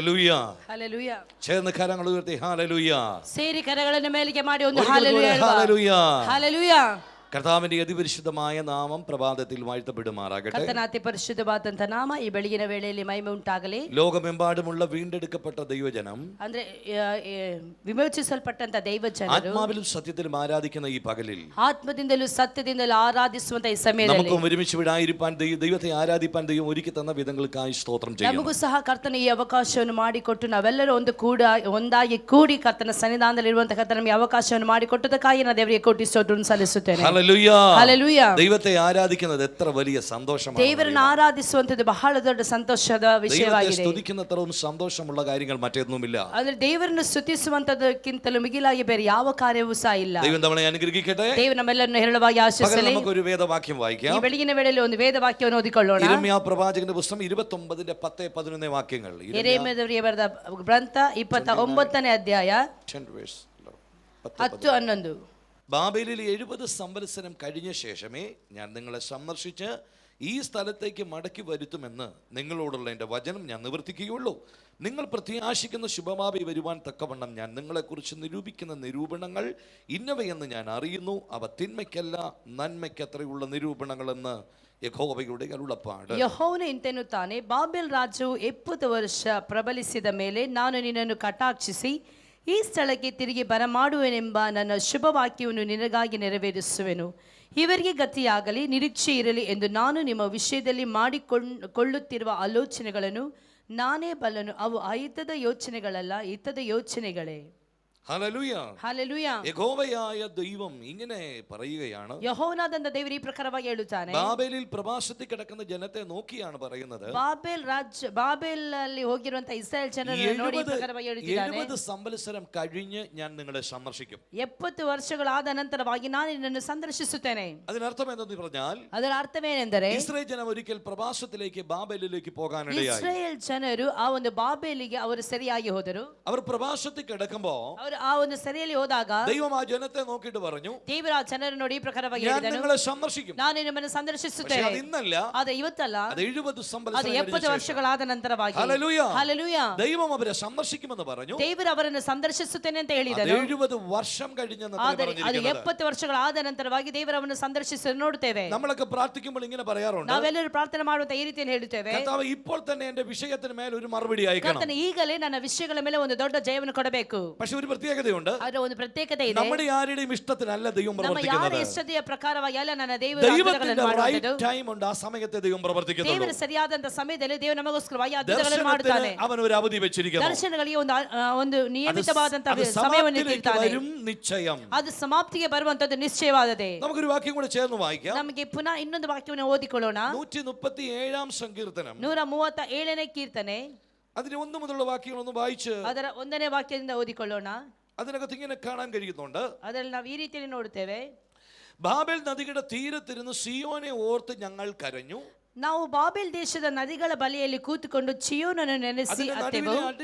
Hallelujah. Hallelujah. ചേർന്ന് കരങ്ങൾ ഉയർത്തി ഹല്ലേലൂയ. ಸೇರಿ ಕರಗಳನ್ನು ಮೇಲಿಗೆ ಮಾಡಿ ಒಂದು ಹಲ್ಲೆಲೂಯ ಹೇಳುವ. ഹല്ലേലൂയ. ಹಲ್ಲೆಲೂಯ. കർത്താവിന്റെ അതിപരിശുദ്ധമായ നാമം പ്രഭാതത്തിൽ വാഴ്ത്തപ്പെടുമാറാകട്ടെ. ಕರ್ತನ ಅತಿ ಪರಿಶುದ್ಧವಾದಂತ ನಾಮ ಈ ಬೆಳಗಿನ ವೇಳೆಯಲ್ಲಿ ಮಹಿಮೆ ಉಂಟಾಗಲಿ. ലോകമെമ്പാടുമുള്ള വീണ്ടെടുക്കപ്പെട്ട ദൈവജനം, ಅಂದ್ರೆ ವಿಮೋಚಿಸಲ್ಪಟ್ಟಂತ ದೈವಜನರು ആത്മാവിലും സത്യത്തിലും ആരാധിക്കുന്ന ഈ പകലിൽ ಆತ್ಮದಿಂದಲೂ ಸತ್ಯದಿಂದಲೂ ಆರಾಧಿಸುವಂತ ಈ ಸಮಯದಲ್ಲಿ നമുക്കും ഒരുമിച്ച് വിടായിരിക്കാൻ ദൈവത്തെ ആരാധിപ്പാൻ ദൈവം ഒരുക്കി തന്ന വിധങ്ങൾക്കായി സ്തോത്രം ചെയ്യുന്നു. ನಮಗೂ ಸಹ ಕರ್ತನ ಈ ಅವಕಾಶವನ್ನು ಮಾಡಿಕೊಟ್ಟು ನಾವೆಲ್ಲರೂ ಒಂದಾಗಿ ಕೂಡಿ ಕರ್ತನ ಸನ್ನಿಧಾನದಲ್ಲಿ ಇರುವಂತಹ ಕರ್ತನ ನಮಗೆ ಅವಕಾಶವನ್ನು ಮಾಡಿಕೊಟ್ಟದಕ್ಕಾಗಿ ನಾನು ದೇವರಿಗೆ ಕೋಟಿ ಸ್ತೋತ್ರವನ್ನು ಸಲ್ಲಿಸುತ್ತೇನೆ. ഹല്ലേലൂയ. ദൈവത്തെ ആരാധിക്കുന്നത് എത്ര വലിയ സന്തോഷമാണ്. ದೇವರನ್ನು ಆರಾಧಿಸುವಂತದ್ದು ಬಹಳ ದೊಡ್ಡ ಸಂತೋಷದ ವಿಷಯವಾಗಿದೆ. സ്തുതിക്കുന്നത്രയും സന്തോഷമുള്ള കാര്യങ്ങൾ മറ്റൊന്നുമില്ല. ಅಂದ್ರೆ ದೇವರನ್ನು ಸ್ತುತಿಸುವಂತದಕ್ಕಿಂತಲೂ ಮಿಗಿಲಾಗಿ ಬೇರೆ ಯಾವ ಕಾರ್ಯವೂ ಸಹ ಇಲ್ಲ. ദൈവം നമ്മളെ അനുഗ്രഹിക്കട്ടെ. ದೇವರು ನಮ್ಮೆಲ್ಲರನ್ನು ಹೇರಳವಾಗಿ ಆಶೀರ್ವದಿಸಲಿ. നമുക്ക് ഒരു വേദവാക്യം വായിക്കാം. ಈ ಬೆಳಗಿನ ವೇಳೆಯಲ್ಲಿ ಒಂದು ವೇದವಾಕ್ಯವನ್ನು ಓದಿಕೊಳ್ಳೋಣ. ಯಿರೆಮ್ಯ ಪ್ರವಾಚಕನ ಪುಸ್ತಕ 29ന്റെ 10-11 ವಾಕ್ಯങ്ങൾ. ಯೆರೆಮೀಯದವರಿಗೆ ಬರೆದ ಗ್ರಂಥ 29ನೇ ಅಧ್ಯಾಯ 10-11. ബാബേലിൽ 70 സംവത്സരം കഴിഞ്ഞ ശേഷമേ ഞാൻ നിങ്ങളെ സന്ദർശിച്ച് ഈ സ്ഥലത്തേക്ക് മടക്കി വരുത്തുമെന്ന് നിങ്ങളോടുള്ള എൻ്റെ വചനം ഞാൻ നിവർത്തിക്കുകയുള്ളൂ. നിങ്ങൾ പ്രത്യാശിക്കുന്ന ശുഭഭാവി വരുവാൻ തക്കവണ്ണം ഞാൻ നിങ്ങളെക്കുറിച്ച് നിരൂപിക്കുന്ന നിരൂപണങ്ങൾ ഇന്നവയെന്ന് ഞാൻ അറിയുന്നു. അവ തിന്മയ്ക്കല്ല നന്മയ്ക്കത്രയുള്ള നിരൂപണങ്ങളെന്ന് ಯೆಹೋವയുടെ ಅರುಳಪಾಡು. ಯೆಹೋವನು ಇಂತೆನ್ನುತ್ತಾನೆ, ಬಾಬೆಲ್ ರಾಜ್ಯವು 70 ವರ್ಷ ಪ್ರಬಲಿಸಿದ ಮೇಲೆ ನಾನು ನಿನ್ನನ್ನು ಕಟಾಕ್ಷಿಸಿ ಈ ಸ್ಥಳಕ್ಕೆ ತಿರುಗಿ ಬರಮಾಡುವೆನೆಂಬ ನನ್ನ ಶುಭವಾಕ್ಯವನ್ನು ನಿನಗಾಗಿ ನೆರವೇರಿಸುವೆನು. ಇವರಿಗೆ ಗತಿಯಾಗಲಿ, ನಿರೀಕ್ಷೆ ಇರಲಿ ಎಂದು ನಾನು ನಿಮ್ಮ ವಿಷಯದಲ್ಲಿ ಮಾಡಿಕೊಳ್ಳುತ್ತಿರುವ ಆಲೋಚನೆಗಳನ್ನು ನಾನೇ ಬಲ್ಲನು. ಅವು ಅಹಿತದ ಯೋಚನೆಗಳಲ್ಲ, ಹಿತದ ಯೋಚನೆಗಳೇ. ഹല്ലേലൂയ. ഹല്ലേലൂയ. യഹോവയായ ദൈവം ഇങ്ങനെ പറയുകയാണ്. യഹോവനാദ ದೇವರು ಈ ಪ್ರಕಾರವಾಗಿ ಹೇಳುತ್ತಾನೆ. ബാബേലിൽ പ്രവാസത്തിൽ കിടക്കുന്ന ജനത്തെ നോക്കിയാണ് പറയുന്നത്. ബാബേൽ ಅಲ್ಲಿ ಹೋಗಿರುವಂತ ಇಸ್ರಾಯೇಲ್ ಜನರನ್ನು ನೋಡಿ ಈ ಪ್ರಕಾರವಾಗಿ ಹೇಳುತ್ತಾನೆ. 70 സംവത്സരം കഴിഞ്ഞ് ഞാൻ നിങ്ങളെ സന്ദർശിക്കും. 70 ವರ್ಷಗಳಾದ ನಂತರವಾಗಿ ನಾನು ನಿನ್ನನ್ನು ಸಂದರ್ಶಿಸುತ್ತೇನೆ. അതിനർത്ഥം എന്തെന്ന് പറഞ്ഞാൽ, ಅದರ ಅರ್ಥವೇನೆಂದರೆ ഇസ്രായേൽ ജനം ഒരിക്കൽ പ്രവാസത്തിലേക്ക് ബാബേലിലേക്ക് പോകാനിടയായി. ಇಸ್ರಾಯೇಲ್ ಜನರು ಆ ಒಂದು ಬಾಬೆಲಿಗೆ ಅವರು ಸರಿಯಾಗಿ ಹೋದರು. അവർ പ്രവാസത്തിൽ കിടക്കുമ്പോൾ ಆ ಒಂದು ಸೆರೆಯಲ್ಲಿ ಹೋದಾಗ ദൈവം ആ ജനത്തെ നോക്കിയിട്ട് പറഞ്ഞു, ದೇವರು ಆ ಜನರನ್ನು ನೋಡಿ ಈ ಪ್ರಕಾರವಾಗಿ ഞാൻ ಹೇಳಿದನು, നിങ്ങളെ സന്ദർശിക്കും. ನಾನು ನಿಮ್ಮನ್ನು ಸಂದರ್ಶಿಸುತ್ತೇನೆ. ಅದು ಇನ್ನಲ್ಲ, ಅದು ಇವತ್ತಲ್ಲ, ಅದು 70 ಸಂವತ್ಸರ ಅದು 70 ವರ್ಷಗಳಾದ ನಂತರವಾಗಿ. ഹല്ലേലൂയ. ഹല്ലേലൂയ. ദൈവം അവരെ സന്ദർശിക്കുമെന്ന് പറഞ്ഞു. ದೇವರು ಅವರನ್ನು ಸಂದರ್ಶಿಸುತ್ತೇನೆ ಅಂತ ಹೇಳಿದನು. 70 ವರ್ಷം കഴിഞ്ഞെന്ന് പറഞ്ഞിരിക്കുന്നത്. ಅದು 70 ವರ್ಷಗಳಾದ ನಂತರವಾಗಿ ದೇವರು ಅವರನ್ನು ಸಂದರ್ಶಿಸಿ ನೋಡುತ್ತೇವೆ. നമ്മളൊക്കെ പ്രാർത്ഥിക്കുമ്പോൾ ഇങ്ങനെ പറയാറുണ്ട്, ನಾವೆಲ್ಲರೂ ಪ್ರಾರ್ಥನೆ ಮಾಡುವಂತ ಈ ರೀತಿಯಲ್ಲಿ ಹೇಳುತ್ತೇವೆ, കർത്താവേ ഇപ്പോൾ തന്നെ എൻ്റെ വിഷയത്തിന് മേൽ ഒരു മറുപടി അയക്കണം. ಕರ್ತನೇ ಈಗಲೇ ನನ್ನ ವಿಷಯಗಳ ಮೇಲೆ ಒಂದು ದೊಡ್ಡ ಜಯವನ್ನು ಕೊಡಬೇಕು. പക്ഷേ ഒരു പ്രത്യേകതയുണ്ട്, ಒಂದು ಪ್ರತ್ಯೇಕತೆ ಇದೆ. നമ്മുടെ ആരുടെയും ഇഷ്ടത്തിനല്ല ദൈവം പ്രവർത്തിക്കുന്നത്. ನಮ್ಮ ಯಾರ ಇಷ್ಟತೆಯ ಪ್ರಕಾರವಾಗಿ ಅಲ್ಲ ನನ್ನ ದೇವರು ദൈവത്തിന്റെ റൈറ്റ് ടൈം ഉണ്ട്, ആ സമയത്തെ ദൈവം പ്രവർത്തിക്കുന്നു. ದೇವರ ಸರಿಯಾದಂತ ಸಮಯದಲ್ಲಿ ದೇವರು ನಮಗೋಸ್ಕರವಾಗಿ ಅದ್ಭುತಗಳನ್ನು ಮಾಡುತ್ತಾನೆ. ಅವನು ഒരു അവധಿ വെച്ചിരിക്കുന്നു. ದರ್ಶನಗಳಿಗೆ ಒಂದು ನಿಯಮಿತವಾದಂತ ಸಮಯವನ್ನು ಇಟ್ಟಿರ್ತಾನೆ. ನಿಶ್ಚയം ಅದು ಸಮಾಪ್ತಿಗೆ ಬರುವಂತದ್ದು ನಿಶ್ಚಯವಾದದೆ. നമുക്കൊരു വാക്യം കൂടി ചേർന്ന് വായിക്കാം. ನಮಗೆ ಪುನಃ ಇನ್ನೊಂದು ವಾಕ್ಯವನ್ನು ಓದಿಕೊಳ್ಳೋಣ. 137ാം സങ്കീർത്തനം 137ನೇ ಕೀರ್ತನೆ, അതിന് 1 മുതലുള്ള വാക്യങ്ങളൊന്ന് വായിച്ച് ಅದರ 1ನೇ ವಾಕ್ಯದಿಂದ ಓದಿಕೊಳ್ಳೋಣ. അതിനകത്ത് ഇങ്ങനെ കാണാൻ കഴിയുന്നുണ്ട്. ಅದರಲ್ಲಿ ನಾವು ಈ ರೀತಿಯಲ್ಲಿ ನೋಡುತ್ತೇವೆ, ബാബേൽ നദിയുടെ തീരത്തിരുന്ന് സിയോനെ ഓർത്ത് ഞങ്ങൾ കരഞ്ഞു. ನಾವು ಬಾಬೆಲ್ ದೇಶದ ನದಿಗಳ ಬಳಿಯಲ್ಲಿ ಕೂತುಕೊಂಡು ಚಿಯೋನನ್ನು ನೆನೆಸಿ ಅತ್ತೆವು.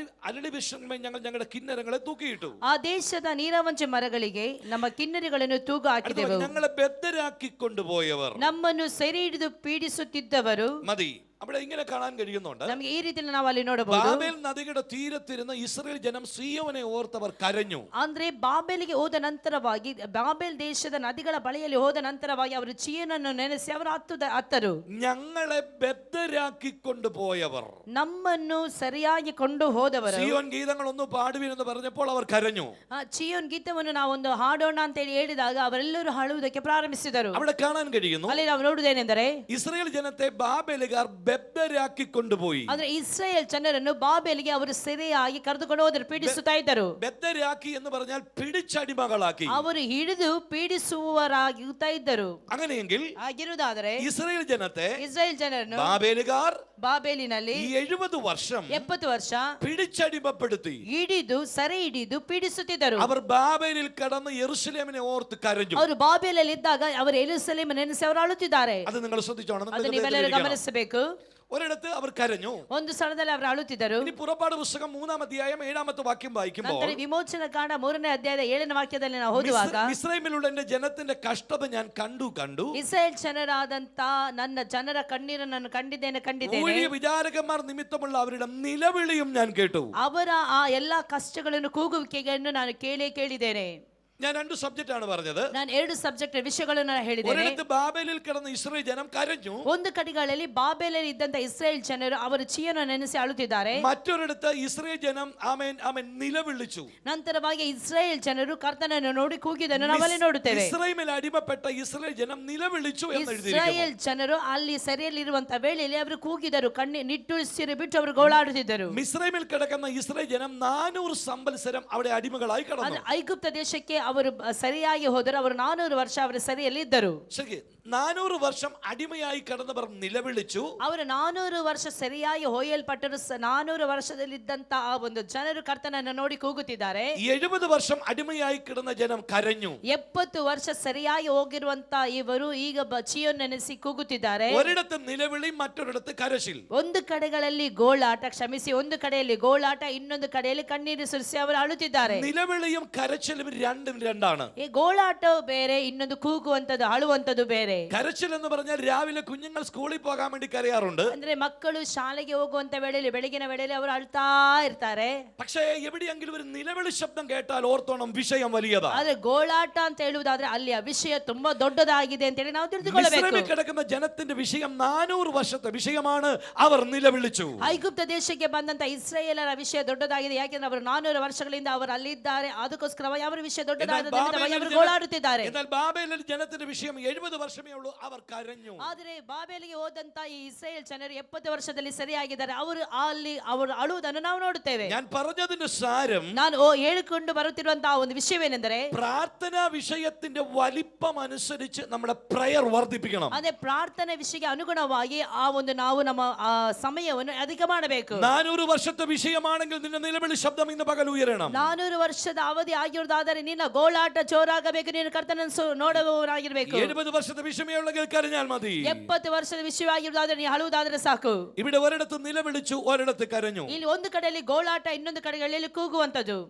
അലടി വിശ്രമം ഞങ്ങൾ ഞങ്ങളുടെ കിന്നരങ്ങളെ തൂക്കിയിട്ടു. ಆ ದೇಶದ ನೀರವಂಚೆ ಮರಗಳಿಗೆ ನಮ್ಮ ಕಿನ್ನರಿಗಳನ್ನು ತೂಗು ಹಾಕಿದೆವು. ഞങ്ങളെ ബദ്ധരാക്കിക്കൊണ്ടുപോയവർ, ನಮ್ಮನ್ನು ಸೆರೆ ಹಿಡಿದು ಪೀಡಿಸುತ್ತಿದ್ದವರು. മതി. അവിടെ ഇങ്ങനെ കാണാൻ കഴിയുന്നുണ്ട്, ನಮಗೆ ಈ ರೀತಿಯಲ್ಲಿ ನಾವು ಅಲ್ಲಿ ನೋಡಬಹುದು. ബാബേൽ നദിയുടെ തീരത്തിരുന്ന് ഇസ്രായേൽ ജനം സിയോനെ ഓർത്തവർ കരഞ്ഞു. ಅಂದ್ರೆ ಬಾಬೆಲಿಗೆ ಹೋದ ನಂತರವಾಗಿ, ಬಾಬೆಲ್ ದೇಶದ ನದಿಗಳ ಬಳಿಯಲ್ಲಿ ಹೋದ ನಂತರವಾಗಿ ಅವರು ಚಿಯೋನನ್ನು ನೆನೆಸಿ ಅವರು ಅತ್ತರು. ഞങ്ങളെ ബദ്ധരാക്കിക്കൊണ്ടുപോയവർ, ನಮ್ಮನ್ನು ಸರಿಯಾಗಿ ಕೊಂಡು ಹೋದವರು. സിയോൻ ഗീതങ്ങളൊന്ന് പാടുവിനെന്ന് പറഞ്ഞപ്പോൾ അവർ കരഞ്ഞു. ಚಿಯೋನ್ ಗೀತವನ್ನು ನಾವೊಂದು ಹಾಡೋಣ ಅಂತ ಹೇಳಿದಾಗ ಅವರೆಲ್ಲರೂ ಹಾಡುವುದಕ್ಕೆ ಪ್ರಾರಂಭಿಸಿದರು. അവിടെ കാണാൻ കഴിയുന്നു, ಅಲ್ಲಿ ನಾವು ನೋಡುವುದೇನೆಂದರೆ ഇസ്രായേൽ ജനത്തെ ബാബേലുകാർ ബദ്ധരാക്കിക്കൊണ്ടുപോയി. ಅಂದ್ರೆ ಇಸ್ರಾಯೇಲ್ ಜನರನ್ನು ಬಾಬೆಲಿಗೆ ಅವರು ಸೆರೆಯಾಗಿ ಕರೆದುಕೊಂಡು ಹೋದರು, ಪೀಡಿಸುತ್ತಾ ಇದ್ದರು. ബദ്ധരാക്കി എന്ന് പറഞ്ഞാൽ പിടിച്ചടിമകളാക്കി, ಅವರು ಹಿಡಿದು ಪೀಡಿಸುವವರಾಗುತ್ತಾ ಇದ್ದರು. അങ്ങനെയെങ്കിൽ ಆಗಿರುವುದಾದರೆ ഇസ്രായേൽ ജനത്തെ ಇಸ್ರಾಯೇಲ್ ಜನರನ್ನು ബാബേലുകാർ ಬಾಬೆಲಿನಲ್ಲಿ ഈ 70 വർഷം 70 ವರ್ಷ പിടിച്ചടിമപ്പെടുത്തി, ಹಿಡಿದು ಸೆರೆ ಹಿಡಿದು ಪೀಡಿಸುತ್ತಿದ್ದರು. അവർ ബാബേലിൽ കടന്ന് യെരൂശലേമിനെ ഓർത്ത് കരഞ്ഞു. ಅವರು ಬಾಬೆಲಲ್ಲಿ ಇದ್ದಾಗ ಅವರು ಯೆರೂಸಲೇಮ್ ನೆನೆಸಿ ಅವರು ಅಳುತ್ತಿದ್ದಾರೆ. അത് നിങ്ങൾ ശ്രദ്ധിച്ചോണം. ಅದು ನೀವೆಲ್ಲರೂ ಗಮನಿಸಬೇಕು. ഒരിടത്ത് അവർ കരഞ്ഞു. ಒಂದು ಸ್ಥಳದಲ್ಲಿ ಅವರು ಅಳುತ್ತಿದ್ದರು. ഇനി പുറപ്പാട് പുസ്തകം 3-ാം അധ്യായം 7-ാമത്തെ വാക്യം വായിക്കുമ്പോൾ ನಂತರ ವಿಮೋಚನ ಕಾಂಡ 3ನೇ ಅಧ್ಯಾಯದ 7ನೇ ವಾಕ್ಯದಲ್ಲಿ ನಾವು ಓದುವಾಗ മിസ്രൈമിലുള്ള എന്റെ ജനത്തിന്റെ കഷ്ടത ഞാൻ കണ്ടു ಇಸ್ರಾಯೇಲ್ ಜನರಾದಂತ ನನ್ನ ಜನರ ಕಣ್ಣೀರನ್ನು ನಾನು ಕಂಡಿದ್ದೇನೆ. ഊഴിയ വിചാരകന്മാർ നിമിത്തമുള്ള അവരുടെ നിലവിളിയും ഞാൻ കേട്ടു. ಅವರ ಆ ಎಲ್ಲಾ ಕಷ್ಟಗಳನ್ನು ಕೂಗುವಿಕೆಯನ್ನು ನಾನು ಕೇಳಿದ್ದೇನೆ. ഞാൻ 2 സബ്ജക്റ്റ് ആണ് പറഞ്ഞത്. ನಾನು 2 ಸಬ್ಜೆಕ್ಟ್ ವಿಷಯಗಳನ್ನು ಹೇಳಿದ್ದೇನೆ. ഒരിടത്ത് ബാബേലിൽ കിടന്ന ഇസ്രായേൽ ജനം കരഞ്ഞു. ಒಂದು ಕಡೆಗಳಲ್ಲಿ ಬಾಬೆಲಲ್ಲಿ ಇದ್ದಂತ ಇಸ್ರಾಯೇಲ್ ಜನರು ಅವರ ಚೀಯನ್ನು ನೆನೆಸಿ ಅಳುತ್ತಿದ್ದಾರೆ. മറ്റൊരിടത്ത് ഇസ്രായേൽ ജനം ആമേൻ ആമേൻ നിലവിളിച്ചു. ನಂತರವಾಗಿ ಇಸ್ರಾಯೇಲ್ ಜನರು ಕರ್ತನನ್ನು ನೋಡಿ ಕೂಗಿದನ್ನು ನಾವಲ್ಲಿ ನೋಡುತ್ತೇವೆ. ഇസ്രായേലിൽ അടിമപ്പെട്ട ഇസ്രായേൽ ജനം നിലവിളിച്ചു എന്ന് എഴുതിയിരിക്കുന്നു. ಇಸ್ರಾಯೇಲ್ ಜನರು ಅಲ್ಲಿ ಸೆರೆಯಲ್ಲಿರುವಂತ ವೇಳೆಯಲ್ಲಿ ಅವರು ಕೂಗಿದರು, ನಿಟ್ಟುಸಿರು ಬಿಟ್ಟು ಅವರು ಗೋಳಾಡುತ್ತಿದ್ದರು. മിസ്രൈമിൽ കിടക്കുന്ന ഇസ്രായേൽ ജനം 400 സംവത്സരം അവിടെ അടിമകളായി കിടന്നു. ಐಗುಪ್ತ ದೇಶಕ್ಕೆ ಅವರು ಸರಿಯಾಗಿ ಹೋದರು. ಅವರು 400 ವರ್ಷ ಅವರ ಸೆರೆಯಲ್ಲಿ ಇದ್ದರು. ശരി, 400 വർഷം അടിമയായി കിടന്നവർ നിലവിളിച്ചു. ಅವರು 400 ವರ್ಷ ಸರಿಯಾಗಿ ಹೋಯಲ್ಪಟ್ಟರು. 400 ವರ್ಷದಲ್ಲಿದ್ದಂತ ಆ ಒಂದು ಜನರು ಕರ್ತನನ್ನು ನೋಡಿ ಕೂಗುತ್ತಿದ್ದಾರೆ. 70 വർഷം അടിമയായി കിടന്ന ജനം കരഞ്ഞു. 70 ವರ್ಷ ಸರಿಯಾಗಿ ಹೋಗಿರುವಂತ ಇವರು ಈಗ ಚೀಯನ್ನು ನೆನೆಸಿ ಕೂಗುತ್ತಿದ್ದಾರೆ. ഒരിടത്ത് നിലവിളി, മറ്റൊരിടത്ത് കരച്ചിൽ. ಒಂದು ಕಡೆಗಳಲ್ಲಿ ಗೋಳಾಟ, ಕ್ಷಮಿಸಿ, ಒಂದು ಕಡೆಯಲ್ಲಿ ಗೋಳಾಟ, ಇನ್ನೊಂದು ಕಡೆಯಲ್ಲಿ ಕಣ್ಣೀರು ಸುರಿಸಿ ಅವರು ಅಳುತ್ತಿದ್ದಾರೆ. നിലവിളിയും കരച്ചിലും രണ്ടും രണ്ടാണ്. ಈ ಗೋಳಾಟವು ಬೇರೆ, ಇನ್ನೊಂದು ಕೂಗುವಂತದ್ದು ಅಳುವಂತದ್ದು ಬೇರೆ. കരച്ചിൽ എന്ന് പറഞ്ഞാൽ രാവിലെ കുഞ്ഞുങ്ങൾ സ്കൂളിൽ പോകാൻ വേണ്ടി കരയാറുണ്ട്. ಅಂದ್ರೆ ಮಕ್ಕಳು ಶಾಲೆಗೆ ಹೋಗುವಂತ ವೇಳೆಯಲ್ಲಿ, ಬೆಳಗಿನ ವೇಳೆಯಲ್ಲಿ ಅವರು ಅಳ್ತಾ ಇರ್ತಾರೆ. പക്ഷേ എവിടെയെങ്കിലും ഒരു നിലവിളി ശബ്ദം കേട്ടാൽ ഓർത്തോണം, വിഷയം വലിയതാണ്. ಆದ್ರೆ ಗೋಳಾಟ ಅಂತ ಹೇಳುವುದಾದ್ರೆ ಅಲ್ಲಿ ಆ ವಿಷಯ ತುಂಬಾ ದೊಡ್ಡದಾಗಿದೆ ಅಂತ ಹೇಳಿ ನಾವು ತಿಳಿದುಕೊಳ್ಳಬೇಕು. മിസ്രൈമിൽ കിടക്കുന്ന ജനത്തിന്റെ വിഷയം 400 വർഷത്തെ വിഷയമാണ്. അവർ നിലവിളിച്ചു. ಐಗುಪ್ತ ದೇಶಕ್ಕೆ ಬಂದಂತ ಇಸ್ರಾಯೇಲರ ವಿಷಯ ದೊಡ್ಡದಾಗಿದೆ. ಯಾಕೆಂದ್ರೆ ಅವರು 400 ವರ್ಷಗಳಿಂದ ಅವರು ಅಲ್ಲಿದ್ದಾರೆ. ಅದಕ್ಕೋಸ್ಕರವಾಗಿ ಅವರ ವಿಷಯ ದೊಡ್ಡದಾಗಿದೆ, ಅವರು ಗೋಳಾಡುತ್ತಿದ್ದಾರೆ. എന്നാൽ ബാബേലിൽ ജനത്തിന്റെ വിഷയം 70 വർഷമേ ഉള്ളൂ. അവർ കരഞ്ഞു. ಆದರೆ ಬಾಬೆಲಿಗೆ ಹೋದಂತ ಈ ಇಸ್ರಾಯೇಲ್ ಜನರು 70 ವರ್ಷದಲ್ಲಿ ಸರಿಯಾಗಿದ್ದಾರೆ. ಅವರು ಅಳುವುದನ್ನು ನಾವು ನೋಡುತ್ತೇವೆ. ഞാൻ പറഞ്ഞതിന്റെ സാരം, ನಾನು ಹೇಳಿಕೊಂಡು ಬರುತ್ತಿರುವಂತಹ ಒಂದು ವಿಷಯವೇನೆಂದರೆ, പ്രാർത്ഥനാ വിഷയത്തിന്റെ വലിപ്പം അനുസരിച്ച് നമ്മുടെ പ്രയർ വർദ്ധിപ്പിക്കണം. ಅದೇ ಪ್ರಾರ್ಥನೆ ವಿಷಯಕ್ಕೆ ಅನುಗುಣವಾಗಿ ಆ ಒಂದು ನಾವು ನಮ್ಮ ಸಮಯವನ್ನು ಅಧಿಕ ಮಾಡಬೇಕು. 400 വർഷത്തെ വിഷയമാണെങ്കിൽ നിന്റെ നിലവിളി ശബ്ദം ഇന്ന് പകൽ ഉയരണം. 400 ವರ್ಷದ ಅವಧಿ ಆಗಿರುವುದಾದರೆ ನಿನ್ನ ಗೋಳಾಟ ಜೋರಾಗಬೇಕು. ನೀನು ಕರ್ತನನ್ನು ನೋಡುವವನಾಗಿರಬೇಕು. 70 വർഷത്തെ വിഷയമേ ഉള്ളെങ്കിൽ കരഞ്ഞാൽ മതി. 70 ವರ್ಷದ ವಿಷಯವಾಗಿರುವುದಾದರೆ ನೀ ಅಳುವುದಾದರೆ ಸಾಕು. ഇവിടെ ഒരിടത്ത് നിലവിളിച്ചു, ഒരിടത്ത് കരഞ്ഞു. ಇಲ್ಲಿ ಒಂದು ಕಡೆಯಲ್ಲಿ ಗೋಳಾಟ, ಇನ್ನೊಂದು ಕಡೆಗಳಲ್ಲಿ ಕೂಗುವಂತದ್ದು.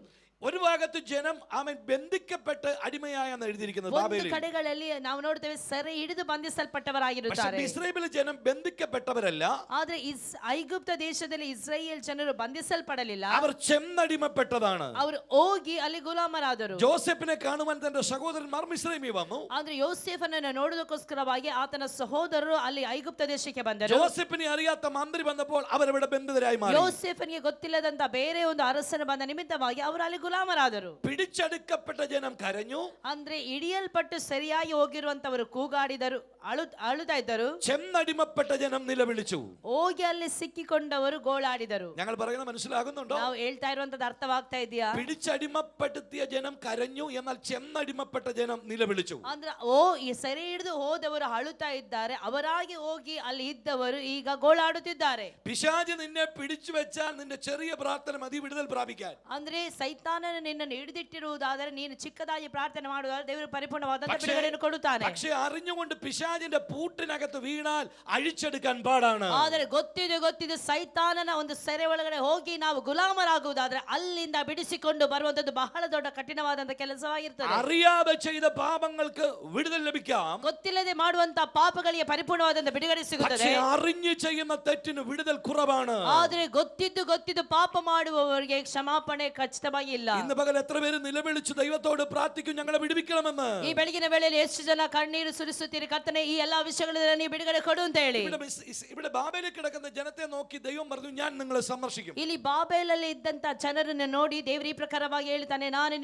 ഒരു ഭാഗത്ത് ജനം അവൻ ബന്ധിക്കപ്പെട്ട് അടിമയായെന്ന് എഴുതിയിരിക്കുന്നത് ಒಂದು ബാബേലിൽ. ಕಡೆಗಳಲ್ಲಿ ನಾವು ನೋಡ್ತೇವೆ ಸೆರೆ ಹಿಡಿದು ಬಂಧಿಸಲ್ಪಟ್ಟವರಾಗಿರುತ್ತಾರೆ. ഇസ്രായേലിലെ ജനം ബന്ധിക്കപ്പെട്ടവരല്ല. ಆದ್ರೆ ಐಗುಪ್ತ ದೇಶದಲ್ಲಿ ಇಸ್ರಾಯೇಲ್ ಜನರು ಬಂಧಿಸಲ್ಪಡಲಿಲ್ಲ. അവർ ചെന്നടിമപ്പെട്ടതാണ്. ಅವರು ಹೋಗಿ ಅಲ್ಲಿ ಗುಲಾಮರಾದರು. ജോസഫിനെ കാണുവാൻ തന്റെ സഹോദരന്മാർ മിസ്രൈമിൽ വന്നു. ಆದ್ರೆ ಯೋಸೇಫನನ್ನು ನೋಡುವುದಕ್ಕೋಸ್ಕರವಾಗಿ ಆತನ ಸಹೋದರರು ಅಲ್ಲಿ ಐಗುಪ್ತ ದೇಶಕ್ಕೆ ಬಂದರು. ജോസഫിനെ അറിയാത്ത മന്ത്രി വന്നപ്പോൾ അവരവിടെ ബന്ധിതരായി മാറി. ಯೋಸೇಫನಿಗೆ ಗೊತ್ತಿಲ್ಲದಂತ ಬೇರೆ ಒಂದು ಅರಸನ ಬಂದ ನಿಮಿತ್ತವಾಗಿ ಅವರು ಅಲ್ಲಿ ಗುಲಾಮರಾದರು. പിടിച്ചെടുക്കപ്പെട്ട ജനം കരഞ്ഞു. ಅಂದ್ರೆ ಹಿಡಿಯಲ್ಪಟ್ಟು ಸರಿಯಾಗಿ ಹೋಗಿರುವಂತವರು ಕೂಗಾಡಿದರು, ಅಳುತ್ತಾ ಇದ್ದರು. ചെന്നടിമപ്പെട്ട ജനം നിലവിളിച്ചു. ಹೋಗಿ ಅಲ್ಲಿ ಸಿಕ್ಕಿಕೊಂಡವರು ಗೋಳಾಡಿದರು. ഞങ്ങൾ പറയുന്നത് മനസ്സിലാകുന്നുണ്ടോ? ನಾವು ಹೇಳ್ತಾ ಇರುವಂತದ್ದು ಅರ್ಥವಾಗ್ತಾ ಇದೆಯಾ? പിടിച്ചടിമപ്പെടുത്തിയ ജനം കരഞ്ഞു, എന്നാൽ ചെന്നടിമപ്പെട്ട ജനം നിലവിളിച്ചു. ಅಂದ್ರೆ ಈ ಸೆರೆ ಹಿಡಿದು ಹೋದವರು ಅಳುತ್ತಾ ಇದ್ದಾರೆ, ಅವರಾಗಿ ಹೋಗಿ ಅಲ್ಲಿ ಇದ್ದವರು ಈಗ ಗೋಳಾಡುತ್ತಿದ್ದಾರೆ. പിശാച് നിന്നെ പിടിച്ചു വെച്ചാൽ നിന്റെ ചെറിയ പ്രാർത്ഥന മതി വിടുതൽ പ്രാപിക്കാൻ. ಅಂದ್ರೆ ಸೈತಾನನು ನಿನ್ನನ್ನು ಹಿಡಿದಿಟ್ಟಿರುವುದಾದರೆ ನೀನು ಚಿಕ್ಕದಾಗಿ ಪ್ರಾರ್ಥನೆ ಮಾಡುವುದಾದರೆ ದೇವರು ಪರಿಪೂರ್ಣವಾದಂತ ಬಿಡುಗಡೆಯನ್ನು ಕೊಡುತ್ತಾನೆ. പക്ഷേ അറിഞ്ഞുകൊണ്ട് പിശാചിന്റെ പൂട്ടിനകത്ത് വീണാൽ അഴിച്ചെടുക്കാൻ പാടാണ്. ಆದರೆ ಗೊತ್ತಿದೆ ಸೈತಾನನ ಒಂದು ಸೆರೆ ಒಳಗಡೆ ಹೋಗಿ ನಾವು ಗುಲಾಮರಾಗುವುದಾದ್ರೆ ಅಲ್ಲಿಂದ ಬಿಡಿಸಿಕೊಂಡು ಬರುವಂತದ್ದು ಬಹಳ ದೊಡ್ಡ ಕಠಿಣವಾದಂತ ಕೆಲಸವಾಗಿರ್ತದೆ. അറിയാതെ ചെയ്ത പാപങ്ങൾക്ക് വിടുതൽ ലഭിക്കാം. ಗೊತ್ತಿಲ್ಲದೆ ಮಾಡುವಂತ ಪಾಪಗಳಿಗೆ ಪರಿಪೂರ್ಣವಾದಂತ ಬಿಡುಗಡೆ ಸಿಗುತ್ತದೆ. പക്ഷേ അറിഞ്ഞു ചെയ്യുന്ന തെറ്റിന് വിടുതൽ കുറവാണ്. ಆದರೆ ಗೊತ್ತಿದ್ದು ಪಾಪ ಮಾಡುವವರಿಗೆ ಕ್ಷಮಾಪಣೆ ಖಚಿತವಾಗಿ ಇಲ್ಲ. ഇന്ന് പകൽ എത്ര പേര് നിലവിളിച്ചു ദൈവത്തോട് പ്രാർത്ഥിക്കും, ഞങ്ങളെ വിടുവിക്കണമെന്ന്? ಈ ಬೆಳಗಿನ ವೇಳೆಯಲ್ಲಿ ಎಷ್ಟು ಜನ ಕಣ್ಣೀರು ಸುರಿಸುತ್ತೀರಿ, ಕರ್ತನೇ ಈ ಎಲ್ಲಾ ವಿಷಯಗಳಿಂದ ನೀವು ಬಿಡುಗಡೆ ಕೊಡು ಅಂತ ಹೇಳಿ. ഇവിടെ ബാബേലിൽ കിടക്കുന്ന ജനത്തെ നോക്കി ദൈവം പറഞ്ഞു, ഞാൻ നിങ്ങളെ സന്ദർശിക്കും. ಇಲ್ಲಿ ಬಾಬೆಲಲ್ಲಿ ಇದ್ದಂತ ಜನರನ್ನು ನೋಡಿ ದೇವರು ಈ ಪ್ರಕಾರವಾಗಿ ಹೇಳ್ತಾನೆ, ನಾನು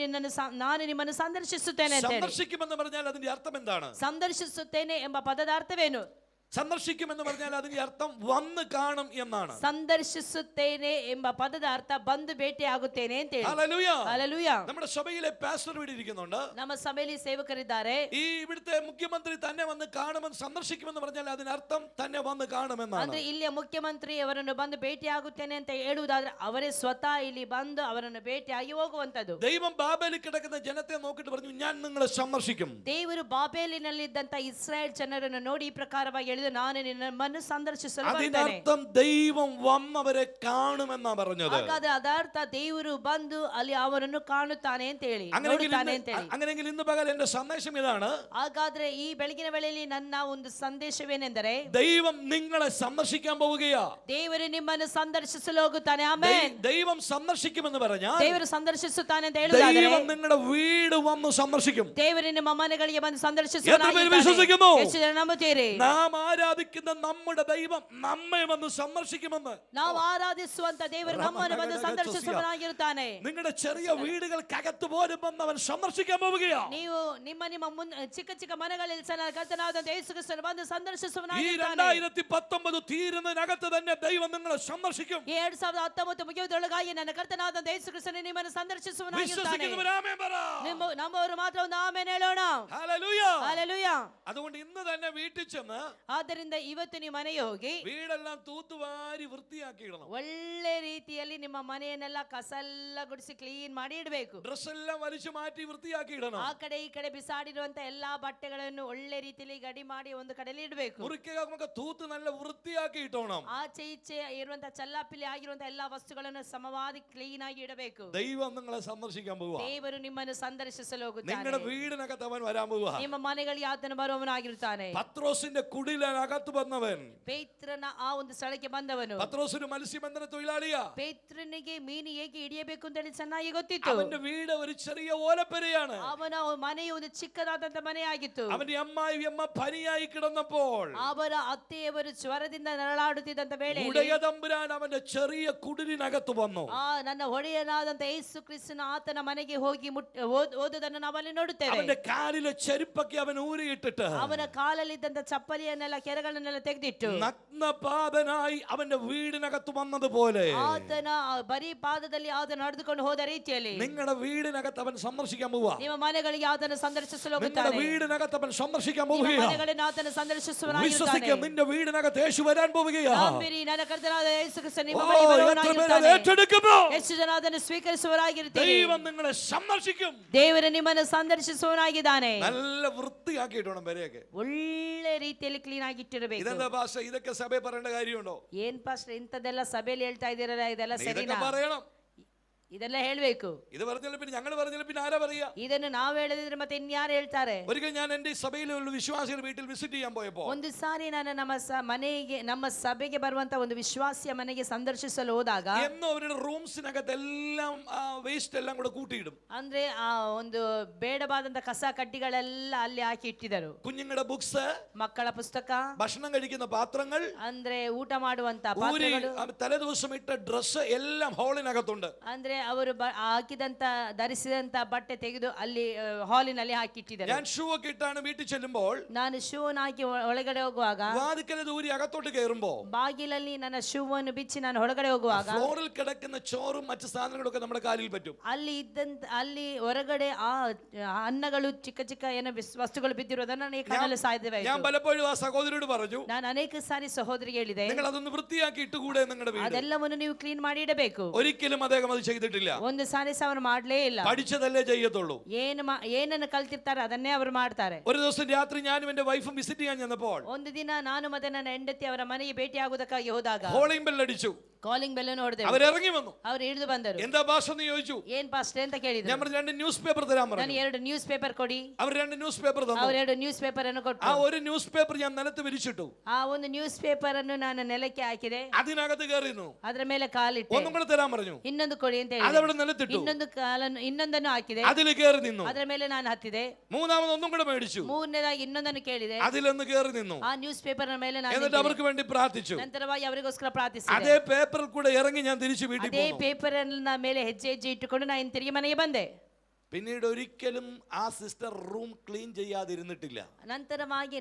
ನಿಮ್ಮನ್ನು ಸಂದರ್ಶಿಸುತ್ತೇನೆ ಅಂತ ಹೇಳಿ. സന്ദർശിക്കുമെന്ന് പറഞ്ഞാൽ അതിന്റെ അർത്ഥം എന്താണ്? ಸಂದರ್ಶಿಸುತ್ತೇನೆ ಎಂಬ ಪದದ ಅರ್ಥವೇನು? സന്ദർശിക്കുമെന്ന് പറഞ്ഞാൽ അതിന്റെ അർത്ഥം വന്ന് കാണും എന്നാണ്. ಸಂದರ್ಶಿಸುತ್ತೇನೆ ಎಂಬ ಪದದ ಅರ್ಥ ಬಂದು ಭೇಟಿ ಆಗುತ್ತೇನೆ ಅಂತ ಹೇಳಿ. ഹല്ലേലൂയ. ಹಲ್ಲೆಲೂಯ. നമ്മുടെ സഭയിലെ പാസ്റ്റർ ഇവിടെ ഇരിക്കുന്നുണ്ട്. ನಮ್ಮ ಸಭೆಯಲ್ಲಿ ಸೇವಕರಿದ್ದಾರೆ. ഈ ഇവിടുത്തെ മുഖ്യമന്ത്രി തന്നെ വന്ന് കാണുമെന്ന് സന്ദർശിക്കുമെന്ന് പറഞ്ഞാൽ അതിനർത്ഥം തന്നെ വന്ന് കാണുമെന്നാണ്. ಅಂದ್ರೆ ಇಲ್ಲಿಯ ಮುಖ್ಯಮಂತ್ರಿ ಅವರನ್ನು ಬಂದು ಭೇಟಿ ಆಗುತ್ತೇನೆ ಅಂತ ಹೇಳುವುದಾದ್ರೆ ಅವರೇ ಸ್ವತಃ ಇಲ್ಲಿ ಬಂದು ಅವರನ್ನು ಭೇಟಿಯಾಗಿ ಹೋಗುವಂತದ್ದು. ദൈവം ബാബേലിൽ കിടക്കുന്ന ജനത്തെ നോക്കിയിട്ട് പറഞ്ഞു, ഞാൻ നിങ്ങളെ സന്ദർശിക്കും. ದೇವರು ಬಾಬೇಲಿನಲ್ಲಿದ್ದಂತ ಇಸ್ರಾಯೇಲ್ ಜನರನ್ನು ನೋಡಿ ಈ ಪ್ರಕಾರವಾಗಿ ಹೇಳಿದ, ಹೇಳಿದ ನಾನು ನಿಮ್ಮನ್ನು ಸಂದರ್ಶಿಸಲು ಬರ್ತೇನೆ. അതിനർത്ഥം ദൈവം വന്നവരെ കാണുമെന്നാ പറഞ്ഞത്. ಹಾಗಾದ್ರೆ ಅದರ್ಥ ದೇವರು ಬಂದು ಅಲ್ಲಿ ಅವರನ್ನು ಕಾಣುತ್ತಾನೆ ಅಂತ ಹೇಳಿ, ನೋಡುತ್ತಾನೆ ಅಂತ ಹೇಳಿ. അങ്ങനെയെങ്കിൽ ഇന്ന് പകൽ എന്റെ സന്ദേശം ഇതാണ്. ಹಾಗಾದ್ರೆ ಈ ಬೆಳಗಿನ ವೇಳೆಯಲ್ಲಿ ನನ್ನ ಒಂದು ಸಂದೇಶವೇನೆಂದರೆ, ദൈവം നിങ്ങളെ സന്ദർശിക്കാൻ പോവുകയാ. ದೇವರು ನಿಮ್ಮನ್ನು ಸಂದರ್ಶಿಸಲು ಹೋಗುತ್ತಾನೆ. ಆಮೆನ್. ദൈവം സന്ദർശിക്കുമെന്ന് പറഞ്ഞാൽ ದೇವರು ಸಂದರ್ಶಿಸುತ್ತಾನೆ ಅಂತ ಹೇಳುವುದಾದರೆ, ദൈവം നിങ്ങളുടെ വീട് വന്ന് സന്ദർശിക്കും. ದೇವರು ನಿಮ್ಮ ಮನೆಗಳಿಗೆ ಬಂದು എത്ര പേര് ಸಂದರ್ಶಿಸುತ್ತಾನೆ. വിശ്വസിക്കുന്നു? ಎಷ್ಟು ಜನ ನಂಬುತ್ತೀರಿ? നാം ആരാധിക്കുന്ന നമ്മുടെ ദൈവം നമ്മെ വന്ന് സന്ദർശിക്കുമെന്ന്. ನಾವು ಆರಾಧಿಸುವಂತ ದೇವರು ನಮ್ಮನ್ನು ಬಂದು ಸಂದರ್ಶಿಸುವನಾಗಿರುತ್ತಾನೆ. നിങ്ങളുടെ ചെറിയ വീടുകൾക്കകത്ത് പോലും വന്ന് അവൻ സന്ദർശിക്കാൻ പോവുകയാ. ನೀವು ನಿಮ್ಮ ಚಿಕ್ಕ ಚಿಕ್ಕ ಮನೆಗಳಲ್ಲಿ ಕರ್ತನಾದಂತ ಯೇಸು ಕ್ರಿಸ್ತನು ಬಂದು ഈ ಸಂದರ್ಶಿಸುವನಾಗಿರುತ್ತಾನೆ. 2019 തീരുന്നതിനകത്ത് തന്നെ ദൈവം നിങ്ങളെ സന്ദർശിക്കും. ಈ 2019 ಮುಗಿಯುವುದರೊಳಗಾಗಿ ನನ್ನ ಕರ್ತನಾದಂತ ಯೇಸು ಕ್ರಿಸ್ತನು ನಿಮ್ಮನ್ನು ಸಂದರ್ಶಿಸುವನಾಗಿರುತ್ತಾನೆ. വിശ്വസിക്കുന്നവർ ആമേൻ പറ. ನಮ್ಮವರು ಮಾತ್ರ ಒಂದು ಆಮೆನ್ ಹೇಳೋಣ. ഹല്ലേലൂയ. ಹಲ್ಲೆಲೂಯಾ. അതുകൊണ്ട് ഇന്ന് തന്നെ വീട്ടിൽ ചെന്ന് ಆದ್ದರಿಂದ ಇವತ್ತು ನೀವು ಮನೆಗೆ ಹೋಗಿ വീടെല്ലാം തൂത്തുവാരി വൃത്തിയാക്കി ഇടണം. ಒಳ್ಳೆ ರೀತಿಯಲ್ಲಿ ನಿಮ್ಮ ಮನೆಯನ್ನೆಲ್ಲ ಕಸ ಎಲ್ಲ ಗುಡಿಸಿ ಕ್ಲೀನ್ ಮಾಡಿ ಇಡಬೇಕು. ഡ്രസ് എല്ലാം വലിച്ചു മാറ്റി വൃത്തിയാക്കി ഇടണം. ಆ ಕಡೆ ಈ ಕಡೆ ಬಿಸಾಡಿರುವಂತ ಎಲ್ಲಾ ಬಟ್ಟೆಗಳನ್ನು ಒಳ್ಳೆ ರೀತಿಯಲ್ಲಿ ಗಡಿ ಮಾಡಿ ಒಂದು ಕಡೆಯಲ್ಲಿ ಇಡಬೇಕು. മുറിക്കകമൊക്കെ തൂത്ത് നല്ല വൃത്തിയാക്കി ഇട്ടോണം. ಆಚೆ ಈಚೆ ಇರುವಂತ ಚಲ್ಲಾಪಿಲ್ಲಿ ಆಗಿರುವಂತ ಎಲ್ಲಾ ವಸ್ತುಗಳನ್ನು ಸಮವಾಗಿ ಕ್ಲೀನ್ ಆಗಿ ಇಡಬೇಕು. ദൈവം നിങ്ങളെ സന്ദർശിക്കാൻ പോവുക. ದೇವರು ನಿಮ್ಮನ್ನು ಸಂದರ್ಶಿಸಲು ಹೋಗುತ್ತಾನೆ. നിങ്ങളുടെ വീടിനകത്ത് അവൻ വരാൻ പോവുക. ನಿಮ್ಮ ಮನೆಗಳಿಗೆ ಆತನು ಬರುವವನಾಗಿರುತ್ತಾನೆ. പത്രോസിന്റെ കുടിലിനകത്ത് വന്നവൻ, ಪೇತ್ರನ ಆ ಒಂದು ಸ್ಥಳಕ್ಕೆ ಬಂದವನು. പത്രോസിന് മത്സ്യബന്ധന തൊഴിലാളിയാ. ಪೇತ್ರನಿಗೆ ಮೀನು ಹೇಗೆ ಹಿಡಿಯಬೇಕು ಅಂತ ಹೇಳಿ ಚೆನ್ನಾಗಿ ಗೊತ್ತಿತ್ತು. അവന്റെ വീട് ഒരു ചെറിയ ഓലപ്പരയാണ്. ಅವನ ಮನೆಯು ಒಂದು ಚಿಕ್ಕದಾದಂತ ಮನೆಯಾಗಿತ್ತು. അവന്റെ അമ്മായിയമ്മ പനിയായി കിടന്നപ്പോൾ ಅವರ ಅತ್ತೆಯವರು ಜ್ವರದಿಂದ ನರಳಾಡುತ್ತಿದ್ದಂತ ವೇಳೆ ഉടയ തമ്പുരാൻ അവന്റെ ചെറിയ കുടിലിനകത്ത് വന്നു. ನನ್ನ ಒಡೆಯನಾದಂತ ಯೇಸು ಕ್ರಿಸ್ತನ ಆತನ ಮನೆಗೆ ಹೋಗಿ ಓದುವುದನ್ನು ನಾವಲ್ಲಿ ನೋಡುತ್ತೇವೆ. അവന്റെ കാലിലെ ചെരുപ്പൊക്കെ അവൻ ഊരിയിട്ടിട്ട് ಅವನ ಕಾಲಲ್ಲಿದ್ದಂತ ಚಪ್ಪಲಿಯನ್ನೆಲ್ಲ ಕೆರಗಳನ್ನೆಲ್ಲ ತೆಗೆದಿಟ್ಟು നഗ്നപാദനായി അവന്റെ വീടിനകത്ത് വന്നതുപോലെ ಆತನ ಬರೀ ಪಾದದಲ್ಲಿ ಆತನ ನಡೆದುಕೊಂಡು ಹೋದ ರೀತಿಯಲ್ಲಿ നിങ്ങളുടെ വീടിനകത്ത് അവൻ സന്ദർശിക്കാൻ പോവുക. ನಿಮ್ಮ ಮನೆಗಳಿಗೆ ಆತನ ಸಂದರ್ಶಿಸಲು നിങ്ങളുടെ ಹೋಗುತ್ತಾನೆ. വീടിനകത്ത് അവൻ സന്ദർശിക്കാൻ ನಿಮ್ಮ പോവുകയാണ്. ಮನೆಗಳನ್ನು ಆತನ ಸಂದರ್ಶಿಸುವನಾಗಿರುತ್ತಾನೆ. വിശ്വസിക്കുക, നിന്റെ വീടിനകത്ത് യേശു വരാൻ പോവുകയാണ്. ನಂಬಿರಿ, ನನ್ನ ಕರ್ತನಾದ ಯೇಸು ಕ್ರಿಸ್ತ ನಿಮ್ಮ ഓ, ಮನೆಗೆ എത്ര പേര് അത് ಬರುವವನಾಗಿರುತ್ತಾನೆ. ഏറ്റെടുക്കുന്നു? ಎಷ್ಟು ಜನ ಅದನ್ನು ಸ್ವೀಕರಿಸುವವರಾಗಿರುತ್ತೀರಿ? ദൈവം നിങ്ങളെ സന്ദർശിക്കും. ದೇವರು ನಿಮ್ಮನ್ನು ಸಂದರ್ಶಿಸುವವನಾಗಿದ್ದಾನೆ. നല്ല വൃത്തിയാക്കിയിട്ടോണം വരെയൊക്കെ. ಒಳ್ಳೆ ರೀತಿಯಲ್ಲಿ ಕ್ಲೀನ್ ಆಗಿ ಇಟ್ಟಿರಬೇಕು. ഇതെന്താ ഭാഷ? ഇതൊക്കെ സഭയെ പറയേണ്ട കാര്യമുണ്ടോ? ಏನ್ ಪಾಸ್ಟರ್ ಇಂಥದ್ದೆಲ್ಲ ಸಭೆಯಲ್ಲಿ ಹೇಳ್ತಾ ಇದ್ದೀರಲ್ಲ, ಇದೆಲ್ಲ ഇതൊക്കെ ಸರಿನಾ? പറയണം. ಇದೆಲ್ಲ ಹೇಳ್ಬೇಕು. ഇത് പറഞ്ഞാലും പിന്നെ ഞങ്ങൾ പറഞ്ഞാലും പിന്നെ ആരാ പറയാ? ಇದನ್ನು ನಾವು ಹೇಳಿದ್ರೆ ಮತ್ತೆ ಇನ್ಯಾರು ಹೇಳ್ತಾರೆ? ഒരിക്കൽ ഞാൻ എന്റെ സഭയിലുള്ള വിശ്വാസികളുടെ വീട്ടിൽ വിസിറ്റ് ചെയ്യാൻ പോയപ്പോ ಒಂದು ಸಾರಿ ನಾನು ನಮ್ಮ ಸಭೆಗೆ ಬರುವಂತ ಒಂದು ವಿಶ್ವಾಸಿಯ ಮನೆಗೆ ಸಂದರ್ಶಿಸಲು ಹೋದಾಗ എന്നും അവരുടെ റൂംസിനകത്ത് എല്ലാം വേസ്റ്റ് എല്ലാം കൂടെ കൂട്ടിയിടും. ಅಂದ್ರೆ ಆ ಒಂದು ಬೇಡವಾದಂತ ಕಸ ಕಡ್ಡಿಗಳೆಲ್ಲ ಅಲ್ಲಿ ಹಾಕಿ ಇಟ್ಟಿದ್ದರು. കുഞ്ഞുങ്ങളുടെ ബുക്സ്, ಮಕ್ಕಳ ಪುಸ್ತಕ, ഭക്ഷണം കഴിക്കുന്ന പാത്രങ്ങൾ, ಅಂದ್ರೆ ಊಟ ಮಾಡುವಂತ ഊരി ಪಾತ್ರೆಗಳು, തലേദിവസം ഇട്ട ഡ്രസ്സ് എല്ലാം ഹോളിനകത്തുണ്ട്. ಅಂದ್ರೆ ಅವರು ಹಾಕಿದಂತ ಧರಿಸಿದಂತ ಬಟ್ಟೆ ತೆಗೆದು ಅಲ್ಲಿ ಹಾಲಿನಲ್ಲಿ ಹಾಕಿಟ್ಟಿದ್ದಾರೆ. ഞാൻ ഷൂ ഒക്കെ ഇട്ടാണ് വീട്ടിൽ ചെല്ലുമ്പോൾ ನಾನು ಶೂವನ್ನು ಹಾಕಿ ಒಳಗಡೆ ಹೋಗುವಾಗ വാതിക്കലത് ഊരി അകത്തോട്ട് കയറുമ്പോ ಬಾಗಿಲಲ್ಲಿ ನನ್ನ ಶೂವನ್ನು ಬಿಚ್ಚಿ ನಾನು ಹೊರಗಡೆ ಹೋಗುವಾಗ ഫ്ലോറിൽ കിടക്കുന്ന ചോറും മറ്റു സാധനങ്ങളൊക്കെ നമ്മുടെ കാലിൽ പറ്റും. ಅಲ್ಲಿ ಹೊರಗಡೆ ಆ ಅನ್ನಗಳು ಚಿಕ್ಕ ಚಿಕ್ಕ ಏನೋ ವಸ್ತುಗಳು ಬಿದ್ದಿರೋದನ್ನ ನನಗೆ ಕಣ್ಣಲ್ಲಿ ಸಾಧ್ಯವಾಯಿತು. ഞാൻ പലപ്പോഴും ആ സഹോദരിയോട് പറഞ്ഞു, ನಾನು ಅನೇಕ ಸಾರಿ ಸಹೋದರಿಗೆ ಹೇಳಿದೆ, നിങ്ങൾ അതൊന്ന് വൃത്തിയാക്കി ഇട്ടുകൂടെ നിങ്ങളുടെ വീട്? ಅದೆಲ್ಲವನ್ನು ನೀವು ಕ್ಲೀನ್ ಮಾಡಿ ಇಡಬೇಕು. ഒരിക്കലും അദ്ദേഹം അത് ചെയ്തിട്ടില്ല. ಒಂದು ಸಾರಿ ಸಹ ಅವರು ಮಾಡ್ಲೇ ಇಲ್ಲ. പഠിച്ചതല്ലേ ചെയ്യത്തുള്ളൂ. ಏನನ್ನು ಕಲ್ತಿರ್ತಾರೆ ಅದನ್ನೇ ಅವರು ಮಾಡ್ತಾರೆ. ഒരു ദിവസം രാത്രി ഞാനും എന്റെ വൈഫും വിസിറ്റ് ചെയ്യാൻ ചെന്നപ്പോൾ ಒಂದು ದಿನ ನಾನು ಮತ್ತೆ ನನ್ನ ಹೆಂಡತಿ ಅವರ ಮನೆಗೆ ಭೇಟಿಯಾಗುವುದಕ್ಕಾಗಿ ಹೋದಾಗ കോളിംഗ് ബെൽ അടിച്ചു. ಕಾಲಿಂಗ್ ಬೆಲ್ ನೋಡಿದೆ. അവരിറങ്ങി വന്നു. ಅವರು ಇಳಿದು ಬಂದರು. എന്താ ഭാഷ എന്ന് ചോദിച്ചു. ಏನ್ ಪಾಸ್ಟರ್ ಅಂತ ಕೇಳಿದ್ರು. ഞാൻ പറഞ്ഞു 2 ന്യൂസ് പേപ്പർ തരാൻ പറഞ്ഞു. ನಾನು 2 ನ್ಯೂಸ್ ಪೇಪರ್ ಕೊಡಿ. അവർ 2 ന്യൂസ് പേപ്പർ തന്നു. ಅವರು 2 ನ್ಯೂಸ್ ಪೇಪರ್ ಅನ್ನು ആ ಕೊಟ್ಟರು. ഒരു ന്യൂസ് പേപ്പർ ഞാൻ നിലത്ത് വിരിച്ചിട്ടു. ಆ ಒಂದು ನ್ಯೂಸ್ ಪೇಪರ್ ಅನ್ನು ನಾನು ನೆಲಕ್ಕೆ ಹಾಕಿದೆ. അതിനകത്ത് കയറിയിരുന്നു. ಅದರ ಮೇಲೆ ಕಾಲಿಟ್ಟೆ. ഒന്നും കൂടെ തരാൻ പറഞ്ഞു. ಇನ್ನೊಂದು ಕೊಡಿ ಅಂತ ಹೇಳಿ അതവിടെ നിലത്തിട്ടു. ಇನ್ನೊಂದನ್ನು ಹಾಕಿದೆ. അതിൽ കയറി നിന്നു. ಅದರ ಮೇಲೆ ನಾನು ಹತ್ತಿದೆ. മൂന്നാമത് ഒന്നും കൂടെ മേടിച്ചു. ಮೂರನೇದಾಗಿ ಇನ್ನೊಂದನ್ನು ಕೇಳಿದೆ. അതിലൊന്ന് കയറി നിന്നു. ಆ ನ್ಯೂಸ್ ಪೇಪರ್ ಮೇಲೆ ನಾನು എന്നിട്ട് അവർക്ക് വേണ്ടി പ്രാർത്ഥിച്ചു. ನಂತರವಾಗಿ ಅವರಿಗೋಸ್ಕರ ಪ್ರಾರ್ಥಿಸಿದೆ. അതേ പേപ്പറിൽ കൂടെ ഇറങ്ങി ഞാൻ തിരിച്ചു വീട്ടിൽ ಅದೇ പോന്നു. ಪೇಪರ್ ಮೇಲೆ ಹೆಜ್ಜೆ ಇಟ್ಟುಕೊಂಡು ನಾನು ತಿರುಗಿ ಮನೆಗೆ ಬಂದೆ. പിന്നീട് ഒരിക്കലും ആ സിസ്റ്റർ റൂം ക്ലീൻ ചെയ്യാതിരുന്നിട്ടില്ല. ನಂತರವಾಗಿ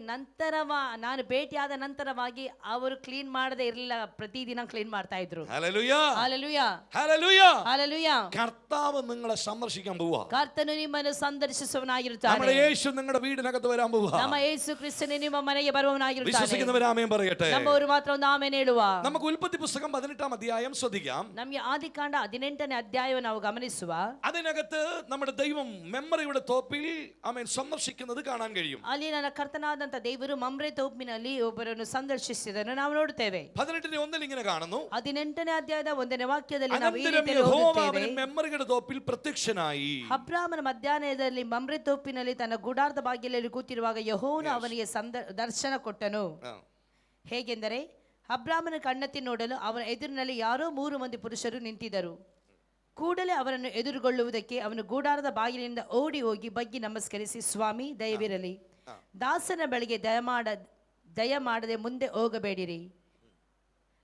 ನಾನು ಭೇಟಿಯಾದ ನಂತರವಾಗಿ ಅವರು ಕ್ಲೀನ್ ಮಾಡದೇ ಇರಲಿಲ್ಲ. ಪ್ರತಿದಿನ ಕ್ಲೀನ್ ಮಾಡ್ತಾ ಇದ್ರು. Hallelujah, hallelujah, hallelujah. ಹಲ್ಲೆಲೂಯ. കർത്താവ് നിങ്ങളെ സന്ദർശിക്കാൻ പോവുക. ಕರ್ತನು ನಿಮ್ಮನ್ನು ಸಂದರ್ಶಿಸುವವನಾಗಿರುತ್ತಾನೆ. നമ്മുടെ യേശു നിങ്ങളുടെ വീടിനകത്ത് വരാൻ പോവുക. ನಮ್ಮ ಯೇಸು ಕ್ರಿಸ್ತನು ನಿಮ್ಮ ಮನೆಗೆ ಬರುವವನಾಗಿರುತ್ತಾನೆ. വിശ്വസിക്കുന്നവർ ആമേൻ പറയട്ടെ. ನಮ್ಮವರು ಮಾತ್ರ ಒಂದು ಆಮೆನ್ ಹೇಳುವ. നമുക്ക് ഉൽപ്പത്തി പുസ്തകം 18-ാം അധ്യായം ശ്രദ്ധിക്കാം. ನಮಗೆ ಆದಿಕಾಂಡ 18ನೇ ಅಧ್ಯಾಯವನ್ನು ನಾವು ಗಮನಿಸುವ. അതിനകത്ത് നമ്മുടെ ദൈവം മെമ്മറിയുടെ തോപ്പിൽ ആമേൻ സന്ദർശിക്കുന്നത് കാണാൻ കഴിയും. ಅಲ್ಲಿ ನನ್ನ ಕರ್ತನಾದಂತ ದೇವರು ಮಮ್ರೆ ತೋಪಿನಲ್ಲಿ ಒಬ್ಬರನ್ನು ಸಂದರ್ಶಿಸಿದನು ನಾವು ನೋಡುತ್ತೇವೆ. 18:1 ഇങ്ങനെ കാണുന്നു. 18ನೇ ಅಧ್ಯಾಯದ 1ನೇ ವಾಕ್ಯದಲ್ಲಿ ನಾವು ಈ അനന്തരം ರೀತಿಯಲ್ಲಿ യഹോവ ಓದುತ್ತೇವೆ. അവന് മെമ്മറിയുടെ തോപ്പിൽ പ്രത്യക്ഷനായി. ಅಬ್ರಾಮನ ಮಧ್ಯಾಹ್ನದಲ್ಲಿ ಮಮ್ರೆ ತೋಪಿನಲ್ಲಿ ತನ್ನ ಗುಡಾರದ ಬಾಗಿಲಲ್ಲಿ ಕೂತಿರುವಾಗ ಯೆಹೋವನು ಅವನಿಗೆ ದರ್ಶನ ಕೊಟ್ಟನು. ಹೇಗೆಂದರೆ ಅಬ್ರಾಮನ ಕಣ್ಣೆತ್ತಿ ನೋಡಲು ಅವನ ಎದುರಿನಲ್ಲಿ ಯಾರೋ 3 ಮಂದಿ ಪುರುಷರು ನಿಂತಿದ್ದರು. ಕೂಡಲೇ ಅವರನ್ನು ಎದುರುಗೊಳ್ಳುವುದಕ್ಕೆ ಅವನು ಗುಡಾರದ ಬಾಗಿಲಿನಿಂದ ಓಡಿ ಹೋಗಿ ಬಗ್ಗಿ ನಮಸ್ಕರಿಸಿ, ಸ್ವಾಮಿ ದಯವಿರಲಿ, ದಾಸನ ಬಳಿಗೆ ದಯಮಾಡದೆ ಮುಂದೆ ಹೋಗಬೇಡಿರಿ.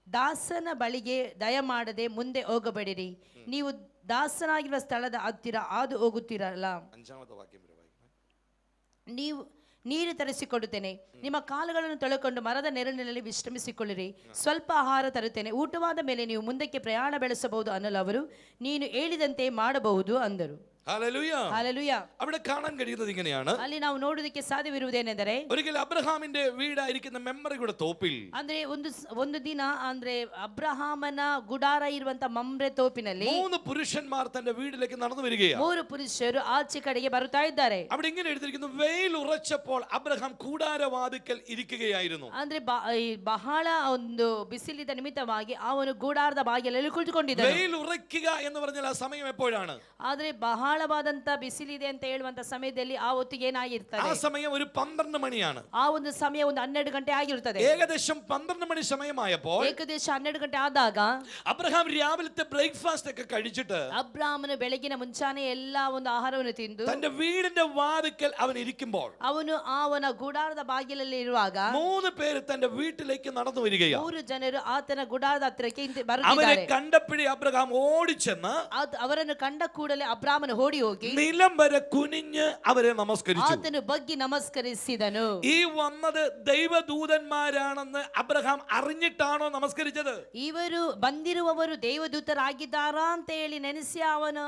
ದಾಸನ ಬಳಿಗೆ ದಯಮಾಡದೆ ಮುಂದೆ ಹೋಗಬೇಡಿರಿ. ನೀವು ದಾಸನಾಗಿರುವ ಸ್ಥಳದ ಹತ್ತಿರ ಹಾದು ಹೋಗುತ್ತೀರಲ್ಲ, 5ാമത്തെ വാക്യം ನೀವು ನೀರು ತರಿಸಿಕೊಡುತ್ತೇನೆ. ನಿಮ್ಮ ಕಾಲುಗಳನ್ನು ತೊಳೆಕೊಂಡು ಮರದ ನೆರಳಿನಲ್ಲಿ ವಿಶ್ರಮಿಸಿಕೊಳ್ಳಿರಿ. ಸ್ವಲ್ಪ ಆಹಾರ ತರುತ್ತೇನೆ. ಊಟವಾದ ಮೇಲೆ ನೀವು ಮುಂದಕ್ಕೆ ಪ್ರಯಾಣ ಬೆಳೆಸಬಹುದು ಅನ್ನಲು ಅವರು, ನೀನು ಹೇಳಿದಂತೆ ಮಾಡಬಹುದು ಅಂದರು. ഹല്ലേലൂയ. ಹಲ್ಲೆಲೂಯಾ. അവിടെ കാണാൻ കഴിയുന്നത് ഇങ്ങനെയാണ്. ಅಲ್ಲಿ ನಾವು ನೋಡುವುದಕ್ಕೆ ಸಾಧ್ಯವಿರುವುದೇನೆಂದರೆ, ഒരിക്കൽ അബ്രഹാമിന്റെ വീടായിരിക്കുന്ന മെമ്മറിയുടെ തോപ്പിൽ ಅಂದ್ರೆ ಒಂದು ದಿನ ಅಂದ್ರೆ ಅಬ್ರಹಾಮನ ಗುಡಾರ ಇರುವಂತ ಮಮ್ರೆ ತೋಪಿನಲ್ಲಿ 3 പുരുഷന്മാർ തന്റെ വീട്ടിലേക്ക് നടന്നു വരികയാണ്. 3 ಪುರುಷರು ಆಚೆ ಕಡೆಗೆ ಬರುತ್ತಾ ಇದ್ದಾರೆ. അവിടെ ഇങ്ങനെ എഴുതിയിരിക്കുന്നു, വെയിൽ ഉറച്ചപ്പോൾ അബ്രഹാം കൂടാരവാതിക്കൽ ഇരിക്കുകയായിരുന്നു. ಅಂದ್ರೆ ಬಹಳ ಒಂದು ಬಿಸಿಲಿದ ನಿಮಿತ್ತವಾಗಿ ಅವನು ಗುಡಾರದ ಬಾಗಿಲಲ್ಲಿ ಕುಳಿತುಕೊಂಡಿದ್ದನು. വെയിൽ ഉറയ്ക്കുക എന്ന് പറഞ്ഞാൽ ആ സമയം എപ്പോഴാണ്? ಆದ್ರೆ ಬಹಳವಾದಂತ ಬಿಸಿಲಿದೆ ಅಂತ ಹೇಳುವಂತ ಸಮಯದಲ್ಲಿ ಆ ಹೊತ್ತಿಗೆ ആ ಏನಾಗಿರ್ತದೆ? സമയം ഒരു 12 മണിയാണ്. ಆ ಒಂದು ಸಮಯ ಒಂದು 12 ಗಂಟೆ ಆಗಿರುತ್ತದೆ. ഏകദേശം 12 മണി സമയമായപ്പോൾ ಏಕದೇಶ 12 ಗಂಟೆ ಆದಾಗ അബ്രഹാം രാവിലത്തെ ബ്രേക്ക്ഫാസ്റ്റ് ഒക്കെ കഴിച്ചിട്ട് ಅಬ್ರಾಮನು ಬೆಳಗಿನ ಮುಂಚಾನೆ ಎಲ್ಲಾ ಒಂದು ಆಹಾರವನ್ನು ತಿಂದು തന്റെ വീടിന്റെ വാതിക്കൽ അവൻ ഇരിക്കുമ്പോൾ ಅವನು ಅವನ ಗುಡಾರದ ಬಾಗಿಲಲ್ಲಿ ಇರುವಾಗ 3 പേര് തന്റെ വീട്ടിലേക്ക് നടന്നു വരികയാണ്. 3 ಜನರು ಆತನ ಗುಡಾರದ ಹತ್ತಿರಕ್ಕೆ അവരെ ಬರುತ್ತಿದ್ದಾರೆ. കണ്ടപ്പോഴേ അബ്രഹാം ഓടിച്ചെന്ന് ಅವರನ್ನು ಕಂಡ ಕೂಡಲೇ ಅಬ್ರಾಮನು ಓಡಿ ಹೋಗಿ നിലം വരെ കുനിഞ്ഞ് അവരെ നമസ്കരിച്ചു. ಆತನು ಬಗ್ಗಿ ನಮಸ್ಕರಿಸಿದನು. ഈ വന്നത് ദൈവദൂതന്മാരാണെന്ന് അബ്രഹാം അറിഞ്ഞിട്ടാണോ നമസ്കരിച്ചത്? ಇವರು ಬಂದಿರುವವರು ದೇವದೂತರಾಗಿದ್ದಾರಾ ಅಂತ ಹೇಳಿ ನೆನೆಸಿ ಅವನು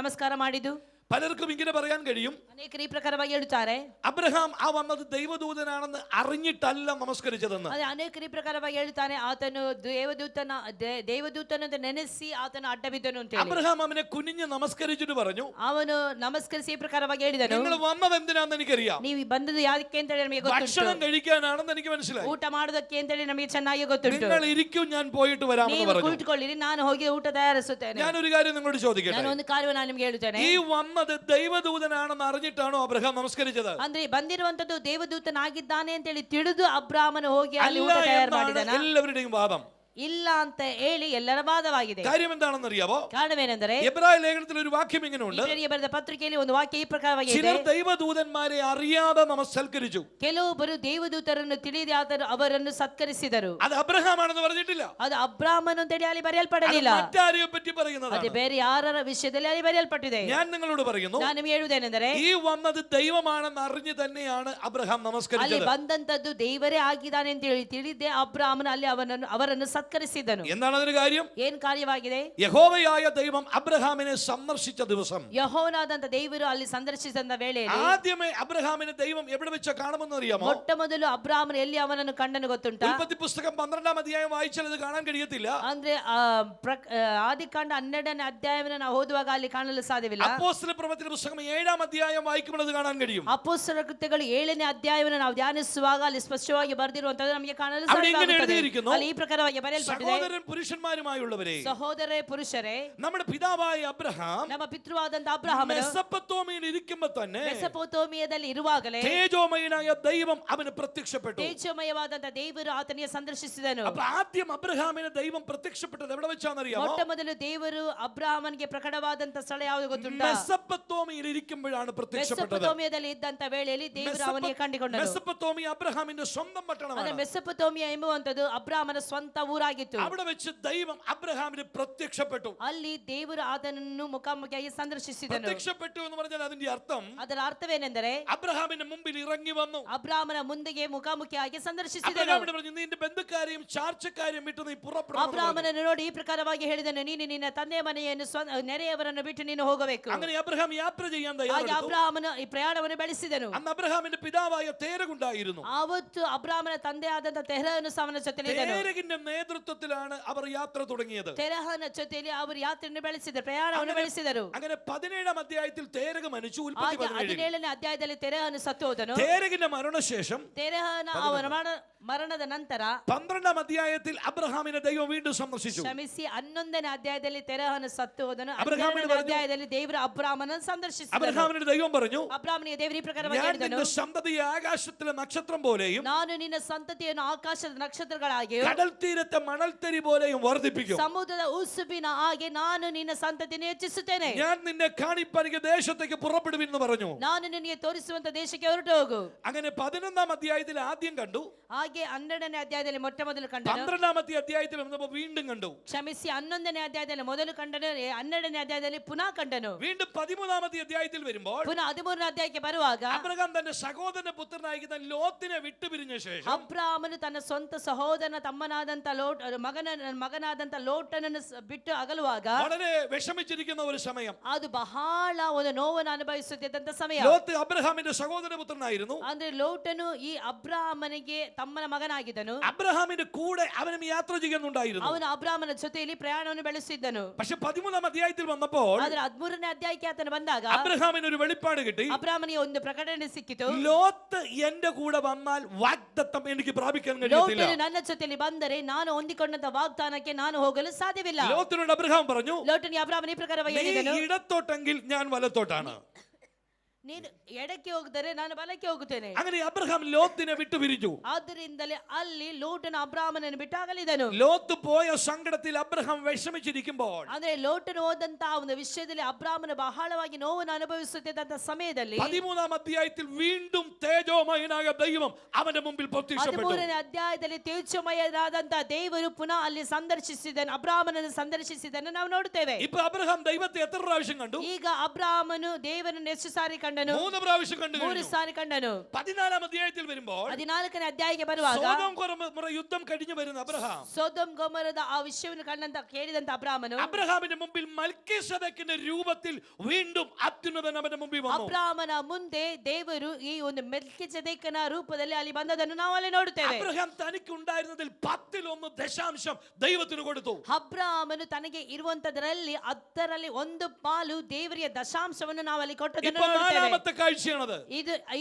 ನಮಸ್ಕಾರ ಮಾಡಿದ್ದು. പലർക്കും ഇങ്ങനെ പറയാൻ കഴിയും, ಅನೇಕರು ಈ ಪ್ರಕಾರವಾಗಿ ಹೇಳುತ್ತಾರೆ, അബ്രഹാം ആ വന്നത് ദൈവദൂതനാണെന്ന് അറിഞ്ഞിട്ടല്ല നമസ്കരിച്ചതെന്ന്. ಅದೇ ಅನೇಕರು ಈ ಪ್ರಕಾರವಾಗಿ ಹೇಳ್ತಾನೆ, ಆತನು ದೇವದೂತನ ನೆನೆಸಿ ಆತನು ಅಡ್ಡ ಬಿದ್ದನು ಅಂತ ಹೇಳಿ. അബ്രഹാം അവനെ കുനിഞ്ഞ് നമസ്കരിച്ചിട്ട് പറഞ്ഞു, ಅವನು ನಮಸ್ಕರಿಸಿ ಈ ಪ್ರಕಾರವಾಗಿ ಹೇಳಿದನು, നിങ്ങൾ വന്നത് എന്തിനാന്ന് എനിക്കറിയാം, ನೀವು ಬಂದದ್ದು ಯಾಕೆ ಅಂತ ಹೇಳಿ ನಮಗೆ ಗೊತ್ತುಂಟು, ഭക്ഷണം കഴിക്കാനാണെന്ന് എനിക്ക് മനസ്സിലായി, ಊಟ ಮಾಡೋದಕ್ಕೆ ಅಂತ ಹೇಳಿ ನಮಗೆ ಚೆನ್ನಾಗಿ ಗೊತ್ತುಂಟು, നിങ്ങൾ ഇരിക്കും ഞാൻ പോയിട്ട് വരാമെന്ന് ನೀವು പറഞ്ഞു. ಕುಳಿತುಕೊಳ್ಳಿರಿ, ನಾನು ಹೋಗಿ ಊಟ ತಯಾರಿಸುತ್ತೇನೆ. ഞാനൊരു കാര്യം നിങ്ങളോട് ചോദിക്കട്ടെ, ನಾನು ಒಂದು ಕಾರ್ಯವನ್ನು ನಾನು ನಿಮಗೆ ಹೇಳುತ್ತೇನೆ, ഈ വന്നത് ദൈവദൂതനാണെന്ന് അറിഞ്ഞിട്ടാണോ അബ്രഹാം നമസ്കരിച്ചത്? ಅಂದ್ರೆ ಬಂದಿರುವಂತದ್ದು ದೇವದೂತನಾಗಿದ್ದಾನೆ ಅಂತ ಹೇಳಿ ತಿಳಿದು ಅಬ್ರಾಮನು ಹೋಗಿ ಅಲ್ಲಿ അല്ല ಊಟ ತಯಾರು എന്നാണ് ಮಾಡಿದನ? എല്ലാവരുടെയും വാദം. ಇಲ್ಲ ಅಂತ ಹೇಳಿ ಎಲ್ಲರ ವಾದವಾಗಿದೆ. കാര്യം എന്താണെന്ന് അറിയാവോ? ಕಾರಣವೇನೆಂದರೆ, എബ്രായ ലേഖനത്തിൽ ഒരു വാക്യം ഇങ്ങനെയുണ്ട്, ಇಬ್ರಿಯರಿಗೆ ಬರೆದ ಪತ್ರಿಕೆಯಲ್ಲಿ ಒಂದು ವಾಕ್ಯ ಈ ಪ್ರಕಾರವಾಗಿ ಇದೆ, ചിലർ ദൈവദൂതന്മാരെ അറിയാതെ നമസ്കരിച്ചു. ಕೆಲವೊಬ್ಬರು ದೇವದೂತರನ್ನು ತಿಳಿದೇ ಅವರನ್ನು ಸತ್ಕರಿಸಿದರು. അത് അബ്രഹാമാണെന്ന് പറഞ്ഞിട്ടില്ല, ಅದು ಅಬ್ರಾಮನು ಅಂತ ಹೇಳಿ ಅಲ್ಲಿ ಬರೆಯಲ್ಪಡಲಿಲ್ಲ, മറ്റാരെയോ പറ്റി പറയുന്നതാണ്. ಅದು ಬೇರೆ ಯಾರರ ವಿಷಯದಲ್ಲಿ ಅಲ್ಲಿ ಬರೆಯಲ್ಪಟ್ಟಿದೆ. ഞാൻ നിങ്ങളോട് പറയുന്നു, ನಾನು ನಿಮಗೆ ಹೇಳುವುದೇನೆಂದರೆ, ഈ വന്നത് ദൈവമാണെന്ന് അറിഞ്ഞു തന്നെയാണ് അബ്രഹാം ಅಲ್ಲಿ നമസ്കരിച്ചത്. ಬಂದಂತದ್ದು ದೇವರೇ ಆಗಿದ್ದಾನೆ ಅಂತ ಹೇಳಿ ತಿಳಿದೇ ಅಬ್ರಾಮನು ಅಲ್ಲಿ ಅವರನ್ನು ಸತ್ಕರಿಸಿದನು. എന്താണ് അതിന് കാര്യം? ಏನ್ ಕಾರ್ಯವಾಗಿದೆ? യഹോവയായ ദൈവം അബ്രഹാമിനെ സന്ദർശിച്ച ദിവസം, ಯೆಹೋವನಾದಂತ ದೇವರು ಅಲ್ಲಿ ಸಂದರ್ಶಿಸಿದ ವೇಳೆಯಲ್ಲಿ ആദ്യമേ അബ്രഹാമിനെ ദൈവം എവിടെ വെച്ച കാണുമെന്ന് അറിയാമോ? ಮೊಟ್ಟ ಮೊದಲು ಅಬ್ರಾಮನು ಎಲ್ಲಿ ಅವನನ್ನು ಕಂಡನು ಗೊತ್ತುಂಟಾ? ഉൽപ്പത്തി പുസ്തകം 12ാം അധ്യായം വായിച്ചാൽ ഇത് കാണാൻ കഴിയത്തില്ല. ಅಂದ್ರೆ ಆದಿಕಾಂಡ 12ನೇ ಅಧ್ಯಾಯವನ್ನು ನಾವು ಓದುವಾಗ ಅಲ್ಲಿ ಕಾಣಲು ಸಾಧ್ಯವಿಲ್ಲ. അപ്പോസ്തല പ്രവൃത്തി പുസ്തകം 7ാം അധ്യായം വായിക്കുമ്പോൾ അത് കാണാൻ കഴിയും. ಅಪೊಸ್ತಲರ ಕೃತ್ಯಗಳು 7ನೇ ಅಧ್ಯಾಯವನ್ನು ನಾವು ಧ್ಯಾನಿಸುವಾಗ ಅಲ್ಲಿ ಸ್ಪಷ್ಟವಾಗಿ ಬರೆದಿರುವಂತದ್ದು ನಮಗೆ ಕಾಣಲು അവിടെ ഇങ്ങനെ ಸಾಧ್ಯವಾಗುತ್ತದೆ. എഴുതിയിരിക്കുന്നു, ಅಲ್ಲಿ ಈ ಪ್ರಕಾರವಾಗಿ ಬರೆಯಲ್ಪಟ್ಟಿದೆ, സഹോദരൻ പുരുഷന്മാരുമായുള്ളവരെ, ಸಹೋದರರೇ ಪುರುಷರೇ, നമ്മുടെ പിതാവായ അബ്രഹാം ನಮ್ಮ ಪಿತೃವಾದಂತ ಅಬ್ರಹಾಮನು മെസൊപ്പൊത്താമിയയിൽ ഇരിക്കുമ്പോൾ തന്നെ ಮೆಸೊಪೊತಾಮಿಯದಲ್ಲಿ ಇರುವಾಗಲೇ തേജോമയനായ ദൈവം അവന് പ്രത്യക്ഷപ്പെട്ടു. ತೇಜೋಮಯವಾದಂತ ದೇವರು ಆತನಿಗೆ ಸಂದರ್ಶಿಸಿದನು. അപ്പൊ ആദ്യം അബ്രഹാമിന് ദൈവം പ്രത്യക്ഷപ്പെട്ടത് എവിടെ വെച്ചാണെന്നറിയാമോ? ಮೊಟ್ಟ ಮೊದಲು ದೇವರು ಅಬ್ರಹಾಮನಿಗೆ ಪ್ರಕಟವಾದಂತ ಸ್ಥಳ ಯಾವುದು ಗೊತ್ತುಂಟಾ? മെസൊപ്പൊത്താമിയയിൽ ഇരിക്കുമ്പോഴാണ് പ്രത്യക്ഷപ്പെട്ടത്. ಮೆಸೊಪೊತಾಮಿಯದಲ್ಲಿ ಇದ್ದಂತ ವೇಳೆಯಲ್ಲಿ ದೇವರು ಅವನಿಗೆ ಕಂಡುಕೊಂಡನು. മെസൊപ്പൊത്താമിയ അബ്രഹാമിന്റെ സ്വന്തം ಅದೇ പട്ടണമാണ്. ಮೆಸೊಪೊತಾಮಿಯ ಎಂಬುವಂತದ್ದು ಅಬ್ರಹಾಮನ ಸ್ವಂತ ಊರಾಗಿತ್ತು. അവിടെ വെച്ച് ദൈവം അബ്രഹാമിന് പ്രത്യക്ഷപ്പെട്ടു. ಅಲ್ಲಿ ದೇವರು ಆತನನ್ನು ಮುಖಾಮುಖಿಯಾಗಿ ಸಂದರ್ಶಿಸಿದನು. പ്രത്യക്ഷപ്പെട്ടു എന്ന് പറഞ്ഞാൽ അതിന്റെ അർത്ഥം, ಅದರ ಅರ್ಥವೇನೆಂದರೆ, അബ്രഹാമിന്റെ മുമ്പിൽ ഇറങ്ങി വന്നു. ಅಬ್ರಹಾಮನ ಮುಂದೆಗೆ ಮುಖಾಮುಖಿಯಾಗಿ ಸಂದರ್ಶಿಸಿದನು. അബ്രഹാമിന് പറഞ്ഞു, നിന്റെ ബന്ധുക്കാരെയും ചാർച്ചക്കാരെയും വിട്ട് നീ പുറപ്പെടും. ಅಬ್ರಹಾಮನನ್ನು ನೋಡಿ ಈ ಪ್ರಕಾರವಾಗಿ ಹೇಳಿದನು, ನೀನು ನಿನ್ನ ತಂದೆ ಮನೆಯನ್ನು ನೆರೆಯವರನ್ನು ಬಿಟ್ಟು ನೀನು ಹೋಗಬೇಕು. അങ്ങനെ അബ്രഹാം യാത്ര ചെയ്യാൻ ಹಾಗೆ തയ്യാറെടുത്തു. ಅಬ್ರಹಾಮನು ಈ ಪ್ರಯಾಣವನ್ನು ಬೆಳೆಸಿದನು. അന്ന് അബ്രഹാമിന്റെ പിതാവായ തേരകുണ്ടായിരുന്നു. ಆವತ್ತು ಅಬ್ರಹಾಮನ ತಂದೆ ಆದಂತ ತೆರಹನು ಅವನ ಜೊತೆಲಿದ್ದನು. തേരകിന്റെ നേതൃത്വത്തിലാണ് അവർ യാത്ര തുടങ്ങിയത്. ತೆರಹನ ಜೊತೆಯಲ್ಲಿ ಅವರು ಯಾತ್ರೆಯನ್ನು ಬೆಳೆಸಿದರು, ಪ್ರಯಾಣವನ್ನು ಬೆಳೆಸಿದರು. അങ്ങനെ 17-ാം അധ്യായത്തിൽ തേരഗ് മരിച്ചു. ಹಾಗೆ 17ನೇ ಅಧ್ಯಾಯದಲ್ಲಿ ತೆರಹನು ಸತ್ತು ಹೋದನು. തേരഗിന്റെ മരണശേഷം ತೆರಹನ ಅವನ ಮರಣದ ನಂತರ 12-ാം അധ്യായത്തിൽ അബ്രഹാമിനെ ദൈവം വീണ്ടും സന്ദർശിച്ചു. ಕ್ಷಮಿಸಿ 11ನೇ ಅಧ್ಯಾಯದಲ್ಲಿ ತೆರಹನು ಸತ್ತು ಹೋದನು. ಅಬ್ರಹಾಮನ 12ನೇ ಅಧ್ಯಾಯದಲ್ಲಿ ದೇವರು ಅಬ್ರಹಾಮನನ್ನು ಸಂದರ್ಶಿಸಿದನು. അബ്രഹാമിനോട് ദൈവം പറഞ്ഞു, ಅಬ್ರಹಾಮನಿಗೆ ದೇವರು ಈ ಪ್ರಕಾರವಾಗಿ ഞാൻ ಹೇಳಿದನು, നിന്റെ സന്തതിയെ ആകാശത്തിലെ നക്ഷത്രം പോലെയും ನಾನು ನಿನ್ನ ಸಂತತಿಯನ್ನು ಆಕಾಶದ ನಕ್ಷತ್ರಗಳಾಗಿಯೂ കടൽ തീരത്തെ മണൽത്തരി പോലെയും വർദ്ധിപ്പിക്കും. ಸಮುದ್ರದ ಉಸುಬಿನ ಹಾಗೆ ನಾನು ನಿನ್ನ ಸಂತತಿಯನ್ನು ಹೆಚ್ಚಿಸುತ್ತೇನೆ. ഞാൻ നിന്നെ കാണിപ്പാനിക്ക് ദേശത്തേക്ക് പുറപ്പെടുമെന്ന് പറഞ്ഞു. ನಾನು ನಿನಗೆ ತೋರಿಸುವಂತ ದೇಶಕ್ಕೆ ಹೊರಟು ಹೋಗು. അങ്ങനെ 11-ാം അധ്യായത്തിൽ ആദ്യം കണ്ടു. ಹಾಗೆ 12ನೇ ಅಧ್ಯಾಯದಲ್ಲಿ ಮೊಟ್ಟ ಮೊದಲು ಕಂಡನು. 12-ാമത്തെ അധ്യായത്തിൽ വന്നപ്പോൾ വീണ്ടും കണ്ടു. ಕ್ಷಮಿಸಿ 11ನೇ ಅಧ್ಯಾಯದಲ್ಲಿ ಮೊದಲು ಕಂಡನು, 12ನೇ ಅಧ್ಯಾಯದಲ್ಲಿ ಪುನಃ ಕಂಡನು. വീണ്ടും 13-ാമത്തെ അധ്യായത്തിൽ വരുമ്പോൾ ಪುನಃ 13ನೇ ಅಧ್ಯಾಯಕ್ಕೆ ಬರುವಾಗ അബ്രഹാം തന്റെ സഹോദരന്റെ പുത്രനായിരിക്കുന്ന ലോത്തിനെ വിട്ടുപിരിഞ്ഞ ശേഷം ಅಬ್ರಾಮನು ತನ್ನ ಸ್ವಂತ ಸಹೋದರನ ತಮ್ಮನಾದಂತ ಮಗನಾದಂತ ಲೋಟನನ್ನು ಬಿಟ್ಟು ಅಗಲುವಾಗ വളരെ വിഷമിച്ചിരിക്കുന്ന ഒരു സമയം. ಅದು ಬಹಳ ಒಂದು ನೋವನ್ನು ಅನುಭವಿಸುತ್ತಿದ್ದಂತ ಸಮಯ. ലോത്ത് അബ്രഹാമിന്റെ സഹോദര പുത്രനായിരുന്നു. ಅಂದ್ರೆ ಲೋಟನು ಈ ಅಬ್ರಾಮನಿಗೆ ತಮ್ಮನ ಮಗನಾಗಿದ್ದನು. അബ്രഹാമിന്റെ കൂടെ അവനും യാത്ര ചെയ്യുന്നുണ്ടായിരുന്നു. ಅವನು ಅಬ್ರಾಮನ ಜೊತೆಯಲ್ಲಿ ಪ್ರಯಾಣವನ್ನು ಬೆಳೆಸಿದ್ದನು. പക്ഷെ 13-ാം അധ്യായത്തിൽ വന്നപ്പോൾ ಆದ್ರೆ 13ನೇ ಅಧ್ಯಾಯಕ್ಕೆ ಆತನು ಬಂದಾಗ അബ്രഹാമിന് ഒരു വെളിപ്പാട് കിട്ടി. ಅಬ್ರಾಮನಿಗೆ ಒಂದು ಪ್ರಕಟಣೆ ಸಿಕ್ಕಿತು. ലോത്ത് എന്റെ കൂടെ വന്നാൽ വാഗ്ദത്തം എനിക്ക് പ്രാപിക്കാൻ കഴിയത്തില്ല. ಲೋಟನು ನನ್ನ ಜೊತೆಯಲ್ಲಿ ಬಂದರೆ ನಾನು ಹೊಂದಿಕೊಂಡಂತ ವಾಗ್ದಾನಕ್ಕೆ ನಾನು ಹೋಗಲು ಸಾಧ್ಯವಿಲ್ಲ. ലോത്തിനോട് അബ്രഹാം പറഞ്ഞു, ಲೋಟನು ಅಬ್ರಾಮನ ಈ ಪ್ರಕಾರವಾಗಿ നീ ಹೇಳಿದನು, ഇടത്തോട്ടെങ്കിൽ ഞാൻ വലത്തോട്ടാണ്. ನೀನು ಎಡಕ್ಕೆ ಹೋಗಿದರೆ ನಾನು ಬಲಕ್ಕೆ ಹೋಗುತ್ತೇನೆ. അങ്ങനെ അബ്രഹാം ലോത്തിനെ വിട്ടുപിരിഞ്ഞു. ಆದ್ದರಿಂದಲೇ ಅಲ್ಲಿ ಲೋಟನ ಅಬ್ರಾಮನನ್ನು ಬಿಟ್ಟು ಅಗಲಿದನು. ലോത്ത് പോയ സങ്കടത്തിൽ അബ്രഹാം വിഷമിച്ചിരിക്കുമ്പോൾ ಅಂದ್ರೆ ಲೋಟನು ಹೋದಂತ ಒಂದು ವಿಷಯದಲ್ಲಿ ಅಬ್ರಾಮನ ಬಹಳವಾಗಿ ನೋವನ್ನು ಅನುಭವಿಸುತ್ತಿದ್ದಂತ ಸಮಯದಲ್ಲಿ 13-ാം അധ്യായത്തിൽ വീണ്ടും തേജോമയനായ ദൈവം അവന്റെ മുമ്പിൽ പ്രത്യക്ഷപ്പെട്ടു. 13ನೇ ಅಧ್ಯಾಯದಲ್ಲಿ ತೇಜೋಮಯನಾದಂತ ದೇವರು ಪುನಃ ಅಲ್ಲಿ ಸಂದರ್ಶಿಸಿದನು, ಅಬ್ರಾಮನನ್ನು ಸಂದರ್ಶಿಸಿದನ್ನು ನಾವು ನೋಡುತ್ತೇವೆ. ഇപ്പൊ അബ്രഹാം ദൈവത്തെ എത്ര പ്രാവശ്യം കണ്ടു? ಈಗ ಅಬ್ರಾಮನು ದೇವರನ್ನು ಎಷ್ಟು ಸಾರಿ ಕಂಡನು? 3 പ്രാവശ്യം കണ്ടു. 3 ಸಾರಿ ಕಂಡನು. 14-ാം അധ്യായത്തിൽ വരുമ്പോൾ 14ನೇ ಅಧ್ಯಾಯಕ್ಕೆ ಬರುವಾಗ സോദോം ഗൊമോറ യുദ്ധം കഴിഞ്ഞു വരുന്ന അബ്രഹാം ಸೊದೋಮ್ ಗೊಮೋರದ ಆ ವಿಷಯವನ್ನು ಕೇಳಿದಂತ ಅಬ್ರಾಮನು അബ്രഹാമിന്റെ മുമ്പിൽ മൽക്കീസേദെക്കിന്റെ രൂപത്തിൽ വീണ്ടും അത്യുന്നതൻ അവന്റെ മുമ്പിൽ വന്നു. ಅಬ್ರಾಮನ ಮುಂದೆ ದೇವರು ಈ ಒಂದು ಮೆಲ್ಕಿಜೆದೇಕನ ರೂಪದಲ್ಲಿ ಅಲ್ಲಿ ಬಂದದನ್ನು ನಾವು ಅಲ್ಲಿ ನೋಡುತ್ತೇವೆ. അബ്രഹാം തനിക്ക് ഉണ്ടായിരുന്നതിൽ 10-1 ദശാംശം ദൈവത്തിന് കൊടുത്തു. ಅಬ್ರಾಮನು ತನಗೆ ಇರುವಂತದರಲ್ಲಿ 10ರಲ್ಲಿ 1 ಪಾಲು ದೇವರಿಗೆ ದಶಾಂಶವನ್ನು ನಾವು ಅಲ್ಲಿ ಕೊಟ್ಟದನ್ನು ನೋಡುತ್ತೇವೆ. നാലാമത്തെ കാഴ്ചയാണത്.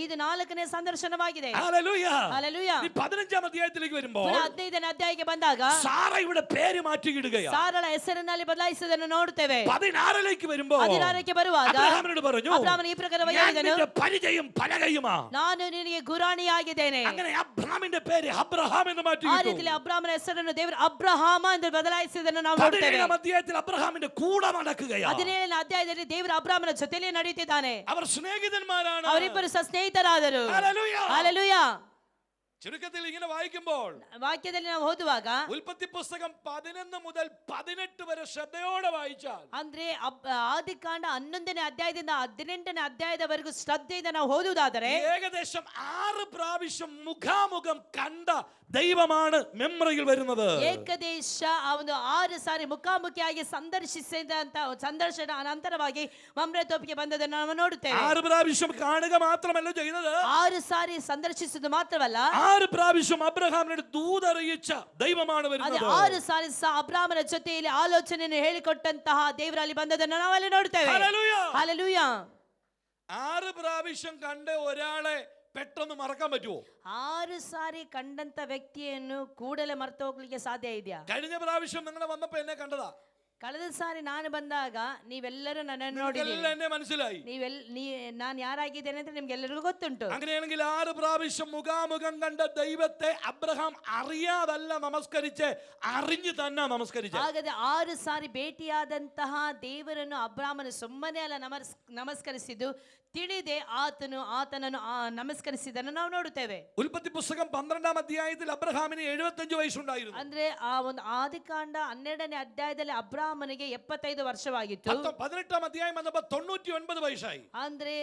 ಇದು 4ನೇ ಸಂದರ್ಶನವಾಗಿದೆ. ഹല്ലേലൂയ. ഹല്ലേലൂയ. ഈ 15-ാം അധ്യായത്തിലേക്ക് വരുമ്പോൾ 15ನೇ ಅಧ್ಯಾಯಕ್ಕೆ ಬಂದಾಗ സാറയുടെ പേര് മാറ്റിയിടുകയാണ്. ಸಾರಳ ಹೆಸರಿನಲ್ಲಿ ಬದಲಾಯಿಸುವುದನ್ನು ನೋಡುತ್ತೇವೆ. 16ലേക്ക് വരുമ്പോൾ 16ಕ್ಕೆ ಬರುವಾಗ അബ്രഹാമിനോട് പറഞ്ഞു, ಅಬ್ರಾಮನು ಈ ಪ್ರಕಾರವಾಗಿ ഞാൻ ಹೇಳಿದನು, നിന്റെ പരിചയം പലകയുമാ. ನಾನು ನಿನಗೆ ಗುರಾಣಿಯಾಗಿದ್ದೇನೆ. അങ്ങനെ അബ്രഹാമിന്റെ പേര് അബ്രഹാം എന്ന് ಆ മാറ്റിയിട്ടു. ರೀತಿಯಲ್ಲಿ ಅಬ್ರಾಮನ ಹೆಸರನ್ನು ದೇವರು ಅಬ್ರಹಾಮ ಎಂದು ಬದಲಾಯಿಸಿದನ್ನು ನಾವು ನೋಡುತ್ತೇವೆ. 17-ാം അധ്യായത്തിൽ അബ്രഹാമിന്റെ കൂടെ നടക്കുകയാണ്. 17ನೇ ಅಧ್ಯಾಯದಲ್ಲಿ ದೇವರು ಅಬ್ರಾಮನ ಜೊತೆಯಲ್ಲಿ ನಡೆಯುತ್ತಿದ್ದಾನೆ. അവർ സ്നേഹിതന്മാരാണ്. ಅವರಿಬ್ಬರು ಸ್ನೇಹಿತರಾದರು. ഹല്ലേലൂയ. ಹಲ್ಲೆಲೂಯ. ചുരുക്കത്തിൽ ഇങ്ങനെ വായിക്കുമ്പോൾ ವಾಕ್ಯದಲ್ಲಿ ನಾವು ಓದುವಾಗ ഉൽപ്പത്തി പുസ്തകം 11 മുതൽ 18 വരെ ശ്രദ്ധയോടെ വായിച്ചാൽ ಅಂದ್ರೆ ಆದಿಕಾಂಡ 11ನೇ ಅಧ್ಯಾಯದಿಂದ 18ನೇ ಅಧ್ಯಾಯದವರೆಗೂ ಶ್ರದ್ಧೆಯಿಂದ ನಾವು ಓದುವುದಾದರೆ ഏകദേശം 6 പ്രാവശ്യം മുഖാമുഖം കണ്ട ദൈവമാണ് മെമ്മറിയിൽ വരുന്നത്. ಏಕದೇಶ ಆ ಒಂದು 6 ಸಾರಿ ಮುಖಾಮುಖಿಯಾಗಿ ಸಂದರ್ಶನ ಅನಂತರವಾಗಿ ಮಮ್ರೆತೋಪಿಗೆ ಬಂದದನ್ನು ನಾವು ನೋಡುತ್ತೇವೆ. 6 പ്രാവശ്യം കാണുക മാത്രമല്ല ചെയ്യുന്നത്, 6 ಸಾರಿ ಸಂದರ್ಶಿಸುವುದು ಮಾತ್ರವಲ್ಲ, 6 പ്രാവശ്യം അബ്രഹാമിനോട് ദൂതറിയിച്ച ദൈവമാണ് ಅದೇ വരുന്നത്. 6 ಸಾರಿ ಸಹ ಅಬ್ರಾಮನ ಜೊತೆಯಲ್ಲಿ ಆಲೋಚನೆಯನ್ನು ಹೇಳಿಕೊಟ್ಟಂತಹ ದೇವರಲ್ಲಿ ಬಂದದನ್ನು ನಾವು ಅಲ್ಲಿ ನೋಡುತ್ತೇವೆ. ഹല്ലേലൂയ. ಹಲ್ಲೆಲೂಯ. 6 പ്രാവശ്യം കണ്ട ഒരാളെ പെട്ടെന്ന് മറക്കാൻ പറ്റുമോ? 6 ಸಾರಿ ಕಂಡಂತ ವ್ಯಕ್ತಿಯನ್ನು ಕೂಡಲೇ ಮರೆತು ಹೋಗ್ಲಿಕ್ಕೆ ಸಾಧ್ಯ ಇದೆಯಾ? കഴിഞ്ഞ പ്രാവശ്യം നിങ്ങൾ വന്നപ്പോ എന്നെ കണ്ടതാ. ಕಳೆದ ಸಾರಿ ನಾನು ಬಂದಾಗ ನೀವೆಲ್ಲರೂ ನನ್ನನ್ನು ನೋಡಿದ್ದೀರಿ. നിങ്ങൾക്കെല്ലാം എന്നെ മനസ്സിലായി. ನಾನು ಯಾರಾಗಿದ್ದೇನೆ ಅಂತ ನಿಮ್ಗೆಲ್ಲರಿಗೂ ಗೊತ್ತುಂಟು. അങ്ങനെയാണെങ്കിൽ 6 പ്രാവശ്യം മുഖാമുഖം കണ്ട ദൈവത്തെ അബ്രഹാം അറിയാതല്ല നമസ്കരിച്ച്, അറിഞ്ഞു തന്നെ നമസ്കരിച്ചു. ಹಾಗಾದ್ರೆ 6 ಸಾರಿ ಭೇಟಿಯಾದಂತಹ ದೇವರನ್ನು ಅಬ್ರಾಮನು ಸುಮ್ಮನೆ ಅಲ್ಲ ನಮಸ್ಕರಿಸಿದ್ದು, ತಿಳಿದೆ ಆತನನ್ನು ನಮಸ್ಕರಿಸಿದನ್ನು ನಾವು ನೋಡುತ್ತೇವೆ. ഉൽപ്പത്തി പുസ്തകം 12-ാം അധ്യായത്തിൽ അബ്രഹാമിന് 75 വയസ്സുണ്ടായിരുന്നു. ಅಂದ್ರೆ ಆ ಒಂದು ಆದಿಕಾಂಡ 12ನೇ ಅಧ್ಯಾಯದಲ್ಲಿ ಅಬ್ರಾಮನಿಗೆ 75 ವರ್ಷವಾಗಿತ್ತು. 18-ാം അധ്യായം വന്നപ്പോൾ 99 വയസ്സായി. ಅಂದ್ರೆ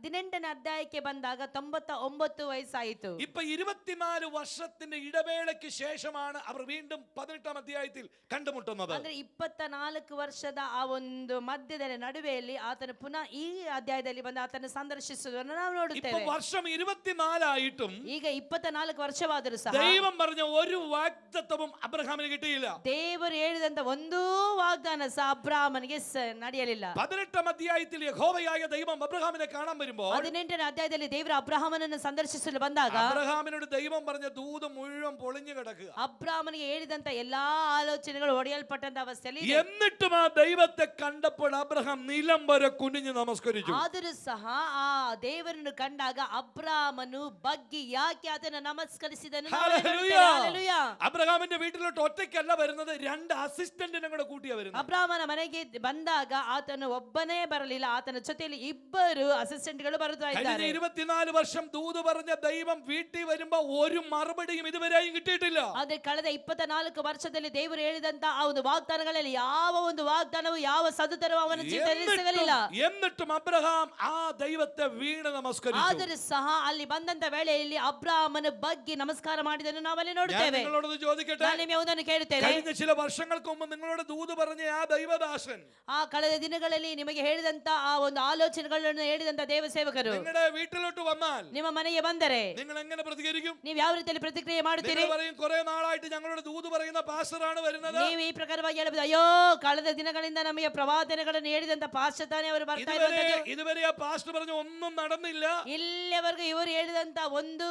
18ನೇ ಅಧ್ಯಾಯಕ್ಕೆ ಬಂದಾಗ 99 ವಯಸ್ಸಾಯಿತು. ഇപ്പൊ 24 വർഷത്തിന്റെ ഇടവേളയ്ക്ക് ശേഷമാണ് അവർ വീണ്ടും 18-ാം അധ്യായത്തിൽ കണ്ടുമുട്ടുന്നത്. ಅಂದ್ರೆ 24 ವರ್ಷದ ಆ ಒಂದು ಮಧ್ಯದಲ್ಲಿ ನಡುವೆಯಲ್ಲಿ ಆತನು ಪುನಃ ಈ ಅಧ್ಯಾಯದಲ್ಲಿ ಸ್ಥಳದಲ್ಲಿ ಬಂದು ಆತನ ಸಂದರ್ಶಿಸುವುದನ್ನು ನಾವು ഇപ്പൊ ನೋಡುತ್ತೇವೆ. വർഷം 24 ಈಗ 24 ವರ್ಷವಾದರೂ ಸಹ ദൈവം പറഞ്ഞ ഒരു വാഗ്ദത്തവും അബ്രഹാമിന് കിട്ടിയില്ല. ದೇವರು ಹೇಳಿದಂತ ಒಂದೂ ವಾಗ್ದಾನ ಸಹ ಅಬ್ರಾಮನಿಗೆ ನಡೆಯಲಿಲ್ಲ. 18 അധ്യായത്തിൽ യഹോവയായ ദൈവം അബ്രഹാമിനെ കാണാൻ വരുമ്പോൾ 18ನೇ ಅಧ್ಯಾಯದಲ್ಲಿ ದೇವರು ಅಬ್ರಹಾಮನನ್ನು ಸಂದರ್ಶಿಸಲು ಬಂದಾಗ അബ്രഹാമിനോട് ദൈവം പറഞ്ഞ ദൂത് മുഴുവൻ പൊളിഞ്ഞു കിടക്കുക. ಅಬ್ರಾಮನಿಗೆ ಹೇಳಿದಂತ ಎಲ್ಲಾ ಆಲೋಚನೆಗಳು ಒಡೆಯಲ್ಪಟ್ಟಂತ ಅವಸ್ಥೆಯಲ್ಲಿ ಇದೆ. എന്നിട്ടും ആ ദൈവത്തെ കണ്ടപ്പോൾ അബ്രഹാം നിലം വരെ കുനിഞ്ഞു നമസ്കരിച്ചു. ಆದರೂ ಸಹ ಆ ದೇವರನ್ನು ಕಂಡಾಗ ಅಬ್ರಾಮನು ಬಗ್ಗಿ ಯಾಕೆ ಅದನ್ನು ನಮಸ್ಕರಿಸಿದನು ನಾವು ഹല്ലേലൂയ. ನೋಡುತ್ತೇವೆ. ಹಲ್ಲೆಲೂಯಾ. അബ്രഹാമിന്റെ വീട്ടിലോട്ട് ഒറ്റയ്ക്കല്ല വരുന്നത്, 2 അസിസ്റ്റന്റിനെ കൂടെ കൂട്ടിയാ വരുന്നത്. ಅಬ್ರಾಮನ ಮನೆಗೆ ಬಂದಾಗ ಆತನು ಒಬ್ಬನೇ ಬರಲಿಲ್ಲ, ಆತನ ಜೊತೆಯಲ್ಲಿ 2 ಅಸಿಸ್ಟೆಂಟ್ಗಳು ಬರುತ್ತಾ കഴിഞ്ഞ ಇದ್ದಾರೆ. 24 വർഷം ദൂത് പറഞ്ഞ ദൈവം വീട്ടിൽ വരുമ്പോ ഒരു മറുപടിയും ഇതുവരെയും കിട്ടിയിട്ടില്ല. ಆದ್ರೆ ಕಳೆದ 24 ವರ್ಷದಲ್ಲಿ ದೇವರು ಹೇಳಿದಂತ ಆ ಒಂದು ವಾಗ್ದಾನಗಳಲ್ಲಿ ಯಾವ ಒಂದು ವಾಗ್ದಾನವು ಯಾವ ಸದುತ್ತರವು ಅವನ ಜೀವಿತದಲ್ಲಿ ಸಿಗಲಿಲ್ಲ. എന്നിട്ടും അബ്രഹാം ആ ദൈവത്തെ വീണ് നമസ്കരിച്ചു. ಆದರೂ ಸಹ ಅಲ್ಲಿ ಬಂದಂತ ವೇಳೆಯಲ್ಲಿ ಅಬ್ರಾಮನ ಬಗ್ಗೆ ನಮಸ್ಕಾರ ಮಾಡಿದನ್ನು ನಾವಲ್ಲಿ ഞാൻ ನೋಡುತ್ತೇವೆ. നിങ്ങളോട് ചോദിക്കട്ടെ, ನಾನು ನಿಮಗೆ ಒಂದನ್ನು ಕೇಳುತ್ತೇನೆ. കഴിഞ്ഞ ചില വർഷങ്ങൾക്ക് മുമ്പ് നിങ്ങളോട് ദൂത് പറഞ്ഞ ആ ദൈവദാസൻ ಆ ಕಳೆದ ದಿನಗಳಲ್ಲಿ ನಿಮಗೆ ಹೇಳಿದಂತ ಆ ಒಂದು ಆಲೋಚನೆಗಳನ್ನು ಹೇಳಿದಂತ ದೇವ ಸೇವಕರು നിങ്ങളുടെ വീട്ടിലോട്ട് വന്നാൽ ನಿಮ್ಮ ಮನೆಗೆ ಬಂದರೆ നിങ്ങൾ എങ്ങനെ പ്രതികരിക്കും? ನೀವು ಯಾವ ರೀತಿಯಲ್ಲಿ ಪ್ರತಿಕ್ರಿಯೆ ಮಾಡುತ್ತೀರಿ? നിങ്ങൾ പറയും കുറെ നാളായിട്ട് ഞങ്ങളോട് ദൂത് പറയുന്ന പാസ്റ്ററാണ് വരുന്നത്. ನೀವು ಈ ಪ್ರಕಾರವಾಗಿ ಹೇಳಬಹುದು, ಅಯ್ಯೋ ಕಳೆದ ದಿನಗಳಿಂದ ನಮಗೆ ಪ್ರವಾದನೆಗಳನ್ನು ಹೇಳಿದಂತ ಪಾಸ್ಟರ್ ತಾನೇ ಅವರು ಬರ್ತಾ ಇರುವಂತದ್ದು. ഇതുവരെ ആ പാസ്റ്റർ പറഞ്ഞു ഒന്നും നടന്നില്ല. ಇಲ್ಲಿವರೆಗೂ ಇವರು ಹೇಳಿದಂತ ಒಂದೂ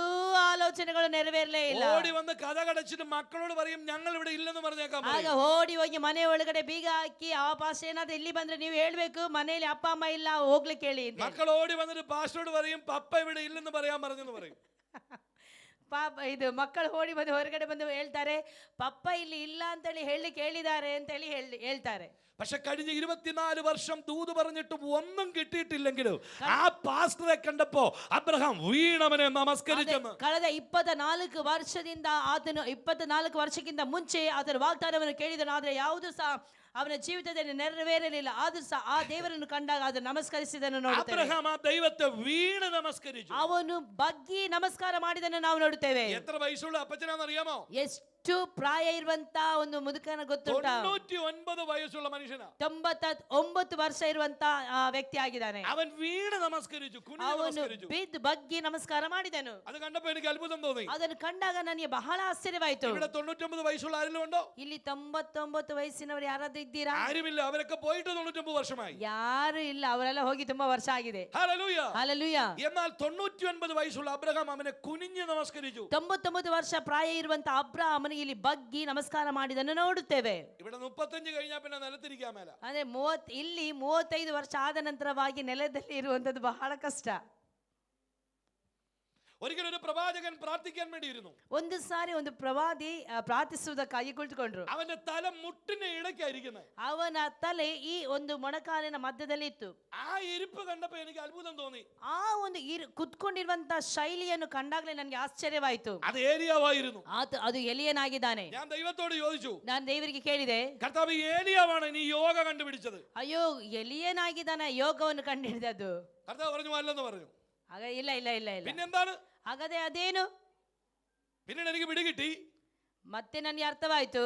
ಆಲೋಚನೆಗಳು ನೆರವೇರಲೇ ಇಲ್ಲ. ഓടി വന്ന് കഥ കടച്ചിട്ട് മക്കളോട് പറയും ഞങ്ങൾ ഇവിടെ ഇല്ലെന്ന് പറഞ്ഞേക്കാൻ ಆಗ പറയും. ಓಡಿ ಹೋಗಿ ಮನೆ ಒಳಗಡೆ ಬೀಗ ಹಾಕಿ ಆ ಪಾಸ್ಟರ್ ಏನಾದ್ರು ಇಲ್ಲಿ ಬಂದ್ರೆ ನೀವು ಹೇಳ್ಬೇಕು ಮನೆಯಲ್ಲಿ ಅಪ್ಪ ಅಮ್ಮ ಇಲ್ಲ ಹೋಗ್ಲಿಕ್ಕೆ ಹೇಳಿ ಅಂತ. മക്കൾ ഓടി വന്നിട്ട് പാസ്റ്ററോട് പറയും പപ്പ ഇവിടെ ഇല്ലെന്ന് പറയാൻ പറഞ്ഞെന്ന് പറയും. ಪಾಪ ಇದು ಮಕ್ಕಳು ಓಡಿ ಬಂದು ಹೊರಗಡೆ ಬಂದು ಹೇಳ್ತಾರೆ ಪಪ್ಪ ಇಲ್ಲಿ ಇಲ್ಲ ಅಂತೇಳಿ ಹೇಳಲಿಕ್ಕೆ ಹೇಳಿದ್ದಾರೆ ಅಂತೇಳಿ ಹೇಳ್ತಾರೆ. പക്ഷെ കഴിഞ്ഞ 24 വർഷം ദൂത് പറഞ്ഞിട്ടും ഒന്നും കിട്ടിയിട്ടില്ലെങ്കിലും ആ പാസ്റ്ററെ കണ്ടപ്പോ അബ്രഹാം വീണവനെ നമസ്കരിച്ചെന്ന്. ಕಳೆದ 24 ವರ್ಷದಿಂದ ಆತನು 24 ವರ್ಷಕ್ಕಿಂತ ಮುಂಚೆ ಆತನ ವಾಗ್ದಾನವನ್ನು ಕೇಳಿದನು, ಆದ್ರೆ ಯಾವುದು ಸಹ ಅವನ ಜೀವಿತದಲ್ಲಿ ನೆರವೇರಲಿಲ್ಲ. ಆದ್ರೂ ಸಹ ಆ ದೇವರನ್ನು ಕಂಡಾಗ ಅದನ್ನು ನಮಸ್ಕರಿಸಿದನ್ನು ನೋಡುತ್ತೇವೆ. അബ്രഹാം ആ ദൈവത്തെ വീണ് നമസ്കരിച്ചു. ಅವನು ಬಗ್ಗಿ ನಮಸ್ಕಾರ ಮಾಡಿದನ್ನು ನಾವು ನೋಡುತ್ತೇವೆ. എത്ര വയസ്സുള്ള അപ്പച്ചനാന്ന് അറിയാമോ? ಎಷ್ಟು ಪ್ರಾಯ ಇರುವಂತ ಒಂದು ಮುದುಕನ ಗೊತ್ತುಂಟ? 99 വയസ്സുള്ള മനുഷ്യനാ. 99 ವರ್ಷ ಇರುವಂತ ವ್ಯಕ್ತಿ ಆಗಿದ್ದಾನೆ. അവൻ വീണ് നമസ്കരിച്ചു, കുനിഞ്ഞു ಅವನು നമസ്കരിച്ചു. ಬಿದ್ದು ಬಗ್ಗಿ ನಮಸ್ಕಾರ ಮಾಡಿದನು. അത് കണ്ടപ്പോ എനിക്ക് അത്ഭുതം തോന്നി. ಅದನ್ನು ಕಂಡಾಗ ನನಗೆ ಬಹಳ ಆಶ್ಚರ್ಯವಾಯಿತು. ഇവിടെ 99 വയസ്സുള്ള ആരെങ്കിലും ഉണ്ടോ? ಇಲ್ಲಿ 99 ವಯಸ್ಸಿನವರು ಯಾರಾದ್ರೂ ಇದ್ದೀರಾ? ആരുമില്ല. അവരൊക്കെ പോയിട്ട് 99 വർഷമായി. ಯಾರು ಇಲ್ಲ, ಅವರೆಲ್ಲ ಹೋಗಿ ತುಂಬಾ ವರ್ಷ ಆಗಿದೆ. ഹല്ലേലൂയ. ಹಲ್ಲೆಲೂಯಾ. എന്നാൽ 99 വയസ്സുള്ള അബ്രഹാം അവനെ കുനിഞ്ഞു നമസ്കരിച്ചു. 99 ವರ್ಷ ಪ್ರಾಯ ಇರುವಂತ ಅಬ್ರಾಮನಿಗೆ ಇಲ್ಲಿ ಬಗ್ಗಿ ನಮಸ್ಕಾರ ಮಾಡಿದನ್ನು ನೋಡುತ್ತೇವೆ. ഇവിടെ 35 കഴിഞ്ഞാൽ പിന്നെ നിലത്തിരിക്കാൻ മേല. ಅಂದ್ರೆ ಇಲ್ಲಿ 35 ವರ್ಷ ಆದ ನಂತರವಾಗಿ ನೆಲದಲ್ಲಿ ಇರುವಂತದ್ದು ಬಹಳ ಕಷ್ಟ. ഒരിക്കലും ഒരു പ്രവാചകൻ പ്രാർത്ഥിക്കാൻ വേണ്ടിയിരുന്നു. ಒಂದು ಸಾರಿ ಒಂದು ಪ್ರವಾದಿ ಪ್ರಾರ್ಥಿಸುವುದಕ್ಕಾಗಿ ಕುಳಿತುಕೊಂಡ್ರು. അവന്റെ തല മുട്ടിന്റെ ഇടയ്ക്കായിരിക്കുന്നത്. ಅವನ ತಲೆ ಈ ಒಂದು ಮೊಣಕಾಲಿನ ಮಧ್ಯದಲ್ಲಿ ಇತ್ತು. ആ ഇരിപ്പ് കണ്ടപ്പോൾ എനിക്ക് അത്ഭുതം തോന്നി. ಆ ಒಂದು ಕುತ್ಕೊಂಡಿರುವಂತ ಶೈಲಿಯನ್ನು ಕಂಡಾಗಲೇ ನನಗೆ ಆಶ್ಚರ್ಯವಾಯಿತು. അത് ഏലിയാവായിരുന്നു. ಅದು ಎಲಿಯನಾಗಿದ್ದಾನೆ. ഞാൻ ദൈവത്തോട് ചോദിച്ചു, ನಾನು ದೇವರಿಗೆ ಕೇಳಿದೆ, കർത്താവ് ഏലിയാവാണ് നീ യോഗ കണ്ടുപിടിച്ചത്? ಅಯ್ಯೋ ಎಲಿಯನಾಗಿದ್ದಾನೆ ಯೋಗವನ್ನು ಕಂಡುಹಿಡಿದದ್ದು? കർത്താവ് പറഞ്ഞു അല്ലെന്ന് പറഞ്ഞു. ಆಗ ಇಲ್ಲ ಇಲ್ಲ ಇಲ್ಲ ಇಲ್ಲ. പിന്നെന്താണ്? ಹಾಗಾದ್ರೆ ಅದೇನು? പിന്നീട് എനിക്ക് പിടികിട്ടി. ಮತ್ತೆ ನನಗೆ ಅರ್ಥವಾಯ್ತು,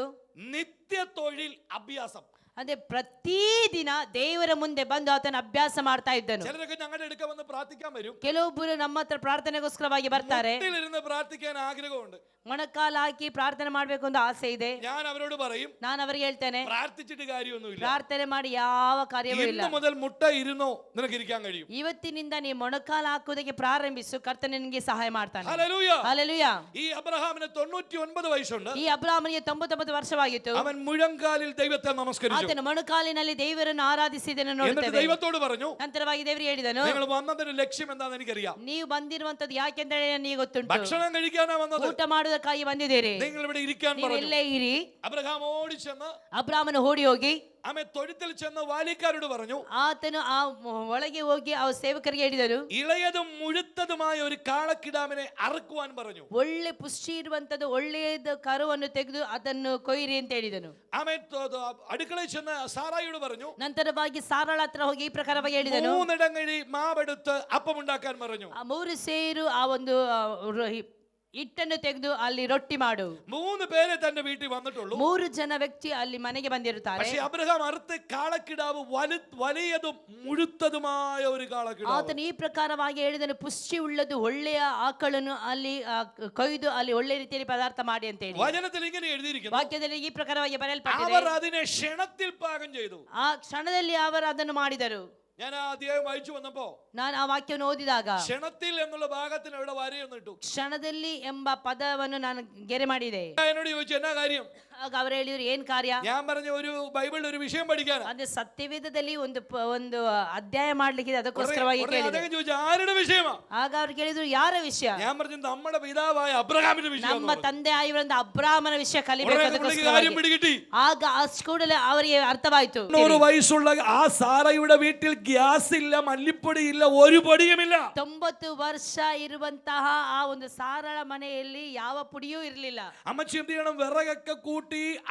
നിത്യ തൊഴിൽ അഭ്യാസം. ಅಂದ್ರೆ ಪ್ರತಿದಿನ ದೇವರ ಮುಂದೆ ಬಂದು ಆತನ ಅಭ್ಯಾಸ ಮಾಡ್ತಾ ಇದ್ದನು. ചിലരൊക്കെ ഞങ്ങളുടെ അടുക്ക വന്ന് പ്രാർത്ഥിക്കാൻ വരും. ಕೆಲವೊಬ್ಬರು ನಮ್ಮ ಹತ್ರ ಪ್ರಾರ್ಥನೆಗೋಸ್ಕರವಾಗಿ ಬರ್ತಾರೆ. ഇരുന്ന് പ്രാർത്ഥിക്കാൻ ആഗ്രഹമുണ്ട്. ಮೊಣಕಾಲು ಹಾಕಿ ಪ್ರಾರ್ಥನೆ ಮಾಡ್ಬೇಕು ಅಂತ ಆಸೆ ಇದೆ. ഞാൻ ಅವരോട് പറയും, ನಾನು ಅವರಿಗೆ ಹೇಳ್ತೇನೆ, പ്രാർത്ഥിച്ചിട്ട് കാര്യമൊന്നുമില്ല. ಪ್ರಾರ್ಥನೆ ಮಾಡಿ ಯಾವ ಕಾರ್ಯವೂ ಇಲ್ಲ. ഇന്ന് മുതൽ മുട്ട ഇരുന്നോ നിനക്ക് ഇരിക്കാൻ കഴിയും. ಇವತ್ತಿನಿಂದ ನೀ ಮೊಣಕಾಲು ಹಾಕುವುದಕ್ಕೆ ಪ್ರಾರಂಭಿಸು, ಕರ್ತನ ನಿನಗೆ ಸಹಾಯ ಮಾಡ್ತಾನೆ. ഹല്ലേലൂയ. ಹಲ್ಲೆಲೂಯಾ. ഈ അബ്രഹാമിന് 99 വയസ്സുണ്ട്. ಈ ಅಬ್ರಾಮನಿಗೆ 99 ವರ್ಷವಾಗಿತ್ತು. അവൻ മുഴങ്കാലിൽ ദൈവത്തെ നമസ്കരിച്ചു. ಆತನ ಮೊಣಕಾಲಿನಲ್ಲಿ ದೇವರನ್ನು ಆರಾಧಿಸಿದನ್ನು എന്നിട്ട് ನೋಡುತ್ತೇವೆ. ദൈവത്തോട് പറഞ്ഞു, ನಂತರವಾಗಿ ದೇವರು ಹೇಳಿದನು, നിങ്ങൾ വന്നതിന്റെ ലക്ഷ്യം എന്താണെന്ന് എനിക്കറിയാം. ನೀವು ಬಂದಿರುವಂತದ್ದು ಯಾಕೆಂದ್ರೆ ನನಗೆ ಗೊತ್ತುಂಟು. ഭക്ഷണം കഴിക്കാനാ വന്നത്. ಊಟ ಮಾಡುವುದಕ್ಕಾಗಿ ಬಂದಿದ್ದೀರಿ. നിങ്ങൾ ഇവിടെ ഇരിക്കാൻ ನೀವು പറഞ്ഞു. ಎಲ್ಲೇ ಇರಿ. അബ്രഹാം ഓടി ചെന്ന് ಅಬ್ರಾಮನು ಓಡಿ ಹೋಗಿ അവൻ തൊഴുത്തിൽ ചെന്ന് വാലിക്കാരോട് പറഞ്ഞു, ಆತನು ಆ ಒಳಗೆ ಹೋಗಿ ಆ ಸೇವಕರಿಗೆ ಹೇಳಿದನು, ഇളയതും മുഴുത്തതുമായ ഒരു കാളക്കിടാവിനെ അറുക്കുവാൻ പറഞ്ഞു. ಒಳ್ಳೆ ಪುಷ್ಟಿ ಇರುವಂತದ್ದು ಒಳ್ಳೆಯದು ಕರುವನ್ನು ತೆಗೆದು ಅದನ್ನು ಕೊಯ್ಯಿರಿ ಅಂತ ಹೇಳಿದನು. അവൻ അടുക്കളയിൽ ചെന്ന് സാറായിയോട് പറഞ്ഞു, ನಂತರವಾಗಿ ಸಾರಾಳ ಹತ್ರ ಹೋಗಿ ಈ ಪ್ರಕಾರವಾಗಿ ಹೇಳಿದನು, 3 ഇടങ്ങഴി മാവെടുത്ത് അപ്പം ഉണ്ടാക്കാൻ പറഞ്ഞു. ಆ 3 ಸೇರು ಆ ಒಂದು ಹಿಟ್ಟನ್ನು ತೆಗೆದು ಅಲ್ಲಿ ರೊಟ್ಟಿ ಮಾಡು. 3 പേരെ തന്റെ വീട്ടിൽ വന്നിട്ടുള്ളൂ. 3 ಜನ ವ್ಯಕ್ತಿ ಅಲ್ಲಿ ಮನೆಗೆ ಬಂದಿರುತ್ತಾರೆ. പക്ഷേ അബ്രഹാം അറുത്ത കാളക്കിടാവ് വലിയതും മുഴുത്തതുമായ ഒരു കാളക്കിടാവ്. ಆತನು ಈ ಪ್ರಕಾರವಾಗಿ ಹೇಳಿದನು, ಪುಷ್ಟಿ ಉಳ್ಳದು ಒಳ್ಳೆಯ ಆಕಳನ್ನು ಅಲ್ಲಿ ಕೊಯ್ದು ಅಲ್ಲಿ ಒಳ್ಳೆ ರೀತಿಯಲ್ಲಿ ಪದಾರ್ಥ ಮಾಡಿ ಅಂತ ಹೇಳಿ. വചനത്തിൽ ഇങ്ങനെ എഴുതിയിരിക്കുന്നു. ವಾಕ್ಯದಲ್ಲಿ ಈ ಪ್ರಕಾರವಾಗಿ ಬರೆಯಲ್ಪಟ್ಟಿದೆ. അവർ അതിനെ ക്ഷണത്തിൽ പാകം ചെയ്തു. ಆ ಕ್ಷಣದಲ್ಲಿ ಅವರು ಅದನ್ನು ಮಾಡಿದರು. ഞാൻ ആ അധ്യായം വായിച്ചു വന്നപ്പോ ನಾನು ಆ ವಾಕ್ಯವನ್ನು ಓದಿದಾಗ ക്ഷണത്തിൽ എന്നുള്ള ഭാഗത്തിന് അവിടെ വരയൊന്നും ഇട്ടു. ಕ್ಷಣದಲ್ಲಿ ಎಂಬ ಪದವನ್ನು ನಾನು ಗೆರೆ ಮಾಡಿದೆ. എന്നോട് ചോദിച്ചു എന്നാ കാര്യം. ಆಗ ಅವರು ಹೇಳಿದ್ರು, ಏನ್ ಕಾರ್ಯ? ഞാൻ പറഞ്ഞ ഒരു ബൈബിളിൽ ഒരു വിഷയം പഠിക്കാൻ. ಅಂದ್ರೆ ಸತ್ಯವೇದದಲ್ಲಿ ಒಂದು ಅಧ್ಯಾಯ ಮಾಡ್ಲಿಕ್ಕೆ ಅದಕ್ಕೋಸ್ಕರವಾಗಿ ಕೇಳಿದೆ. ചോദിച്ചു ആരുടെ വിഷയമാ? ಆಗ ಅವ್ರು ಕೇಳಿದ್ರು, ಯಾರ ವಿಷಯ? ഞാൻ പറഞ്ഞു നമ്മുടെ പിതാവായ അബ്രഹാമിന്റെ വിഷയം. ನಮ್ಮ ತಂದೆ ಆಗಿರುವಂತ ಅಬ್ರಾಮನ ವಿಷಯ ಕಲಿಬೇಕು. ಆಗ ಅಷ್ಟು ಕೂಡಲೇ ಅವರಿಗೆ ಅರ್ಥವಾಯಿತು. 100 വയസ്സുള്ള ആ സാറയുടെ വീട്ടിൽ ഗ്യാസ് ഇല്ല, മല്ലിപ്പൊടി ഇല്ല, ഒരു പൊടിയുമില്ല. 90 ವರ್ಷ ಇರುವಂತಹ ಆ ಒಂದು ಸಾರಳ ಮನೆಯಲ್ಲಿ ಯಾವ ಪುಡಿಯೂ ಇರಲಿಲ್ಲ. അമ്മച്ചി എന്ത് ചെയ്യണം? വിറകൊക്കെ കൂട്ടി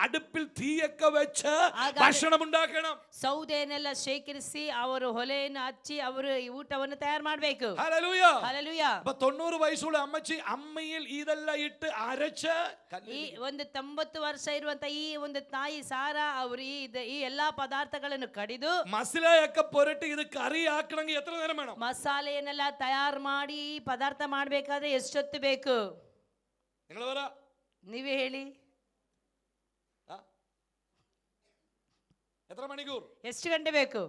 അടുപ്പിൽ തീയൊക്കെ വെച്ച് ഭക്ഷണം ഉണ്ടാക്കണം. ಸೌದೆಯನ್ನೆಲ್ಲ ಶೇಖರಿಸಿ ಅವರು ಹೊಲೆಯನ್ನು ಹಚ್ಚಿ ಅವರು ಊಟವನ್ನು ತಯಾರು ಮಾಡಬೇಕು. ഹല്ലേലൂയ. ಹಲ್ಲೆಲೂಯ. അപ്പൊ 90 വയസ്സുള്ള അമ്മച്ചി അമ്മയിൽ ഇതെല്ലാം ഇട്ട് അരച്ച് ಈ ಒಂದು 90 ವರ್ಷ ಇರುವಂತ ಈ ಒಂದು ತಾಯಿ ಸಾರ ಅವರು ಈ ಎಲ್ಲಾ ಪದಾರ್ಥಗಳನ್ನು ಕಡಿದು മസാലയൊക്കെ പുരട്ടി ഇത് കറി ആക്കണമെങ്കിൽ എത്ര നേരം വേണം? ಮಸಾಲೆಯನ್ನೆಲ್ಲ ತಯಾರು ಮಾಡಿ ಪದಾರ್ಥ ಮಾಡಬೇಕಾದ್ರೆ ಎಷ್ಟೊತ್ತು ಬೇಕು? നിങ്ങൾ പറ, ನೀವೇ ಹೇಳಿ. എത്ര മണിക്കൂർ? ಎಷ್ಟು ಗಂಟೆ ಬೇಕು?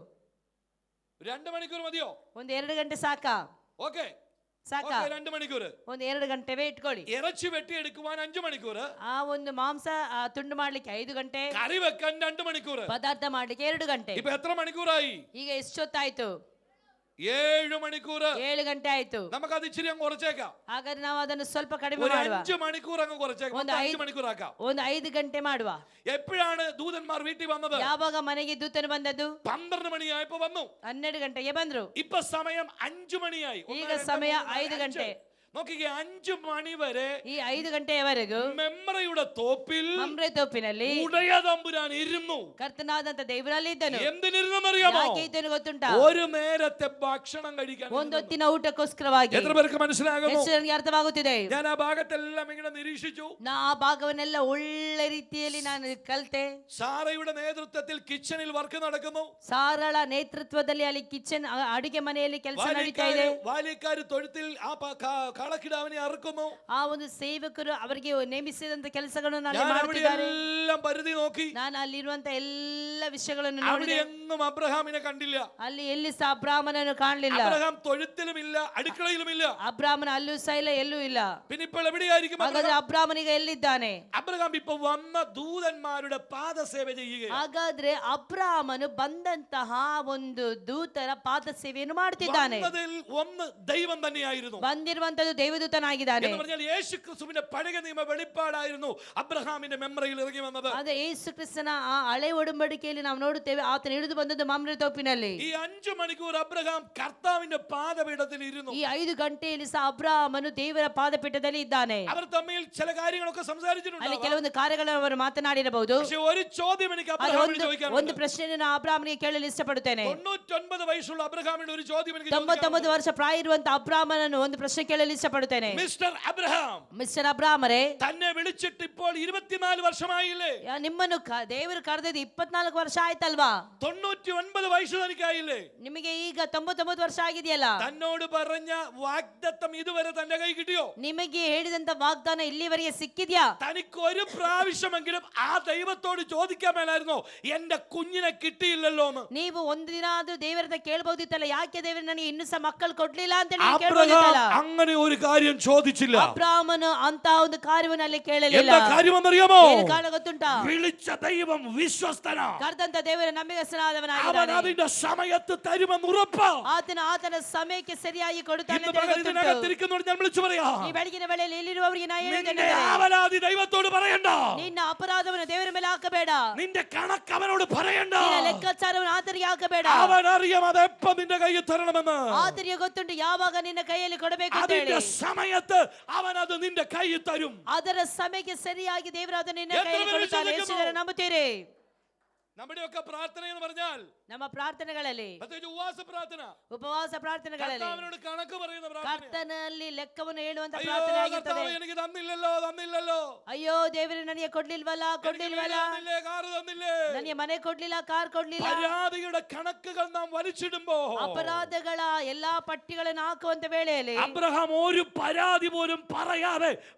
2 മണിക്കൂർ മതിയോ? ಒಂದು 2 ಗಂಟೆ ಸಾಕಾ? ഓക്കെ, ಸಾಕಾ? 2 മണിക്കൂർ. ಒಂದು 2 ಗಂಟೆ ಇಟ್ಕೊಳ್ಳಿ. ഇറച്ചി വെട്ടി എടുക്കുവാൻ 5 മണിക്കൂർ. ಆ ಒಂದು ಮಾಂಸ ತುಂಡು ಮಾಡ್ಲಿಕ್ಕೆ 5 ಗಂಟೆ. കറി വെക്കാൻ 2 മണിക്കൂർ. ಪದಾರ್ಥ ಮಾಡ್ಲಿಕ್ಕೆ 2 ಗಂಟೆ. ഇപ്പൊ എത്ര മണിക്കൂറായി? ಈಗ ಎಷ್ಟೊತ್ತಾಯ್ತು? 7 മണിക്കൂർ. 7 ಗಂಟೆ ಆಯ್ತು. നമുക്കത് ഇച്ചിരി അങ്ങ് കുറച്ചേക്കാം. ಹಾಗಾದ್ರೆ ನಾವು ಅದನ್ನು ಸ್ವಲ್ಪ ಕಡಿಮೆ ഒരു ಮಾಡುವ. 5 മണിക്കൂർ അങ്ങ് കുറച്ചേക്കാം. 5 മണിക്കൂർ ആക്കാം. ಒಂದು 5 ಗಂಟೆ ಮಾಡುವ. എപ്പോഴാണ് ദൂതന്മാർ വീട്ടിൽ വന്നത്? ಯಾವಾಗ ಮನೆಗೆ ದೂತನು ಬಂದದ್ದು? 12 മണിയായപ്പോ വന്നു. 12 ಗಂಟೆಗೆ ಬಂದ್ರು. ഇപ്പൊ സമയം 5 മണിയായി. ಈಗ ಸಮಯ 5 ಗಂಟೆ. നോക്കിക്കേ, 5 മണി വരെ ಈ 5 ಗಂಟೆಯವರೆಗೂ മെമ്രയുടെ തോപ്പിൽ ಮಮ್ರೆ ತೋಪಿನಲ್ಲಿ ഉടയ തമ്പുരാൻ ഇരുന്നു. ಕರ್ತನಾದಂತ ದೇವರಲ್ಲಿ ಇದ್ದನು. എന്തിനിരുന്നറിയാമോ? ಯಾಕೆ ಇದ್ದನು ಗೊತ್ತುಂಟಾ? ഒരു നേരത്തെ ഭക്ഷണം കഴിക്കാൻ. ಒಂದೊತ್ತಿನ ಊಟಕ್ಕೋಸ್ಕರವಾಗಿ. എത്ര പേർക്ക് മനസ്സിലാകുന്നു? ಎಷ್ಟು ಜನರಿಗೆ ಅರ್ಥವಾಗುತ್ತಿದೆ? ഞാൻ ആ ഭാഗത്തെല്ലാം ഇങ്ങനെ നിരീക്ഷിച്ചു. ನಾ ಆ ಭಾಗವನ್ನೆಲ್ಲ ಒಳ್ಳೆ ರೀತಿಯಲ್ಲಿ ನಾನು ಕಲಿತೆ. സാറയുടെ നേതൃത്വത്തിൽ കിച്ചണിൽ വർക്ക് നടക്കുന്നു. ಸಾರಳ ನೇತೃತ್ವದಲ್ಲಿ ಅಲ್ಲಿ ಕಿಚನ್ ಅಡಿಗೆ ಮನೆಯಲ್ಲಿ ಕೆಲಸ ನಡೀತಾ ಇದೆ. വാലിക്കാര് തൊഴുത്തിൽ ആ കാളക്കിടാവിനെ അറുക്കുന്നു. ಆ ಒಂದು ಸೇವಕರು ಅವರಿಗೆ ನೇಮಿಸಿದಂತ ಕೆಲಸಗಳನ್ನು ಅಲ್ಲಿ ಮಾಡುತ್ತಿದ್ದಾರೆ. എല്ലാം പരിധി നോക്കി. ನಾನು ಅಲ್ಲಿರುವಂತ ಎಲ್ಲ ವಿಷಯಗಳನ್ನು അവിടെ ನೋಡಿದೆ. എങ്ങും അബ്രഹാമിനെ കണ്ടില്ല. ಅಲ್ಲಿ ಎಲ್ಲಿ ಸಹ ಅಬ್ರಾಮನನ್ನು ಕಾಣಲಿಲ್ಲ. അബ്രഹാം തൊഴുത്തിലുമില്ല, അടുക്കളയിലുമില്ല. ಅಬ್ರಾಮನ ಅಲ್ಲೂ ಸಹ ಇಲ್ಲ, ಎಲ್ಲೂ ಇಲ್ಲ. പിന്നെ ഇപ്പോൾ എവിടെയായിരിക്കും? ಹಾಗಾದ್ರೆ ಅಬ್ರಾಮನಿಗೆ ಎಲ್ಲಿದ್ದಾನೆ? അബ്രഹാം ഇപ്പൊ വന്ന ദൂതന്മാരുടെ പാദസേവ ചെയ്യുക. ಹಾಗಾದ್ರೆ ಅಬ್ರಾಮನು ಬಂದಂತಹ ಒಂದು ದೂತರ ಪಾದ ಸೇವೆಯನ್ನು ಮಾಡುತ್ತಿದ್ದಾನೆ. ഒന്ന് ദൈവം തന്നെയായിരുന്നു. ಬಂದಿರುವಂತದ್ದು ದೇವದೂತನಾಗಿದ್ದಾನೆ. എന്ന് പറഞ്ഞാൽ യേശു ക്രിസ്തുവിന്റെ പഴയ നിയമ വെളിപ്പാടായിരുന്നു അബ്രഹാമിന്റെ മെമ്മറിയിൽ ഇറങ്ങി വന്നത്. ಅದೇ ಯೇಸು ಕ್ರಿಸ್ತನ ಆ ಹಳೆ ಒಡಂಬಡಿಕೆಯಲ್ಲಿ ನಾವು ನೋಡುತ್ತೇವೆ, ಆತನು ಇಳಿದು ಬಂದದ್ದು ಮಮ್ರೆ ತೋಪಿನಲ್ಲಿ. ഈ 5 മണിക്കൂർ അബ്രഹാം കർത്താവിന്റെ പാദപീഠത്തിൽ ഇരുന്നു. ಈ 5 ಗಂಟೆಯಲ್ಲಿ ಸಹ ಅಬ್ರಾಮನು ದೇವರ ಪಾದಪೀಠದಲ್ಲಿ ಇದ್ದಾನೆ. അവർ തമ്മിൽ ചില കാര്യങ്ങളൊക്കെ സംസാരിച്ചിട്ടുണ്ട്. ಅಲ್ಲಿ ಕೆಲವೊಂದು ಕಾರ್ಯಗಳನ್ನು ಅವರು ಮಾತನಾಡಿರಬಹುದು. പക്ഷേ ഒരു ചോദ്യം എനിക്ക് അബ്രഹാമിനോട് ചോദിക്കാനുണ്ട്. ಒಂದು ಪ್ರಶ್ನೆಯನ್ನು ನಾನು ಅಬ್ರಾಮನಿಗೆ ಕೇಳಲು ಇಷ್ಟಪಡುತ್ತೇನೆ. 99 ವಯಸ್സുള്ള അബ്രഹാമിനോട് ഒരു ചോദ്യം എനിക്ക് 99 ವರ್ಷ ಪ್ರಾಯ ಇರುವಂತ ಅಬ್ರಾಮನನ್ನು ಒಂದು ಪ್ರಶ್ನೆ ಕೇಳಲು ಇಷ್ಟಪಡುತ್ತೇನೆ. മിസ്റ്റർ അബ്രഹാം, ಮಿಸ್ಟರ್ ಅಬ್ರಾಮರೇ, തന്നെ വിളിച്ചിട്ട് ഇപ്പോൾ 24 വർഷമായില്ലേ? ನಿಮ್ಮನ್ನು ದೇವರು ಕರೆದಿದ್ದು 24 ವರ್ಷ ಆಯ್ತಲ್ವಾ? 99 വയസ്സ് തനിക്കായില്ലേ? ನಿಮಗೆ ಈಗ 99 ವರ್ಷ ಆಗಿದೆಯಲ್ಲ? തന്നോട് പറഞ്ഞ വാഗ്ദത്തം ഇതുവരെ തന്റെ കൈ കിട്ടിയോ? ನಿಮಗೆ ಹೇಳಿದಂತ ವಾಗ್ದಾನ ಇಲ್ಲಿವರೆಗೆ ಸಿಕ್ಕಿದ್ಯಾ? തനിക്ക് ഒരു പ്രാവശ്യമെങ്കിലും ആ ദൈവത്തോട് ചോദിക്കാൻ മേലായിരുന്നോ, എന്റെ കുഞ്ഞിനെ കിട്ടിയില്ലല്ലോ എന്ന്? ನೀವು ಒಂದು ದಿನ ಆದ್ರೂ ದೇವರನ್ನ ಕೇಳಬಹುದಿತ್ತಲ್ಲ, ಯಾಕೆ ದೇವರು ನನಗೆ ಇನ್ನೂ ಸಹ ಮಕ್ಕಳು ಕೊಡ್ಲಿಲ್ಲ ಅಂತ ಹೇಳಿ ಕೇಳಬಹುದಿತ್ತಲ್ಲ? അങ്ങനെ ഒരു കാര്യം ചോദിച്ചില്ല. ಅಬ್ರಾಮನು ಅಂತ ಒಂದು ಕಾರ್ಯವನ್ನು ಅಲ್ಲಿ ಕೇಳಲಿಲ್ಲ. എന്താ കാര്യമെന്നറിയാമോ? ಏನು ಕಾರಣ ಗೊತ್ತುಂಟಾ? വിളിച്ച ദൈവം വിശ്വസ്തനാ. ಕರೆದಂತ ದೇವರು ನಂಬಿಗಸ್ತನಾದವನಾಗಿದ್ದಾನೆ. അവൻ അതിന്റെ സമയത്ത് തരുമെന്ന് ഉറപ്പാ. ಆತನ ಸಮಯಕ್ಕೆ ಸರಿಯಾಗಿ ಕೊಡುತ್ತಾನೆ ಅಂತ ಗೊತ್ತುಂಟು. ഞാൻ വിളിച്ചു പറയാ, ಈ ಬೆಳಗಿನ ವೇಳೆಯಲ್ಲಿ ಇಲ್ಲಿರುವವರಿಗೆ ನಾನು ಹೇಳುತ್ತೇನೆ, അപരാധി ദൈവത്തോട് പറയണ്ട. ನಿನ್ನ ಅಪರಾಧವನ್ನು ದೇವರ ಮೇಲೆ ಹಾಕಬೇಡ. നിന്റെ കണക്ക് അവനോട് പറയണ്ട. ನಿನ್ನ ಲೆಕ್ಕಾಚಾರವನ್ನು ಆತನಿಗೆ ಹಾಕಬೇಡ. അവൻ അറിയാം അതെപ്പം നിന്റെ കയ്യിൽ തരണമെന്ന്. ಆತನಿಗೆ ಗೊತ್ತುಂಟು ಯಾವಾಗ ನಿನ್ನ ಕೈಯಲ್ಲಿ ಕೊಡಬೇಕು ಅಂತ ಹೇಳಿ. അതിന്റെ സമയത്ത് അവൻ അത് നിന്റെ കയ്യിൽ തരും. ಅದರ ಸಮಯಕ್ಕೆ ಸರಿಯಾಗಿ ದೇವರು ಅದನ್ನು ನಿನ್ನ ಕೈಯಲ್ಲಿ ಕೊಡುತ್ತಾನೆ. ಎಷ್ಟು ಜನ ನಂಬುತ್ತೀರಿ? നമ്മുടെയൊക്കെ പ്രാർത്ഥന എന്ന് പറഞ്ഞാൽ ನಮ್ಮ ಪ್ರಾರ್ಥನೆಗಳಲ್ಲಿ പ്രത്യേകിച്ച് ഉപവാസ പ്രാർത്ഥന, ಉಪವಾಸ ಪ್ರಾರ್ಥನೆಗಳಲ್ಲಿ കർത്താവിനോട് കണക്ക് പറയുന്ന പ്രാർത്ഥന. ಕರ್ತನಲ್ಲಿ ಲೆಕ್ಕವನ್ನು ಹೇಳುವಂತ അയ്യോ ಪ್ರಾರ್ಥನೆ ಆಗಿರುತ್ತದೆ. കർത്താവേ, എനിക്ക് തന്നില്ലല്ലോ. ಅಯ್ಯೋ ದೇವರೇ, ನನಗೆ ಕೊಡ್ಲಿಲ್ವಲ್ಲ തന്നില്ലേ, കാറ് തന്നില്ലേ. ನನಗೆ ಮನೆ ಕೊಡ್ಲಿಲ್ಲ, ಕಾರ್ ಕೊಡ್ಲಿಲ್ಲ. പരാതിയുടെ കണക്കുകൾ നാം വലിച്ചിടുമ്പോ ಅಪರಾಧಗಳ ಎಲ್ಲಾ ಪಟ್ಟಿಗಳನ್ನು ಹಾಕುವಂತ ವೇಳೆಯಲ್ಲಿ അബ്രഹാം ഒരു പരാതി പോലും പറയാതെ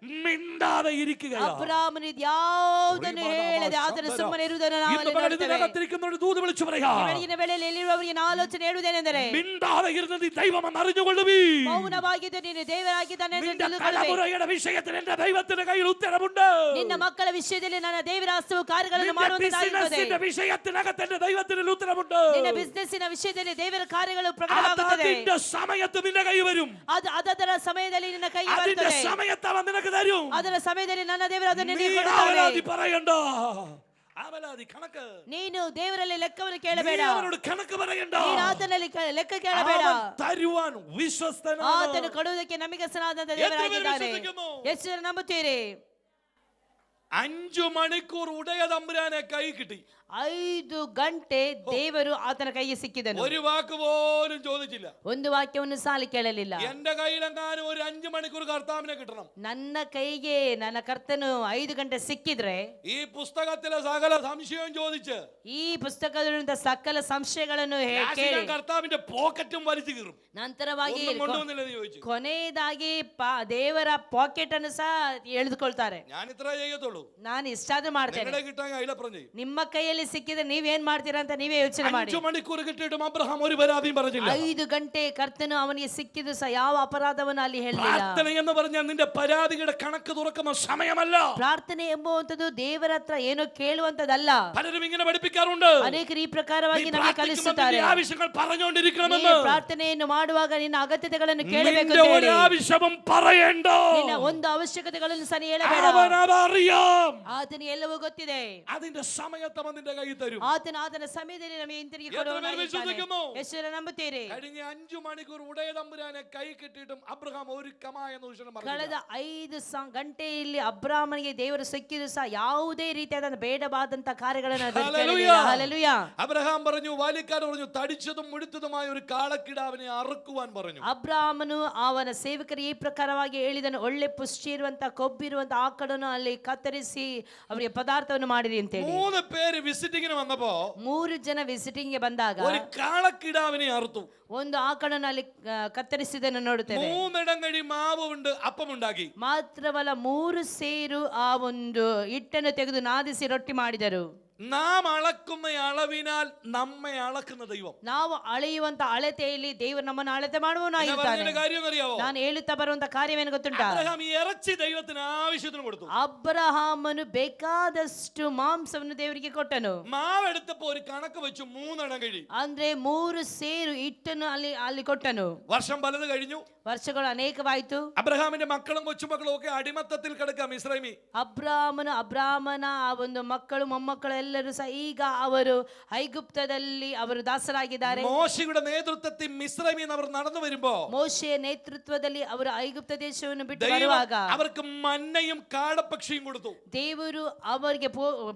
മിണ്ടാതെ ഇരിക്കുകയാണ്. ಅಬ್ರಾಮನು ಯಾವುದನ್ನು ಹೇಳದೆ ಆತನು ಸುಮ್ಮನೆ ಇರುವುದನ್ನು ನಾವು ಅಲ್ಲಿ ನೋಡ್ತೇವೆ. ഇതിനകത്തിരിക്കുന്നവരുടെ ദൂത് വിളിച്ചു പറയാ, ಈ ಬೆಳಗಿನ ವೇಳೆಯಲ್ಲಿ ಎಲ್ಲಿರುವವರಿಗೆ ನಾನು ಆಲೋಚನೆ ಹೇಳುವುದೇನೆಂದರೆ, മിണ്ടാതെ ഇരുന്നത് ദൈവമെന്ന് അറിഞ്ഞുകൊള്ളുവീ. ಮೌನವಾಗಿದ್ದು ನೀನು ದೇವರಾಗಿದ್ದಾನೆ ಎಂದು നിന്റെ ತಿಳಿದುಕೊಳ್ಳುವೆ. തലമുറയുടെ വിഷയത്തിൽ എന്റെ ദൈവത്തിന്റെ കയ്യിൽ ഉത്തരവുണ്ട്. ನಿನ್ನ ಮಕ್ಕಳ ವಿಷಯದಲ್ಲಿ ನನ್ನ ದೇವರ ಹಸ್ತವು ಕಾರ್ಯಗಳನ್ನು നിന്റെ ಮಾಡುವಂತಾಗಿರುತ್ತದೆ. ബിസിനസ്സിന്റെ വിഷയത്തിനകത്ത് എന്റെ ദൈവത്തിന് ഉത്തരവുണ്ട്. ನಿನ್ನ ಬಿಸಿನೆಸ್ಸಿನ ವಿಷಯದಲ್ಲಿ ದೇವರ ಕಾರ್ಯಗಳು ಪ್ರಕಟವಾಗುತ್ತದೆ. അതിന്റെ സമയത്ത് നിന്റെ കൈ വരും. ಅದರ ಸಮಯದಲ್ಲಿ ನಿನ್ನ ಕೈ അതിന്റെ ಬರುತ್ತದೆ. സമയത്ത് അവൻ നിനക്ക് തരും. ಅದರ ಸಮಯದಲ್ಲಿ ನನ್ನ ದೇವರ ಅದನ್ನು നീ ನಿನಗೆ ആവലാതി ಕೊಡುತ್ತಾನೆ. പറയണ്ട. ആവലാതി കണക്ക്. ನೀನು ದೇವರಲ್ಲಿ ಲೆಕ್ಕವನ್ನು നീ ಕೇಳಬೇಡ. അവനോട് കണക്ക് പറയണ്ട. ನೀನು ಆತನಲ್ಲಿ ಲೆಕ್ಕ ಕೇಳಬೇಡ. അവൻ തരുവാൻ വിശ്വസ്തനാണ്. ಆತನು ಕೊಡುವುದಕ್ಕೆ ನಂಬಿಕಸ್ಥನಾದಂತ ದೇವರಾಗಿದ್ದಾನೆ. വിശ്വസിക്കുന്നു? ಎಷ್ಟು ಜನ ನಂಬುತ್ತೀರಿ? 5 മണിക്കൂർ ഉടയ തമ്പുരാനെ കൈ കിട്ടി. 5 ಗಂಟೆ ದೇವರು ಆತನ ಕೈಗೆ ಸಿಕ್ಕಿದನು. ഒരു വാക്ക് പോലും ചോദിച്ചില്ല. ಒಂದು ವಾಕ್ಯವನ್ನು ಸಾಲಿ ಕೇಳಲಿಲ್ಲ. എന്റെ കയ്യിലെങ്ങാനും ഒരു 5 മണിക്കൂർ കർത്താവിനെ കിട്ടണം. ನನ್ನ കೈಗೆ ನನ್ನ ಕರ್ತನು 5 ಗಂಟೆ ಸಿಕ್ಕಿದ್ರೆ ഈ പുസ്തകത്തിലെ സകല സംശയവും ചോദിച്ച് ಈ ಪುಸ್ತಕದಲ್ಲಿರುವಂತ ಸಕಲ ಸಂಶಯಗಳನ್ನು ಕೇಳಿ കർത്താവിന്റെ പോക്കറ്റും വലിച്ചു കീറും. ನಂತರವಾಗಿ ഒന്നും കൊണ്ടുവന്നില്ലെന്ന് ചോദിച്ചു. ಕೊನೆಯದಾಗಿ ದೇವರ ಪಾಕೆಟ್ ಅನ್ನು ಸಹ ಎಳೆದುಕೊಳ್ತಾರೆ. ഞാൻ ഇത്ര ചെയ്യത്തുള്ളൂ. ನಾನು ಇಷ್ಟಾದ್ರೂ ಮಾಡ್ತೇನೆ. നിങ്ങളുടെ കിട്ടാൻ അയിലപ്പുറം ചെയ്യും. ನಿಮ್ಮ ಕೈಯಲ್ಲಿ ಸಿಕ್ಕಿದ್ರೆ ನೀವೇನ್ ಮಾಡ್ತೀರಾ ಅಂತ ನೀವೇ ಯೋಚನೆ ಮಾಡಿ. 5 മണിക്കൂർ കിട്ടിയിട്ടും അബ്രഹാം ഒരു പരാതിയും പറഞ്ഞില്ല. 5 ಗಂಟೆ ಕರ್ತನು ಅವನಿಗೆ ಸಿಕ್ಕಿದ್ರು ಸಹ ಯಾವ ಅಪರಾಧವನ್ನು ಅಲ್ಲಿ ಹೇಳಿಲ್ಲ. പ്രാർത്ഥന എന്ന് പറഞ്ഞാൽ നിന്റെ പരാതിയുടെ കണക്ക് തുറക്കുന്ന സമയമല്ല. ಪ್ರಾರ್ಥನೆ ಎಂಬುವಂತದ್ದು ದೇವರ ಹತ್ರ ಏನೋ ಕೇಳುವಂತದಲ್ಲ. പലരും ഇങ്ങനെ പഠിപ്പിക്കാറുണ്ട്. ಅನೇಕರು ಈ ಪ್ರಕಾರವಾಗಿ ನಮಗೆ ಕಲಿಸುತ್ತಾರೆ. ആവശ്യങ്ങൾ പറഞ്ഞുകൊണ്ടിരിക്കണമെന്ന്. ಪ್ರಾರ್ಥನೆಯನ್ನು ಮಾಡುವಾಗ ನಿನ್ನ ಅಗತ್ಯತೆಗಳನ್ನು ಕೇಳಬೇಕು നിന്റെ ಅಂತ ഒരു ಹೇಳಿ. ആവശ്യവും പറയണ്ട. ನಿನ್ನ ಒಂದು ಅವಶ್ಯಕತೆಗಳನ್ನು ಸಹ ಹೇಳಬೇಡ. അവനതറിയാം. ಆತನಿಗೆ ಎಲ್ಲವೂ ಗೊತ್ತಿದೆ. അതിന്റെ സമയത്ത് അവൻ നിന്റെ കയ്യിൽ തരും. ಆತನ ಸಮಯದಲ್ಲಿ ನಮಗೆ ಹಿಂತಿರುಗಿ ಕೊಡುವವನಾಗಿದ್ದಾನೆ. ಎಷ್ಟು ಜನ ನಂಬುತ್ತೀರಿ? കഴിഞ്ഞ 5 മണിക്കൂർ ഉടയ തമ്പുരാനെ കൈ കിട്ടിയിട്ടും അബ്രഹാം ഒരു കമായ ദൂഷണം ಕಳೆದ പറഞ്ഞില്ല. 5 ಗಂಟೆಯಲ್ಲಿ ಅಬ್ರಾಮನಿಗೆ ದೇವರು ಸಿಕ್ಕಿದ್ರು ಸಹ ಯಾವುದೇ ರೀತಿಯಾದ ಬೇಡವಾದಂತ ಕಾರ್ಯಗಳನ್ನು ಅದನ್ನು ಕೇಳಲಿಲ್ಲ. ಹಲ್ಲೆಲೂಯಾ. അബ്രഹാം പറഞ്ഞു, വാലിക്കാർ പറഞ്ഞു, തടിച്ചതും മുഴുത്തതുമായ ഒരു കാളക്കിടാവിനെ അറുക്കുവാൻ പറഞ്ഞു. ಅಬ್ರಾಮನು ಅವನ ಸೇವಕರು ಈ ಪ್ರಕಾರವಾಗಿ ಹೇಳಿದನು, ಒಳ್ಳೆ ಪುಷ್ಟಿ ಇರುವಂತ ಕೊಬ್ಬಿರುವಂತ ಆಕಳನ್ನು ಅಲ್ಲಿ ಕತ್ತರಿಸಿ ಅವರಿಗೆ ಪದಾರ್ಥವನ್ನು ಮಾಡಿರಿ ಅಂತ ಹೇಳಿ. 3 പേര് വിസിറ്റിങ്ങിന് വന്നപ്പോ 3 ಜನ ವಿಸಿಟಿಂಗ್ ಗೆ ಬಂದಾಗ ഒരു കാളക്കിടാവിനെ അറുത്തു. ಒಂದು ಆಕಳನ್ನು ಅಲ್ಲಿ ಕತ್ತರಿಸಿದನ್ನು ನೋಡುತ್ತೇವೆ. 3 ഇടം കഴി മാവ് കൊണ്ട് അപ്പമുണ്ടാക്കി. ಮಾತ್ರವಲ್ಲ 3 ಸೇರು ಆ ಒಂದು ಹಿಟ್ಟನ್ನು ತೆಗೆದು ನಾದಿಸಿ ರೊಟ್ಟಿ ಮಾಡಿದರು. നാം അളക്കുന്ന അളവിനാൽ നമ്മെ അളക്കുന്ന ദൈവം. ನಾವು ಅಳೆಯುವಂತ ಅಳತೆಯಲ್ಲಿ ದೇವರು ನಮ್ಮನ್ನು ಅಳತೆ ಮಾಡುವವನಾಗಿದ್ದಾನೆ. കാര്യം അറിയാവോ? ನಾನು ಹೇಳುತ್ತಾ ಬರುವಂತ ಕಾರ್ಯವೇನು ಗೊತ್ತುಂಟಾ? അബ്രഹാം ഈ ഇറച്ചി ദൈവത്തിന് ആവശ്യത്തിന് കൊടുത്തു. ಅಬ್ರಹಾಮನು ಬೇಕಾದಷ್ಟು ಮಾಂಸವನ್ನು ದೇವರಿಗೆ ಕೊಟ್ಟನು. മാവ് എടുത്തപ്പോ ഒരു കണക്ക് വെച്ചു 3 ഇടം കഴി. ಅಂದ್ರೆ 3 ಸೇರು ಹಿಟ್ಟನ್ನು ಅಲ್ಲಿ ಕೊಟ್ಟನು. വർഷം പലത് കഴിഞ്ഞു. ವರ್ಷಗಳು ಅನೇಕವಾಯಿತು. അബ്രഹാമിന്റെ മക്കളും കൊച്ചുമക്കളും ഒക്കെ അടിമത്തത്തിൽ കിടക്കാം ഇസ്രായേലി. ಅಬ್ರಾಮನ ಆ ಒಂದು ಮಕ್ಕಳು ಮೊಮ್ಮಕ್ಕಳು ಎಲ್ಲರೂ ಸಹ ಈಗ ಅವರು ಐಗುಪ್ತದಲ್ಲಿ ಅವರು ದಾಸರಾಗಿದ್ದಾರೆ. മോശയുടെ നേതൃത്വത്തിൽ മിസ്രൈമിൽ അവർ നടന്നു വരുമ്പോ ಮೋಶೆಯ ನೇತೃತ್ವದಲ್ಲಿ ಅವರು ಐಗುಪ್ತ ದೇಶವನ್ನು ಬಿಟ್ಟು ಬರುವಾಗ അവർക്ക് മന്നയും കാടപ്പക്ഷിയും കൊടുത്തു. ದೇವರು ಅವರಿಗೆ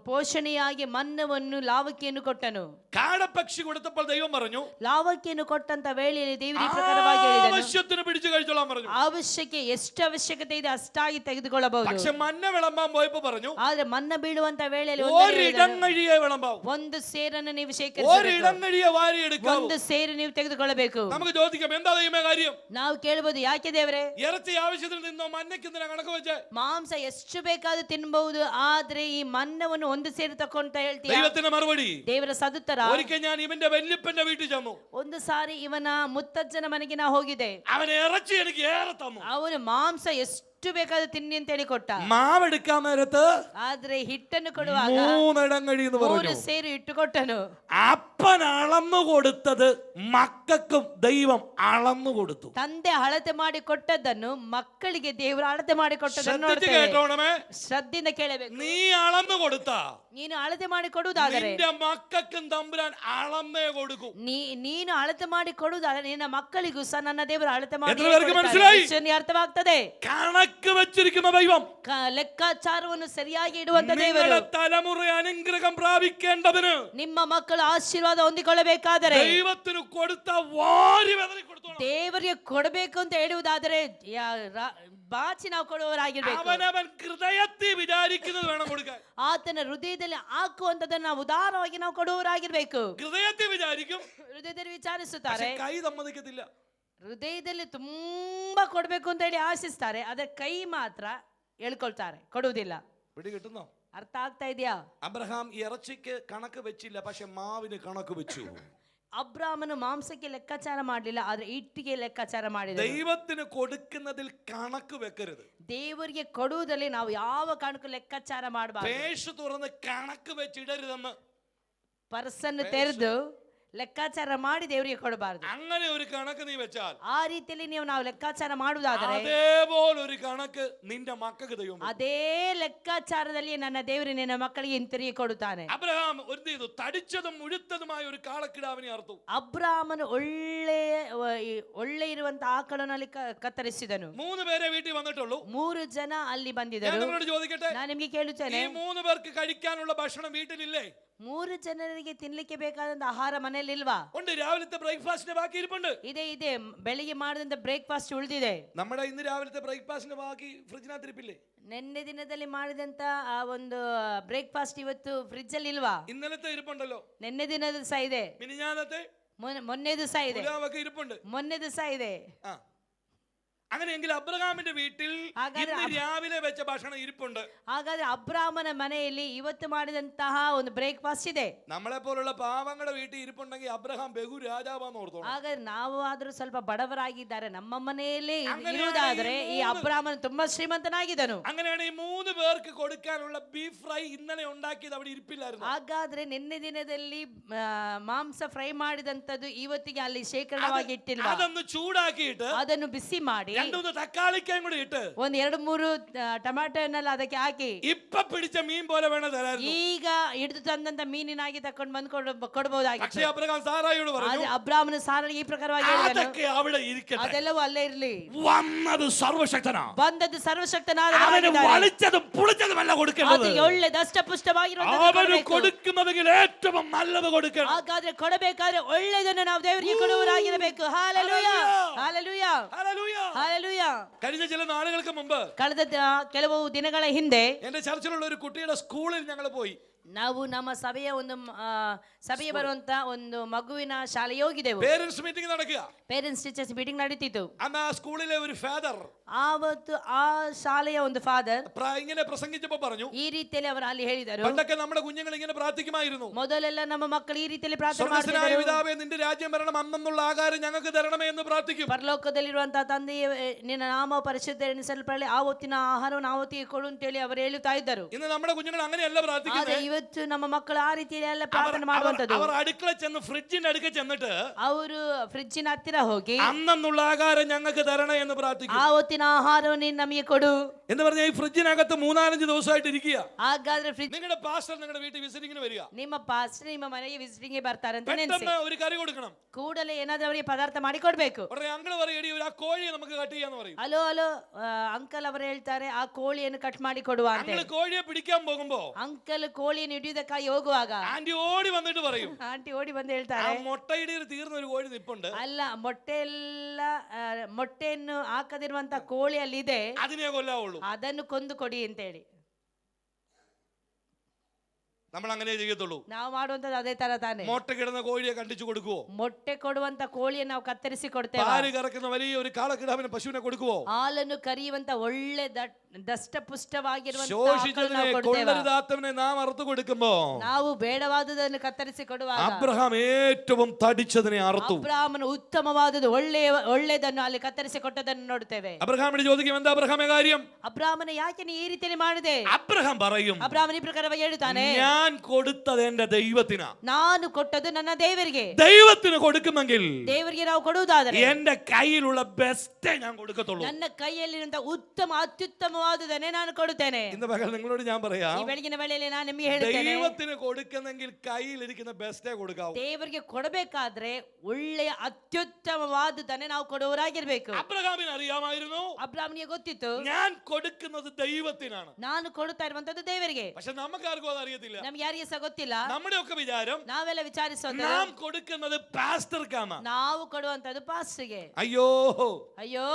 ಪೋಷಣೆಯಾಗಿ ಮನ್ನವನ್ನು ಲಾವಕಿಯನ್ನು ಕೊಟ್ಟನು. കാടപ്പക്ഷി കൊടുത്തപ്പോൾ ദൈവം പറഞ്ഞു, ಲಾವಕಿಯನ್ನು ಕೊಟ್ಟಂತ ವೇಳೆಯಲ್ಲಿ ದೇವರು ಈ ಪ್ರಕಾರವಾಗಿ ಹೇಳಿದನು, ആവശ്യത്തിന് പിടിച്ചു കഴിച്ചോളാൻ പറഞ്ഞു. ಅವಶ್ಯಕ್ಕೆ ಎಷ್ಟು ಅವಶ್ಯಕತೆ ಇದೆ ಅಷ್ಟಾಗಿ ತೆಗೆದುಕೊಳ್ಳಬಹುದು. പക്ഷെ മന്ന വിളമ്പാൻ പോയപ്പോ പറഞ്ഞു, ಆದ್ರೆ ಮನ್ನ ಬೀಳುವಂತ ವೇಳೆಯಲ್ಲಿ ഒരിടങ്ങഴിയെ വിളമ്പാവൂ. ಒಂದು ಸೇರನ್ನು ನೀವು ഒരിടങ്ങഴിയെ വാരി എടുക്കാവൂ. ಒಂದು ಸೇರು ನೀವು ತೆಗೆದುಕೊಳ್ಳಬೇಕು. നമുക്ക് ചോദിക്കാം, എന്താ ദൈവമേ കാര്യം? ನಾವು ಕೇಳಬಹುದು, ಯಾಕೆ ದೇವರೇ ഇറച്ചി ആവശ്യത്തിന് നിന്നോ മന്നയ്ക്ക് എന്തിനാ കണക്ക് വെച്ചേ? ಮಾಂಸ ಎಷ್ಟು ಬೇಕಾದ್ರೂ ತಿನ್ನಬಹುದು, ಆದ್ರೆ ಈ ಮನ್ನವನ್ನು ಒಂದು ಸೇರು ತಕೊಂತ ಹೇಳ್ತೀಯ? ദൈവത്തിന്റെ മറുപടി, ದೇವರ ಸದುತ್ತರ, ഒരിക്കൽ ഞാൻ ഇവന്റെ വല്യപ്പന്റെ വീട്ടിൽ ചെന്നു. ಒಂದು ಸಾರಿ ಇವನ ಮುತ್ತಜ್ಜನ ಮನೆಗೆ ನಾ ಹೋಗಿದ್ದೆ. അവന് ഇറച്ചി എനിക്ക് ഏറെ തന്നു. ಅವನು ಮಾಂಸ ಎಷ್ಟು ಬೇಕಾದ್ರೂ ತಿನ್ನಿ ಅಂತ ಹೇಳಿ ಕೊಟ್ಟ. മാവെടുക്കാൻ നേരത്ത് ಆದ್ರೆ ಹಿಟ್ಟನ್ನು ಕೊಡುವಾಗ 3 ഇടങ്ങഴി എന്ന് പറഞ്ഞു. 3 ಸೇರು ಇಟ್ಟು ಕೊಟ್ಟನು. അപ്പൻ അളന്നു കൊടുത്തത് മക്കൾക്കും ദൈവം അളന്നു കൊടുത്തു. ತಂದೆ ಅಳತೆ ಮಾಡಿ ಕೊಟ್ಟದ್ದನ್ನು ಮಕ್ಕಳಿಗೆ ದೇವರು ಅಳತೆ ಮಾಡಿ ಕೊಟ್ಟದ್ದನ್ನು ನೋಡ್ತೇವೆ. കേട്ടോണമേ, ಶ್ರದ್ಧೆಯಿಂದ ಕೇಳಬೇಕು. നീ അളന്നു കൊടുത്ത ನೀನು ಅಳತೆ ಮಾಡಿ ಕೊಡುವುದಾದರೆ നിന്റെ മക്കൾക്കും തമ്പുരാൻ അളന്നേ കൊടുക്കും. ನೀನು ಅಳತೆ ಮಾಡಿ ಕೊಡುವುದಾದರೆ ನಿನ್ನ ಮಕ್ಕಳಿಗೂ ಸಹ ನನ್ನ ದೇವರು ಅಳತೆ ಮಾಡಿ ಎಷ್ಟರ ವರೆಗೆ ಮನಸ್ಸಿಲಾಯಿ? ಅರ್ಥವಾಗ್ತದೆ. കണക്ക് കണക്ക് വെച്ചിരിക്കുന്ന ദൈവം ಲೆಕ್ಕಾಚಾರವನ್ನು ಸರಿಯಾಗಿ ಇಡುವಂತ ದೇವರು നിങ്ങളുടെ തലമുറ അനുഗ്രഹം പ്രാപിക്കേണ്ടതിന് ನಿಮ್ಮ ಮಕ್ಕಳು ಆಶೀರ್ವಾದ ಹೊಂದಿಕೊಳ್ಳಬೇಕಾದರೆ ദൈവത്തിന് കൊടുത്ത വാരി വെതറി കൊടുത്തോണം. ದೇವರಿಗೆ ಕೊಡಬೇಕು ಅಂತ ಹೇಳುವುದಾದರೆ ಬಾಚಿ ನಾವು ಕೊಡುವವರಾಗಿರ್ಬೇಕು. അവനവൻ ഹൃദയത്തിൽ വിചാരിക്കുന്നത് വേണം കൊടുക്കാൻ. ಆತನ ಹೃದಯದಲ್ಲಿ ಹಾಕುವಂತದನ್ನು ನಾವು ಉದಾರವಾಗಿ ನಾವು ಕೊಡುವವರಾಗಿರ್ಬೇಕು. ഹൃദയത്തിൽ വിചാരിക്കും, ಹೃದಯದಲ್ಲಿ ವಿಚಾರಿಸುತ್ತಾರೆ, കൈ സമ്മതിക്കത്തില്ല. ಹೃದಯದಲ್ಲಿ ತುಂಬಾ ಕೊಡಬೇಕು ಅಂತ ಹೇಳಿ ಆಶಿಸ್ತಾರೆ, ಅದೇ ಕೈ ಮಾತ್ರ ಹೇಳ್ಕೊಳ್ತಾರೆ, ಕೊಡುವುದಿಲ್ಲ. പിടി കിട്ടുന്നോ? ಅರ್ಥ ಆಗ್ತಾ ಇದೆಯಾ? അബ്രഹാം ഇറച്ചിക്ക് കണക്ക് വെച്ചില്ല, പക്ഷെ മാവിന് കണക്ക് വെച്ചു. ಅಬ್ರಾಮನು ಮಾಂಸಕ್ಕೆ ಲೆಕ್ಕಾಚಾರ ಮಾಡಲಿಲ್ಲ, ಆದ್ರೆ ಇಟ್ಟಿಗೆ ಲೆಕ್ಕಾಚಾರ ಮಾಡಿದ. ദൈവത്തിന് കൊടുക്കുന്നതിൽ കണക്ക് വെക്കരുത്. ದೇವರಿಗೆ ಕೊಡುವುದರಲ್ಲಿ ನಾವು ಯಾವ ಕಾರಣಕ್ಕೂ ಲೆಕ್ಕಾಚಾರ ಮಾಡಬಾರದು. പേശ് തുറന്ന് കണക്ക് വെച്ചിടരുതെന്ന് ಪರ್ಸನ್ನು ತೆರೆದು ಲೆಕ್ಕಾಚಾರ ಮಾಡಿ ದೇವರಿಗೆ ಕೊಡಬಾರದು. അങ്ങനെ ഒരു കണക്ക് നീ വെച്ചാൽ, ಆ ರೀತಿಯಲ್ಲಿ ನಾವು ಲೆಕ್ಕಾಚಾರ ಮಾಡುವುದಾದರೆ അതേപോലെ ഒരു കണക്ക് നിന്റെ മക്കൾക്ക് ദൈവം ಅದೇ ಲೆಕ್ಕಾಚಾರದಲ್ಲಿ ನನ್ನ ದೇವರು ನಿನ್ನ ಮಕ್ಕಳಿಗೆ ಹಿಂತಿರುಗಿ ಕೊಡುತ್ತಾನೆ. അബ്രഹാം എന്ത് ചെയ്തു? തടിച്ചതും മുഴുത്തതുമായ ഒരു കാളക്കിടാവിനെ അറുത്തു. ಅಬ್ರಾಮನು ಒಳ್ಳೆ ಇರುವಂತ ಆಕಳನಲ್ಲಿ ಕತ್ತರಿಸಿದನು. 3 പേരെ വീട്ടിൽ വന്നിട്ടുള്ളൂ. 3 ಜನ ಅಲ್ಲಿ ഞാൻ ಬಂದಿದ್ದರು. നിങ്ങളോട് ചോദിക്കട്ടെ, ನಾನು ನಿಮಗೆ ಕೇಳುತ್ತೇನೆ, ഈ 3 പേർക്ക് കഴിക്കാനുള്ള ഭക്ഷണം വീട്ടിലില്ലേ? 3 ಜನರಿಗೆ ತಿನ್ಲಿಕ್ಕೆ ಬೇಕಾದಂತ ಆಹಾರ ಮನೆಯಲ್ಲಿ ಇಲ್ವಾ? ഉണ്ട്. രാവിലത്തെ ബ്രേക്ക്ഫാസ്റ്റിന്റെ ബാക്കി ഇരിപ്പുണ്ട്. ಇದೆ ಬೆಳಿಗ್ಗೆ ಮಾಡಿದಂತ ಬ್ರೇಕ್ಫಾಸ್ಟ್ ಉಳಿದಿದೆ. നമ്മുടെ ഇന്ന് രാവിലത്തെ ബ്രേക്ക്ഫാസ്റ്റിന്റെ ബാക്കി ഫ്രിഡ്ജിനകത്ത് ഇരിപ്പില്ലേ? ನಿನ್ನೆ ದಿನದಲ್ಲಿ ಮಾಡಿದಂತ ಆ ಒಂದು ಬ್ರೇಕ್ಫಾಸ್ಟ್ ಇವತ್ತು ಫ್ರಿಡ್ಜ್ ಅಲ್ಲಿ ಇಲ್ವಾ? ഇന്നലത്തെ ഇരിപ്പുണ്ടല്ലോ. ನಿನ್ನೆ ದಿನದ ಸಹ ಇದೆ, മിനിഞ്ഞാന്നത്തെ ಮೊನ್ನೆ ದಿವಸ ಇದೆ, പുലാവൊക്കെ ഇരിപ്പുണ്ട്. ಮೊನ್ನೆ ದಿವಸ ಇದೆ. അങ്ങനെയെങ്കിൽ അബ്രഹാമിന്റെ വീട്ടിൽ ഇന്ന് രാവിലെ വെച്ച ഭക്ഷണം ഇരിപ്പുണ്ട്. ಹಾಗಾದ್ರೆ ಅಬ್ರಾಮನ ಮನೆಯಲ್ಲಿ ಇವತ್ತು ಮಾಡಿದಂತಹ ಒಂದು ಬ್ರೇಕ್ಫಾಸ್ಟ್ ಇದೆ. നമ്മളെ പോലുള്ള പാവങ്ങളുടെ വീട്ടിൽ ഇരിപ്പുണ്ടെങ്കിൽ അബ്രഹാം ബഹു രാജാവാന്ന് ഓർത്തോണം. ಹಾಗಾದ್ರೆ ನಾವು ಆದ್ರೂ ಸ್ವಲ್ಪ ಬಡವರಾಗಿದ್ದಾರೆ, ನಮ್ಮ ಮನೆಯಲ್ಲಿ ಇರುವುದಾದ್ರೆ ಈ ಅಬ್ರಾಮನ ತುಂಬಾ ಶ್ರೀಮಂತನಾಗಿದ್ದನು. അങ്ങനെയാണ് ഈ 3 പേർക്ക് കൊടുക്കാനുള്ള ബീഫ് ഫ്രൈ ഇന്നലെ ഉണ്ടാക്കിയത് അവിടെ ഇരിപ്പില്ലായിരുന്നു. ಹಾಗಾದ್ರೆ ನಿನ್ನೆ ದಿನದಲ್ಲಿ ಮಾಂಸ ಫ್ರೈ ಮಾಡಿದಂತದ್ದು ಇವತ್ತಿಗೆ ಅಲ್ಲಿ ಶೇಖರಣವಾಗಿ ಇಟ್ಟಿಲ್ವಾ? ಅದನ್ನು ಚೂಡಾಕಿയിട്ട് ಅದನ್ನು ಬಿಸಿ ಮಾಡಿ 2 തക്കാളിക്കായും കൂടി ഇട്ട് ಒಂದು 2-3 ಟೊಮ್ಯಾಟೋನೆಲ್ಲ ಅದಕ್ಕೆ ಹಾಕಿ ഇപ്പൊ പിടിച്ച മീൻ പോലെ വേണം തരായിരുന്നു. ಈಗ ಹಿಡಿದು ತಂದಂತ ಮೀನಿನಾಗಿ ತಕೊಂಡು ಬಂದು ಕೊಡಬಹುದಾಗಿತ್ತು. പക്ഷേ ಅಬ್ರಹಾം സാറായിയോട് പറഞ്ഞു, ಅಬ್ರಾಮನ ಸಾರನಿಗೆ ಈ ಪ್ರಕಾರವಾಗಿ ಹೇಳಿದನು, അതൊക്കെ അവിടെ ഇരിക്കട്ടെ, ಅದೆಲ್ಲವೂ ಅಲ್ಲೇ ಇರಲಿ, വന്നത് സർവശക്തനാ, ಬಂದದ್ದು ಸರ್ವಶಕ್ತನಾದ അവന് വളിച്ചതും പുളിച്ചതുമല്ല കൊടുക്കേണ്ടത്, ಒಳ್ಳೆ ದಷ್ಟಪುಷ್ಟವಾಗಿರುವಂತದ್ದು അവന് കൊടുക്കുന്നതെങ്കിൽ ഏറ്റവും നല്ലത് കൊടുക്കണം. ಹಾಗಾದ್ರೆ ಕೊಡಬೇಕಾದ್ರೆ ಒಳ್ಳೆದನ್ನು ನಾವು ದೇವರಿಗೆ ಕೊಡುವವರಾಗಿರಬೇಕು. Hallelujah, hallelujah, hallelujah. ಹಾಲೆಲೂಯಾ. കഴിഞ്ഞ ചില നാളുകൾക്ക് മുമ്പ് ಕಳೆದ ಕೆಲವು ದಿನಗಳ ಹಿಂದೆ എന്റെ ചർച്ചിലുള്ള ഒരു കുട്ടിയുടെ സ്കൂളിൽ ഞങ്ങൾ പോയി. ನಾವು ನಮ್ಮ ಸಭೆಯ ಒಂದು ಸಭೆಗೆ ಬರುವಂತ ಒಂದು ಮಗುವಿನ ಶಾಲೆಗೆ ಹೋಗಿದ್ದೆವು. പേരന്റ്സ് മീറ്റിംഗ് നടക്കുക. ಪೇರೆಂಟ್ಸ್ ಟೀಚರ್ಸ್ ಮೀಟಿಂಗ್ ನಡೀತಿತ್ತು. അന്ന് ആ സ്കൂളിലെ ഒരു ഫാദർ ಆವತ್ತು ಆ ಶಾಲೆಯ ಒಂದು ಫಾದರ್ ഇങ്ങനെ പ്രസംഗിച്ചപ്പോൾ പറഞ്ഞു, ಈ ರೀತಿಯಲ್ಲಿ ಅವರು ಅಲ್ಲಿ ಹೇಳಿದರು, പണ്ടൊക്കെ നമ്മുടെ കുഞ്ഞുങ്ങൾ ഇങ്ങനെ പ്രാർത്ഥിക്കുമായിരുന്നു, ಮೊದಲೆಲ್ಲ ನಮ್ಮ ಮಕ್ಕಳು ಈ ರೀತಿಯಲ್ಲಿ ಪ್ರಾರ್ಥನೆ സ്വർഗ്ഗസ്ഥനായ ಮಾಡ್ತಿದ್ದರು, പിതാവേ നിന്റെ രാജ്യം വരണം, അന്നുള്ള ആഹാരം ഞങ്ങൾക്ക് തരണമേ എന്ന് പ്രാർത്ഥിക്കും. ಪರಲೋಕದಲ್ಲಿರುವಂತಹ ತಂದೆಯೇ ನಿನ್ನ ನಾಮ ಪರಿಶುದ್ಧ ಎನಿಸಲ್ಪಡಲಿ, ಆ ಹೊತ್ತಿನ ಆಹಾರವನ್ನು ಆ ಹೊತ್ತಿಗೆ ಕೊಡು ಅಂತೇಳಿ ಅವರು ಹೇಳುತ್ತಾ ಇದ್ದರು. ഇന്ന് നമ്മുടെ കുഞ്ഞുങ്ങൾ അങ്ങനെയല്ല പ്രാർത്ഥിക്കുന്നത്. ಇವತ್ತು ನಮ್ಮ ಮಕ್ಕಳು ಆ ರೀತಿಯಲ್ಲಿ ಎಲ್ಲ ಪ್ರಾರ್ಥನೆ ಮಾಡುವಂತದ್ದು. അവർ അടുക്കള ചെന്ന് ഫ്രിഡ്ജിന്റെ അടുക്ക ചെന്നിട്ട് ಅವರು ಫ್ರಿಡ್ಜಿನ ಹತ್ತಿರ ಹೋಗಿ അന്നുള്ള ആഹാരം ഞങ്ങൾക്ക് തരണേ എന്ന് പ്രാർത്ഥിക്കും. ಆ ಹೊತ್ತಿನ ಆಹಾರವನ್ನು ನಮಗೆ ಕೊಡು എന്ന് പറഞ്ഞാൽ ഈ ഫ്രിഡ്ജിനകത്ത് 3-4 ദിവസമായിട്ട് ഇരിക്കുക. ಹಾಗಾದ್ರೆ നിങ്ങളുടെ പാസ്റ്റർ നിങ്ങളുടെ വീട്ടിൽ വിസിറ്റിംഗിന് വരിക, ನಿಮ್ಮ ಪಾಸ್ಟರ್ ನಿಮ್ಮ ಮನೆಗೆ ವಿಸಿಟಿಂಗ್ ಬರ್ತಾರೆ ಅಂತ ನೆನೆಸಿ പെട്ടെന്ന് ഒരു കറി കൊടുക്കണം. ಕೂಡಲೇ ಏನಾದ್ರೂ ಅವರಿಗೆ ಪದಾರ್ಥ ಮಾಡಿ ಕೊಡ್ಬೇಕು. ഉടനെ അങ്കിൾ പറയടി ആ കോഴിയെ നമുക്ക് കട്ട് ചെയ്യാന്ന് പറയും. ಹಲೋ ಅಂಕಲ್ ಅವರು ಹೇಳ್ತಾರೆ ಆ ಕೋಳಿಯನ್ನು ಕಟ್ ಮಾಡಿ ಕೊಡುವ ಅಂತ. അങ്കിൾ കോഴിയെ പിടിക്കാൻ പോകുമ്പോ ಅಂಕಲ್ ಕೋಳಿಯನ್ನು ಹಿಡಿಯುವುದಕ್ಕಾಗಿ ಹೋಗುವಾಗ ആന്റി ഓടി വന്നിട്ട് പറയും, ಆಂಟಿ ಓಡಿ ಬಂದು ആ ಹೇಳ್ತಾರೆ, മുട്ടയിടയിൽ തീർന്ന ഒരു കോഴി നിപ്പുണ്ട്, ಅಲ್ಲ ಮೊಟ್ಟೆಯನ್ನು ಹಾಕದಿರುವಂತ ಕೋಳಿ ಅಲ್ಲಿ ಇದೆ, അതിനെ കൊല്ലാവുള്ളൂ, ಅದನ್ನು ಕೊಂದು ಕೊಡಿ ಅಂತ ಹೇಳಿ. നമ്മൾ അങ്ങനെ ചെയ്യത്തുള്ളൂ. ನಾವು ಮಾಡುವಂತದ್ದು ಅದೇ ತರ ತಾನೆ. മുട്ട കിടന്ന കോഴിയെ കണ്ടിച്ചു കൊടുക്കുവോ? ಮೊಟ್ಟೆ ಕೊಡುವಂತ ಕೋಳಿಯನ್ನು ನಾವು ಕತ್ತರಿಸಿ ಕೊಡ್ತೇವೆ. പാല് കറക്കുന്ന വലിയ ഒരു കാളക്കിടാവിന് പശുവിനെ കൊടുക്കുവോ? ಹಾಲನ್ನು ಕರೆಯುವಂತ ಒಳ್ಳೆ ದಷ್ಟಪುಷ್ಟವಾಗಿರುವಂತ ശോഷിച്ചതിനെ കൊള്ളരുതാത്തവനെ നാം അറുത്തു കൊടുക്കുമ്പോ ನಾವು ಬೇಡವಾದುದನ್ನು ಕತ್ತರಿಸಿ ಕೊಡುವಾಗ അബ്രഹാം ഏറ്റവും തടിച്ചതിനെ അറുത്തു. ಅಬ್ರಾಮನು ಉತ್ತಮವಾದುದು ಒಳ್ಳೆದನ್ನು ಅಲ್ಲಿ ಕತ್ತರಿಸಿ ಕೊಟ್ಟದನ್ನು ನೋಡುತ್ತೇವೆ. അബ്രഹാമിന്റെ ചോദിക്കും, എന്താ അബ്രഹാമേ കാര്യം? ಅಬ್ರಾಮನ ಯಾಕೆ ನೀ ಈ ರೀತಿಯಲ್ಲಿ ಮಾಡಿದೆ? അബ്രഹാം പറയും, ಅಬ್ರಾಮನ ಈ ಪ್ರಕಾರವಾಗಿ ಹೇಳುತ್ತಾನೆ, ഞാൻ കൊടുത്തത് എന്റെ ദൈവത്തിനാ. ನಾನು ಕೊಟ್ಟದ್ದು ನನ್ನ ದೇವರಿಗೆ. ദൈവത്തിന് കൊടുക്കുമെങ്കിൽ ದೇವರಿಗೆ ನಾವು ಕೊಡುವುದಾದರೆ എന്റെ കയ്യിലുള്ള ബെസ്റ്റ് ഞാൻ കൊടുക്കത്തുള്ളൂ. ನನ್ನ ಕೈಯಲ್ಲಿರುವಂತ ಅತ್ಯುತ್ತಮವಾದ ಉತ್ತಮವಾದುದನ್ನೇ ನಾನು ಕೊಡುತ್ತೇನೆ. ഇന്ന് പകൽ നിങ്ങളോട് ഞാൻ പറയാം, ಈ ಬೆಳಗಿನ ವೇಳೆಯಲ್ಲಿ ನಾನು ನಿಮಗೆ ಹೇಳುತ್ತೇನೆ, ദൈവത്തിന് കൊടുക്കുന്നെങ്കിൽ കയ്യിലിരിക്കുന്ന ബെസ്റ്റേ കൊടുക്കാവൂ. ದೇವರಿಗೆ ಕೊಡಬೇಕಾದ್ರೆ ಒಳ್ಳೆಯ ಅತ್ಯುತ್ತಮವಾದುದನ್ನೇ ನಾವು ಕೊಡುವವರಾಗಿರ್ಬೇಕು. അബ്രഹാമിന് അറിയാമായിരുന്നു, ಅಬ್ರಾಹ್ಮನಿಗೆ ಗೊತ್ತಿತ್ತು, ഞാൻ കൊടുക്കുന്നത് ദൈവത്തിനാണ്. ನಾನು ಕೊಡುತ್ತಾ ಇರುವಂತದ್ದು ದೇವರಿಗೆ. പക്ഷെ നമുക്കാർക്കും അത് അറിയത്തില്ല. ನಮ್ಗೆ ಯಾರಿಗೆ ಸಹ ಗೊತ್ತಿಲ್ಲ. നമ്മുടെ ഒക്കെ വിചാരം ನಾವೆಲ್ಲ ವಿಚಾರಿಸುವಂತ നാം കൊടുക്കുന്നത് പാസ്റ്റർക്കാണ്. ನಾವು ಕೊಡುವಂತದ್ದು ಪಾಸ್ಟರ್ಗೆ. അയ്യോ, ಅಯ್ಯೋ,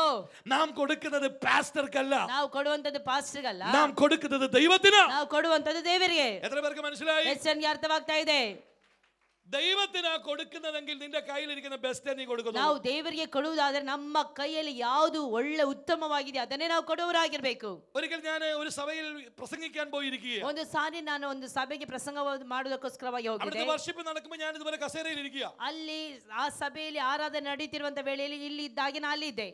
നാം കൊടുക്കുന്നത് പാസ്റ്റർക്കല്ല, ನಾವು ಕೊಡುವಂತದ್ದು ಪಾಸ್ಟರ್ಗಲ್ಲ, നാം കൊടുക്കുന്നത് ദൈവത്തിനാ. ನಾವು ಕೊಡುವಂತದ್ದು ದೇವರಿಗೆ. എത്ര പേർക്ക് മനസ്സിലായി? ಎಷ್ಟು ಜನಕ್ಕೆ ಅರ್ಥವಾಗ್ತಾ ಇದೆ? ദൈവത്തിനാ കൊടുക്കുന്നതെങ്കിൽ നിന്റെ കയ്യിലിരിക്കുന്ന ബെസ്റ്റ് നീ കൊടുക്കുന്നു. ನಾವು ದೇವರಿಗೆ ಕೊಡುವುದಾದ್ರೆ ನಮ್ಮ ಕೈಯಲ್ಲಿ ಯಾವುದು ಒಳ್ಳೆ ಉತ್ತಮವಾಗಿದೆ ಅದನ್ನೇ ನಾವು ಕೊಡುವವರಾಗಿರ್ಬೇಕು. ഒരിക്കൽ ഞാൻ ഒരു സഭയിൽ പ്രസംഗിക്കാൻ പോയിരിക്കുക. ಒಂದು ಸಾರಿ ನಾನು ಒಂದು ಸಭೆಗೆ ಪ್ರಸಂಗ ಮಾಡುವುದಕ್ಕೋಸ್ಕರವಾಗಿ ಹೋಗಿದ್ದೆ. അവിടുത്തെ വർഷിപ്പ് നടക്കുമ്പോൾ ഞാൻ ഇതുപോലെ കസേരയിൽ ഇരിക്കുക. ಅಲ್ಲಿ ಆ ಸಭೆಯಲ್ಲಿ ಆರಾಧನೆ ನಡೆಯುತ್ತಿರುವಂತ ವೇಳೆಯಲ್ಲಿ ಇಲ್ಲಿ ಇದ್ದಾಗೆ ನಾನು ಅಲ್ಲಿ ಇದ್ದೆ.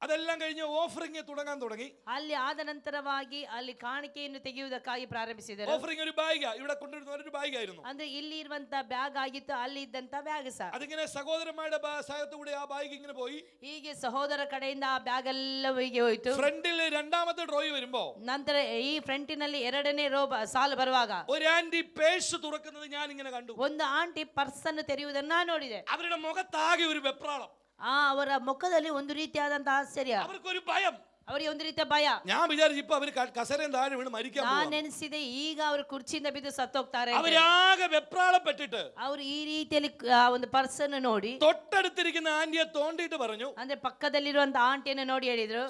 അതെല്ലാം കഴിഞ്ഞ് ഓഫറിംഗ് തുടങ്ങാൻ തുടങ്ങി. ಅಲ್ಲಿ ಆದ ನಂತರವಾಗಿ ಅಲ್ಲಿ ಕಾಣಿಕೆಯನ್ನು ತೆಗೆಯುವುದಕ್ಕಾಗಿ ಪ್ರಾರಂಭಿಸಿದರು. ഓഫറിംഗ് ഒരു ബാഗ്, ഇവിടെ കൊണ്ടുവരുന്ന ഒരു ബാഗ് ആയിരുന്നു. ಅಂದ್ರೆ ಇಲ್ಲಿ ಇರುವಂತ ಬ್ಯಾಗ್ ಆಗಿತ್ತು, ಅಲ್ಲಿ ಇದ್ದಂತ ಬ್ಯಾಗ್ ಸಹ. അതിങ്ങനെ സഹോദരന്മാരുടെ സഹായത്തോടെ ആ ബാഗ് ഇങ്ങനെ പോയി. ಹೀಗೆ ಸಹೋದರ ಕಡೆಯಿಂದ ಆ ಬ್ಯಾಗ್ ಎಲ್ಲ ಹೀಗೆ ಹೋಯ್ತು. ഫ്രണ്ടിൽ രണ്ടാമത്തെ ഡ്രോയി വരുമ്പോ ನಂತರ ಈ ಫ್ರಂಟಿನಲ್ಲಿ ಎರಡನೇ ರೋ ಸಾಲು ಬರುವಾಗ ഒരു ആന്റി പേഴ്സ് തുറക്കുന്നത് ഞാൻ ഇങ്ങനെ കണ്ടു. ಒಂದು ಆಂಟಿ ಪರ್ಸ್ ಅನ್ನು ತೆರೆಯುವುದನ್ನು ನಾನು ನೋಡಿದೆ. അവരുടെ മുഖത്താകെ ഒരു വെപ്രാളം. ಅವರ ಮುಖದಲ್ಲಿ ಒಂದು ರೀತಿಯಾದಂತಹ ಆಶ್ಚರ್ಯ, അവർക്കൊരു ഭയം. ಅವರಿಗೆ ಒಂದು ರೀತಿಯ ಭಯ. ഞാൻ വിചാരിച്ചു ഇപ്പൊ അവര് കസേരയും താഴെ വീണ് മരിക്കാൻ ನಾನು പോകും. ನೆನೆಸಿದೆ ಈಗ ಅವರು ಕುರ್ಚಿಯಿಂದ ಬಿದ್ದು ಸತ್ತೋಗ್ತಾರೆ. അവരാകെ വെപ്രാളപ്പെട്ടിട്ട് ಅವರು ಈ ರೀತಿಯಲ್ಲಿ ಒಂದು ಪರ್ಸ್ ಅನ್ನು ನೋಡಿ തൊട്ടടുത്തിരിക്കുന്ന ആന്റിയെ തോണ്ടിയിട്ട് പറഞ്ഞു, ಅಂದ್ರೆ ಪಕ್ಕದಲ್ಲಿರುವಂತ ಆಂಟಿಯನ್ನು ನೋಡಿ ಹೇಳಿದ್ರು,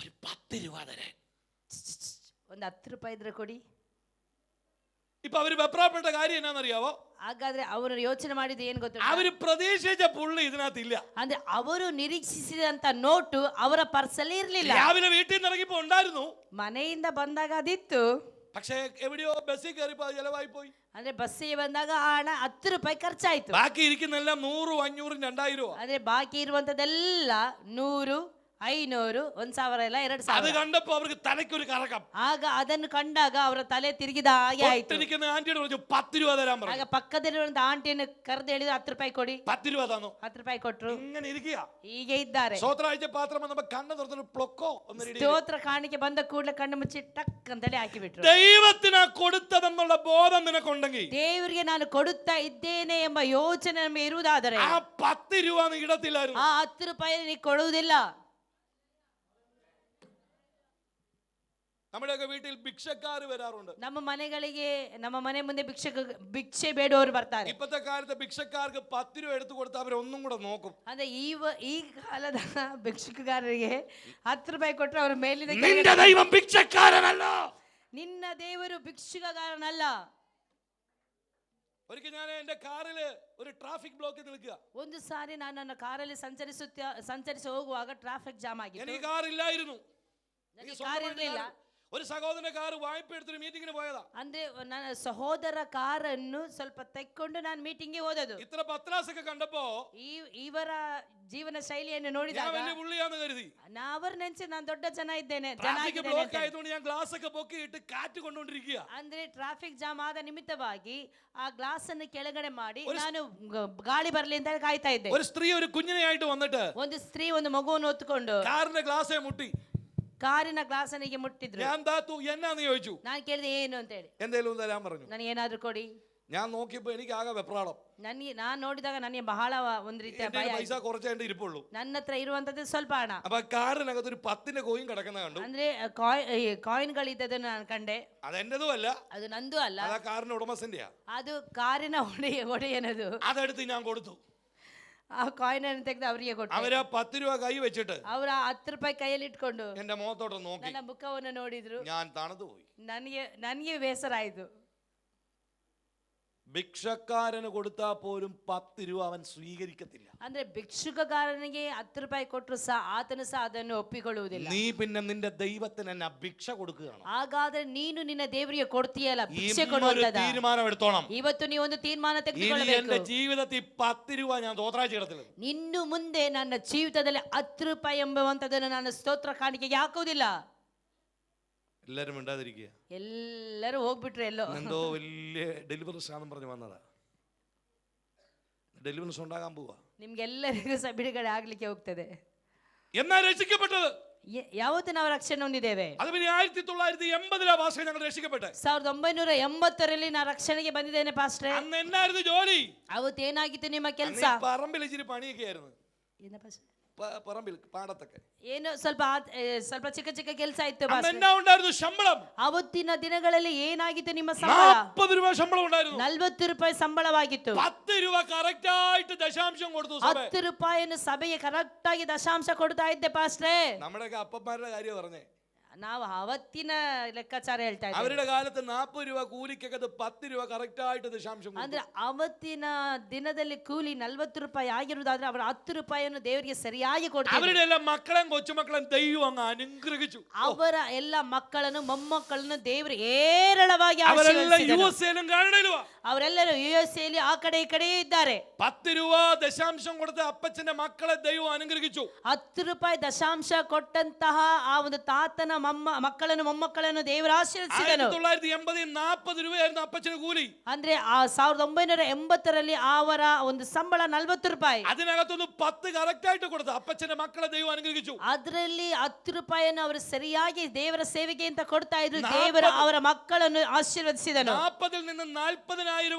ഒരു 10 രൂപ തരാൻ. ಒಂದು 10 ರೂಪಾಯಿ ಇದ್ರೆ ಕೊಡಿ. ഇപ്പൊ അവര് വെപ്രാളപ്പെട്ട കാര്യം എന്നാന്നറിയാവോ? ಹಾಗಾದ್ರೆ ಅವರು ಯೋಚನೆ ಮಾಡಿದ್ದು ಏನು ಗೊತ್ತಿಲ್ಲ, അവര് പ്രതീക്ഷിച്ച പുള്ളി ഇതിനകത്തില്ല. ಅಂದ್ರೆ ಅವರು ನಿರೀಕ್ಷಿಸಿದಂತ ನೋಟು ಅವರ ಪರ್ಸ್ ಅಲ್ಲಿ ಇರ್ಲಿಲ್ಲ. രാവിലെ വീട്ടിൽ നിന്ന് ഇറങ്ങിപ്പോ ഉണ്ടായിരുന്നു, ಮನೆಯಿಂದ ಬಂದಾಗ ಅದಿತ್ತು. പക്ഷേ എവിടെയോ ബസ്സിൽ കയറിപ്പോ അത് ചെലവായി പോയി. ಅಂದ್ರೆ ಬಸ್ಸಿಗೆ ಬಂದಾಗ ಆ ಹಣ 10 ರೂಪಾಯಿ ಖರ್ಚಾಯ್ತು. ബാക്കി ഇരിക്കുന്നെല്ലാം 100, 500, 2000. ಅಂದ್ರೆ ಬಾಕಿ ಇರುವಂತದೆಲ್ಲ 100, 500, 1000 ಎಲ್ಲ 2000. അത് കണ്ടപ്പോ അവർക്ക് തലയ്ക്കൊരു കറക്കം. ಆಗ ಅದನ್ನು ಕಂಡಾಗ ಅವರ ತಲೆ ತಿರುಗಿದ ಹಾಗೆ ಆಯ್ತು. തൊട്ടടിക്കുന്ന ആന്റിയോട് പറഞ്ഞു 10 രൂപ തരാൻ പറഞ്ഞു. ಆಗ ಪಕ್ಕದಲ್ಲಿರುವಂತ ಆಂಟಿಯನ್ನು ಕರೆದು ಹೇಳಿದ್ರು 10 ರೂಪಾಯಿ ಕೊಡಿ. 10 രൂപ തന്നു. 10 ರೂಪಾಯಿ ಕೊಟ್ರು. ഇങ്ങനെ ഇരിക്കുക. ಹೀಗೆ ಇದ್ದಾರೆ. സ്വത്രാഴ്ച പാത്രം വന്നപ്പോ കണ്ണ് തുറന്നു പ്ലൊക്കോ ഒന്ന് ready. ಸ್ತೋತ್ರ ಕಾಣಿಕೆ ಬಂದ ಕೂಡಲೇ ಕಣ್ಣು ಮುಚ್ಚಿ ಟಕ್ ಅಂತಲೇ ಹಾಕಿಬಿಟ್ರು. ദൈവത്തിന് കൊടുത്തതെന്നുള്ള ബോധം നിനക്കുണ്ടെങ്കിൽ, ದೇವರಿಗೆ ನಾನು ಕೊಡುತ್ತಾ ಇದ್ದೇನೆ ಎಂಬ ಯೋಚನೆ ನಮಗೆ ಇರುವುದಾದರೆ ആ 10 രൂപ നീ ഇടത്തില്ലായിരുന്നു. ಆ 10 ರೂಪಾಯಿ ನೀ ಕೊಡುವುದಿಲ್ಲ. നമ്മുടെയൊക്കെ വീട്ടിൽ ഭിക്ഷക്കാർ വരാറുണ്ട്. ನಮ್ಮ ಮನೆಗಳಿಗೆ, ನಮ್ಮ ಮನೆ ಮುಂದೆ ಭಿಕ್ಷೆ ಬೇಡುವವರು ಬರ್ತಾರೆ. ഇപ്പോഴത്തെ കാലത്ത് ഭിക്ഷക്കാർക്ക് 10 രൂപ എടുത്തു കൊടുത്താൽ അവരൊന്നും കൂടെ നോക്കും. ಅಂದ್ರೆ ಈ ಕಾಲದ ಭಿಕ್ಷುಕಗಾರರಿಗೆ 10 ರೂಪಾಯಿ ಕೊಟ್ಟರೆ ಅವರ ಮೇಲಿನ നിന്റെ ദൈവം ഭിക്ഷക്കാരനല്ല. ನಿನ್ನ ದೇವರು ಭಿಕ್ಷುಕಗಾರನಲ್ಲ. ഒരിക്കൽ ഞാൻ എന്റെ കാറില് ഒരു ട്രാഫിക് ബ്ലോക്കിൽ നിൽക്കുക. ಒಂದು ಸಾರಿ ನಾನು ನನ್ನ ಕಾರಲ್ಲಿ ಸಂಚರಿಸಿ ಹೋಗುವಾಗ ಟ್ರಾಫಿಕ್ ಜಾಮ್ ಆಗಿತ್ತು. എനിക്ക് കാറില്ലായിരുന്നു. ನನಗೆ ಕಾರ್ ಇರಲಿಲ್ಲ. ഒരു സഹോദരന്റെ കാർ വായ്പ എടുത്തൊരു മീറ്റിംഗിന് പോയതാ. ಅಂದ್ರೆ ನನ್ನ ಸಹೋದರ ಕಾರನ್ನು ಸ್ವಲ್ಪ ತೆಕ್ಕೊಂಡು ನಾನು ಮೀಟಿಂಗ್ಗೆ ಹೋದದು. ഇത്ര പത്രാസൊക്കെ കണ്ടപ്പോ ಇವರ ಜೀವನ ಶೈಲಿಯನ್ನು ನೋಡಿದಾಗ ഞാൻ വലിയ പുള്ളിയാന്ന് കരുതി. ಅವರು ನೆನೆಸಿ ನಾನು ದೊಡ್ಡ ಜನ ಇದ್ದೇನೆ, ബ്ലോക്ക് ആയതുകൊണ്ട് ഞാൻ ഗ്ലാസ് ഒക്കെ പൊക്കിയിട്ട് കാറ്റ് കൊണ്ടുകൊണ്ടിരിക്കുക. ಅಂದ್ರೆ ಟ್ರಾಫಿಕ್ ಜಾಮ್ ಆದ ನಿಮಿತ್ತವಾಗಿ ಆ ಗ್ಲಾಸ್ ಅನ್ನು ಕೆಳಗಡೆ ಮಾಡಿ ನಾನು ಗಾಳಿ ಬರಲಿ ಅಂತ ಕಾಯ್ತಾ ಇದ್ದೆ. ഒരു സ്ത്രീ ഒരു കുഞ്ഞിനെയായിട്ട് വന്നിട്ട് ಒಂದು ಸ್ತ್ರೀ ಒಂದು ಮಗುವನ್ನು ಹೊತ್ತುಕೊಂಡು കാറിന്റെ ഗ്ലാസേ മുട്ടി. ಕಾರಿನ ಗ್ಲಾಸನಿಗೆ ಮುಟ್ಟಿದ್ರು. ഞാൻ താത്തു എന്നാന്ന് ചോദിച്ചു. ನಾನು ಕೇಳಿದೆ ಏನು ಅಂತ ಹೇಳಿ. എന്തേലും തരാൻ പറഞ്ഞു. ನನಗೆ ಏನಾದ್ರೂ ಕೊಡಿ. ഞാൻ നോക്കിയപ്പോ എനിക്ക് ആകെ വെപ്രാളം. ನಾನು ನೋಡಿದಾಗ ನನಗೆ ಬಹಳ ಒಂದು ರೀತಿಯ ಭಯ. പൈസ കുറച്ചേ ഇരിപ്പുള്ളൂ. ನನ್ನ ಹತ್ರ ಇರುವಂತದ್ದು ಸ್ವಲ್ಪ ಹಣ. അപ്പൊ കാറിനകത്ത് ഒരു 10ന്റെ കോയിൻ കിടക്കുന്ന കണ്ടു. ಅಂದ್ರೆ ಕಾಯಿನ್ಗಳಿದ್ದದನ್ನು ನಾನು ಕಂಡೆ. അതെന്റേതും അല്ല, ಅದು ನಂದು ಅಲ್ಲ, അതാ കാറിന്റെ ഉടമസ്ഥന്റെയാ. ಅದು ಕಾರಿನ ಒಡೆಯನದು. അതെടുത്ത് ഞാൻ കൊടുത്തു. ಆ ಕಾಯಿನ್ ಅನ್ನು ತೆಗೆದು ಅವರಿಗೆ ಕೊಟ್ಟು അവരാ 10 രൂപ കൈ വെച്ചിട്ട് ಅವರ 10 ರೂಪಾಯಿ ಕೈಯಲ್ಲಿ ಇಟ್ಕೊಂಡು എന്റെ മുഖത്തോട്ട് നോക്കി. ನನ್ನ ಮುಖವನ್ನು ನೋಡಿದ್ರು. ഞാൻ തണുത്തു പോയി. ನನಗೆ ಬೇಸರ ಆಯ್ತು. ഭിക്ഷക്കാരന് കൊടുത്താൽ പോലും 10 രൂപ അവൻ സ്വീകരിക്കത്തില്ല. ಅಂದ್ರೆ ಭಿಕ್ಷುಕಗಾರನಿಗೆ 10 ರೂಪಾಯಿ ಕೊಟ್ಟರು ಸಹ ಆತನು ಸಹ ಅದನ್ನು ಒಪ್ಪಿಕೊಳ್ಳುವುದಿಲ್ಲ. നീ പിന്നെ നിന്റെ ദൈവത്തിന് എന്നെ ഭിക്ഷ കൊടുക്കുകയാണ്. ಹಾಗಾದ್ರೆ ನೀನು ನಿನ್ನ ದೇವರಿಗೆ ಕೊಡ್ತೀಯಲ್ಲ, ಭಿಕ್ಷೆ ಕೊಡುವಂತದ. തീരുമാനം എടുത്തോണം. ಇವತ್ತು ನೀವು ಒಂದು ತೀರ್ಮಾನ ತೆಗೆದುಕೊಳ್ಳಬೇಕು. എന്റെ ജീവിതത്തിൽ 10 രൂപ ഞാൻ ಸ್ತೋತ್ರ ചെയ്യത്തില്ല. ಇನ್ನು ಮುಂದೆ ನನ್ನ ಜೀವಿತದಲ್ಲಿ 10 ರೂಪಾಯಿ ಎಂಬುವಂತದನ್ನು ನಾನು ಸ್ತೋತ್ರ ಕಾಣಿಕೆಗೆ ಹಾಕುವುದಿಲ್ಲ. എല്ലാരും മിണ്ടാതിരിക്കുക. ಎಲ್ಲರೂ ಹೋಗ್ಬಿಟ್ರೆ ಎಲ್ಲೋ എന്തോ വലിയ ഡെലിവറൻസ് ആണെന്ന് പറഞ്ഞു വന്നതാ. ഡെലിവറൻസ് ഉണ്ടാകാൻ പോവാ. ನಿಮ್ಗೆಲ್ಲರಿಗೂ ಸಹ ಬಿಡುಗಡೆ ಆಗ್ಲಿಕ್ಕೆ ಹೋಗ್ತದೆ. എന്നാ രക്ഷിക്കപ്പെട്ടത്? ಯಾವತ್ತು ನಾವು ರಕ್ಷಣೆ ಹೊಂದಿದ್ದೇವೆ? അത് പിന്നെ 1980 ഭാഷയിൽ ഞങ്ങൾ രക്ഷിക്കപ്പെട്ടെ. 1980ರಲ್ಲಿ ನಾನು ರಕ್ಷಣೆಗೆ ಬಂದಿದ್ದೇನೆ ಪಾಸ್ಟ್ರೆ. അന്ന് എന്നായിരുന്നു ജോലി? ಅವತ್ತು ಏನಾಗಿತ್ತು ನಿಮ್ಮ ಕೆಲಸ? പറമ്പിൽ ഇച്ചിരി പണിയൊക്കെ ആയിരുന്നു. ಏನ ಪಾಸ್ಟ್ರೆ? പറമ്പിൽ പാടത്തൊക്കെ ಏನು ಸ್ವಲ್ಪ ಚಿಕ್ಕ ಚಿಕ್ಕ ಕೆಲಸ ಇತ್ತು അന്ന് ಪಾಸ್ಟ್ರೆ. എന്നാ ഉണ്ടായിരുന്നു? ശമ്പളം. ಅವತ್ತಿನ ದಿನಗಳಲ್ಲಿ ಏನಾಗಿತ್ತು ನಿಮ್ಮ ಸಂಬಳ? 40 രൂപ ശമ്പളം ഉണ്ടായിരുന്നു. 40 ರೂಪಾಯಿ ಸಂಬಳವಾಗಿತ್ತು. 10 രൂപ കറക്റ്റ് ആയിട്ട് ദശാംശം കൊടുത്തു സഭ. 10 ರೂಪಾಯಿಯನ್ನು ಸಭೆಗೆ ಕರೆಕ್ಟ್ ಆಗಿ ದಶಾಂಶ ಕೊಡ್ತಾ ಇದ್ದೆ ಪಾಸ್ಟ್ರೆ. നമ്മുടെയൊക്കെ അപ്പന്മാരുടെ കാര്യം പറഞ്ഞേ. ನಾವು ಅವತ್ತಿನ ಲೆಕ್ಕಾಚಾರ ಹೇಳ್ತಾ ಇದ್ದೇವೆ. അവരുടെ കാലത്ത് 40 രൂപ കൂലിക്കൊക്കെ 10 രൂപ കറക്റ്റ് ആയിട്ട് ദശാംശം കൊടുത്തു. ಅಂದ್ರೆ ಅವತ್ತಿನ ದಿನದಲ್ಲಿ ಕೂಲಿ 40 ರೂಪಾಯಿ ಆಗಿರುವುದಾದ್ರೆ ಅವರು 10 ರೂಪಾಯಿಯನ್ನು ದೇವರಿಗೆ ಸರಿಯಾಗಿ ಕೊಡ್ತಾರೆ. അവരുടെ എല്ലാ മക്കളെയും കൊച്ചുമക്കളെയും ദൈവം അങ്ങ് അനുഗ്രഹിച്ചു. ಅವರ ಎಲ್ಲ ಮಕ್ಕಳನ್ನು ಮೊಮ್ಮಕ್ಕಳನ್ನು ದೇವರು ಏರಳವಾಗಿ അവരെല്ലാം ಆಶೀರ್ವದಿಸಿದರು. യുഎസ്എയിലും കാനഡയിലും. ಅವರೆಲ್ಲರೂ USA ಯಲ್ಲಿ ಆ ಕಡೆ ಈ ಕಡೆ ಇದ್ದಾರೆ. 10 രൂപ ദശാംശം കൊടുത്ത അപ്പച്ചന്റെ മക്കളെ ദൈവം അനുഗ്രഹിച്ചു. 10 ರೂಪಾಯಿ ದಶಾಂಶ ಕೊಟ್ಟಂತಹ ಆ ಒಂದು ತಾತನ ಮಕ್ಕಳನ್ನು ಮೊಮ್ಮಕ್ಕಳನ್ನು ದೇವರು ಆಶೀರ್ವದಿಸಿದನು. 1980 40 രൂപയായിരുന്നു അപ്പച്ചന് കൂലി. ಅಂದ್ರೆ ಆ 1980ರಲ್ಲಿ ಅವರ ಒಂದು ಸಂಬಳ 40 ರೂಪಾಯಿ. അതിനകത്തൊന്ന് 10 കറക്റ്റ് ആയിട്ട് കൊടുത്ത അപ്പച്ചന്റെ മക്കളെ ദൈവം അനുഗ്രഹിച്ചു. ಅದರಲ್ಲಿ 10 ರೂಪಾಯಿಯನ್ನು ಅವರು ಸರಿಯಾಗಿ ದೇವರ ಸೇವೆಗೆ ಅಂತ ಕೊಡ್ತಾ ಇದ್ರು. ದೇವರು ಅವರ ಮಕ್ಕಳನ್ನು ಆಶೀರ್ವದಿಸಿದನು. 40ൽ നിന്ന് 40,000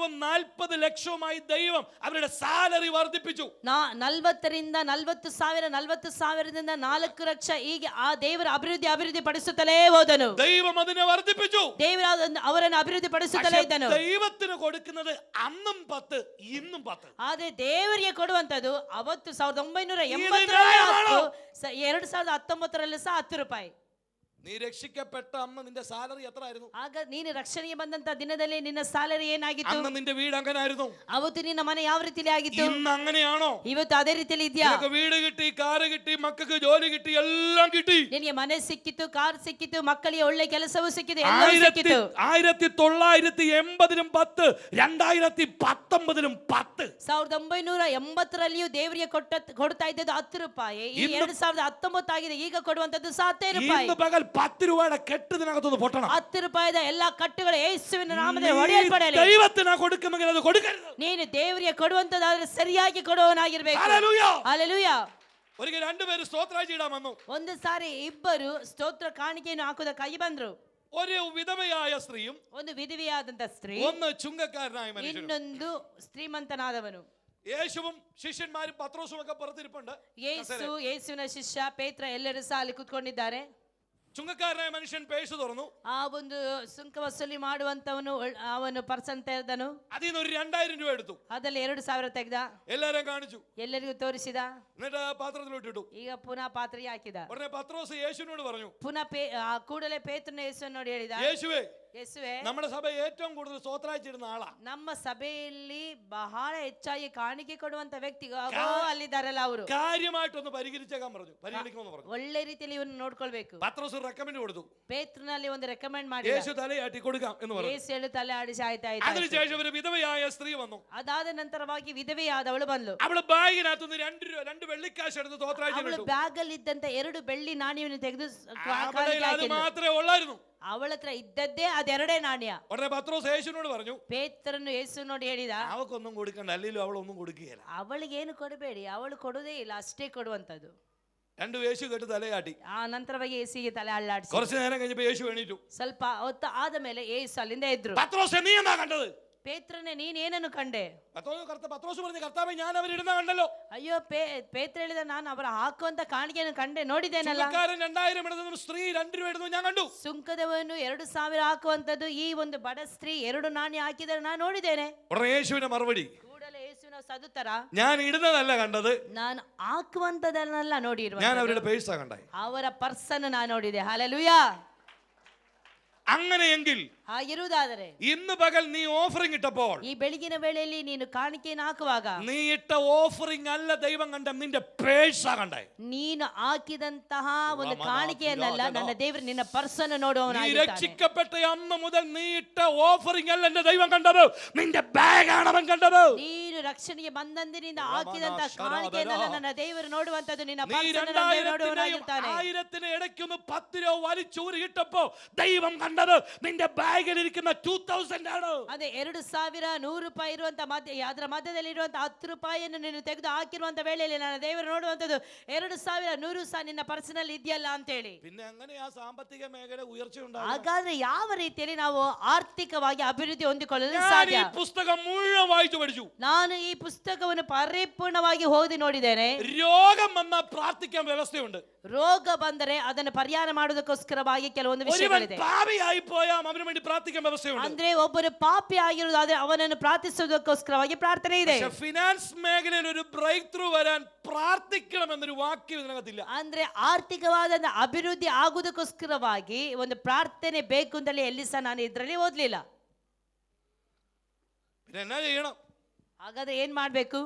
40 ലക്ഷവുമായി ദൈവം അവരുടെ സാലറി വർദ്ധിപ്പിച്ചു. 40ರಿಂದ 40,000 40,000ದಿಂದ 4 ಲಕ್ಷ ಹೀಗೆ ಆ ದೇವರ ಅಭಿವೃದ್ಧಿ ಪಡಿಸುತ್ತಲೇ ಹೋದನು. ദൈവം അതിനെ വർദ്ധിപ്പിച്ചു. ದೇವರು ಅವರನ್ನು ಅಭಿವೃದ್ಧಿ ಪಡಿಸುತ್ತಲೇ ಇದ್ದನು. ദൈവത്തിന് കൊടുക്കുന്നത് അന്നും 10 ഇന്നും 10. ಆದ್ರೆ ದೇವರಿಗೆ ಕೊಡುವಂತದ್ದು ಅವತ್ತು 1980 2019ರಲ್ಲಿ ಸಹ 10 ರೂಪಾಯಿ. നീ രക്ഷിക്കപ്പെട്ട അന്ന് നിന്റെ സാലറി എത്ര ആയിരുന്നു? ಆಗ ನೀನು ರಕ್ಷಣೆಗೆ ಬಂದಂತ ದಿನದಲ್ಲಿ ನಿನ್ನ ಸ್ಯಾಲರಿ ಏನಾಗಿತ್ತು? അന്ന് നിന്റെ വീട് അങ്ങനെ ആയിരുന്നു. ಅವತ್ತು ನಿನ್ನ ಮನೆ ಯಾವ ರೀತಿಯಲ್ಲಿ ಆಗಿತ್ತು? ഇന്ന് അങ്ങനെയാണോ? ಇವತ್ತು ಅದೇ ರೀತಿಯಲ್ಲಿ ಇದೆಯಾ? നിനക്ക് വീട് കിട്ടി, കാറ് കിട്ടി, മക്കൾക്ക് ജോലി കിട്ടി, എല്ലാം കിട്ടി. ನಿನಗೆ ಮನೆ ಸಿಕ್ಕಿತು, ಕಾರ್ ಸಿಕ್ಕಿತು, ಮಕ್ಕಳಿಗೆ ಒಳ್ಳೆ ಕೆಲಸವೂ ಸಿಕ್ಕಿತು, ಎಲ್ಲವೂ ಸಿಕ್ಕಿತು. 1980ലും 10 2019ലും 10. 1980ರಲ್ಲಿಯೂ ದೇವರಿಗೆ ಕೊಡ್ತಾ ಇದ್ದದ್ದು 10 ರೂಪಾಯಿ. ಈ 2019 ಆಗಿದೆ, ಈಗ ಕೊಡುವಂತದ್ದು 10 ರೂಪಾಯಿ. ഇന്ന് പകൽ 10 രൂപയുടെ കെട്ട് ഇതിനകത്തൊന്ന് പൊട്ടണം. 10 ರೂಪಾಯಿದ ಎಲ್ಲಾ ಕಟ್ಟುಗಳು ಯೇಸುವಿನ ನಾಮದಲ್ಲಿ ಹೊಡೆಯಲ್ಪಡಲಿ. ദൈവത്തിന് കൊടുക്കുമെങ്കിൽ അത് കൊടുക്കരുത്. ನೀನು ದೇವರಿಗೆ ಕೊಡುವಂತದಾದ್ರೆ ಸರಿಯಾಗಿ ಕೊಡುವವನಾಗಿರಬೇಕು. ഹല്ലേലൂയ. ಹಲ್ಲೆಲೂಯಾ. ഒരിക്കൽ രണ്ടുപേര് സ്തോത്രാഴ്ചയിടാൻ വന്നു. ಒಂದು ಸಾರಿ ಇಬ್ಬರು ಸ್ತೋತ್ರ ಕಾಣಿಕೆಯನ್ನು ಹಾಕುವುದ ಕೈ ಬಂದ್ರು. ഒരു വിധവയായ സ്ത്രീയും ಒಂದು ವಿಧವೆಯಾದಂತ ಸ್ತ್ರೀ, ഒന്ന് ചുങ്കക്കാരനായ മനുഷ്യനും. ಇನ್ನೊಂದು ಶ್ರೀಮಂತನಾದವನು. യേശുവും ശിഷ്യന്മാരും പത്രോസും ഒക്കെ പുറത്തിരിപ്പുണ്ട്. ಯೇಸುವಿನ ಶಿಷ್ಯ ಪೇತ್ರ ಎಲ್ಲರೂ ಸಹ ಅಲ್ಲಿ ಕುತ್ಕೊಂಡಿದ್ದಾರೆ. ചുങ്കക്കാരനായ മനുഷ്യൻ പേഴ്സ് തുറന്നു. ಆ ಒಂದು ಸುಂಕ ವಸೂಲಿ ಮಾಡುವಂತವನು ಅವನು ಪರ್ಸನ್ ತೆರೆದನು. അതിൽ നിന്ന് ഒരു 2000 രൂപ എടുത്തു. ಅದರಲ್ಲಿ 2,000 ತೆಗೆದ. എല്ലാരും കാണിച്ചു. ಎಲ್ಲರಿಗೂ ತೋರಿಸಿದ. എന്നിട്ട് പാത്രത്തിലോട്ടിട്ടു. ಈಗ ಪುನಃ ಪಾತ್ರೆಗೆ ಹಾಕಿದ. ഉടനെ പത്രോസ് യേശുവിനോട് പറഞ്ഞു. ಪುನಃ ಕೂಡಲೇ ಪೇತ್ರನ ಯೇಸುವನ್ನು ನೋಡಿ ಹೇಳಿದ, യേശുവേ, ಯೇಸುವೆ, നമ്മുടെ സഭ ഏറ്റവും കൂടുതൽ സ്തോത്രാഴ്ചയിടുന്ന ആളാ. ನಮ್ಮ ಸಭೆಯಲ್ಲಿ ಬಹಳ ಹೆಚ್ಚಾಗಿ ಕಾಣಿಕೆ ಕೊಡುವಂತ ವ್ಯಕ್ತಿ ಅಲ್ಲಿದ್ದಾರಲ್ಲ, ಅವರು കാര്യമായിട്ടൊന്ന് പരിഹരിച്ചേക്കാൻ പറഞ്ഞു. പരിഗണിക്കുമെന്ന് പറഞ്ഞു. ಒಳ್ಳೆ ರೀತಿಯಲ್ಲಿ ಇವನ್ನ ನೋಡ್ಕೊಳ್ಬೇಕು. പത്രോസ് റെക്കമെൻഡ് കൊടുത്തു. ಪೇತ್ರನಲ್ಲಿ ಒಂದು ರೆಕಮೆಂಡ್ ಮಾಡಿ യേശു തലയാട്ടി കൊടുക്കാം എന്ന് പറഞ്ഞു. ಯೇಸು ಹೇಳಿ ತಲೆ ಆಡಿಸಿ ಆಯ್ತಾ. അതിനുശേഷം ഒരു വിധവയായ സ്ത്രീ വന്നു. ಅದಾದ ನಂತರವಾಗಿ ವಿಧವೆಯಾದವಳು ಬಂದ್ಲು. അവള് ബാഗിനകത്തുനിന്ന് 2 വെള്ളിക്കാശ് എടുത്ത് സ്തോത്രാഴ്ച ಅವಳು ഇട്ടു. ಬ್ಯಾಗ್ ಅಲ್ಲಿ ಇದ್ದಂತ 2 ಬೆಳ್ಳಿ ನಾಣ್ಯವನ್ನು ತೆಗೆದು അത് മാത്രമേ ഉള്ളായിരുന്നു. ಅವಳ ಹತ್ರ ಇದ್ದದ್ದೇ ಅದೆರಡೇ ನಾಣ್ಯ. ഉടനെ പത്രോസ് യേശുവിനോട് പറഞ്ഞു, ಪೇತ್ರನು ಯೇಸು ನೋಡಿ ಹೇಳಿದ, അവക്കൊന്നും കൊടുക്കണ്ട, അല്ലെങ്കിലും അവളൊന്നും കൊടുക്കുകയില്ല. ಅವಳಿಗೆ ಏನು ಕೊಡಬೇಡಿ, ಅವಳು ಕೊಡುವುದೇ ಇಲ್ಲ, ಅಷ್ಟೇ ಕೊಡುವಂತದ್ದು. 2 യേശു കേട്ട് തലയാട്ടി. ಆ ನಂತರವಾಗಿ ಯೇಸುವಿಗೆ ತಲೆ ಅಲ್ಲಾಡಿಸಿ. കുറച്ചു നേരം കഴിഞ്ഞപ്പോൾ യേശു എണീറ്റു. ಸ್ವಲ್ಪ ಹೊತ್ತು ಆದ ಮೇಲೆ ಯೇಸು ಅಲ್ಲಿಂದ ಎದ್ರು. പത്രോസ്, നീ എന്നാ കണ്ടത്? ಪೇತ್ರನೇ, ನೀನೇನನ್ನು ಕಂಡೆ? പത്രോസ് പറഞ്ഞു, കർത്താവേ, ഞാൻ അവരിടുന്ന കണ്ടല്ലോ. ಅಯ್ಯೋ, ಪೇತ್ರ ಹೇಳಿದ, ನಾನು ಅವರ ಹಾಕುವಂತ ಕಾಣಿಕೆಯನ್ನು ಕಂಡೆ, ನೋಡಿದ್ದೇನಲ್ಲ. 2000 ಇಡುന്നതും ಸ್ತ್ರೀ 2 രൂപ ಇಡುന്നതും ഞാൻ കണ്ടു. ಸುಂಕದವನು 2,000 ಹಾಕುವಂತದ್ದು, ಈ ಒಂದು ಬಡ ಸ್ತ್ರೀ 2 ನಾಣ್ಯ ಹಾಕಿದರೆ ನಾನು ನೋಡಿದ್ದೇನೆ. ഉടനെ യേശുവിന്റെ മറുപടി, ಕೂಡಲೇ ಯೇಸುವಿನ ಸದುತ್ತರ, ഞാൻ ഇടുന്നതല്ല കണ്ടത്, ನಾನು ಹಾಕುವಂತದನ್ನೆಲ್ಲ ನೋಡಿರುವ, ഞാൻ അവരുടെ പേഴ്സാ കണ്ടേ. ಅವರ ಪರ್ಸನ್ನು ನಾನು ನೋಡಿದೆ. ಹಲ್ಲೆಲೂಯಾ. അങ്ങനെയെങ്കിൽ ಹಾಗಿರುವುದಾದರೆ ഇന്ന് പകൽ നീ ഓഫറിംഗ് ഇട്ടപ്പോൾ, ಈ ಬೆಳಗಿನ ವೇಳೆಯಲ್ಲಿ ನೀನು ಕಾಣಿಕೆಯನ್ನು ಹಾಕುವಾಗ, നീ ഇട്ട ഓഫറിംഗ് അല്ല ദൈവം കണ്ട, നിന്റെ പേഴ്സാ കണ്ടേ. ನೀನು ಹಾಕಿದಂತಹ ಒಂದು ಕಾಣಿಕೆಯನ್ನಲ್ಲ, ನನ್ನ ದೇವರು ನಿನ್ನ ಪರ್ಸನ್ನು നീ ನೋಡುವವನಾಗಿದ್ದಾನೆ. രക്ഷിക്കപ്പെട്ട അന്ന് മുതൽ നീ ഇട്ട ഓഫറിംഗ് അല്ല എന്റെ ദൈവം കണ്ടത്, നിന്റെ ബാഗാണ് അവൻ കണ്ടത്. ನೀನು ರಕ್ಷಣೆಗೆ ಬಂದಂದಿನಿಂದ ಹಾಕಿದಂತಹ ಕಾಣಿಕೆಯನ್ನಲ್ಲ, ನನ್ನ ದೇವರು ನೋಡುವಂತದ್ದು ನಿನ್ನ നീ ಪರ್ಸನ್ನು ನೋಡುವವನಾಗಿದ್ದಾನೆ. 2000 ഇടയ്ക്കൊന്ന് 10 രൂപ വലിച്ചൂരി ഇട്ടപ്പോ ദൈവം കണ്ടത് നിന്റെ ബാഗ് കൈകളിരിക്കുന്ന 2000 ആണ്. ಅದೇ 2000 100 ರೂಪಾಯಿ ಇರುವಂತ ಅದರ ಮಧ್ಯದಲ್ಲಿ ಇರುವಂತ 10 ರೂಪಾಯಿಯನ್ನು ನೀನು ತೆಗೆದು ಹಾಕಿರುವಂತ ವೇಳೆಯಲ್ಲಿ ನನ್ನ ದೇವರು ನೋಡುವಂತದ್ದು 2000 100 ಸಹ ನಿನ್ನ ಪರ್ಸನಲ್ಲಿ ಇದೆಯಲ್ಲ ಅಂತ ಹೇಳಿ. പിന്നെ അങ്ങനെ ആ സാമ്പത്തിക മേഖല ഉയർച്ച ഉണ്ടാകും. ಹಾಗಾದ್ರೆ ಯಾವ ರೀತಿಯಲ್ಲಿ ನಾವು ಆರ್ಥಿಕವಾಗಿ ಅಭಿವೃದ್ಧಿ ಹೊಂದಿಕೊಳ್ಳಲು ഞാൻ ಸಾಧ್ಯ? ഈ പുസ്തകം മുഴുവൻ വായിച്ചു പഠിച്ചു. ನಾನು ಈ ಪುಸ್ತಕವನ್ನು ಪರಿಪೂರ್ಣವಾಗಿ ಓದಿ ನೋಡಿದ್ದೇನೆ. രോഗം വന്നാൽ പ്രാർത്ഥിക്കാൻ വ്യവസ്ഥയുണ്ട്. ರೋಗ ಬಂದರೆ ಅದನ್ನು ಪರಿಹಾರ ಮಾಡುವುದಕ್ಕೋಸ್ಕರವಾಗಿ ಕೆಲವೊಂದು ഒരുവൻ ವಿಷಯಗಳಿದೆ. പാപിയായി പോയാൽ അവന് വേണ്ടി പ്രാർത്ഥിക്കാൻ വ്യവസ്ഥയുണ്ട്. ಅಂದ್ರೆ ಒಬ್ಬರು ಪಾಪಿ ಆಗಿರುವುದಾದ್ರೆ ಅವನನ್ನು ಪ್ರಾರ್ಥಿಸುವುದಕ್ಕೋಸ್ಕರವಾಗಿ ಪ್ರಾರ್ಥನೆ ಇದೆ. പക്ഷേ ഫിനാൻസ് മേഖലയിൽ ഒരു ബ്രേക്ക് ത്രൂ വരാൻ പ്രാർത്ഥിക്കണം എന്നൊരു വാക്യം ഇതിനകത്തില്ല. ಅಂದ್ರೆ ಆರ್ಥಿಕವಾದ ಅಭಿವೃದ್ಧಿ ಆಗುವುದಕ್ಕೋಸ್ಕರವಾಗಿ ಒಂದು ಪ್ರಾರ್ಥನೆ ಬೇಕು ಅಂತಲೇ ಎಲ್ಲಿ ಸಹ ನಾನು ಇದರಲ್ಲಿ ಓದ್ಲಿಲ್ಲ. പിന്നെ എന്നാ ചെയ്യണം? ಹಾಗಾದ್ರೆ ಏನ್ ಮಾಡ್ಬೇಕು?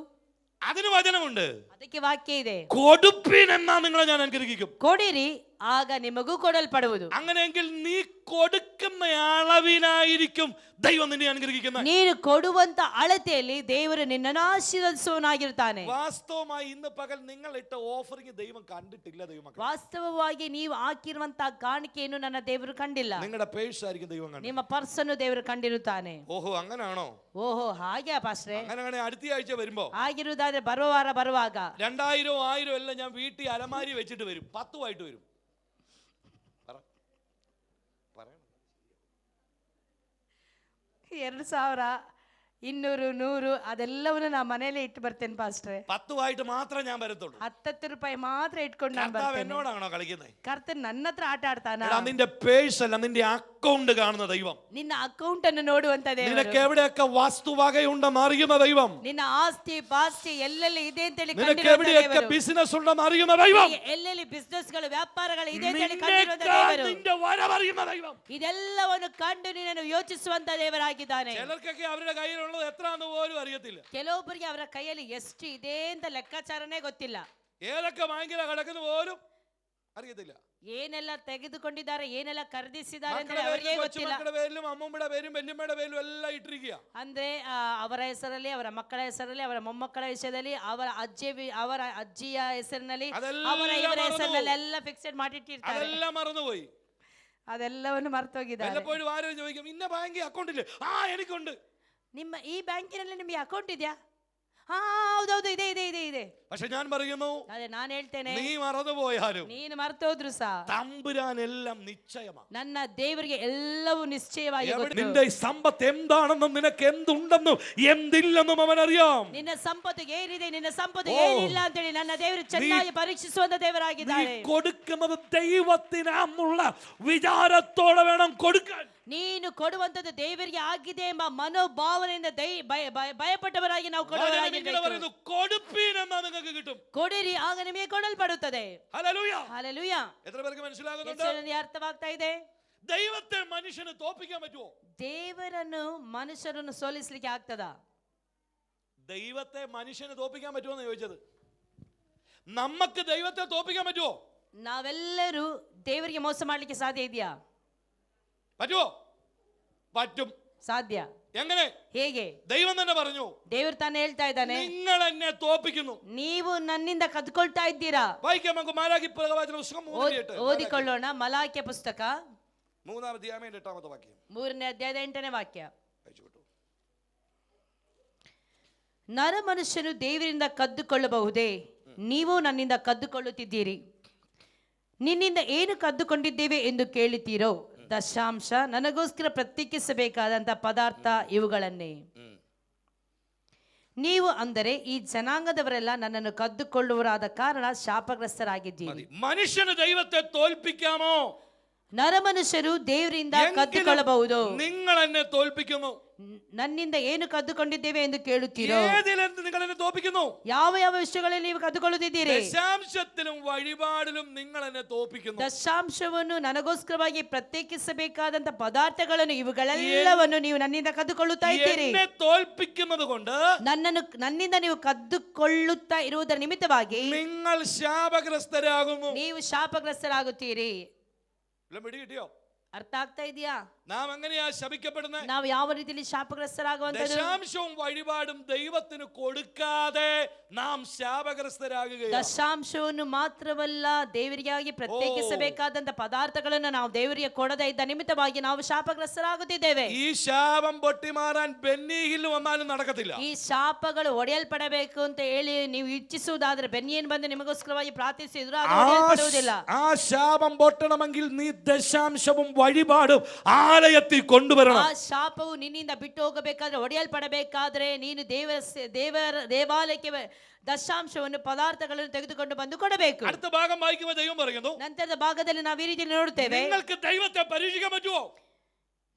അതിന് വചനമുണ്ട്. ಅದಕ್ಕೆ ವಾಕ್ಯ ಇದೆ. കൊടുപ്പിൻ എന്നാ നിങ്ങളെ ഞാൻ അനുഗ്രഹിക്കും. ಕೊಡಿರಿ ಆಗ ನಿಮಗೂ ಕೊಡಲ್ಪಡುವುದು. അങ്ങനെയെങ്കിൽ നീ കൊടുക്കുന്ന അളവിനായിരിക്കും ദൈവം നിന്നെ അനുഗ്രഹിക്കുന്നത്. ನೀನು ಕೊಡುವಂತ ಅಳತೆಯಲ್ಲಿ ದೇವರು ನಿನ್ನನ್ನು ಆಶೀರ್ವದಿಸುವನಾಗಿರುತ್ತಾನೆ. വാസ്തവമായി ഇന്ന് പകൽ നിങ്ങൾ ഇട്ട ഓഫറിംഗ് ദൈവം കണ്ടിട്ടില്ല. ദൈവമക്കളെ, ವಾಸ್ತವವಾಗಿ ನೀವು ಹಾಕಿರುವಂತಹ ಕಾಣಿಕೆಯನ್ನು ನನ್ನ ದೇವರು ಕಂಡಿಲ್ಲ. നിങ്ങളുടെ പേഴ്സ് ആയിരിക്കും ദൈവം കണ്ടത്. ನಿಮ್ಮ ಪರ್ಸ್ ಅನ್ನು ದೇವರು ಕಂಡಿರುತ್ತಾನೆ. ഓഹോ, അങ്ങനാണോ? ಓಹೋ ಹಾಗೆ ಪಾಸ್ಟ್ರೆ. അങ്ങനെ അടുത്ത ആഴ്ച വരുമ്പോ ಆಗಿರುವುದಾದ್ರೆ ಬರುವ ವಾರ ಬರುವಾಗ 2000 1000 എല്ലാം ഞാൻ വീട്ടിൽ അലമാരി വെച്ചിട്ട് വരും. 10 ആയിട്ട് വരും. 2000 200 100 ಅದೆಲ್ಲವನ್ನು ನಾ ಮನೆಯಲ್ಲೇ ಇಟ್ಟು ಬರ್ತೇನೆ ಪಾಸ್ಟ್ರೆ. 10 ആയിട്ട് മാത്രമേ ഞാൻ വരത്തുള്ളൂ. 10 ರೂಪಾಯಿ ಮಾತ್ರ ಇಟ್ಕೊಂಡು ನಾನು കർത്താവ് ಬರ್ತೇನೆ. എന്നോടാണോ കളിക്കുന്നത്? ಕರ್ತನ್ ನನ್ನ ಹತ್ರ ಆಟ ಆಡ್ತಾನ? എടാ, നിന്റെ പേഴ്സ് അല്ല, നിന്റെ അക്കൗണ്ട് കാണുന്ന ദൈവം. ನಿನ್ನ ಅಕೌಂಟ್ ಅನ್ನು ನೋಡುವಂತ ದೇವರು. നിനക്ക് എവിടെയൊക്കെ വസ്തുവകയുണ്ടെന്ന് അറിയുന്ന ദൈവം. ನಿನ್ನ ಆಸ್ತಿ ಪಾಸ್ತಿ ಎಲ್ಲೆಲ್ಲಿ ಇದೆ ಅಂತ ಹೇಳಿ നിനക്ക് ಕಂಡಿರುವಂತ എവിടെയൊക്കെ ದೇವರು. ബിസിനസ് ഉണ്ടെന്ന് അറിയുന്ന ദൈവം. ಎಲ್ಲೆಲ್ಲಿ ಬಿಸಿನೆಸ್ ಗಳು ವ್ಯಾಪಾರಗಳು ಇದೆ ಅಂತ ಹೇಳಿ ಕಂಡಿರುವಂತ ದೇವರು. നിന്റെ വരവറിയുന്ന ദൈവം. ಇದೆಲ್ಲವನ್ನು ಕಂಡು ನಿನ್ನನ್ನು ಯೋಚಿಸುವಂತ ದೇವರಾಗಿದ್ದಾನೆ. ചിലർക്കൊക്കെ അവരുടെ കയ്യിലുള്ളത് എത്രയാണെന്ന് പോലും അറിയത്തില്ല. ಕೆಲವೊಬ್ಬರಿಗೆ ಅವರ ಕೈಯಲ್ಲಿ ಎಷ್ಟು ಇದೆ ಅಂತ ಲೆಕ್ಕಾಚಾರನೇ ಗೊತ್ತಿಲ್ಲ. ഏതൊക്കെ ബാങ്കില കിടക്കുന്ന പോലും അറിയത്തില്ല. ಏನೆಲ್ಲ ತೆಗೆದುಕೊಂಡಿದ್ದಾರೆ, ಏನೆಲ್ಲ ಖರೀದಿಸಿದ್ದಾರೆ ಅಂತ മക്കളുടെ ಅವರಿಗೆ പേരിലും ಗೊತ್ತಿಲ್ಲ. കൊച്ചുമക്കളുടെ പേരിലും അമ്മൂമ്മയുടെ പേരും വല്യമ്മയുടെ പേരും എല്ലാം ഇട്ടിരിക്കുക. ಅಂದ್ರೆ ಅವರ ಹೆಸರಲ್ಲಿ, ಅವರ ಮಕ್ಕಳ ಹೆಸರಲ್ಲಿ, ಅವರ ಮೊಮ್ಮಕ್ಕಳ ವಿಷಯದಲ್ಲಿ, ಅವರ ಅಜ್ಜಿಯ ಹೆಸರಿನಲ್ಲಿ, ಅವರ ಇವರ ಹೆಸರಿನಲ್ಲಿ ಎಲ್ಲ ಫಿಕ್ಸೆಡ್ ಮಾಡಿಟ್ಟಿರ್ತಾರೆ. അതെല്ലാം മറന്നുപോയി. ಅದೆಲ್ಲವನ್ನು ಮರ್ತೋಗಿದ್ದಾರೆ. വല്ലപ്പോഴും ആരും ചോദിക്കും, ഇന്ന ബാങ്കിൽ അക്കൗണ്ട് ഇല്ലേ? ആ, എനിക്കുണ്ട്. ನಿಮ್ಮ ಈ ಬ್ಯಾಂಕಿನಲ್ಲಿ ನಿಮಗೆ ಅಕೌಂಟ್ ಇದೆಯಾ? ಹೌದೌದು ಇದೆ ಇದೆ ಇದೆ ಇದೆ. പക്ഷെ ഞാൻ പറയുന്നു, ಅದೇ ನಾನು ಹೇಳ್ತೇನೆ, നീ മറന്നുപോയാലും ನೀನು ಮರ್ತೋದ್ರು ಸಹ തമ്പുരാൻ എല്ലാം നിശ്ചയമാണ്. ನನ್ನ ದೇವರಿಗೆ ಎಲ್ಲವೂ ನಿಶ್ಚಯವಾಗಿ ಗೊತ್ತು. നിന്റെ സമ്പത്ത് എന്താണെന്നും നിനക്ക് എന്തുണ്ടെന്നും എന്തില്ലെന്നും അവൻ അറിയാം. ನಿನ್ನ ಸಂಪತ್ತು ಏನಿದೆ, ನಿನ್ನ ಸಂಪತ್ತು ಏನಿಲ್ಲ ಅಂತ ಹೇಳಿ ನನ್ನ ದೇವರು ಚೆನ್ನಾಗಿ ಪರೀಕ್ಷಿಸುವಂತ നീ ದೇವರಾಗಿದ್ದಾರೆ. കൊടുക്കുന്നത് ദൈവത്തിനാമുള്ള വിചാരത്തോടെ വേണം കൊടുക്കാൻ. ನೀನು ಕೊಡುವಂತದ್ದು ದೇವರಿಗೆ ಆಗಿದೆ ಎಂಬ ಮನೋಭಾವನೆಯಿಂದ ಭಯಪಟ್ಟವರಾಗಿ ನಾವು ಕೊಡುವವರಾಗಿರಬೇಕು. കൊടുപ്പീനെന്നാ നിങ്ങൾക്ക് കിട്ടും. ಕೊಡಿರಿ ಆಗ ನಿಮಗೆ ಕೊಡಲ್ಪಡುತ್ತದೆ. ഹല്ലേലൂയ. ಹಲ್ಲೆಲೂಯ. എത്ര പേർക്ക് മനസ്സിലാകുന്നുണ്ട്? ಎಷ್ಟು ಅರ್ಥವಾಗ್ತಾ ಇದೆ? ദൈവത്തെ മനുഷ്യന് തോൽപ്പിക്കാൻ പറ്റുമോ? ದೇವರನ್ನು ಮನುಷ್ಯರನ್ನು ಸೋಲಿಸಲಿಕ್ಕೆ ಆಗ್ತದ? ദൈവത്തെ മനുഷ്യന് തോൽപ്പിക്കാൻ പറ്റുമോ എന്ന് ചോദിച്ചത്. നമുക്ക് ദൈവത്തെ തോൽപ്പിക്കാൻ പറ്റുമോ? ನಾವೆಲ್ಲರೂ ದೇವರಿಗೆ ಮೋಸ ಮಾಡ್ಲಿಕ್ಕೆ ಸಾಧ್ಯ ಇದೆಯಾ? പറ്റുമോ? പറ്റും. ಸಾಧ್ಯ. എങ്ങനെ? ಹೇಗೆ? ദൈവം തന്നെ പറഞ്ഞു, ದೇವರು ತಾನೇ ಹೇಳ್ತಾ ಇದ್ದಾನೆ, നിങ്ങൾ എന്നെ തോൽപ്പിക്കുന്നു. ನೀವು ನನ್ನಿಂದ ಕದ್ಕೊಳ್ತಾ ಇದ್ದೀರಾ. വായിക്കാം നമുക്ക് മാലാഖി പ്രവചന പുസ്തകം 3:8. ಓದಿಕೊಳ್ಳೋಣ. ಮಲಾಕಿಯ ಪುಸ್ತಕ 3-ാം അധ്യായം 8-ാമത്തെ വാക്യം. 3ನೇ ಅಧ್ಯಾಯದ 8ನೇ ವಾಕ್ಯ. വായിച്ചു വിട്ടു. ನರ ಮನುಷ್ಯನು ದೇವರಿಂದ ಕದ್ದುಕೊಳ್ಳಬಹುದೇ? ನೀವು ನನ್ನಿಂದ ಕದ್ದುಕೊಳ್ಳುತ್ತಿದ್ದೀರಿ. ನಿನ್ನಿಂದ ಏನು ಕದ್ದುಕೊಂಡಿದ್ದೇವೆ ಎಂದು ಕೇಳುತ್ತೀರೋ? ದಶಾಂಶ, ನನಗೋಸ್ಕರ ಪ್ರತ್ಯೇಕಿಸಬೇಕಾದಂತ ಪದಾರ್ಥ ಇವುಗಳನ್ನೇ. ನೀವು ಅಂದರೆ ಈ ಜನಾಂಗದವರೆಲ್ಲ ನನ್ನನ್ನು ಕದ್ದುಕೊಳ್ಳುವರಾದ ಕಾರಣ ಶಾಪಗ್ರಸ್ತರಾಗಿದ್ದೀರಿ. മനുഷ്യന് ദൈവത്തെ തോൽപ്പിക്കാമോ? ನರಮನುಷ್ಯರು ದೇವರಿಂದ ಕದ್ದುಕೊಳ್ಳಬಹುದು. നിങ്ങൾ എന്നെ തോൽപ്പിക്കുന്നു. ನನ್ನಿಂದ ಏನು ಕದ್ದುಕೊಂಡಿದ್ದೇವೆ ಎಂದು ಕೇಳುತ್ತೀರೋ? ഏതിലെന്ന് നിങ്ങൾ എന്നെ തോൽപ്പിക്കുന്നു? ಯಾವ ಯಾವ ವಿಷಯಗಳಲ್ಲಿ ನೀವು ಕದ್ದುಕೊಳ್ಳುತ್ತಿದ್ದೀರಿ? ദശാംശത്തിലും വഴിപാടിലും നിങ്ങൾ എന്നെ തോൽപ്പിക്കുന്നു. ದಶಾಂಶವನ್ನು ನನಗೋಸ್ಕರವಾಗಿ ಪ್ರತ್ಯೇಕಿಸಬೇಕಾದಂತ ಪದಾರ್ಥಗಳನ್ನು ಇವುಗಳೆಲ್ಲವನ್ನು ನೀವು ನನ್ನಿಂದ ಕದ್ದುಕೊಳ್ಳುತ್ತಾ ಇದ್ದೀರಿ. എന്നെ തോൽപ്പിക്കുന്നത് കൊണ്ട് ನನ್ನಿಂದ ನೀವು ಕದ್ದುಕೊಳ್ಳುತ್ತಾ ಇರುವುದರ ನಿಮಿತ್ತವಾಗಿ നിങ്ങൾ ശാപഗ്രസ്തരാകുന്നു. ನೀವು ಶಾಪಗ್ರಸ್ತರಾಗುತ್ತೀರಿ. പിടി കിട്ടിയോ? ಅರ್ಥ ಆಗ್ತಾ ಇದೆಯಾ? നാം എങ്ങനെയാ ശപിക്കപ്പെടുന്നത്? ನಾವು ಯಾವ ರೀತಿಯಲ್ಲಿ ಶಾಪಗ್ರಸ್ತರಾಗುವಂತದ್ದು? ദശാംശവും വഴിപാടും ദൈവത്തിന് കൊടുക്കാതെ നാം ശാപഗ്രസ്തരാകുകയാണ്. ದಶಾಂಶವನ್ನು ಮಾತ್ರವಲ್ಲ, ದೇವರಿಗಾಗಿ ಪ್ರತ್ಯೇಕಿಸಬೇಕಾದಂತ ಪದಾರ್ಥಗಳನ್ನು ನಾವು ದೇವರಿಗೆ ಕೊಡದೇ ಇದ್ದ ನಿಮಿತ್ತವಾಗಿ ನಾವು ಶಾಪಗ್ರಸ್ತರಾಗುತ್ತಿದ್ದೇವೆ. ഈ ശാപം പൊട്ടിമാറാൻ ബെന്നി ഹിൽ വന്നാലും നടക്കത്തില്ല. ಈ ಶಾಪಗಳು ಒಡೆಯಲ್ಪಡಬೇಕು ಅಂತ ಹೇಳಿ ನೀವು ಇಚ್ಛಿಸುವುದಾದ್ರೆ ಬೆನ್ನಿಯನ್ ಬಂದು ನಿಮಗೋಸ್ಕರವಾಗಿ ಪ್ರಾರ್ಥಿಸಿದ್ರು ಅದು ಒಡೆಯಲ್ಪಡುವುದಿಲ್ಲ. ആ ശാപം പൊട്ടണമെങ്കിൽ നീ ദശാംശവും വഴിപാടും ആലയത്തിൽ കൊണ്ടുവരണം. ಆ ಶಾಪವು ನಿನ್ನಿಂದ ಬಿಟ್ಟು ಹೋಗಬೇಕಾದ್ರೆ, ಒಡೆಯಲ್ಪಡಬೇಕಾದ್ರೆ ನೀನು ದೇವಾಲಯಕ್ಕೆ ದಶಾಂಶವನ್ನು ಪದಾರ್ಥಗಳನ್ನು ತೆಗೆದುಕೊಂಡು ಬಂದು ಕೊಡಬೇಕು. അടുത്ത ഭാഗം വായിക്കുമ്പോൾ ദൈവം പറയുന്നു, ನಂತರದ ಭಾಗದಲ್ಲಿ ನಾವು ಈ ರೀತಿ ನೋಡುತ್ತೇವೆ, നിങ്ങൾക്ക് ദൈവത്തെ പരീക്ഷിക്കാൻ പറ്റുമോ?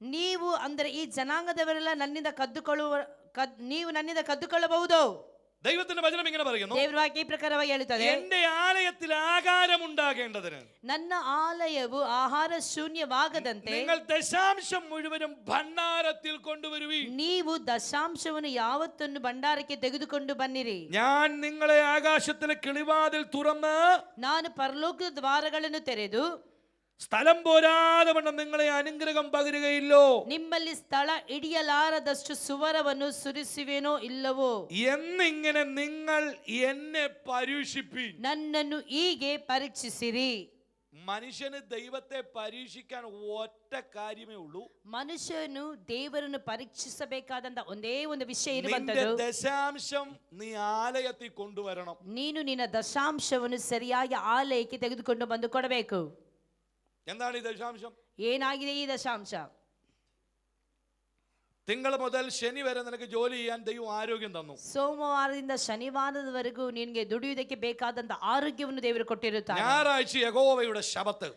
ನೀವು ಅಂದ್ರೆ ಈ ಜನಾಂಗದವರೆಲ್ಲ ನೀವು ನನ್ನಿಂದ ಕದ್ದುಕೊಳ್ಳಬಹುದು. ദൈവത്തിന്റെ വചനം ഇങ്ങനെ പറയുന്നു, ದೇವರ ವಾಕ್ಯ ಈ ಪ್ರಕಾರವಾಗಿ ಹೇಳುತ್ತದೆ, എന്റെ ആലയത്തിൽ ആഹാരം ഉണ്ടാകേണ്ടതിന് ನನ್ನ ಆಲಯವು ಆಹಾರ ಶೂನ್ಯವಾಗದಂತೆ നിങ്ങൾ ദശാംശം മുഴുവനും ഭണ്ഡാരത്തിൽ കൊണ്ടുവരുവീൻ. ನೀವು ದಶಾಂಶವನ್ನು ಯಾವತ್ತನ್ನು ಭಂಡಾರಕ್ಕೆ ತೆಗೆದುಕೊಂಡು ಬನ್ನಿರಿ. ഞാൻ നിങ്ങളെ ആകാശത്തിലെ കിളിവാതിൽ തുറന്ന് ನಾನು ಪರಲೋಕದ ದ್ವಾರಗಳನ್ನು ತೆರೆದು സ്ഥലം പോരാതെ വണ്ണം നിങ്ങളെ അനുഗ്രഹം പകരുകയില്ലോ. ನಿಮ್ಮಲ್ಲಿ ಸ್ಥಳ ಹಿಡಿಯಲಾರದಷ್ಟು ಸುವರವನ್ನು ಸುರಿಸುವೇನೋ ಇಲ್ಲವೋ എന്നിങ്ങനെ നിങ്ങൾ എന്നെ പരീക്ഷിപ്പീൻ. ನನ್ನನ್ನು ಹೀಗೆ ಪರೀಕ್ಷಿಸಿರಿ. മനുഷ്യന് ദൈവത്തെ പരീക്ഷിക്കാൻ ഒറ്റ കാര്യമേ ഉള്ളൂ. ಮನುಷ್ಯನು ದೇವರನ್ನು ಪರೀಕ್ಷಿಸಬೇಕಾದಂತ ಒಂದೇ ಒಂದು ವಿಷಯ നിന്റെ ಇರುವಂತದ್ದು, ദശാംശം നീ ആലയത്തിൽ കൊണ്ടുവരണം. ನೀನು ನಿನ್ನ ದಶಾಂಶವನ್ನು ಸರಿಯಾಗಿ ಆಲಯಕ್ಕೆ ತೆಗೆದುಕೊಂಡು ಬಂದು ಕೊಡಬೇಕು. എന്താണ് ഈ ദശാംശം? ಏನಾಗಿದೆ ಈ ದಶಾಂಶ? തിങ്കൾ മുതൽ ശനി വരെ നിനക്ക് ജോലി ചെയ്യാൻ ദൈവം ആരോഗ്യം തന്നു. ಸೋಮವಾರದಿಂದ ಶನಿವಾರದವರೆಗೂ ನಿನಗೆ ದುಡಿಯುವುದಕ್ಕೆ ಬೇಕಾದಂತ ಆರೋಗ್ಯವನ್ನು ದೇವರು ಕೊಟ್ಟಿರುತ್ತಾರೆ. ഞായറാഴ്ച യഹോവയുടെ ശബത്ത്,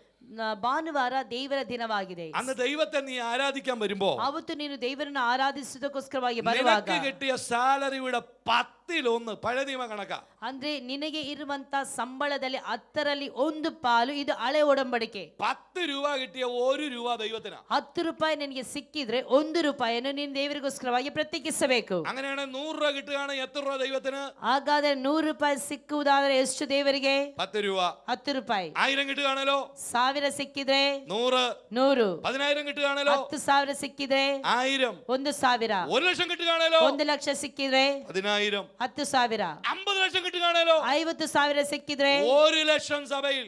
ಭಾನುವಾರ ದೇವರ ದಿನವಾಗಿದೆ. അന്ന് ദൈവത്തെ നീ ആരാധിക്കാൻ വരുമ്പോ ಅವತ್ತು ನೀನು ದೇವರನ್ನು ಆರಾಧಿಸುವುದಕ್ಕೋಸ್ಕರವಾಗಿ ಬರುವಾಗ നിനക്ക് കിട്ടിയ സാലറിയുടെ 10 പഴയ നിയമ കണക്കാ. ಅಂದ್ರೆ ನಿನಗೆ ಇರುವಂತ ಸಂಬಳದಲ್ಲಿ 10ರಲ್ಲಿ 1 ಪಾಲು ಇದು ಹಳೆ ಒಡಂಬಡಿಕೆ. 10 രൂപ കിട്ടിയ 1 രൂപ ദൈവത്തിനാ. 10 ರೂಪಾಯಿ ನಿನಗೆ ಸಿಕ್ಕಿದ್ರೆ 1 ರೂಪಾಯಿಯನ್ನು ನೀನು ದೇವರಿಗೋಸ್ಕರವಾಗಿ ಪ್ರತ್ಯೇಕಿಸಬೇಕು. അങ്ങനെയാണ് 100 രൂപ കിട്ടുകയാണ് എത്ര രൂപ ദൈവത്തിന്? ಹಾಗಾದ್ರೆ 100 ರೂಪಾಯಿ ಸಿಕ್ಕುವುದಾದ್ರೆ ಎಷ್ಟು ದೇವರಿಗೆ? 10 രൂപ. 10 ರೂಪಾಯಿ. 1000 കിട്ടുകയാണല്ലോ 1000 ಸಿಕ್ಕಿದ್ರೆ 100. 100. 10000 കിട്ടുകയാണല്ലോ 10,000 ಸಿಕ್ಕಿದ್ರೆ 1000. 1,000. 1 ലക്ഷം കിട്ടുകയാണല്ലോ 1 ಲಕ್ಷ ಸಿಕ್ಕಿದ್ರೆ 10000. 10,000. 50 ലക്ഷം കിട്ടുകയാണല്ലോ 50,000 ಸಿಕ್ಕಿದ್ರೆ 1 ലക്ഷം സഭയിൽ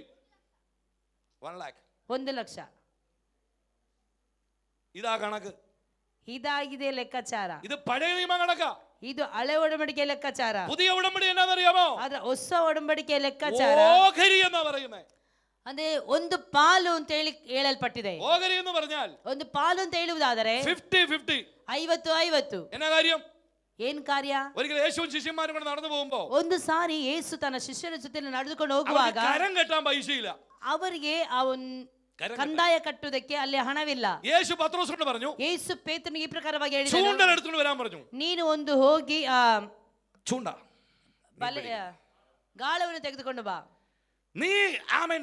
1 lakh. 1 ಲಕ್ಷ. ഇതാ കണക്ക്. ಇದಾಗಿದೆ ಲೆಕ್ಕಾಚಾರ. ഇത് പഴയ നിയമ കണക്കാ. ಇದು ಹಳೆ ಒಡಂಬಡಿಕೆ ಲೆಕ್ಕಾಚಾರ. പുതിയ ഉടമ്പടി എന്നാന്നറിയാമോ? ಆದ್ರೆ ಹೊಸ ಒಡಂಬಡಿಕೆ ಲೆಕ್ಕಾಚಾರ ഓഹരി എന്നാ പറയുന്നത്. ಅಂದ್ರೆ ಒಂದು ಪಾಲು ಅಂತ ಹೇಳಲ್ಪಟ್ಟಿದೆ. ഓഹരി എന്ന് പറഞ്ഞാൽ ಒಂದು ಪಾಲು ಅಂತ ಹೇಳುವುದಾದರೆ 50-50. 50-50. എന്നാ കാര്യം? ಏನ್ ಕಾರ್ಯ? ഒരിക്കലും യേശുവും ശിഷ്യന്മാരും കൂടെ നടന്നു പോകുമ്പോ ಒಂದು ಸಾರಿ ಯೇಸು ತನ್ನ ಶಿಷ್ಯರ ಜೊತೆ ನಡೆದುಕೊಂಡು ಹೋಗುವಾಗ കരം കെട്ടാൻ പൈസയില്ല. ಅವರಿಗೆ ಕಂದಾಯ ಕಟ್ಟುವುದಕ್ಕೆ ಅಲ್ಲಿ ಹಣವಿಲ್ಲ. യേശു പത്രോസിനോട് പറഞ്ഞു, ಯೇಸು ಪೇತ್ರನಿಗೆ ಈ ಪ್ರಕಾರವಾಗಿ ಹೇಳಿದನು, ചൂണ്ടൽ എടുത്തുകൊണ്ട് വരാൻ പറഞ്ഞു. ನೀನು ಒಂದು ಹೋಗಿ ചൂണ്ട ಗಾಳವನ್ನು ತೆಗೆದುಕೊಂಡು ಬಾ. നീ ആമേൻ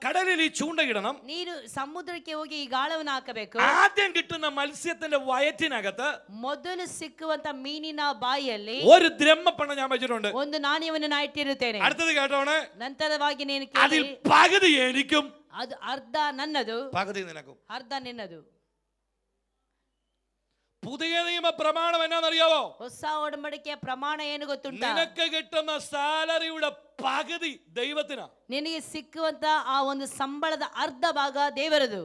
കടലിൽ ഈ ചൂണ്ടയിടണം. ನೀನು ಸಮುದ್ರಕ್ಕೆ ಹೋಗಿ ಈ ಗಾಳವನ್ನು ಹಾಕಬೇಕು. ആദ്യം കിട്ടുന്ന മത്സ്യത്തിന്റെ വയറ്റിനകത്ത് ಮೊದಲು ಸಿಕ್ಕುವಂತ ಮೀನಿನ ಬಾಯಿಯಲ್ಲಿ ഒരു ദ്രഹ്മപ്പണം ഞാൻ വെച്ചിട്ടുണ്ട്. ಒಂದು ನಾಣ್ಯವನ್ನು ನಾ ಇಟ್ಟಿರುತ್ತೇನೆ. അടുത്തത് കേട്ടോണേ, ನಂತರವಾಗಿ ನೀನು അതിൽ ಕೇಳಿ, പകുതി എനിക്കും ಅದು ಅರ್ಧ ನನ್ನದು, പകുതി നിനക്കും. ಅರ್ಧ ನಿನ್ನದು. പുതിയ നിയമ പ്രമാണം എന്നാന്നറിയാവോ? ಹೊಸ ಒಡಂಬಡಿಕೆಯ ಪ್ರಮಾಣ ಏನು ಗೊತ್ತುಂಟ? നിനക്ക് കിട്ടുന്ന സാലറിയുടെ പകുതി ദൈവത്തിനാ. ನಿನಗೆ ಸಿಕ್ಕುವಂತ ಆ ಒಂದು ಸಂಬಳದ ಅರ್ಧ ಭಾಗ ದೇವರದು.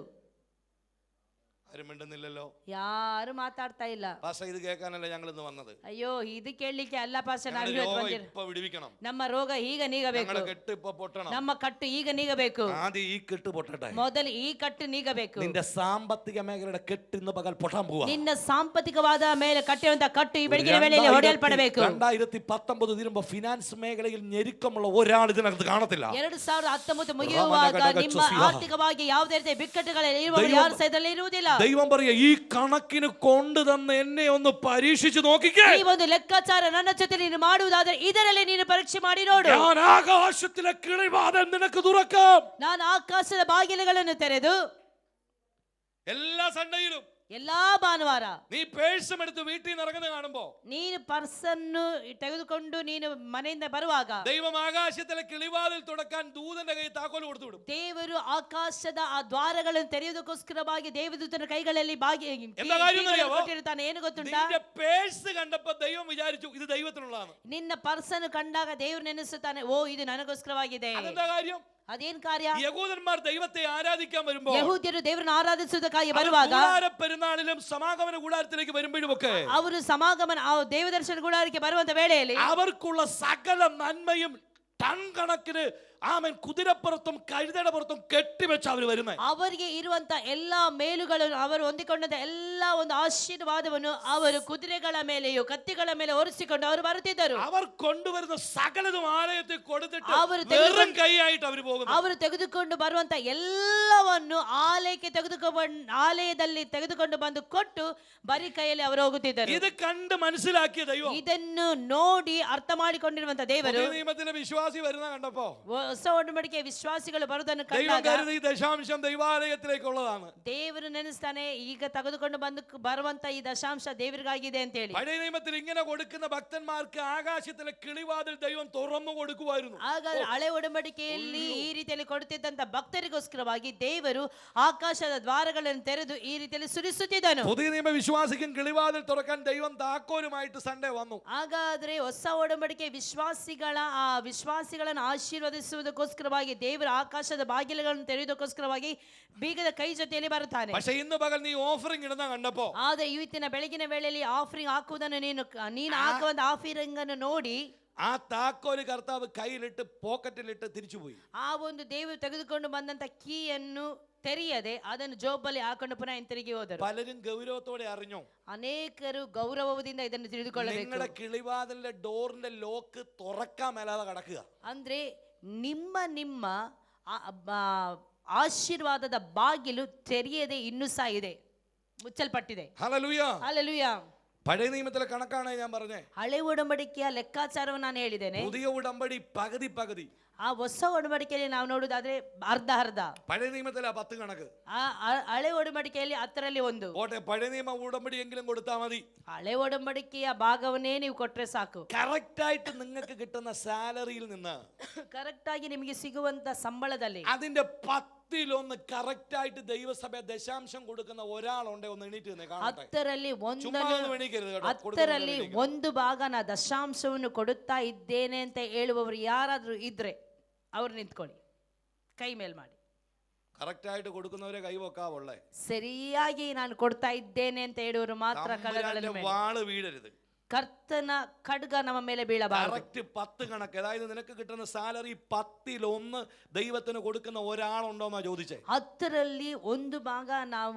ആരും മിണ്ടുന്നില്ലല്ലോ. ಯಾರು ಮಾತಾಡ್ತಾ ಇಲ್ಲ. പാസ്റ്റർ ഇത് കേൾക്കാനല്ല ഞങ്ങൾ ഇന്ന് വന്നത്. ಅಯ್ಯೋ ಇದು ಕೇಳಲಿಕ್ಕೆ ಅಲ್ಲ ಪಾಸ್ಟರ್, ನಾವು ഇപ്പൊ വിടുവിക്കണം. ನಮ್ಮ ರೋಗ ಈಗ ನೀಗಬೇಕು. ഞങ്ങളുടെ കെട്ട് ഇപ്പൊ പൊട്ടണം. ನಮ್ಮ ಕಟ್ಟು ಈಗ ನೀಗಬೇಕು. ആദ്യം ഈ കെട്ട് പൊട്ടട്ടെ. ಮೊದಲು ಈ ಕಟ್ಟು ನೀಗಬೇಕು. നിന്റെ സാമ്പത്തിക മേഖലയുടെ കെട്ട് ഇന്ന് പകൽ പൊട്ടാൻ പോവാ. ನಿನ್ನ ಸಾಂಪತ್ತಿಕವಾದ ಮೇಲೆ ಕಟ್ಟಿರುವಂತ ಕಟ್ಟು ಈ ಬೆಳಗಿನ ವೇಳೆಯಲ್ಲಿ ಹೊಡೆಯಲ್ಪಡಬೇಕು. 2019 തീരുമ്പോ ഫിനാൻസ് മേഖലയിൽ ഞെരുക്കമുള്ള ഒരാൾ ഇതിനകത്ത് കാണത്തില്ല. 2019 ಮುಗಿಯುವಾಗ ನಿಮ್ಮ ಆರ್ಥಿಕವಾಗಿ ಯಾವುದೇ ರೀತಿಯ ಬಿಕ್ಕಟ್ಟುಗಳಲ್ಲಿ ಇರುವವರು ಯಾರು ಸಹಿತ ಇರುವುದಿಲ್ಲ. ദൈവം പറയാ, ഈ കണക്കിന് കൊണ്ടുതന്ന് എന്നെ ഒന്ന് പരീക്ഷിച്ചു നോക്കിക്കേ. ಈ ಒಂದು ಲೆಕ್ಕಾಚಾರ ನನ್ನ ಜೊತೆ ನೀನು ಮಾಡುವುದಾದರೆ ಇದರಲ್ಲಿ ನೀನು ಪರೀಕ್ಷೆ ಮಾಡಿ ನೋಡು. ഞാൻ ആകാശത്തിലെ കിളിവാതിൽ നിനക്ക് തുറക്കാം. ನಾನು ಆಕಾಶದ ಬಾಗಿಲುಗಳನ್ನು ತೆರೆದು എല്ലാ സൺഡേയിലും ಎಲ್ಲಾ ಭಾನುವಾರ നീ പേഴ്സും എടുത്ത് വീട്ടിൽ നിന്ന് ഇറങ്ങുന്നത് കാണുമ്പോ ನೀನು ಪರ್ಸನ್ನು ತೆಗೆದುಕೊಂಡು ನೀನು ಮನೆಯಿಂದ ಬರುವಾಗ ദൈവം ആകാശത്തിലെ കിളിവാതിൽ തുറക്കാൻ ദൂതന്റെ കൈ താക്കോൽ കൊടുത്തു വിടും. ದೇವರು ಆಕಾಶದ ಆ ದ್ವಾರಗಳನ್ನು ತೆರೆಯುವುದಕ್ಕೋಸ್ಕರವಾಗಿ ದೇವದೂತನ ಕೈಗಳಲ್ಲಿ എന്താ കാര്യം അറിയാമോ? ಕೊಟ್ಟಿರ್ತಾನೆ. ಏನು ಗೊತ್ತುಂಟಾ? നിന്റെ പേഴ്സ് കണ്ടപ്പോ ദൈവം വിചാരിച്ചു ഇത് ദൈവത്തിനുള്ളതാണ്. ನಿನ್ನ ಪರ್ಸನ್ನು ಕಂಡಾಗ ದೇವರು ನೆನೆಸುತ್ತಾನೆ, ಓ ಇದು ನನಗೋಸ್ಕರವಾಗಿದೆ. അതെന്താ കാര്യം? ಅದೇನ್ ಕಾರ್ಯ? യഹൂദന്മാർ ദൈവത്തെ ആരാധിക്കാൻ വരുമ്പോ, ಯಹೂದ್ಯರು ದೇವರನ್ನು ಆರಾಧಿಸುವುದಕ್ಕಾಗಿ ಬರುವಾಗ, പെരുന്നാളിലും സമാഗമന കൂടാരത്തിലേക്ക് വരുമ്പോഴുമൊക്കെ ಅವರು ಸಮಾಗಮನ ದೇವದರ್ಶನ ಗುಡಾರಕ್ಕೆ ಬರುವಂತ ವೇಳೆಯಲ್ಲಿ അവർക്കുള്ള സകല നന്മയും ടൺ കണക്കിന് ആമൻ കുതിരപ്പുറത്തും കഴുതയുടെ പുറത്തും കെട്ടിവെച്ച് അവർ വരുന്നത്. ಅವರಿಗೆ ಇರುವಂತ ಎಲ್ಲಾ ಮೇಲುಗಳನ್ನು, ಅವರು ಹೊಂದಿಕೊಂಡಂತ ಎಲ್ಲಾ ಒಂದು ಆಶೀರ್ವಾದವನ್ನು ಅವರು ಕುದುರೆಗಳ ಮೇಲೆಯೂ ಕತ್ತಿಗಳ ಮೇಲೆ ಹೊರಿಸಿಕೊಂಡು ಅವರು ಬರುತ್ತಿದ್ದರು. അവർ കൊണ്ടുവരുന്ന സകലതും ആലയത്തിൽ കൊടുത്തിട്ട് ಅವರು വെറും കൈയായിട്ട് അവർ പോകുന്നു. ಅವರು ತೆಗೆದುಕೊಂಡು ಬರುವಂತ ಎಲ್ಲವನ್ನು ಆಲಯದಲ್ಲಿ ತೆಗೆದುಕೊಂಡು ಬಂದು ಕೊಟ್ಟು ಬರಿ ಕೈಯಲ್ಲಿ ಅವರು ಹೋಗುತ್ತಿದ್ದರು. ഇത് കണ്ട് മനസ്സിലാക്കിയ ദൈവം, ಇದನ್ನು ನೋಡಿ ಅರ್ಥ ಮಾಡಿಕೊಂಡಿರುವಂತ ದೇವರು, പുതിയ നിയമത്തിലെ വിശ്വാസി വരുന്ന കണ്ടപ്പോ ಹೊಸ ಒಡಂಬಡಿಕೆಯ ವಿಶ್ವಾಸಿಗಳು ಬರುವುದನ್ನು ദൈവം ಕಂಡಾಗ കരുതി ഈ ദശാംശം ദൈവാലയത്തിലേക്കുള്ളതാണ്. ದೇವರು ನೆನೆಸ್ತಾನೆ, ಈಗ ತೆಗೆದುಕೊಂಡು ಬಂದು ಬರುವಂತ ಈ ದಶಾಂಶ ದೇವರಿಗಾಗಿದೆ ಅಂತ ಹೇಳಿ. പഴയ നിയമത്തിൽ ഇങ്ങനെ കൊടുക്കുന്ന ഭക്തന്മാർക്ക് ആകാശത്തിലെ കിളിവാതിൽ ദൈവം തുറന്നു കൊടുക്കുമായിരുന്നു. ಆಗ ಹಳೆ ಒಡಂಬಡಿಕೆಯಲ್ಲಿ ಈ ರೀತಿಯಲ್ಲಿ ಕೊಡುತ್ತಿದ್ದಂತ ಭಕ್ತರಿಗೋಸ್ಕರವಾಗಿ ದೇವರು ಆಕಾಶದ ದ್ವಾರಗಳನ್ನು ತೆರೆದು ಈ ರೀತಿಯಲ್ಲಿ ಸುರಿಸುತ್ತಿದ್ದನು. പുതിയ നിയമ വിശ്വാസിക്കും കിളിവാതിൽ തുറക്കാൻ ദൈവം താക്കോലുമായിട്ട് സൺഡേ വന്നു. ಹಾಗಾದ್ರೆ ಹೊಸ ಒಡಂಬಡಿಕೆ ವಿಶ್ವಾಸಿಗಳನ್ನು ಆಶೀರ್ವದಿಸುವುದಕ್ಕೋಸ್ಕರವಾಗಿ ದೇವರು ಆಕಾಶದ ಬಾಗಿಲುಗಳನ್ನು ತೆರೆಯುವುದಕ್ಕೋಸ್ಕರವಾಗಿ ಬೀಗದ ಕೈ ಜೊತೆಯಲ್ಲಿ ಬರುತ್ತಾನೆ. പക്ഷേ ഇന്ന് പകൽ നീ ഓഫറിംഗ് ഇടുന്ന കണ്ടപ്പോ, ಆದ್ರೆ ಇವತ್ತಿನ ಬೆಳಗಿನ ವೇಳೆಯಲ್ಲಿ ಆಫರಿಂಗ್ ಹಾಕುವುದನ್ನು ನೀನು ಹಾಕುವಂತ ಆಫರಿಂಗ್ ಅನ್ನು ನೋಡಿ ആ താക്കോല് കർത്താവ് കയ്യിലിട്ട് പോക്കറ്റിലിട്ട് തിരിച്ചുപോയി. ಆ ಒಂದು ದೇವರು ತೆಗೆದುಕೊಂಡು ಬಂದಂತ ಕೀಯನ್ನು ತೆರೆಯದೆ ಅದನ್ನು ಜೋಬಲ್ಲಿ ಹಾಕೊಂಡು ಪುನಃ ಹಿಂತಿರುಗಿ ಹೋದರು. പലരും ഗൗരവത്തോടെ അറിഞ്ഞു. ಅನೇಕರು ಗೌರವದಿಂದ ಇದನ್ನು ತಿಳಿದುಕೊಳ್ಳಬೇಕು. നിങ്ങളുടെ കിളിവാതിലിന്റെ ഡോറിന്റെ ലോക്ക് തുറക്കാൻ മേലാതെ കിടക്കുക. ಅಂದ್ರೆ ನಿಮ್ಮ ಆಶೀರ್ವಾದದ ಬಾಗಿಲು ತೆರೆಯದೆ ಇನ್ನೂ ಸಹ ಇದೆ, ಮುಚ್ಚಲ್ಪಟ್ಟಿದೆ. ഹല്ലേലൂയ. ಹಲ್ಲೆಲೂಯಾ. പഴയ നിയമത്തിലെ കണക്കാണ് ഞാൻ പറഞ്ഞേ. ಹಳೆ ಒಡಂಬಡಿಕೆಯ ಲೆಕ್ಕಾಚಾರವನ್ನು ನಾನು ಹೇಳಿದ್ದೇನೆ. പുതിയ ഉടമ്പടി പകുതി പകുതി. ಆ ಹೊಸ ಒಡಂಬಡಿಕೆಯಲ್ಲಿ ನಾವು ನೋಡುವುದಾದ್ರೆ ಅರ್ಧ ಅರ್ಧ. പഴയ നിയമത്തിലെ 10 കണക്ക്, ಹಳೆ ಒಡಂಬಡಿಕೆಯಲ್ಲಿ 10ರಲ್ಲಿ 1. ഓട്ടെ പഴയ നിയമ ഉടമ്പടി എങ്കിലും കൊടുത്താൽ മതി. ಹಳೆ ಒಡಂಬಡಿಕೆಯ ಭಾಗವನ್ನೇ ನೀವು ಕೊಟ್ರೆ ಸಾಕು. കറക്റ്റ് ആയിട്ട് നിങ്ങൾക്ക് കിട്ടുന്ന സാലറിയിൽ നിന്ന് ಕರೆಕ್ಟ್ ಆಗಿ ನಿಮಗೆ ಸಿಗುವಂತ ಸಂಬಳದಲ್ಲಿ അതിന്റെ 10-1 കറക്റ്റ് ആയിട്ട് ദൈവസഭ ദശാംശം കൊടുക്കുന്ന ഒരാളുണ്ട്. ഒന്ന് എണീറ്റ് തന്നെ കാണട്ടെ. 10ರಲ್ಲಿ 1 ಭಾಗ ನಾ ದಶಾಂಶವನ್ನು ಕೊಡುತ್ತಾ ಇದ್ದೇನೆ ಅಂತ ಹೇಳುವವರು ಯಾರಾದ್ರೂ ಇದ್ರೆ ಅವ್ರು ನಿಂತ್ಕೊಳ್ಳಿ, ಕೈ ಮೇಲ್ ಮಾಡಿ. കറക്റ്റ് ആയിട്ട് കൊടുക്കുന്നവരെ കൈവക്കാവുള്ളേ. ಸರಿಯಾಗಿ ನಾನು ಕೊಡ್ತಾ ಇದ್ದೇನೆ ಅಂತ ಹೇಳುವವರು ಮಾತ್ರ ಕರಗಳ വാള് വീഴരുത്. ಕರ್ತನ ಖಡ್ಗ ನಮ್ಮ ಮೇಲೆ ಬೀಳಬಾರದು. കറക്റ്റ് 10 കണക്ക്. അതായത് നിനക്ക് കിട്ടുന്ന സാലറി 10-1 ദൈവത്തിന് കൊടുക്കുന്ന ഒരാളുണ്ടോന്നാ ചോദിച്ചേ. 10ರಲ್ಲಿ 1 ಭಾಗ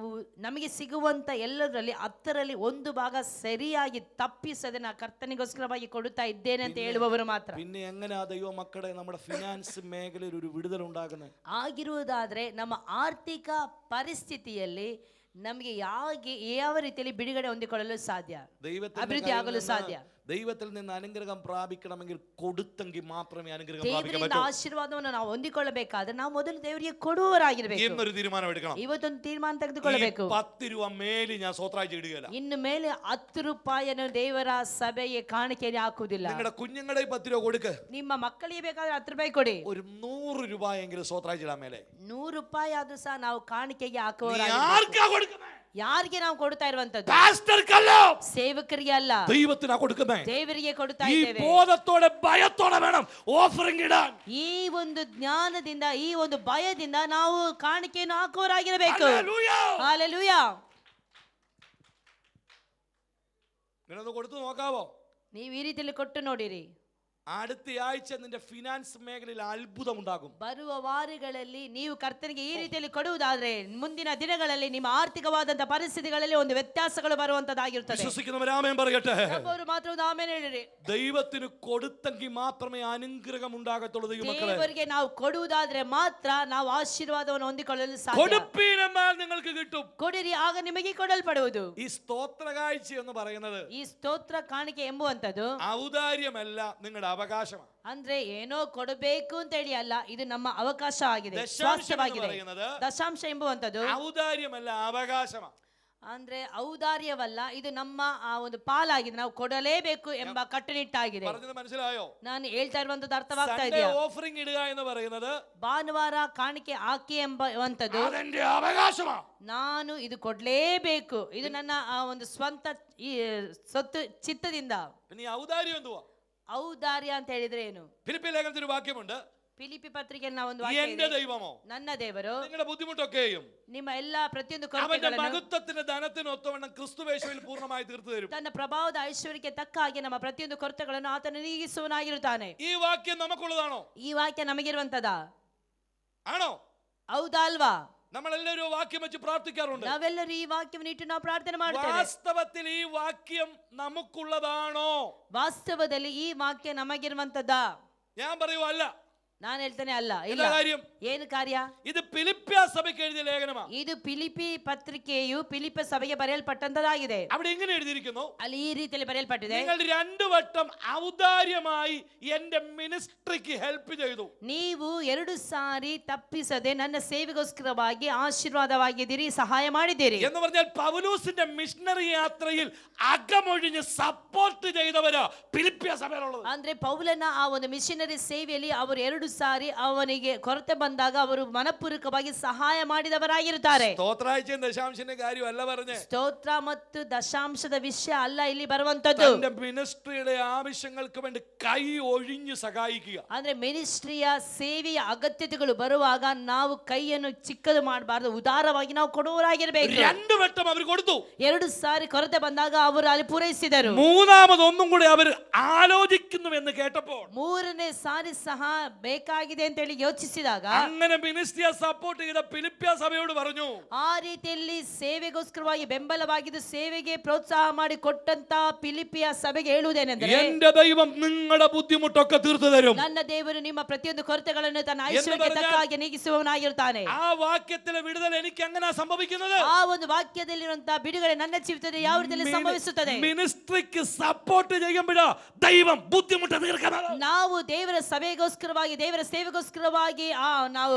ನಮಗೆ ಸಿಗುವಂತ ಎಲ್ಲದರಲ್ಲಿ 10ರಲ್ಲಿ 1 ಭಾಗ ಸರಿಯಾಗಿ ತಪ್ಪಿಸದೆ ನಾ ಕರ್ತನಿಗೋಸ್ಕರವಾಗಿ ಕೊಡುತ್ತಾ ಇದ್ದೇನೆ ಅಂತ ಹೇಳುವವರು ಮಾತ್ರ. പിന്നെ എങ്ങനെയാ ദൈവ മക്കളെ നമ്മുടെ ഫിനാൻസ് മേഖലയിൽ ഒരു വിടുതൽ ഉണ്ടാകുന്നത്? ಆಗಿರುವುದಾದ್ರೆ ನಮ್ಮ ಆರ್ಥಿಕ ಪರಿಸ್ಥಿತಿಯಲ್ಲಿ ನಮಗೆ ಯಾವ ರೀತಿಯಲ್ಲಿ ಬಿಡುಗಡೆ ಹೊಂದಿಕೊಳ್ಳಲು ಸಾಧ್ಯ, ಅಭಿವೃದ್ಧಿ ಆಗಲು ಸಾಧ್ಯ. ദൈവത്തിൽ നിന്ന് അനുഗ്രഹം പ്രാപിക്കണമെങ്കിൽ കൊടുത്തെങ്കിൽ മാത്രമേ അനുഗ്രഹം പ്രാപിക്കാൻ ದೇವರಿಂದ പറ്റൂ. ಆಶೀರ್ವಾದವನ್ನು ನಾವು ಹೊಂದಿಕೊಳ್ಳಬೇಕಾದ್ರೆ ನಾವು ಮೊದಲು ದೇವರಿಗೆ ಕೊಡುವವರಾಗಿರಬೇಕು എന്നൊരു തീരുമാനം എടുക്കണം. ಇವತ್ತೊಂದು ತೀರ್ಮಾನ ತೆಗೆದುಕೊಳ್ಳಬೇಕು. 10 രൂപ മേಲಿ ഞാൻ സ്വത്രാഴ്ച ഇടുകയില്ല. ಇನ್ನು ಮೇಲೆ 10 ರೂಪಾಯಿಯನ್ನು ದೇವರ ಸಭೆಗೆ ಕಾಣಿಕೆಯಲ್ಲಿ ಹಾಕುವುದಿಲ್ಲ. നിങ്ങളുടെ കുഞ്ഞുങ്ങളെ 10 രൂപ കൊടുക്ക്. ನಿಮ್ಮ ಮಕ್ಕಳಿಗೆ ಬೇಕಾದ್ರೆ 10 ರೂಪಾಯಿ ಕೊಡಿ. ഒരു 100 രൂപയെങ്കിലും സ്വത്രാഴ്ച ഇടാൻ മേലെ. 100 ರೂಪಾಯಿ ಆದ್ರೂ ಸಹ ನಾವು ಕಾಣಿಕೆಗೆ നീ ಹಾಕುವವರಾಗಿರಬೇಕು. ആർക്കാ കൊടുക്കുന്നേ? ಯಾರಿಗೆ ನಾವು ಕೊಡ್ತಾ ಇರುವಂತದ್ದು? പാസ്റ്റർക്കല്ല, ಸೇವಕರಿಗೆ ಅಲ್ಲ, ദൈവത്തിനാ കൊടുക്കുന്നേ. ದೇವರಿಗೆ ಕೊಡ್ತಾ ഈ ಇದ್ದೇವೆ. ബോധത്തോടെ ഭയത്തോടെ വേണം ഓഫറിംഗ് ഇടാൻ. ಈ ಒಂದು ಜ್ಞಾನದಿಂದ, ಈ ಒಂದು ಭಯದಿಂದ ನಾವು ಕಾಣಿಕೆಯನ್ನು ಹಾಕುವವರಾಗಿರಬೇಕು. ಹಲ್ಲೆಲೂಯಾ. നിങ്ങളൊന്ന് കൊടുത്തു നോക്കാവോ? ನೀವು ಈ ರೀತಿಯಲ್ಲಿ ಕೊಟ್ಟು ನೋಡಿರಿ. അടുത്ത ആഴ്ച നിന്റെ ഫിനാൻസ് മേഖലയിൽ അത്ഭുതം ഉണ്ടാകും. ಬರುವ ವಾರಗಳಲ್ಲಿ ನೀವು ಕರ್ತನಿಗೆ ಈ ರೀತಿಯಲ್ಲಿ ಕೊಡುವುದಾದ್ರೆ ಮುಂದಿನ ದಿನಗಳಲ್ಲಿ ನಿಮ್ಮ ಆರ್ಥಿಕವಾದಂತ ಪರಿಸ್ಥಿತಿಗಳಲ್ಲಿ ಒಂದು ವ್ಯತ್ಯಾಸಗಳು ಬರುವಂತದ್ದಾಗಿರುತ್ತದೆ. വിശ്വസിക്കുന്നവർ ആമേൻ പറയട്ടെ. ಅವರು ಮಾತ್ರ ಒಂದು ಆಮೆನ್ ಹೇಳಿರಿ. ദൈവത്തിന് കൊടുത്തെങ്കിൽ മാത്രമേ അനുഗ്രഹം ഉണ്ടാകത്തുള്ളൂ. ദൈവമക്കളെ, ದೇವರಿಗೆ ನಾವು ಕೊಡುವುದಾದ್ರೆ ಮಾತ್ರ ನಾವು ಆಶೀರ್ವಾದವನ್ನು ಹೊಂದಿಕೊಳ್ಳಲು ಸಾಧ್ಯ. കൊടുപ്പീനെന്നാൽ നിങ്ങൾക്ക് കിട്ടും. ಕೊಡಿರಿ, ಆಗ ನಿಮಗೆ ಕೊಡಲ್ಪಡುವುದು. ഈ സ്തോത്ര കാഴ്ച എന്ന് പറയുന്നത് ಈ ಸ್ತೋತ್ರ ಕಾಣಿಕೆ ಎಂಬುವಂತದ್ದು ഔദാര്യമല്ല, നിങ്ങളുടെ അവകാശമാണ്. ಅಂದ್ರೆ ಏನೋ ಕೊಡಬೇಕು ಅಂತ ಹೇಳಿ ಅಲ್ಲ, ಇದು ನಮ್ಮ ಅವಕಾಶ ಆಗಿದೆ, ദശാംശം എന്ന് ಸ್ವಾಸ್ಥ್ಯವಾಗಿದೆ. പറയുന്നത് ದಶಾಂಶ ಎಂಬುವಂತದ್ದು ഔദാര്യമല്ല, അവകാശമാണ്. ಅಂದ್ರೆ ಔದಾರ್ಯವಲ್ಲ, ಇದು ನಮ್ಮ ಆ ಒಂದು ಪಾಲಾಗಿದೆ, ನಾವು ಕೊಡಲೇಬೇಕು ಎಂಬ ಕಟ್ಟುನಿಟ್ಟಾಗಿದೆ. പറഞ്ഞത് മനസ്സിലായോ? ನಾನು ಹೇಳ್ತಾ ಇರುವಂತದ್ದು ಅರ್ಥವಾಗ್ತಾ സൺഡേ ಇದೆಯಾ? ഓഫറിംഗ് ഇടുക എന്ന് പറയുന്നത് ಭಾನುವಾರ ಕಾಣಿಕೆ ಹಾಕಿ ಎಂಬುವಂಥದ್ದು അതെന്റെ അവകാശമാണ്. ನಾನು ಇದು ಕೊಡ್ಲೇಬೇಕು, ಇದು ನನ್ನ ಆ ಒಂದು ಸ್ವಂತ ಈ ಸೊತ್ತು ಚಿತ್ತದಿಂದ. പിന്നെ ഈ ഔദാര്യം എന്തുവാ? ಔದಾರ್ಯ ಅಂತ ಹೇಳಿದ್ರೆ ಏನು? ഫിലിപ്പി ലേഖനത്തിൽ ഒരു വാക്യമുണ്ട്, ಫಿಲಿಪ್ಪಿ ಪತ್ರಿಕೆಯಲ್ಲಿ ನಾವು ಒಂದು ವಾಕ್ಯ എന്റെ ಇದೆ. ദൈവമോ ನನ್ನ ದೇವರು നിങ്ങളുടെ ബുദ്ധിമുട്ടൊക്കെയും ನಿಮ್ಮ ಎಲ್ಲಾ ಪ್ರತಿಯೊಂದು അവന്റെ ಕೊರತೆಗಳನ್ನು മഹത്വത്തിന്റെ ധനത്തിന് ഒത്തവണ്ണം ക്രിസ്തുവേശുവിൽ പൂർണ്ണമായി തീർത്തു തരും. ತನ್ನ ಪ್ರಭಾವದ ಐಶ್ವರ್ಯಕ್ಕೆ ತಕ್ಕ ಹಾಗೆ ನಮ್ಮ ಪ್ರತಿಯೊಂದು ಕೊರತೆಗಳನ್ನು ಆತನು ನೀಗಿಸುವನಾಗಿರುತ್ತಾನೆ. ഈ വാക്യം നമുക്കുള്ളതാണോ? ಈ ವಾಕ್ಯ ನಮಗಿರುವಂತದ ആണോ? ಹೌದಾ ಅಲ್ವಾ? നമ്മളെല്ലാവരും വാക്യം വെച്ച് പ്രാർത്ഥിക്കാറുണ്ട്. ನಾವೆಲ್ಲರೂ ಈ ವಾಕ್ಯವನ್ನು ಇಟ್ಟು ನಾವು ಪ್ರಾರ್ಥನೆ ಮಾಡ್ತೇವೆ. വാസ്തവത്തിൽ ഈ വാക്യം നമുക്കുള്ളതാണോ? ವಾಸ್ತವದಲ್ಲಿ ಈ ವಾಕ್ಯ ನಮಗಿರುವಂತದ? ഞാൻ പറയുവല്ല. ನಾನು ಹೇಳ್ತೇನೆ ಅಲ್ಲ. ಇಲ್ಲ. എന്താ കാര്യം? ಏನು ಕಾರ್ಯ? ഇത് ഫിലിപ്പിയ സഭയ്ക്ക് എഴുതിയ ലേഖനമാണ്. ಇದು ಫಿಲಿಪಿ ಪತ್ರಿಕೆಯು ಫಿಲಿಪ್ಪ ಸಭೆಗೆ ಬರೆಯಲ್ಪಟ್ಟಂತದಾಗಿದೆ. അവിടെ ഇങ്ങനെ എഴുതിയിരിക്കുന്നു, ಅಲ್ಲಿ ಈ ರೀತಿಯಲ್ಲಿ ಬರೆಯಲ್ಪಟ್ಟಿದೆ, നിങ്ങൾ 2 വട്ടം ഔദാര്യമായി എന്റെ മിനിസ്ട്രിക്ക് ഹെൽപ്പ് ചെയ്തു. ನೀವು 2 ಸಾರಿ ತಪ್ಪಿಸದೆ ನನ್ನ ಸೇವೆಗೋಸ್ಕರವಾಗಿ ಆಶೀರ್ವಾದವಾಗಿದ್ದೀರಿ, ಸಹಾಯ ಮಾಡಿದ್ದೀರಿ. എന്ന് പറഞ്ഞാൽ പൗലോസിന്റെ മിഷണറി യാത്രയിൽ അകമൊഴിഞ്ഞ് സപ്പോർട്ട് ചെയ്തവരാ ഫിലിപ്പിയ സഭയിലുള്ളത്. ಅಂದ್ರೆ ಪೌಲನ ಆ ಒಂದು ಮಿಷನರಿ ಸೇವೆಯಲ್ಲಿ ಅವರು 2 ಸಾರಿ ಅವನಿಗೆ ಕೊರತೆ ಬಂದಾಗ ಅವರು ಮನಪೂರ್ವಕವಾಗಿ ಸಹಾಯ ಮಾಡಿದವರಾಗಿರುತ್ತಾರೆ. സ്തോത്രാഴ്ചയും ദശാംശന്റെ കാര്യമല്ല പറഞ്ഞേ, ಸ್ತೋತ್ರ ಮತ್ತು ದಶಾಂಶದ ವಿಷಯ ಅಲ್ಲ ಇಲ್ಲಿ ಬರುವಂತದ್ದು. തന്റെ മിനിസ്ട്രിയുടെ ആവശ്യങ്ങൾക്ക് വേണ്ടി കൈ ഒഴിഞ്ഞു സഹായിക്കുക. ಅಂದ್ರೆ ಮಿನಿಸ್ಟ್ರಿಯ ಸೇವೆಯ ಅಗತ್ಯತೆಗಳು ಬರುವಾಗ ನಾವು ಕೈಯನ್ನು ಚಿಕ್ಕದು ಮಾಡಬಾರದು, ಉದಾರವಾಗಿ ನಾವು ಕೊಡುವವರಾಗಿರಬೇಕು. 2 വട്ടം അവർ കൊടുത്തു. 2 ಸಾರಿ ಕೊರತೆ ಬಂದಾಗ ಅವರು ಅಲ್ಲಿ ಪೂರೈಸಿದರು. മൂന്നാമതൊന്നും കൂടി അവർ ആലോചിക്കുന്നു എന്ന് കേട്ടപ്പോൾ, 3ನೇ ಸಾರಿ ಸಹ ಬೇಕಾಗಿದೆ ಅಂತ ಹೇಳಿ ಯೋಚಿಸಿದಾಗ, അങ്ങനെ മിനിസ്ട്രിയെ സപ്പോർട്ട് ചെയ്ത ഫിലിപ്പിയ സഭയോട് പറഞ്ഞു, ಆ ರೀತಿಯಲ್ಲಿ ಸೇವೆಗೋಸ್ಕರವಾಗಿ ಬೆಂಬಲವಾಗಿದ್ದು ಸೇವೆಗೆ ಪ್ರೋತ್ಸಾಹ ಮಾಡಿ ಕೊಟ್ಟಂತ ಫಿಲಿಪ್ಪಿಯ ಸಭೆಗೆ ಹೇಳುವುದೇನೆಂದರೆ, എന്റെ ദൈവം നിങ്ങളുടെ ബുദ്ധിമുട്ടൊക്കെ തീർത്തു തരും. ನನ್ನ ದೇವರು ನಿಮ್ಮ ಪ್ರತಿಯೊಂದು ಕೊರತೆಗಳನ್ನು ತನ್ನ ಐಶ್ವರ್ಯಕ್ಕೆ ತಕ್ಕ ಹಾಗೆ ನೀಗಿಸುವವನಾಗಿರುತ್ತಾನೆ. ആ വാക്യത്തിലെ വിടുതൽ എനിക്ക് എങ്ങനെയാ സംഭവിക്കുന്നത്? ಆ ಒಂದು ವಾಕ್ಯದಲ್ಲಿರುವಂತಹ ಬಿಡುಗಡೆ ನನ್ನ ಜೀವಿತದಲ್ಲಿ ಯಾವ ರೀತಿಯಲ್ಲಿ ಸಂಭವಿಸುತ್ತದೆ? മിനിസ്ട്രിക്ക് സപ്പോർട്ട് ചെയ്യുമ്പോഴാ ദൈവം ബുദ്ധിമുട്ട് തീർക്കുന്നത്. ನಾವು ದೇವರ ಸಭೆಗೋಸ್ಕರವಾಗಿ ದೇವರ ಸೇವೆಗೋಸ್ಕರವಾಗಿ ನಾವು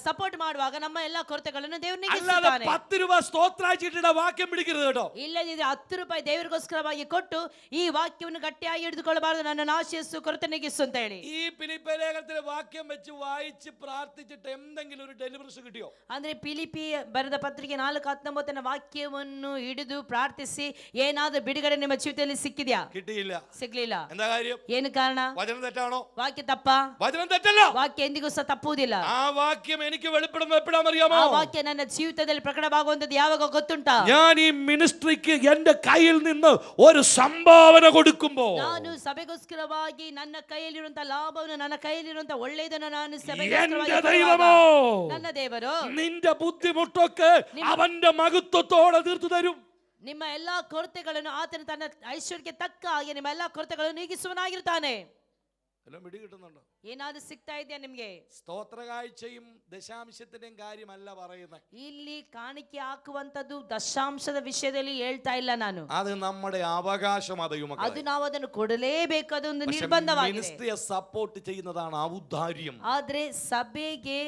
ಸಪೋರ್ಟ್ ಮಾಡುವಾಗ ನಮ್ಮ ಎಲ್ಲಾ ಕೊರತೆಗಳನ್ನು ದೇವರು അല്ലാതെ ನೀಗಿಸುತ್ತಾನೆ. 10 രൂപ സ്തോത്രാഴ്ചയുടെ വാക്യം പിടിക്കരുത് കേട്ടോ. ಇಲ್ಲದಿದ್ರೆ 10 ರೂಪಾಯಿ ದೇವರಿಗೋಸ್ಕರವಾಗಿ ಕೊಟ್ಟು ಈ ವಾಕ್ಯವನ್ನು ಗಟ್ಟಿಯಾಗಿ ಹಿಡಿದುಕೊಳ್ಳಬಾರದು, ನನ್ನ ಆಶಿಸು ಕೊರತೆ ನೀಗಿಸು ಅಂತ ಹೇಳಿ. ഈ ഫിലിപ്പി ലേഖനത്തിലെ വാക്യം വെച്ച് വായിച്ച് പ്രാർത്ഥിച്ചിട്ട് എന്തെങ്കിലും ഒരു ഡെലിവറൻസ് കിട്ടിയോ? ಅಂದ್ರೆ ಫಿಲಿಪಿ ಬರೆದ ಪತ್ರಿಕೆ 4:19 ವಾಕ್ಯವನ್ನು ಹಿಡಿದು ಪ್ರಾರ್ಥಿಸಿ ಏನಾದ್ರೂ ಬಿಡುಗಡೆ ನಿಮ್ಮ ಜೀವಿತದಲ್ಲಿ ಸಿಕ್ಕಿದ್ಯಾ? കിട്ടിയില്ല. ಸಿಗ್ಲಿಲ್ಲ. എന്താ കാര്യം? ಏನು ಕಾರಣ? വചനം തെറ്റാണോ? ವಾಕ್ಯ ತಪ್ಪ? വചനം തെറ്റല്ല. ವಾಕ್ಯ ಎಂದಿಗೂ ಸಹ ತಪ್ಪುವುದಿಲ್ಲ. ആ വാക്യം എനിക്ക് വെളിപ്പെടുന്നത് എപ്പോഴാണെന്നറിയാമോ? ಆ ವಾಕ್ಯ ನನ್ನ ಜೀವಿತದಲ್ಲಿ ಪ್ರಕಟವಾಗುವಂತದ್ದು ಯಾವಾಗ ಗೊತ್ತುಂಟಾ? ഞാൻ ഈ മിനിസ്ട്രിക്ക് എന്റെ കയ്യിൽ നിന്ന് ഒരു സംഭാവന കൊടുക്കുമ്പോൾ, ನಾನು ಸಭೆಗೋಸ್ಕರವಾಗಿ ನನ್ನ ಕೈಯಲ್ಲಿರುವಂತಹ ಲಾಭವನ್ನು, ನನ್ನ ಕೈಯಲ್ಲಿರುವಂತಹ ಒಳ್ಳೆಯದನ್ನು ನಾನು എന്റെ ಸಭೆಗೋಸ್ಕರವಾಗಿ ദൈവമോ, ಕೊಡುವಾಗ ನನ್ನ ದೇವರು നിന്റെ ബുദ്ധിമുട്ടൊക്കെ അവന്റെ മഹത്വത്തോടെ തീർത്തു തരും. ನಿಮ್ಮ ಎಲ್ಲಾ ಕೊರತೆಗಳನ್ನು ಆತನು ತನ್ನ ಐಶ್ವರ್ಯಕ್ಕೆ ತಕ್ಕ ಹಾಗೆ ನಿಮ್ಮ ಎಲ್ಲಾ ಕೊರತೆಗಳನ್ನು ನೀಗಿಸುವನಾಗಿರ್ತಾನೆ. എല്ലാം പിടി കിട്ടുന്നുണ്ടോ? ಏನಾದ್ರೂ ಸಿಗ್ತಾ ಇದೆಯಾ ನಿಮ್ಗೆ? സ്തോത്രകാഴ്ചയും ദശാംശത്തിന്റെയും കാര്യമല്ല പറയുന്നത്. ಇಲ್ಲಿ ಕಾಣಿಕೆ ಹಾಕುವಂತದ್ದು ದಶಾಂಶದ ವಿಷಯದಲ್ಲಿ ಹೇಳ್ತಾ ಇಲ್ಲ ನಾನು. അത് നമ്മുടെ അവകാശമാണ് ദൈവമക്കളെ. ಅದು ನಾವು ಅದನ್ನು ಕೊಡಲೇಬೇಕು, ಅದೊಂದು ನಿರ್ಬಂಧವಾಗಿದೆ. മിനിസ്ട്രിയെ സപ്പോർട്ട് ചെയ്യുന്നതാണ് ഔദാര്യം. ಆದ್ರೆ ಸಭೆಗೆ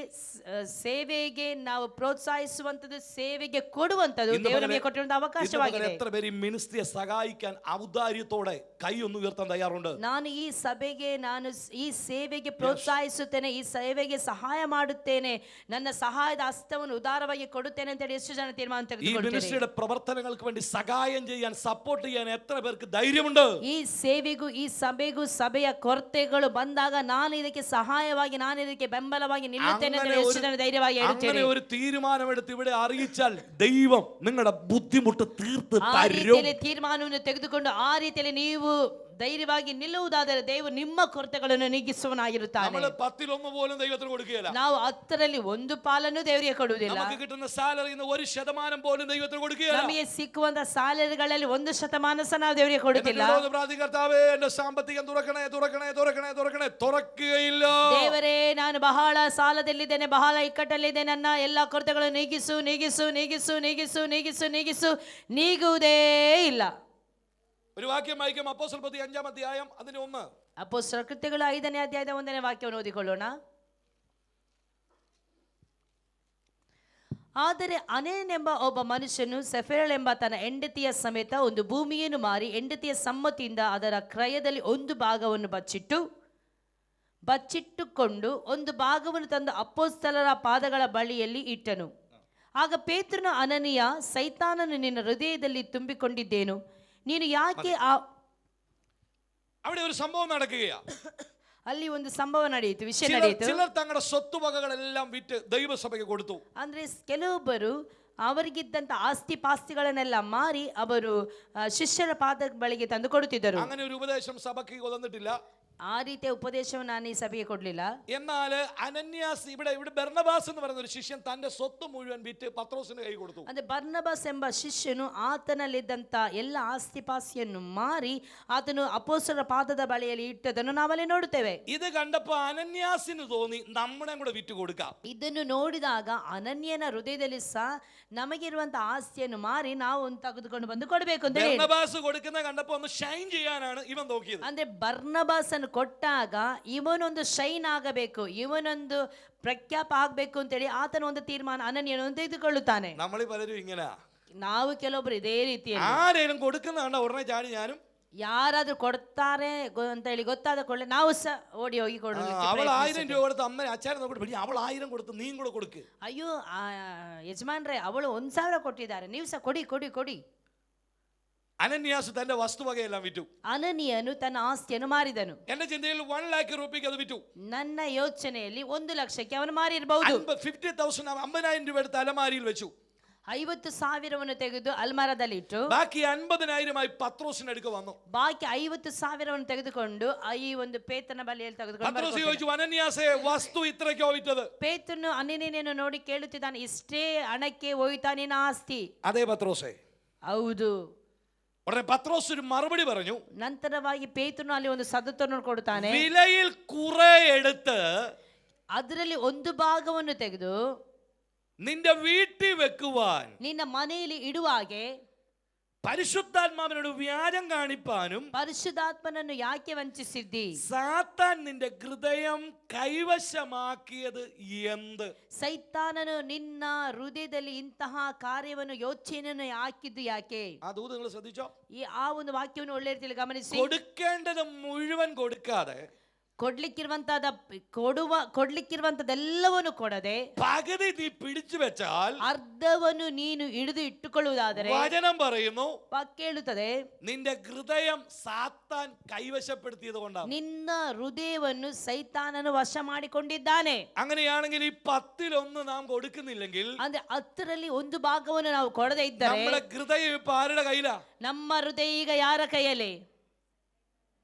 ಸೇವೆಗೆ ನಾವು ಪ್ರೋತ್ಸಾಹಿಸುವಂತದ್ದು, ಸೇವೆಗೆ ಕೊಡುವಂತದ್ದು ದೇವರು ನಮಗೆ ಕೊಟ್ಟಿರುವಂತಹ ಅವಕಾಶವಾಗಿದೆ. എത്ര പേര് ഈ മിനിസ്ട്രിയെ സഹായിക്കാൻ ഔദാര്യത്തോടെ കൈ ഒന്ന് ഉയർത്താൻ തയ്യാറുണ്ട്? ನಾನು ಈ ಸಭೆಗೆ, ನಾನು ಈ ಸೇವೆಗೆ ಪ್ರೋತ್ಸಾಹಿಸುತ್ತೇನೆ, ಈ ಸೇವೆಗೆ ಸಹಾಯ ಮಾಡುತ್ತೇನೆ, ನನ್ನ ಸಹಾಯದ ಹಸ್ತವನ್ನು ಉದಾರವಾಗಿ ಕೊಡುತ್ತೇನೆ ಅಂತ ಹೇಳಿ ಎಷ್ಟು ಜನ ತೀರ್ಮಾನ ഈ ತೆಗೆದುಕೊಳ್ತಾರೆ? മിനിസ്ട്രിയുടെ പ്രവർത്തനങ്ങൾക്ക് വേണ്ടി സഹായം ചെയ്യാൻ, സപ്പോർട്ട് ചെയ്യാൻ എത്ര പേർക്ക് ധൈര്യമുണ്ട്? ಈ ಸೇವೆಗೂ ಈ ಸಭೆಗೂ ಸಭೆಯ ಕೊರತೆಗಳು ಬಂದಾಗ ನಾನು ಇದಕ್ಕೆ ಸಹಾಯವಾಗಿ, ನಾನು ಇದಕ್ಕೆ ಬೆಂಬಲವಾಗಿ ನಿಲ್ಲುತ್ತೇನೆ ಅಂತ ಹೇಳಿ ಎಷ್ಟು ಜನ ಧೈರ್ಯವಾಗಿ ಹೇಳ್ತಾರೆ? അങ്ങനെ ഒരു തീരുമാനമെടുത്ത് ഇവിടെ അറിയിച്ചാൽ ദൈവം നിങ്ങളുടെ ബുദ്ധിമുട്ട് തീർത്ത് ಆ തരും. ರೀತಿಯಲ್ಲಿ ತೀರ್ಮಾನವನ್ನು ತೆಗೆದುಕೊಂಡು ಆ ರೀತಿಯಲ್ಲಿ ನೀವು ಧೈರ್ಯವಾಗಿ ನಿಲ್ಲುವುದಾದರೆ ದೇವರು ನಿಮ್ಮ ಕೊರತೆಗಳನ್ನು ನೀಗಿಸುವನಾಗಿರುತ್ತಾನೆ. നമ്മൾ 10 പോലും ദൈവത്തിന് കൊടുക്കുകയില്ല. ನಾವು 10ರಲ್ಲಿ 1 ಪಾಲನ್ನು ದೇವರಿಗೆ ಕೊಡುವುದಿಲ್ಲ. നമുക്ക് കിട്ടുന്ന സാലറിന്ന് 1% പോലും ദൈവത്തിന് കൊടുക്കുകയില്ല. ನಮಗೆ ಸಿಕ್ಕುವಂತ ಸ್ಯಾಲರಿಗಳಲ್ಲಿ 1% ಸಹ ನಾವು ದೇವರಿಗೆ ಕೊಡುತ್ತಿಲ್ಲ. കർത്താവേ, എന്റെ സാമ്പത്തികം തുറക്കണേ, തുറക്കണേ, തുറക്കണേ, തുറക്കണേ, തുറക്കുകയില്ല. ದೇವರೇ, ನಾನು ಬಹಳ ಸಾಲದಲ್ಲಿದ್ದೇನೆ, ಬಹಳ ಇಕ್ಕಟ್ಟಲ್ಲಿದ್ದೇನೆ, ನನ್ನ ಎಲ್ಲಾ ಕೊರತೆಗಳನ್ನು ನೀಗಿಸು, ನೀಗಿಸು, ನೀಗಿಸು, ನೀಗಿಸು, ನೀಗಿಸು, ನೀಗಿಸು, ನೀಗುವುದೇ ಇಲ್ಲ. ഒരു വാക്യം വായിക്കാം. അപ്പോസ്തല പ്രവൃത്തി 5-ാം അധ്യായം അതിന്റെ 1. ಅಪೊಸ್ತಲರ ಕೃತ್ಯಗಳು 5ನೇ ಅಧ್ಯಾಯದ 1ನೇ ವಾಕ್ಯವನ್ನು ಓದಿಕೊಳ್ಳೋಣ. ಆದರೆ ಅನನೀಯನೆಂಬ ಒಬ್ಬ ಮನುಷ್ಯನು ಸೆಫೆರಳೆಂಬ ತನ್ನ ಹೆಂಡತಿಯ ಸಮೇತ ಒಂದು ಭೂಮಿಯನ್ನು ಮಾರಿ ಹೆಂಡತಿಯ ಸಮ್ಮತಿಯಿಂದ ಅದರ ಕ್ರಯದಲ್ಲಿ ಒಂದು ಭಾಗವನ್ನು ಬಚ್ಚಿಟ್ಟುಕೊಂಡು ಒಂದು ಭಾಗವನ್ನು ತಂದು ಅಪೊಸ್ತಲರ ಪಾದಗಳ ಬಳಿಯಲ್ಲಿ ಇಟ್ಟನು. ಆಗ ಪೇತ್ರನು, ಅನನೀಯ, ಸೈತಾನನು ನಿನ್ನ ಹೃದಯದಲ್ಲಿ ತುಂಬಿಕೊಂಡಿದ್ದೇನು, ನೀನು ಯಾಕೆ അവിടെ ഒരു സംഭവം നടക്കുകയാ. ಅಲ್ಲಿ ಒಂದು ಸಂಭವ ನಡೆಯಿತು, ವಿಷಯ ನಡೆಯಿತು. ചിലർ തങ്ങളുടെ സ്വത്തുവകകളെല്ലാം വിറ്റ് ദൈവസഭയ്ക്ക് കൊടുത്തു. ಅಂದ್ರೆ ಕೆಲವೊಬ್ಬರು ಅವರಿಗಿದ್ದಂತ ಆಸ್ತಿ ಪಾಸ್ತಿಗಳನ್ನೆಲ್ಲ ಮಾರಿ ಅವರು ಶಿಷ್ಯರ ಪಾದ ಬಳಿಗೆ ತಂದು ಕೊಡುತ್ತಿದ್ದರು. അങ്ങനെ ഒരു ഉപദേശം സഭയ്ക്ക് കൊണ്ടുവന്നിട്ടില്ല. ಆ ರೀತಿಯ ಉಪದೇಶವನ್ನು ನಾನು ಈ ಸಭೆಗೆ ಕೊಡ್ಲಿಲ್ಲ. എന്നാൽ അനന്യാസ് ഇവിടെ ബർന്നബാസ് എന്ന് പറയുന്ന ഒരു ശിഷ്യൻ തന്റെ സ്വത്ത് മുഴുവൻ വിറ്റ് പത്രോസിന് കൈ കൊടുത്തു. ಅಂದ್ರೆ ಬರ್ನಬಾಸ್ ಎಂಬ ಶಿಷ್ಯನು ಆತನಲ್ಲಿದ್ದಂತ ಎಲ್ಲ ಆಸ್ತಿ ಪಾಸ್ತಿಯನ್ನು ಮಾರಿ ಆತನು ಅಪೊಸ್ತಲರ ಪಾದದ ಬಳಿಯಲ್ಲಿ ಇಟ್ಟದನ್ನು ನಾವಲ್ಲಿ ನೋಡುತ್ತೇವೆ. ഇത് കണ്ടപ്പോൾ അനന്യാസിന് തോന്നി നമ്മളെ കൂടെ വിറ്റ് കൊടുക്കാം. ಇದನ್ನು ನೋಡಿದಾಗ ಅನನ್ಯನ ಹೃದಯದಲ್ಲಿ ಸಹ ನಮಗಿರುವಂತ ಆಸ್ತಿಯನ್ನು ಮಾರಿ ನಾವು ಒಂದು ತೆಗೆದುಕೊಂಡು ಬಂದು ಕೊಡಬೇಕು ಅಂತ ಹೇಳಿ ബർന്നബാസ് കൊടുക്കുന്ന കണ്ടപ്പോൾ ഒന്ന് ഷൈൻ ചെയ്യാനാണ് ഇവൻ നോക്കിയത്. ಅಂದ್ರೆ ಬರ್ನಬಾಸ್ ಅನ್ನು ಕೊಟ್ಟಾಗ ಇವನೊಂದು ಶೈನ್ ಆಗಬೇಕು, ಇವನೊಂದು ಪ್ರಖ್ಯಾಪ ಆಗ್ಬೇಕು ಅಂತೇಳಿ ಆತನ ಒಂದು ತೀರ್ಮಾನ ಅನನ್ಯನು ತೆಗೆದುಕೊಳ್ಳುತ್ತಾನೆ. നമ്മളീ പലരും ഇങ്ങനെ, ನಾವು ಕೆಲವೊಬ್ರು ಇದೇ ರೀತಿಯಲ್ಲಿ ആരേലും കൊടുക്കുന്ന കണ്ട ഉടനെ ചാടി ഞാനും, ಯಾರಾದ್ರೂ ಕೊಡ್ತಾರೆ ಅಂತ ಹೇಳಿ ಗೊತ್ತಾದ ಕೂಡಲೇ ನಾವು ಸಹ ಓಡಿ ಹೋಗಿ അവൾ 1000 രൂപ കൊടുത്ത് അമ്മ അച്ഛനെ നോക്കിട്ട് അവൾ 1000 കൊടുത്ത് നീ കൂടെ കൊടുക്ക്. ಅಯ್ಯೋ ಯಜಮಾನ್ರೆ ಅವಳು 1000 ಕೊಟ್ಟಿದ್ದಾರೆ, ನೀವು ಸಹ ಕೊಡಿ ಕೊಡಿ ಕೊಡಿ. അനന്യാസ് തന്റെ വസ്തുവകയെല്ലാം വിറ്റു. ಅನನೀಯನು ತನ್ನ ಆಸ್ತಿಯನ್ನು ಮಾರಿದನು. എന്റെ ചിന്തയിൽ 1 ലക്ഷം രൂപയ്ക്ക് അത് വിറ്റു. ನನ್ನ ಯೋಚನೆಯಲ್ಲಿ 1 ಲಕ್ಷಕ್ಕೆ ಅವನು ಮಾರಿರಬಹುದು. 50,000 50,000 രൂപ എടുത്ത് അലമാരിയിൽ വെച്ചു. 50,000 ತೆಗೆದು ಅಲ್ಮಾರದಲ್ಲಿ ಇಟ್ಟು ബാക്കി 50,000 പത്രോസിന്റെ അടുക്ക വന്നു. ಬಾಕಿ 50,000 ತೆಗೆದುಕೊಂಡು ಈ ಒಂದು ಪೇತ್ರನ ಬಳಿಯಲ್ಲಿ ತೆಗೆದುಕೊಂಡು പത്രോസ് ചോദിച്ചു, അനന്യാസേ വസ്തു ഇത്രയ്ക്കോ വിറ്റത്? ಪೇತ್ರನು ಅನನೀಯನನ್ನು ನೋಡಿ ಕೇಳುತ್ತಿದ್ದಾನೆ, ಇಷ್ಟೇ ಹಣಕ್ಕೆ ಹೋಯ್ತಾ ನಿನ್ನ ಆಸ್ತಿ? അതെ പത്രോസേ. ಹೌದು. ഉടനെ പത്രോസ് ഒരു മറുപടി പറഞ്ഞു. ನಂತರವಾಗಿ ಪೇತ್ರನು ಅಲ್ಲಿ ಒಂದು ಸದ್ದತನ್ನು ಕೊಡುತ್ತಾನೆ. വിലയിൽ കുറെ എടുത്ത് ಅದರಲ್ಲಿ ಒಂದು ಭಾಗವನ್ನು ತೆಗೆದು നിന്റെ വീട്ടിൽ വെക്കുവാൻ, ನಿನ್ನ ಮನೆಯಲ್ಲಿ ಇಡುವಾಗೆ, പരിശുദ്ധാത്മാവിനോട് വ്യാജം കാണിപ്പാനും ಪರಿಶುದ್ಧಾತ್ಮನನ್ನು ಯಾಕೆ ವಂಚಿಸಿದ್ದಿ? സാത്താൻ നിന്റെ ഹൃദയം കൈവശമാക്കിയത് എന്ത്? ಸೈತಾನನು ನಿನ್ನ ಹೃದಯದಲ್ಲಿ ಇಂತಹ ಕಾರ್ಯವನ್ನು ಯೋಚನೆಯನ್ನು ಹಾಕಿದ್ದು ಯಾಕೆ? ആ ദൂത് നിങ്ങൾ ശ്രദ്ധിച്ചോ? ಆ ಒಂದು ವಾಕ್ಯವನ್ನು ಒಳ್ಳೆ ರೀತಿಯಲ್ಲಿ ಗಮನಿಸಿ. കൊടുക്കേണ്ടത് മുഴുവൻ കൊടുക്കാതെ, ಕೊಡ್ಲಿಕ್ಕಿರುವಂತದೆಲ್ಲವನ್ನು ಕೊಡದೆ പകുതി നീ പിടിച്ചു വെച്ചാൽ, ಅರ್ಧವನ್ನು ನೀನು ಹಿಡಿದು ಇಟ್ಟುಕೊಳ್ಳುವುದಾದರೆ വചനം പറയുന്നു ಕೇಳುತ್ತದೆ, നിന്റെ ഹൃദയം സാത്താൻ കൈവശപ്പെടുത്തിയത് കൊണ്ടാണ്. ನಿನ್ನ ಹೃದಯವನ್ನು ಸೈತಾನನು ವಶ ಮಾಡಿಕೊಂಡಿದ್ದಾನೆ. അങ്ങനെയാണെങ്കിൽ ഈ 10-1 നാം കൊടുക്കുന്നില്ലെങ്കിൽ, ಅಂದ್ರೆ 10ರಲ್ಲಿ ಒಂದು ಭಾಗವನ್ನು ನಾವು ಕೊಡದೇ ಇದ್ದರೆ നമ്മുടെ ഹൃദയം ഇപ്പൊ ആരുടെ കയ്യിലാ? ನಮ್ಮ ಹೃದಯ ಈಗ ಯಾರ ಕೈಯಲ್ಲಿ?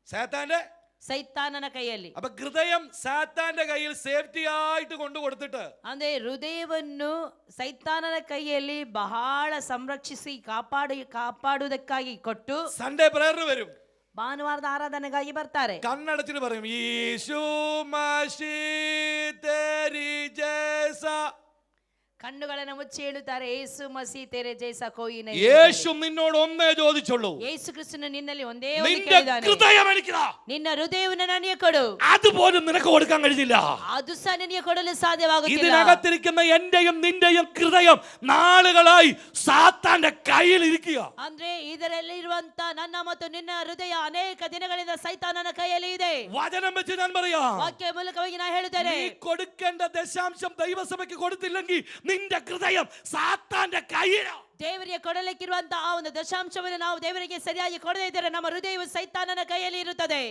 സാത്താന്റെ, ಸೈತಾನನ ಕೈಯಲ್ಲಿ. അപ്പൊ ഹൃദയം സാത്താന്റെ കയ്യിൽ സേഫ്റ്റി ആയിട്ട് കൊണ്ടു കൊടുത്തിട്ട്, ಅಂದ್ರೆ ಹೃದಯವನ್ನು ಸೈತಾನನ ಕೈಯಲ್ಲಿ ಬಹಳ ಸಂರಕ್ಷಿಸಿ ಕಾಪಾಡುವುದಕ್ಕಾಗಿ ಕೊಟ್ಟು സൺഡേ പ്രേയറിന് വരും, ಭಾನುವಾರದ ಆರಾಧನೆಗಾಗಿ ಬರ್ತಾರೆ. കണ്ണടച്ചിട്ട് പറയും, യേശു മസീഹ് തേരി ജൈസാ. ಕಣ್ಣುಗಳನ್ನು ಮುಚ್ಚಿ ಹೇಳುತ್ತಾರೆ, ಯೇಸು ಮಸೀ ತೆರೆ ಜೈಸಾ ಕೋಯಿ ನಹೀ. യേശു നിന്നോട് ഒന്നേ ചോദിച്ചുള്ളൂ, ಯೇಸು ಕ್ರಿಸ್ತನು ನಿನ್ನಲ್ಲಿ ಒಂದೇ ಒಂದು നിന്റെ ಕೇಳಿದ್ದಾನೆ, ഹൃദയം എനിക്കതാ. ನಿನ್ನ ಹೃದಯವನ್ನು ನನಗೆ ಕೊಡು. അതുപോലും നിനക്ക് കൊടുക്കാൻ കഴിഞ്ഞില്ല. ಅದು ಸಹ ನಿನಗೆ ಕೊಡಲು ಸಾಧ್ಯವಾಗುತ್ತಿಲ್ಲ. ഇതിനകത്തിരിക്കുന്ന എന്റെയും നിന്റെയും ഹൃദയം നാളുകളായി സാത്താന്റെ കയ്യിൽ ഇരിക്കുക. ಅಂದ್ರೆ ಇದರಲ್ಲಿ ಇರುವಂತ ನನ್ನ ಮತ್ತು ನಿನ್ನ ಹೃದಯ ಅನೇಕ ದಿನಗಳಿಂದ ಸೈತಾನನ ಕೈಯಲ್ಲಿ ಇದೆ. വചനം വെച്ച് ഞാൻ പറയാം, ವಾಕ್ಯ ಮೂಲಕವಾಗಿ ನಾನು ಹೇಳುತ್ತೇನೆ, നീ കൊടുക്കേണ്ട ദശാംശം ദൈവസഭയ്ക്ക് കൊടുത്തില്ലെങ്കിൽ നിന്റെ ഹൃദയം സാത്താന്റെ കയ്യിലാണ്. ದೇವರಿಗೆ ಕೊಡಲಿಕ್ಕಿರುವಂತ ಆ ಒಂದು ದಶಾಂಶವನ್ನು ನಾವು ದೇವರಿಗೆ ಸರಿಯಾಗಿ ಕೊಡದೇ ಇದ್ದರೆ ನಮ್ಮ ಹೃದಯವು ಸೈತಾನನ ಕೈಯಲ್ಲಿ ಇರುತ್ತದೆ.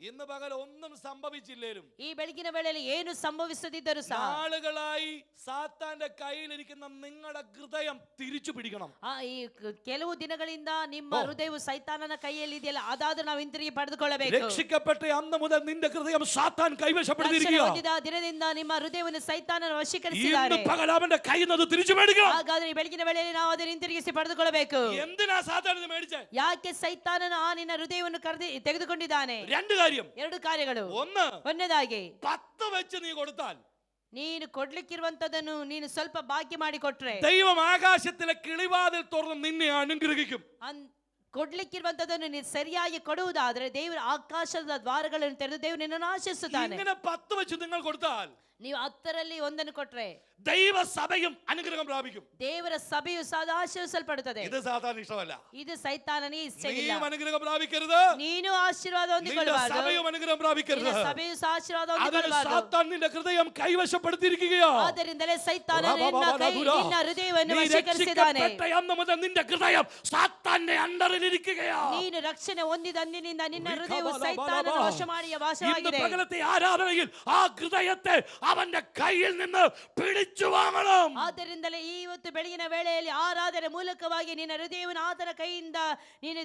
ഇന്ന് പകൽ ഒന്നും സംഭവിച്ചില്ലേലും, ಈ ಬೆಳಗಿನ ವೇಳೆಯಲ್ಲಿ ಏನು ಸಂಭವಿಸದಿದ್ದರೂ ಸಹ നാളുകളായി സാത്താന്റെ കയ്യിലിരിക്കുന്ന നിങ്ങളുടെ ഹൃദയം തിരിച്ചു പിടിക്കണം. ಈ ಕೆಲವು ದಿನಗಳಿಂದ ನಿಮ್ಮ ಹೃದಯವು ಸೈತಾನನ ಕೈಯಲ್ಲಿ ಇದೆಯಲ್ಲ, ಅದಾದ್ರೂ ನಾವು ಹಿಂತಿರುಗಿ ಪಡೆದುಕೊಳ್ಳಬೇಕು. രക്ഷിക്കപ്പെട്ട അന്ന് മുതൽ നിന്റെ ഹൃദയം സാത്താൻ കൈവശപ്പെടുത്തിയിരിക്കുക. ದಿನದಿಂದ ನಿಮ್ಮ ಹೃದಯವನ್ನು ಸೈತಾನನ ವಶೀಕರಿಸಿದ್ದಾರೆ. ഇന്ന് പകൽ അവന്റെ കയ്യിൽ നിന്ന് തിരിച്ചു മേടിക്കണം. ಹಾಗಾದ್ರೆ ಈ ಬೆಳಗಿನ ವೇಳೆಯಲ್ಲಿ ನಾವು ಅದನ್ನು ಹಿಂತಿರುಗಿಸಿ ಪಡೆದುಕೊಳ್ಳಬೇಕು. എന്തിനാ സാത്താൻ ഇത് മേടിച്ചേ? ಯಾಕೆ ಸೈತಾನನು ಆ ನಿನ್ನ ಹೃದಯವನ್ನು ತೆಗೆದುಕೊಂಡಿದ್ದಾನೆ? ಎರಡು ಕಾರ್ಯಗಳು. ಒಂದನೇದಾಗಿ 10 വെച്ച് നീ കൊടുത്താൽ, ನೀನು ಕೊಡ್ಲಿಕ್ಕಿರುವಂತದನ್ನು ನೀನು ಸ್ವಲ್ಪ ಬಾಕಿ ಮಾಡಿ ಕೊಟ್ರೆ, ദൈവം ആകാശത്തിലെ കിളിവാതിൽ തുറന്ന് നിന്നെ അനുഗ്രഹിക്കും. ಕೊಡ್ಲಿಕ್ಕಿರುವಂತದನ್ನು ನೀನು ಸರಿಯಾಗಿ ಕೊಡುವುದಾದ್ರೆ ದೇವರು ಆಕಾಶದ ದ್ವಾರಗಳನ್ನು ತೆರೆದು ದೇವರು ನಿನ್ನನ್ನು ಆಶಿಸುತ್ತಾನೆ. ഇങ്ങനെ 10 വെച്ച് നിങ്ങൾ കൊടുത്താൽ, ನೀವು 10ರಲ್ಲಿ 1 ಕೊಟ್ರೆ ദൈവസഭയും അനുഗ്രഹം പ്രാപിക്കും. ದೇವರ ಸಭೆಯು ಸದಾ ಆಶೀರ್ವದಿಸಲ್ಪಡುತ್ತದೆ. ഇത് സാധാരണ ഇഷ്ടമല്ല. ಇದು ಸೈತಾನನೇ ಇಷ್ಟವಿಲ್ಲ. നീയും അനുഗ്രഹം പ്രാപിക്കരുത്, ನೀನು ಆಶೀರ್ವಾದ നിന്റെ ಹೊಂದಿಕೊಳ್ಳಬಾರದು, സഭയും അനുഗ്രഹം പ്രാപിക്കരുത്. ನಿನ್ನ ಸಭೆಯು ಸಹ ಆಶೀರ್ವಾದ അതിന് ಹೊಂದಿಕೊಳ್ಳಬಾರದು. സാത്താൻ നിന്റെ ഹൃദയം കൈവശപ്പെടുത്തിയിരിക്കുകയാ. ಆದ್ದರಿಂದಲೇ ಸೈತಾನನು ನಿನ್ನ ಹೃದಯವನ್ನು ವಶೀಕರಿಸಿದ್ದಾನೆ. അന്ന് മുതൽ നിന്റെ ഹൃദയം സാത്താന്റെ അണ്ടറിൽ ഇരിക്കുകയാ. ನೀನು ರಕ್ಷಣೆ ಹೊಂದಿದ ಅಂದಿನಿಂದ ನಿನ್ನ ಹೃದಯವು ಸೈತಾನನ ವಶಮಾಡಿಯ ವಾಸವಾಗಿದೆ. ഇന്ന് പകലത്തെ ആരാധനയിൽ ആ ഹൃദയത്തെ അവന്റെ കയ്യിൽ നിന്ന് പിടിച്ചു വാങ്ങണം. ಆದ್ದರಿಂದಲೇ ಇವತ್ತು ಬೆಳಗಿನ ವೇಳೆಯಲ್ಲಿ ಆರಾಧನೆ ಮೂಲಕವಾಗಿ ನಿನ್ನ ಹೃದಯವನ್ನು ಆತನ ಕೈಯಿಂದ ನೀನು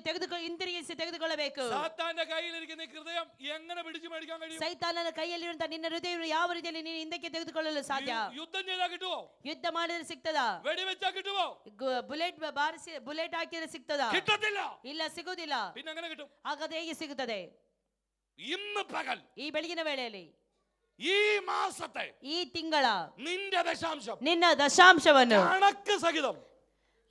ಹಿಂತಿರುಗಿಸಿ ತೆಗೆದುಕೊಳ್ಳಬೇಕು. സാത്താന്റെ കയ്യിലിരിക്കുന്ന ഹൃദയം എങ്ങനെ പിടിച്ചു മേടിക്കാൻ കഴിയും? ಸೈತಾನನ ಕೈಯಲ್ಲಿರುವಂತಹ ನಿನ್ನ ಹೃದಯವನ್ನು ಯಾವ ರೀತಿಯಲ್ಲಿ ನೀನು ಹಿಂದಕ್ಕೆ ತೆಗೆದುಕೊಳ್ಳಲು ಸಾಧ್ಯ? ಯುದ್ಧം ചെയ്താൽ കിട്ടുവോ? ಯುದ್ಧ ಮಾಡಿದ್ರೆ ಸಿಗ್ತದಾ? വെടിവെച്ചാൽ കിട്ടുവോ? ಬುಲೆಟ್ ಹಾಕಿದ್ರೆ ಸಿಗ್ತದಾ? കിട്ടത്തില്ല. ಇಲ್ಲ, ಸಿಗುವುದಿಲ್ಲ. പിന്നെ എങ്ങനെ കിട്ടും? ಹಾಗಾದ್ರೆ ಹೇಗೆ ಸಿಗುತ್ತದೆ? ഇന്ന് പകൽ, ಈ ಬೆಳಗಿನ ವೇಳೆಯಲ್ಲಿ, ഈ മാസത്തെ, ಈ ತಿಂಗಳ നിന്റെ ദശാംശം, ನಿನ್ನ ದಶಾಂಶವನ್ನು കണക്ക് സഹിതം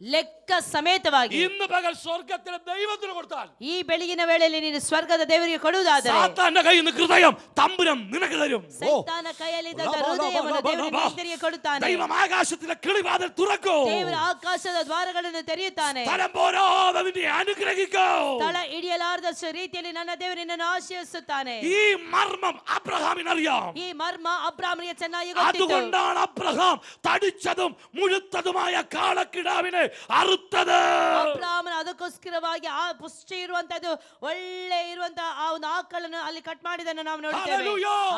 ಲೆಕ್ಕ ಸಮೇತವಾಗಿ ഇന്ന് പകൽ സ്വർഗത്തിലെ ദൈവത്തിന് കൊടുത്താൽ, ಈ ಬೆಳಗಿನ ವೇಳೆಯಲ್ಲಿ ನೀನು ಸ್ವರ್ಗದ ದೇವರಿಗೆ ಕೊಡುವುದಾದರೆ സാത്താന്റെ കയ്യിൽ നിന്ന് ഹൃദയം തമ്പുരാൻ നിനക്ക് തരും. ಸೈತಾನ ಕೈಯಲ್ಲಿದ್ದ ಹೃದಯವನ್ನು ದೇವರು ನಿನಗೆ ಕೊಡುತ್ತಾನೆ. ദൈവം ആകാശത്തിലെ കിളിവാതിൽ തുറക്കും. ದೇವರು ಆಕಾಶದ ದ್ವಾರಗಳನ್ನು ತೆರೆಯುತ್ತಾನೆ. സ്ഥലം പോരാതെ നിന്നെ അനുഗ്രഹിക്കും. ಸ್ಥಳ ಹಿಡಿಯಲಾರದಷ್ಟು ರೀತಿಯಲ್ಲಿ ನನ್ನ ದೇವರು ನಿನ್ನನ್ನು ಆಶೀರ್ವದಿಸುತ್ತಾನೆ. ഈ മർമ്മം അബ്രഹാമിന് അറിയാം. ಈ ಮರ್ಮ ಅಬ್ರಾಮನಿಗೆ ಚೆನ್ನಾಗಿ ಗೊತ್ತಿತ್ತು. അതുകൊണ്ടാണ് അബ്രഹാം തടിച്ചതും മുഴുത്തതുമായ കാളക്കിടാവിനെ അറുത്തത്. ಅಬ್ರಾಮನ ಅದಕ್ಕೋಸ್ಕರವಾಗಿ ಆ ಪುಷ್ಟಿ ಇರುವಂತದ್ದು, ಒಳ್ಳೆ ಇರುವಂತಹ ಆ ಒಂದು ಆಕಳನ್ನು ಅಲ್ಲಿ ಕಟ್ ಮಾಡಿದನ್ನು ನಾವು ನೋಡುತ್ತೇವೆ.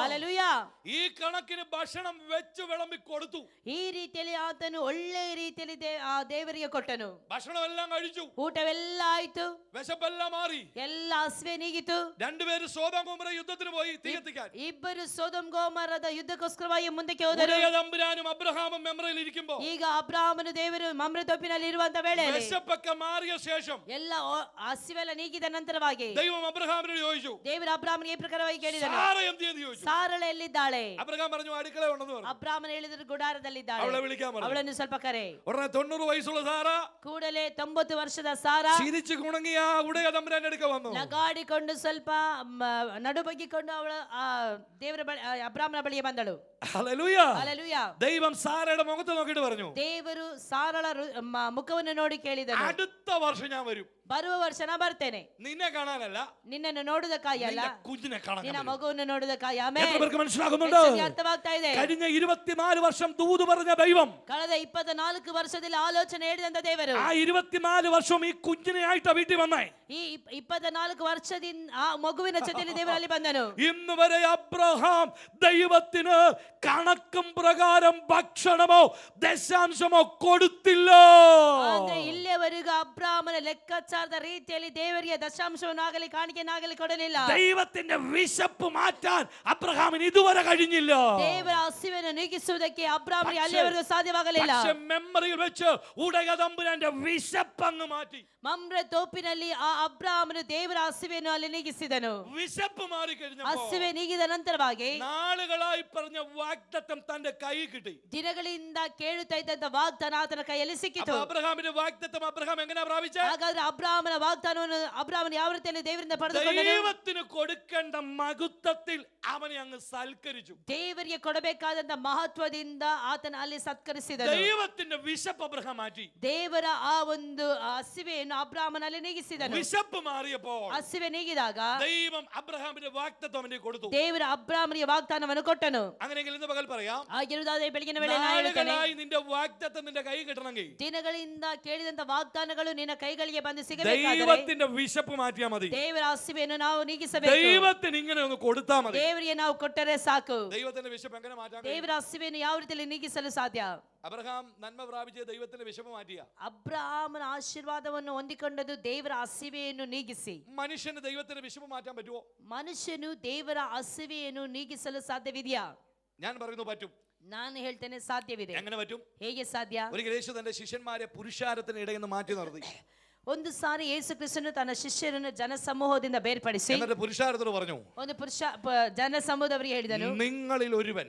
ಹಲ್ಲೆಲೂಯಾ. ഈ കണക്കിന് ഭക്ഷണം വെച്ച് വിളമ്പി കൊടുത്തു. ಈ ರೀತಿಯಲ್ಲಿ ಆತನು ಒಳ್ಳೆ ರೀತಿಯಲ್ಲಿ ಆ ದೇವರಿಗೆ ಕೊಟ್ಟನು. ഭക്ഷണമെല്ലാം കഴിച്ചു, ಊಟವೆಲ್ಲ ಆಯ್ತು, വിശപ്പെല്ലാം മാറി, ಎಲ್ಲ ಹಸಿವೆ ನೀಗಿತು. രണ്ടുപേര് സോദോം ഗൊമോറ യുദ്ധത്തിന് പോയി തീ കത്തിക്കാൻ. ಇಬ್ಬರು ಸೋದೋಮ್ ಗೊಮೋರದ ಯುದ್ಧಕ್ಕೋಸ್ಕರವಾಗಿ ಮುಂದಕ್ಕೆ ಹೋದರು. തമ്പുരാനും അബ്രഹാമും മെമ്രയിൽ ഇരിക്കുമ്പോൾ, ಈಗ ಅಬ್ರಾಮನು ದೇವರು ಮಮ್ರೆ ತೊಪ್ಪಿನಲ್ಲಿ ಇರುವಂತ ವೇಳೆಯಲ್ಲಿ വിശപ്പൊക്കെ മാറിയ ശേഷം, ಎಲ್ಲ ಹಸಿವೆಲ್ಲ ನೀಗಿದ ನಂತರವಾಗಿ ദൈവം അബ്രഹാമിനോട് ചോദിച്ചു, ದೇವರು ಅಬ್ರಾಮನಿಗೆ ಈ ಪ್ರಕಾರವಾಗಿ ಕೇಳಿದನು, സാറ എന്തിയെന്ന് ചോദിച്ചു. ಸಾರಳ എಲ್ಲಿದ್ದಾಳೆ? അബ്രഹാം പറഞ്ഞു, അടുക്കള ഉണ്ടെന്ന് പറഞ്ഞു. ಅಬ್ರಾಮನ ಹೇಳಿದ್ರು ಗುಡಾರದಲ್ಲಿದ್ದಾಳೆ, അവളെ വിളിക്കാൻ പറഞ്ഞു. ಅವಳನ್ನು ಸ್ವಲ್ಪ ಕರೆ. ഉടനെ 90 വയസ്സുള്ള സാറ ಕೂಡಲೇ 90 ವರ್ಷದ ಸಾರ ചിരിച്ചു കുണങ്ങി ആ ഉടയ തമ്പുരാന്റെ അടുക്ക വന്നു. ನಗಾಡಿಕೊಂಡು ಸ್ವಲ್ಪ ನಡು ಬಗ್ಗಿಕೊಂಡು ಅವಳ ದೇವರ ಅಬ್ರಾಮನ ಬಳಿಗೆ ಬಂದಳು. ഹല്ലേലൂയ. ಹಲ್ಲೆಲೂಯ. ദൈവം സാറയുടെ മുഖത്ത് നോക്കിയിട്ട് പറഞ്ഞു, ದೇವರು ಸಾರಳ ಮುಖವನ್ನು ನೋಡಿ ಕೇಳಿದನು, അടുത്ത വർഷം ഞാൻ വരും. ಬರುವ ವರ್ಷ ನಾ ಬರ್ತೇನೆ. നിന്നെ കാണാനല്ല, ನಿನ್ನನ್ನು ನೋಡುವುದಕ್ಕಾಗಿ ಅಲ್ಲ, നിന്റെ കുഞ്ഞിനെ കാണാൻ. ನಿನ್ನ ಮಗುವನ್ನು ನೋಡುವುದಕ್ಕಾಗಿ. ಆಮೇಲೆ എത്ര പേർക്ക് മനസ്സിലാകുന്നുണ്ട്? ಅರ್ಥವಾಗ್ತಾ ಇದೆ. കഴിഞ്ഞ 24 വർഷം ദൂത് പറഞ്ഞ ദൈവം ಕಳೆದ 24 ವರ್ಷದಲ್ಲಿ ಆಲೋಚನೆ ಹೇಳಿದಂತ ದೇವರು ആ 24 വർഷം ഈ കുഞ്ഞിനെ ആയിട്ട് വീട്ടിൽ വന്നേ. ಈ 24 ವರ್ಷದಿಂದ ಆ ಮಗುವಿನ ಜೊತೆಯಲ್ಲಿ ದೇವರಲ್ಲಿ ಬಂದನು. ഇന്ന് വരെ അബ്രഹാം ദൈവത്തിന് കണക്കും പ്രകാരം ഭക്ഷണമോ ദശാംശമോ കൊടുത്തില്ല. ಅಂದ್ರೆ ಇಲ್ಲಿಯವರೆಗೂ ಅಬ್ರಾಮನ ಲೆಕ್ಕಾಚಾರದ ರೀತಿಯಲ್ಲಿ ದೇವರಿಗೆ ದಶಾಂಶವನ್ನಾಗಲಿ ಕಾಣಿಕೆಯನ್ನಾಗಲಿ ಕೊಡಲಿಲ್ಲ. ദൈവത്തിന്റെ വിശപ്പ് മാറ്റാൻ അബ്രഹാമിന് ഇതുവരെ കഴിഞ്ഞില്ല. ದೇವರ ಹಸಿವನ್ನು ನೀಗಿಸುವುದಕ್ಕೆ ಅಬ್ರಾಮನಿಗೆ ಅಲ್ಲಿಯವರೆಗೂ ಸಾಧ್ಯವಾಗಲಿಲ್ಲ. പക്ഷേ മെമ്മറിയിൽ വെച്ച് ഉടയ തമ്പുരാന്റെ വിശപ്പ് അങ്ങ് മാറ്റി. ಮಮ್ರೆ ತೋಪಿನಲ್ಲಿ ಆ ಅಬ್ರಾಮನು ದೇವರ ಹಸಿವೆಯನ್ನು ಅಲ್ಲಿ ನೀಗಿಸಿದನು. വിശപ്പ് മാറി കഴിഞ്ഞപ്പോൾ ಹಸಿವೆ ನೀಗಿದ ನಂತರವಾಗಿ നാളുകളായി പറഞ്ഞ വാഗ്ദത്തം തന്റെ കൈ കിട്ടി. ದಿನಗಳಿಂದ ಕೇಳುತ್ತಾ ಇದ್ದಂತ ವಾಗ್ದಾನ ಆತನ ಕೈಯಲ್ಲಿ ಸಿಕ್ಕಿತು. അബ്രഹാമിന്റെ വാഗ്ദത്തം അബ്രഹാം എങ്ങനെ പ്രാപിച്ചത്? ಹಾಗಾದ್ರೆ ಅಬ್ರಾಮನ ವಾಗ್ದಾನವನ್ನು ಅಬ್ರಾಮನ ಯಾವ ರೀತಿಯಲ್ಲಿ ದೇವರಿಂದ ಪಡೆದುಕೊಂಡನು? ദൈവത്തിന് കൊടുക്കേണ്ട മഹത്വത്തിൽ അവനെ അങ്ങ് സൽക്കരിച്ചു. ದೇವರಿಗೆ ಕೊಡಬೇಕಾದಂತ ಮಹತ್ವದಿಂದ ಆತನ ಅಲ್ಲಿ ಸತ್ಕರಿಸಿದನು. ദൈവത്തിന്റെ വിശപ്പ് അബ്രഹാം മാറ്റി. ದೇವರ ಆ ಒಂದು ಹಸಿವೆಯನ್ನು ಅಬ್ರಾಮನಲ್ಲಿ ನೀಗಿಸಿದನು. വിശപ്പ് മാറിയപ്പോൾ ಹಸಿವೆ ನೀಗಿದಾಗ ദൈവം അബ്രഹാമിന്റെ വാഗ്ദത്തം അവനെ കൊടുത്തു. ದೇವರ ಅಬ್ರಾಮನಿಗೆ ವಾಗ್ದಾನವನ್ನು ಕೊಟ್ಟನು. അങ്ങനെയെങ്കിൽ ഇന്ന് പകൽ പറയാം, ಆಗಿರುವುದಾದರೆ ಬೆಳಗಿನ ವೇಳೆ ನಾನು ಹೇಳುತ್ತೇನೆ, നാളുകളായി നിന്റെ വാഗ്ദത്തം നിന്റെ കൈ കിട്ടണമെങ്കിൽ ದಿನಗಳಿಂದ ಕೇಳಿದಂತ ವಾಗ್ದಾನಗಳು ನಿನ್ನ ಕೈಗಳಿಗೆ ಬಂದು ಸಿಗಬೇಕಾದರೆ ദൈവത്തിന്റെ വിശപ്പ് മാറ്റിയാൽ മതി. ದೇವರ ಹಸಿವೆಯನ್ನು ನಾವು ನೀಗಿಸಬೇಕು. ദൈവത്തിന് ഇങ്ങനെ ഒന്ന് കൊടുത്താൽ മതി. ದೇವರಿಗೆ ನಾವು ಕೊಟ್ಟರೆ ಸಾಕು. ദൈവത്തിന്റെ വിശപ്പ് എങ്ങനെ മാറ്റാൻ? ದೇವರ ಹಸಿವೆಯನ್ನು ಯಾವ ರೀತಿಯಲ್ಲಿ ನೀಗಿಸಲು ಸಾಧ್ಯ? അബ്രഹാം നന്മ പ്രാപിച്ച് ദൈവത്തിന്റെ വിശപ്പ് മാറ്റിയ. ಅಬ್ರಾಮನ ಆಶೀರ್ವಾದವನ್ನು ಹೊಂದಿಕೊಂಡದ್ದು ದೇವರ ಹಸಿವೆಯನ್ನು ನೀಗಿಸಿ. മനുഷ്യന് ദൈവത്തിന്റെ വിശപ്പ് മാറ്റാൻ പറ്റുമോ? ಮನುಷ್ಯನು ದೇವರ ಹಸಿವೆಯನ್ನು ನೀಗಿಸಲು ಸಾಧ್ಯವಿದೆಯಾ? ഞാൻ പറയുന്നു പറ്റും. ನಾನು ಹೇಳ್ತೇನೆ ಸಾಧ್ಯವಿದೆ. എങ്ങനെ പറ്റും? ಹೇಗೆ ಸಾಧ್ಯ? ഒരിക്കൽ യേശു തന്റെ ശിഷ്യന്മാരെ പുരുഷാരത്തിന് ഇടയിൽ നിന്ന് മാറ്റി നിർത്തി. ಒಂದು ಸಾರಿ ಯೇಸು ಕ್ರಿಸ್ತನು ತನ್ನ ಶಿಷ್ಯರನ್ನು ಜನ ಸಮೂಹದಿಂದ ಬೇರ್ಪಡಿಸಿ എന്നിട്ട് പുരുഷാരത്തോട് പറഞ്ഞു, ಒಂದು ಜನ ಸಮೂಹದವರಿಗೆ ಹೇಳಿದನು, നിങ്ങളിൽ ഒരുവൻ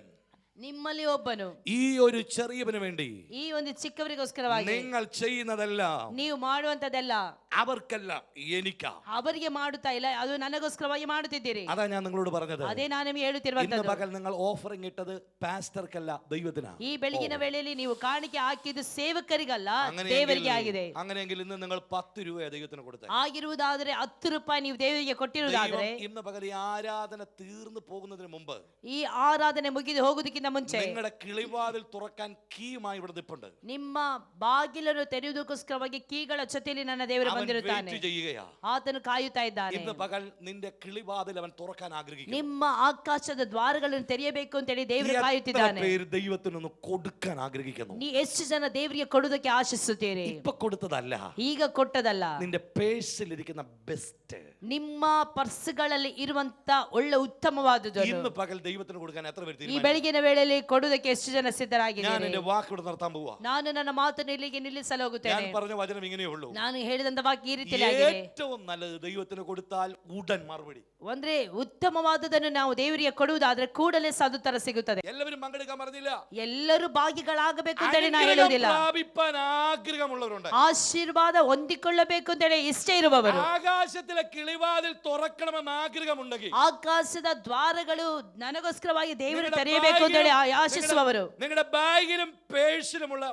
ನಿಮ್ಮಲ್ಲಿ ಒಬ್ಬನು ഈ ഒരു ചെറിയവന് വേണ്ടി ಈ ಒಂದು ಚಿಕ್ಕವರಿಗೋಸ್ಕರವಾಗಿ നിങ്ങൾ ചെയ്യുന്നതെല്ലാം ನೀವು ಮಾಡುವಂತದೆಲ್ಲ അവർക്കല്ല എനിക്കാ. ಅವರಿಗೆ ಮಾಡುತ್ತಾ ಇಲ್ಲ, ಅದು ನನಗೋಸ್ಕರವಾಗಿ ಮಾಡುತ್ತಿದ್ದೀರಿ. അതാ ഞാൻ നിങ്ങളോട് പറഞ്ഞത്. ಅದೇ ನಾನು ನಿಮಗೆ ഇന്ന് ಹೇಳುತ್ತಿರುವಂತದ್ದು. പകൽ നിങ്ങൾ ഓഫറിംഗ് ഇട്ടത് പാസ്റ്റർക്കല്ല ദൈവത്തിനാ. ಈ ಬೆಳಗಿನ ವೇಳೆಯಲ್ಲಿ ನೀವು ಕಾಣಿಕೆ ಹಾಕಿದ್ದು ಸೇವಕರಿಗಲ್ಲ, ದೇವರಿಗೆ ಆಗಿದೆ. അങ്ങനെയെങ്കിൽ ഇന്ന് നിങ്ങൾ 10 രൂപ ദൈവത്തിന് കൊടുത്തേ. ಆಗಿರುವುದಾದರೆ 10 ರೂಪಾಯಿ ನೀವು ದೇವರಿಗೆ ಕೊಟ್ಟಿರುವುದಾದರೆ ഇന്ന് പകൽ ഈ ആരാധന തീർന്നു പോകുന്നതിന് മുമ്പ് ಈ ಆರಾಧನೆ ಮುಗಿದು ಹೋಗುವುದಕ್ಕಿಂತ ಮುಂಚೆ നിങ്ങളുടെ കിളിവാതിൽ തുറക്കാൻ കീയുമായി ഇവിടെ നിൽപ്പുണ്ട്. ನಿಮ್ಮ ಬಾಗಿಲನ್ನು ತೆರೆಯುವುದಕ್ಕೋಸ್ಕರವಾಗಿ ಕೀಗಳ ಜೊತೆಯಲ್ಲಿ ನನ್ನ ದೇವರು ಬಂದಿರುತ್ತಾನೆ. വെയിറ്റ് ചെയ്യുകയാ. ಆತನು ಕಾಯುತ್ತಾ ಇದ್ದಾನೆ. ഇന്ന് പകൽ നിന്റെ കിളിവാതിൽ അവൻ തുറക്കാൻ ആഗ്രഹിക്കുന്നു. ನಿಮ್ಮ ಆಕಾಶದ ದ್ವಾರಗಳನ್ನು ತೆರೆಯಬೇಕು ಅಂತ ಹೇಳಿ ದೇವರು ಕಾಯುತ್ತಿದ್ದಾನೆ. പേര് ദൈവത്തിനൊന്ന് കൊടുക്കാൻ ആഗ്രഹിക്കുന്നു. ನೀ ಎಷ್ಟು ಜನ ದೇವರಿಗೆ ಕೊಡುವುದಕ್ಕೆ ಆಶಿಸುತ್ತೀರಿ? ഇപ്പൊ കൊടുത്തതല്ല, ಈಗ ಕೊಟ್ಟದಲ್ಲ, നിന്റെ പേഴ്സിൽ ഇരിക്കുന്ന ബെസ്റ്റ്, ನಿಮ್ಮ ಪರ್ಸ್ಗಳಲ್ಲಿ ಇರುವಂತ ಒಳ್ಳೆ ಉತ್ತಮವಾದುದು. ഇന്ന് പകൽ ദൈവത്തിന് കൊടുക്കാൻ എത്ര പേര് ಈ തീരുമാനിച്ചു? ಬೆಳಗಿನ ವೇಳೆಯಲ್ಲಿ ಕೊಡುವುದಕ್ಕೆ ಎಷ್ಟು ಜನ ഞാൻ ಸಿದ್ಧರಾಗಿದ್ದಾರೆ? എന്റെ വാക്ക് ഇവിടെ നിർത്താൻ പോവാ. ನಾನು ನನ್ನ ಮಾತನ್ನು ಇಲ್ಲಿಗೆ ನಿಲ್ಲಿಸಲು ഞാൻ ಹೋಗುತ್ತೇನೆ. പറഞ്ഞ വചനം ഇങ്ങനെയേ ഉള്ളൂ. ನಾನು ಹೇಳಿದಂತ ವಾಕ್ಯ ಈ ರೀತಿಯಲ್ಲಿ ಆಗಿದೆ. ഏറ്റവും നല്ലത് ദൈവത്തിന് കൊടുത്താൽ ഉടൻ മറുപടി. ಅಂದ್ರೆ ಉತ್ತಮವಾದುದನ್ನು ನಾವು ದೇವರಿಗೆ ಕೊಡುವುದಾದ್ರೆ ಕೂಡಲೇ ಸದುತ್ತರ ಸಿಗುತ್ತದೆ. എല്ലാവരും പങ്കെടുക്കാൻ പറഞ്ഞില്ല. ಎಲ್ಲರೂ ಭಾಗಿಗಳಾಗಬೇಕು ಅಂತ ಹೇಳಿ ನಾನು ಹೇಳುವುದಿಲ್ಲ. പ്രാപിപ്പാൻ ആഗ്രഹമുള്ളവരുണ്ട്. ಆಶೀರ್ವಾದ ಹೊಂದಿಕೊಳ್ಳಬೇಕು ಅಂತ ಹೇಳಿ ಇಷ್ಟ ಇರುವವರು, ആകാശത്തിലെ കിളിവാതിൽ തുറക്കണമെന്ന് ആഗ്രഹമുണ്ടെങ്കിൽ, ಆಕಾಶದ ದ್ವಾರಗಳು ನನಗೋಸ್ಕರವಾಗಿ ದೇವರು ತೆರೆಯಬೇಕು ಅಂತ ಹೇಳಿ ಆಶಿಸುವವರು, നിങ്ങളുടെ ബാഗിലും പേഴ്സിലുമുള്ള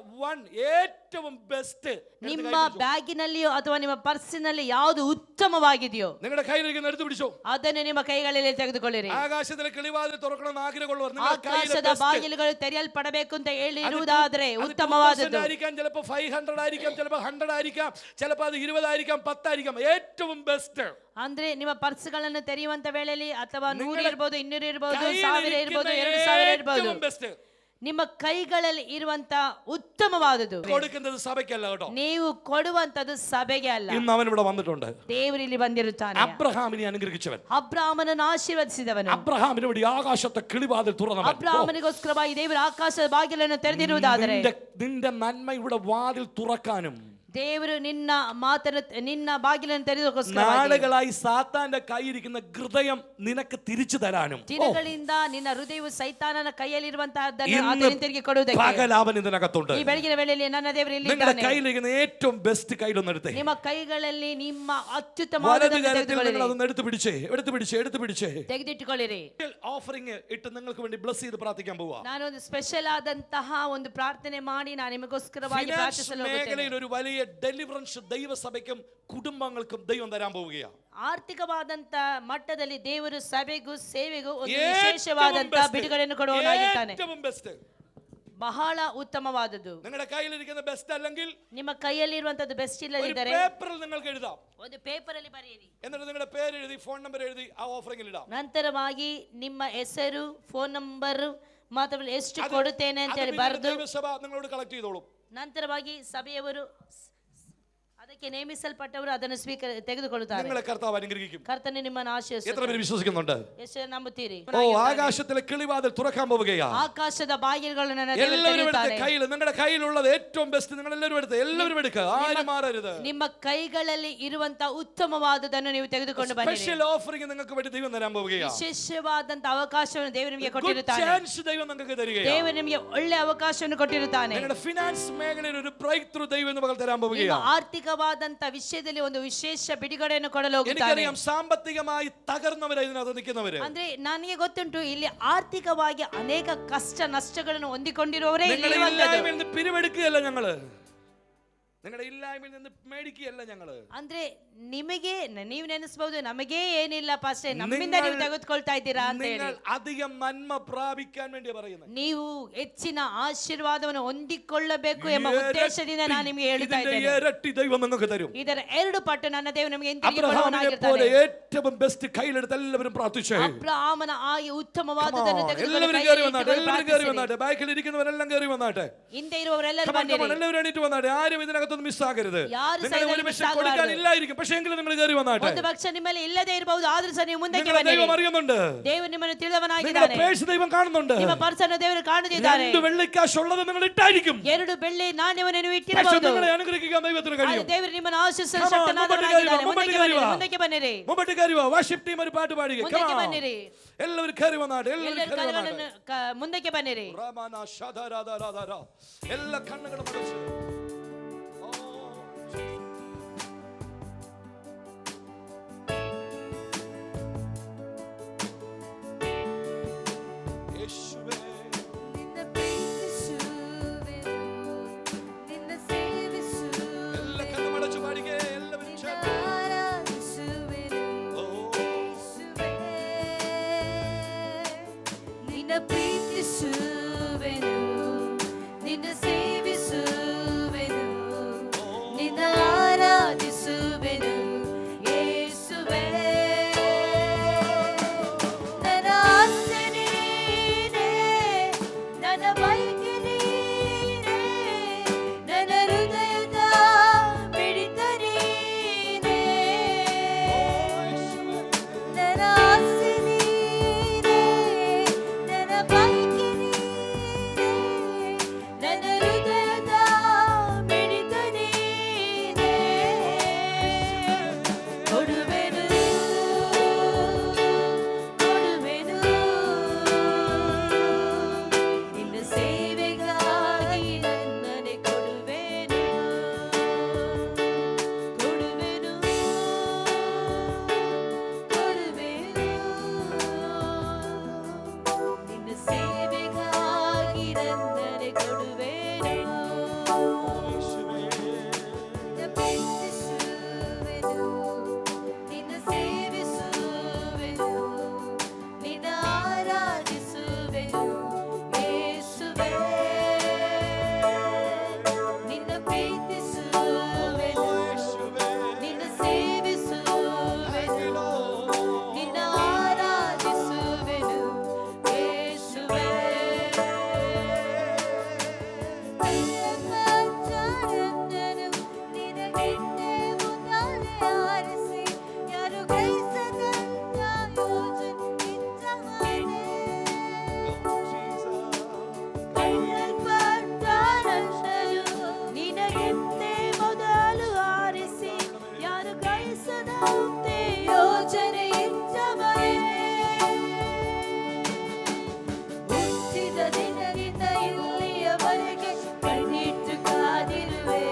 ഏറ്റവും ബെസ്റ്റ് ನಿಮ್ಮ ಬ್ಯಾಗಿನಲ್ಲಿಯೋ ಅಥವಾ ನಿಮ್ಮ ಪರ್ಸಿನಲ್ಲಿ ಯಾವುದು ಉತ್ತಮವಾಗಿದೆಯೋ നിങ്ങളുടെ കയ്യിലിരിക്കുന്ന എടുത്തു പിടിച്ചോ. ಅದನ್ನು ನಿಮ್ಮ ಕೈಗಳಲ್ಲಿ ತೆಗೆದುಕೊಳ್ಳಿರಿ. ആകാശത്തിലെ കിളിവാതിൽ തുറക്കണമെന്ന് ആഗ്രഹമുള്ളവർ ಆಕಾಶದ ಬಾಗಿಲುಗಳು ತೆರೆಯಲ್ಪಡಬೇಕು ಅಂತ ಹೇಳಿ ಇರುವುದಾದರೆ ಉತ್ತಮವಾದದ್ದು. ചിലപ്പോൾ 500 ആയിരിക്കാം, ചിലപ്പോൾ 100 ആയിരിക്കാം, ചിലപ്പോൾ അത് 20 ആയിരിക്കാം, 10 ആയിരിക്കാം. ഏറ്റവും ബെസ്റ്റ് ಅಂದ್ರೆ ನಿಮ್ಮ ಪರ್ಸ್ಗಳನ್ನು ತೆರೆಯುವಂತ ವೇಳೆಯಲ್ಲಿ ಅಥವಾ 100 ಇರಬಹುದು, 200 ಇರಬಹುದು, 1000 ಇರಬಹುದು, 2000 ಇರಬಹುದು, ನಿಮ್ಮ ಕೈಗಳಲ್ಲಿ ಇರುವಂತ ಉತ್ತಮವಾದದ್ದು കൊടുക്കുന്നത് സഭയ്ക്കല്ല കേട്ടോ. ನೀವು ಕೊಡುವಂತದ್ದು ಸಭೆಗೆ ಅಲ್ಲ. ഇന്ന് അവൻ ഇവിടെ വന്നിട്ടുണ്ട്. ದೇವರು ಇಲ್ಲಿ ಬಂದಿರುತ್ತಾನೆ. അബ്രഹാമിനെ അനുഗ്രഹിച്ചവൻ, ಅಬ್ರಾಮನನ್ನು ಆಶೀರ್ವದಿಸಿದವನು. അബ്രഹാമിന് വേണ്ടി ആകാശത്തെ കിളിവാതിൽ തുറന്നവൻ. ಅಬ್ರಾಮನಿಗೋಸ್ಕರವಾಗಿ ದೇವರು ಆಕಾಶದ ಬಾಗಿಲನ್ನು ತೆರೆದಿರುವುದಾದರೆ നിന്റെ നന്മയുടെ വാതിൽ തുറക്കാനും ದೇವರು ನಿನ್ನ ಮಾತನ್ನು, ನಿನ್ನ ಬಾಗಿಲನ್ನು ತೆರೆದೋಸ್ಕರ നാളുകളായി സാത്താന്റെ കൈയിരിക്കുന്ന ഹൃദയം നിനക്ക് തിരിച്ചു തരാനും ದಿನಗಳಿಂದ ನಿನ್ನ ಹೃದಯವು ಸೈತಾನನ ಕೈಯಲ್ಲಿರುವಂತಹದ್ದನ್ನು ಆತನಿಗೆ ತಿರುಗಿ ಕೊಡುವುದಕ್ಕೆ പകൽ അവൻ ഇതിനകത്തുണ്ട്. ಈ ಬೆಳಗಿನ ವೇಳೆಯಲ್ಲಿ ನನ್ನ ದೇವರು ಇಲ್ಲಿ നിങ്ങളുടെ ಇದ್ದಾನೆ. കയ്യിലിരിക്കുന്ന ഏറ്റവും ബെസ്റ്റ് കയ്യിലൊന്നെടുത്തേ. ನಿಮ್ಮ ಕೈಗಳಲ್ಲಿ ನಿಮ್ಮ ಅತ್ಯುತ್ತಮ അതൊന്ന് എടുത്തു പിടിച്ചേ. ತೆಗೆದಿಟ್ಟುಕೊಳ್ಳಿರಿ. ഓഫറിംഗ് ഇട്ട് നിങ്ങൾക്ക് വേണ്ടി ബ്ലസ് ചെയ്ത് പ്രാർത്ഥിക്കാൻ പോവാ. ನಾನೊಂದು ಸ್ಪೆಷಲ್ ಆದಂತಹ ಒಂದು ಪ್ರಾರ್ಥನೆ ಮಾಡಿ ನಾನು ನಿಮಗೋಸ್ಕರವಾಗಿ ಪ್ರಾರ್ಥಿಸಲು ಹೋಗುತ್ತೇನೆ. ഒരു വലിയ ഡെലിവറൻസ് ദൈവസഭയ്ക്കും കുടുംബങ്ങൾക്കും ദൈവം തരാൻ പോവുകയാണ്. ಆರ್ಥಿಕವಾದಂತ ಮಟ್ಟದಲ್ಲಿ ದೇವರು ಸಭೆಗೂ ಸೇವೆಗೂ ಒಂದು ವಿಶೇಷವಾದಂತ ಬಿಡುಗಡೆಯನ್ನು ಕೊಡುವವನಾಗಿದ್ದಾನೆ. ಬಹಳ ಉತ್ತಮವಾದದ್ದು. നിങ്ങളുടെ കയ്യിലിരിക്കുന്ന ബെസ്റ്റ് അല്ലെങ്കിൽ ನಿಮ್ಮ ಕೈಯಲ್ಲಿರುವಂತದ್ದು ಬೆಸ್ಟ್ ಇಲ್ಲದಿದ್ದರೆ പേപ്പറിൽ നിങ്ങൾക്ക് എഴുതാം. ಒಂದು ಪೇಪರ್ ಅಲ್ಲಿ ಬರೆಯಿರಿ. എന്നിട്ട് നിങ്ങളുടെ പേര് എഴുതി ഫോൺ നമ്പർ എഴുതി ആ ഓഫറിംഗിൽ ഇടാം. ನಂತರವಾಗಿ ನಿಮ್ಮ ಹೆಸರು, ಫೋನ್ ನಂಬರ್ ಮಾತ್ರ ಎಷ್ಟು ಕೊಡುತ್ತೇನೆ ಅಂತ ಹೇಳಿ ಬರೆದು ദൈവസഭ നിങ്ങളോട് കളക്ട് ചെയ്തോളും. ನಂತರವಾಗಿ ಸಭೆಯವರು ಅದಕ್ಕೆ ನೇಮಿಸಲ್ಪಟ್ಟವರು ಅದನ್ನು ತೆಗೆದುಕೊಳ್ಳುತ್ತಾರೆ. നിങ്ങളെ കർത്താവ് അനുഗ്രഹിക്കും. ಕರ್ತನೇ ನಿಮ್ಮನ್ನು ಆಶೀರ್ವದಿಸುತ್ತಾನೆ. എത്ര പേര് വിശ്വസിക്കുന്നുണ്ട്? ಎಷ್ಟು ನಂಬುತ್ತೀರಿ? ഓ, ആകാശത്തിലെ കിളിവാതിൽ തുറക്കാൻ പോവുകയാണ്. ആകാശದ ಬಾಗಿಲುಗಳನ್ನು ನನ್ನ ದೇವರು എല്ലാവരും എടുത്ത് ತೆರೆಯುತ್ತಾನೆ. കയ്യിൽ, നിങ്ങളുടെ കയ്യിലുള്ളത് ഏറ്റവും ബെസ്റ്റ് നിങ്ങൾ എല്ലാവരും എടുത്ത്, എല്ലാവരും എടുക്കുക, ആരും മാറരുത്. ನಿಮ್ಮ ಕೈಗಳಲ್ಲಿ ಇರುವಂತ ಉತ್ತಮವಾದದನ್ನು ನೀವು ತೆಗೆದುಕೊಂಡು ಬನ್ನಿರಿ. സ്പെഷ്യൽ ഓഫറിംഗ് നിങ്ങൾക്ക് വേണ്ടി ദൈവം തരാൻ പോവുകയാണ്. ವಿಶೇಷವಾದಂತ ಅವಕಾಶವನ್ನು ದೇವರು ನಿಮಗೆ ಕೊಟ್ಟಿರುತ್ತಾನೆ. ചാൻസ് ദൈവം നിങ്ങൾക്ക് തരികയാണ്. ದೇವರು ನಿಮಗೆ ಒಳ್ಳೆ ಅವಕಾಶವನ್ನು ಕೊಟ್ಟಿರುತ್ತಾನೆ. നിങ്ങളുടെ ഫിനാൻസ് മേഖലയിൽ ഒരു ബ്രേക്ക് ത്രൂ ദൈവം എന്ന് തരാൻ പോവുകയാണ്. ಆರ್ಥಿಕವಾದಂತ ವಿಷಯದಲ್ಲಿ ಒಂದು ವಿಶೇಷ ಬಿಡುಗಡೆಯನ್ನು ಕೊಡಲು ಹೋಗುತ್ತಾನೆ. എനിക്കറിയാം സാമ്പത്തികമായി തകർന്നവരെ ഇതിനകത്ത് നിൽക്കുന്നവര്. ಅಂದ್ರೆ ನನಗೆ ಗೊತ್ತುಂಟು ಇಲ್ಲಿ ಆರ್ಥಿಕವಾಗಿ ಅನೇಕ ಕಷ್ಟ ನಷ್ಟಗಳನ್ನು ಹೊಂದಿಕೊಂಡಿರುವವರೇ ಇಲ್ಲಿ ಇರುವಂತದ್ದು. പിരിവെടുക്കുകയല്ല ഞങ്ങള്, നിങ്ങളുടെ ഇല്ലായ്മയിൽ നിന്ന് മേടിക്കുകയല്ല ഞങ്ങള്. ಅಂದ್ರೆ ನಿಮಗೆ ನೀವು ನೆನೆಸಬಹುದು ನಮಗೆ ಏನಿಲ್ಲ ಪಾಸ್ಟರ್, ನಮ್ಮಿಂದ ನೀವು ತೆಗೆದುಕೊಳ್ತಾ ಇದ್ದೀರಾ ಅಂತ ಹೇಳಿ. അധികം നന്മ പ്രാപിക്കാൻ വേണ്ടി പറയുന്നത്. ನೀವು ಹೆಚ್ಚಿನ ಆಶೀರ್ವಾದವನ್ನು ಹೊಂದಿಕೊಳ್ಳಬೇಕು ಎಂಬ ಉದ್ದೇಶದಿಂದ ನಾನು ನಿಮಗೆ ಹೇಳ್ತಾ ಇದ್ದೇನೆ. ഇരട്ടി ദൈവം നിങ്ങൾക്ക് തരും. ಇದರ 2 ಪಟ್ಟು ನನ್ನ ದೇವರು ನಿಮಗೆ അബ്രഹാമിനെ ഏറ്റവും ബെസ്റ്റ് കയ്യിലെടുത്ത് എല്ലാവരും പ്രാർത്ഥിച്ചു. ಅಬ್ರಹಾಮನ ಆಗಿ ಉತ್ತಮವಾದದನ್ನು എല്ലാവരും ബാക്കിൽ ഇരിക്കുന്നവരെല്ലാം കയറി വന്നാട്ടെ. ಹಿಂದೆ ಇರುವವರೆಲ್ಲರೂ എല്ലാവരും എണീറ്റ് വന്നാട്ടെ. ആരും ഇതിനകത്ത് ഇതിനകത്തൊന്നും മിസ്സാകരുത്. ಯಾರು നിങ്ങൾ ಸಹ ഒരു പക്ഷേ മിസ്സാಗಬಾರದು. കൊടുക്കാനില്ലായിരിക്കും, പക്ഷേ എങ്കിലും നിങ്ങൾ കയറി വന്നാട്ടെ. ಒಂದು ಪಕ್ಷ ನಿಮ್ಮಲ್ಲಿ ಇಲ್ಲದೇ ಇರಬಹುದು, ಆದರೂ ಸಹ ನೀವು ಮುಂದಕ್ಕೆ നിങ്ങളെ ಬನ್ನಿರಿ. ദൈവം അറിയുന്നുണ്ട്, ದೇವರು ನಿಮ್ಮನ್ನು നിങ്ങളുടെ ತಿಳಿದವನಾಗಿದ್ದಾನೆ. പേഴ്സ് ദൈവം കാണുന്നുണ്ട്. ನಿಮ್ಮ ಪರ್ಸನ್ನು ದೇವರು ಕಾಣುತ್ತಿದ್ದಾನೆ. 2 വെള്ളിക്കാശ് ഉള്ളത് നിങ്ങൾ ഇട്ടായിരിക്കും, 2 ಬೆಳ್ಳಿ ನಾಣ್ಯವನ್ನು ನೀವು പക്ഷേ ಇಟ್ಟಿರಬಹುದು. നിങ്ങളെ അനുഗ്രഹിക്കാൻ ദൈവത്തിന് കഴിയും. ದೇವರು ನಿಮ್ಮನ್ನು ಆಶೀರ್ವದಿಸಲು Come on, ಶಕ್ತನಾದವನಾಗಿದ್ದಾನೆ. മുമ്പോട്ട് ಮುಂದಕ್ಕೆ ಕರೆಯುವ. ಬನ್ನಿರಿ. മുമ്പോട്ട് കയറുക. വർഷിപ്പ് ടീം ഒരു പാട്ട് പാടുക. ಮುಂದಕ್ಕೆ ಬನ್ನಿರಿ. എല്ലാവരും കയറി വന്നാട്ടെ, ಎಲ್ಲರೂ എല്ലാവരും കയറി വന്നാട്ടെ. ಕೈಗಳನ್ನು ಮುಂದಕ್ಕೆ ಬನ್ನಿರಿ. റമന ശദരദരദര. എല്ലാ കണ്ണുകളും അടച്ച്. യേശുവേ ನಿನ್ನ ಪ್ರೀತಿಸುವೆನು, ನಿನ್ನ ಸೇವಿಸುವೆನು, എല്ലാ കണ്ണും അടച്ച് പാടുക. എല്ലാവരും ചേർന്ന്. ಆರಾಧಿಸುವೆನು. ಯೇಸುವೇ, ನಿನ್ನ ಪ್ರೀತಿಸುವೆನು, ನಿನ್ನ ಸೇವಿಸುವೆನು, ನಿನ್ನ ಆರಾಧಿಸುವೆನು. ಯೇಸುವೇ, ನನ್ನ ಆಸೆ ನೀನೇ, ನನ್ನ ಬಯಕೆ ನೀನೇ, ನನ್ನ ಹೃದಯದ ಮಿಡಿತ ನೀನೇ. ನನ್ನ ಆಸೆ ನೀನೇ, ನನ್ನ ಬಯಕೆ ನೀನೇ, ನನ್ನ ಹೃದಯದ ಮಿಡಿತ ನೀನೇ. ಕೊಡುವೆನು, ಕೊಡುವೆನು, ನಿನ್ನ ಸೇವೆಗಾಗಿ ನನ್ನನ್ನೇ ಕೊಡುವೆನು, ಕೊಡುವೆನು, ಕೊಡುವೆನು, ನಿನ್ನ ಸೇವೆಗಾಗಿ ನನ್ನನ್ನೇ ಕೊಡುವೆನು. ನಿನ್ನ ಪ್ರೀತಿಸುವೆನು, ನಿನ್ನ ಸೇವಿಸುವೆನು, ನಿನ್ನ ಆರಾಧಿಸುವೆನು. ಯೇಸುವೇ, ನಿನ್ನ ಪ್ರೀತಿಸುವೆನು, ನಿನ್ನ ಸೇವಿಸುವೆನು, ನಿನ್ನ ಆರಾಧಿಸುವೆನು. ಯೇಸುವೇ, ಕರ್ತನನ್ನು ನಿನಗೆಂದೇ ಮುದ್ದಾನೆ ಆರಿಸಿ, ಯಾರು ಗ್ರಹಿಸದಂತ ಯೋಜನೆ ಇದ್ದವನೇ. ಕಣ್ಣಲ್ಪಟ್ಟ ನನ್ನನ್ನು ನಿನಗೆಂದೇ ಮೊದಲು ಆರಿಸಿ, ಯಾರು ಗ್ರಹಿಸದಂತೆ ಯೋಜನೆ ಇದ್ದವನೇ. ಹುಟ್ಟಿದ ದಿನದಿಂದ ಇಲ್ಲಿಯವರೆಗೆ ಕಣ್ಣಿಟ್ಟು ಕಾದಿರುವೆ,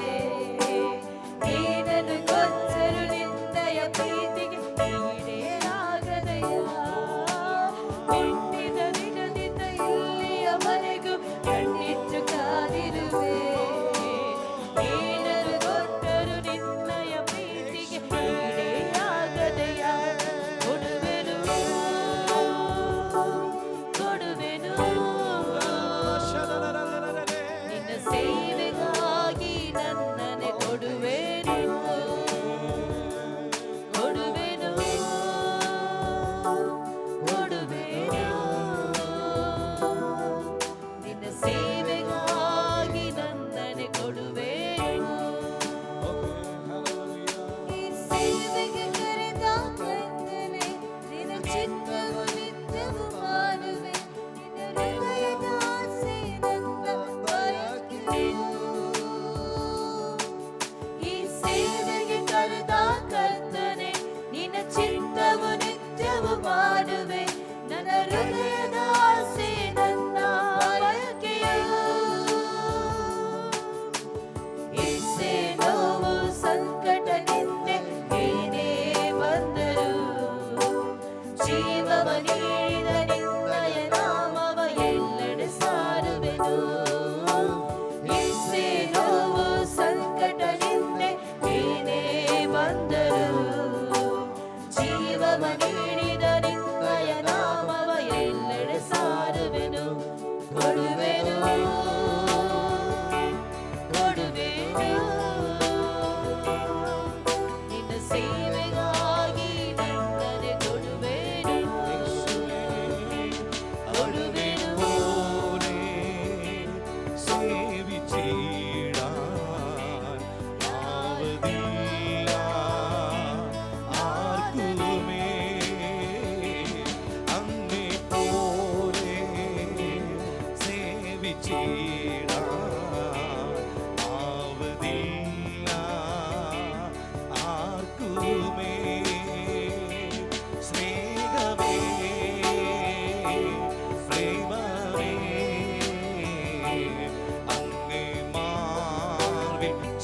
ನೀನನ್ನು ಕೊಚ್ಚರು ನಿನ್ನಯ ಪ್ರೀತಿಗೆ ಈಡೇರಾಗದೆಯ. ಹುಟ್ಟಿದ ದಿನದಿಂದ ಇಲ್ಲಿಯವರೆಗೂ ಕಣ್ಣಿಟ್ಟು ಕಾದಿರುವೆ, ನೀನನ್ನು ಕೊಟ್ಟರು ನಿನ್ನಯ ಪ್ರೀತಿಗೆ ಈಡೇರಾಗದೆಯ. ಕೊಡುವೆನು, ಕೊಡುವೆನು, ನಿನ್ನ ಸೇವೆಗಾಗಿ ನನ್ನನ್ನೇ ಕೊಡುವೆನು, ಕೊಡುವೆನು, ಕೊಡುವೆನು, ನಿನ್ನ ಸೇವೆಗಾಗಿ ನನ್ನನ್ನೇ ಕೊಡುವೆನು. ಈ ಸೇವೆಗೆ ಕರೆದ ಕರ್ತನೇ, ನಿನ್ನ ಚಿತ್ತವು ನಿತ್ಯವೂ ಮಾಡುವೆ, ನಿನ್ನ ಹೃದಯದ ಆಸೆ ನನ್ನ ಬಯಕೆಯು. ಈ ಸೇವೆಗೆ ಕರೆದ ಕರ್ತನೇ, ನಿನ್ನ ಚಿತ್ತವು ನಿತ್ಯವೂ ಮಾಡುವೆ, ನನ್ನ ಹೃದಯದ ಆಸೆ ನನ್ನ ಬಯಕೆಯು. ಹಿಂಸೆ ನೋವು ಸಂಕಟ ನಿಂದೆ ಏನೇ ಬಂದರು, ಜೀವವ ನೀಡಿದ ನಿನ್ನಯ ನಾಮವ ಎಲ್ಲೆಡೆ ಸಾರುವೆನು. ಹಿಂಸೆ ನೋವು ಸಂಕಟ ನಿಂದೆ ಏನೇ ಬಂದರು, ಜೀವವ ನೀಡಿದ ನಿನ್ನಯ ನಾಮವ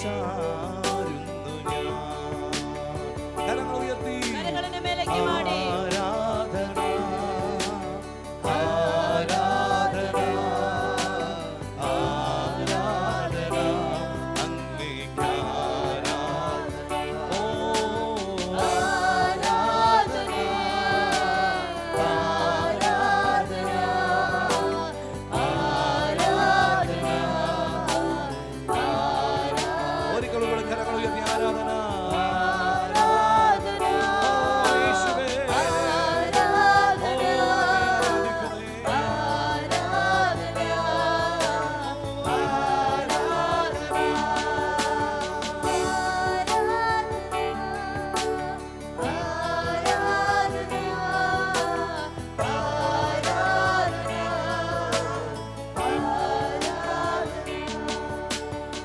ചാരുന്നു ഞാൻ. കരങ്ങൾ ഉയർത്തി കരങ്ങളുടെ മേലേക്ക് പാടി ആരാധന ആരാധന ആരാധന അങ്ങേക്ക് ആരാധന. ഓ ആരാധന ആരാധന ആരാധന ഒരിക്കൽ കൂടെ കരങ്ങൾ ഉയർത്തി ആരാധന ആരാധന യേശുവേ.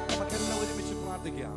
നമുക്കെല്ലാം ഒരുമിച്ച് പ്രാർത്ഥിക്കാം.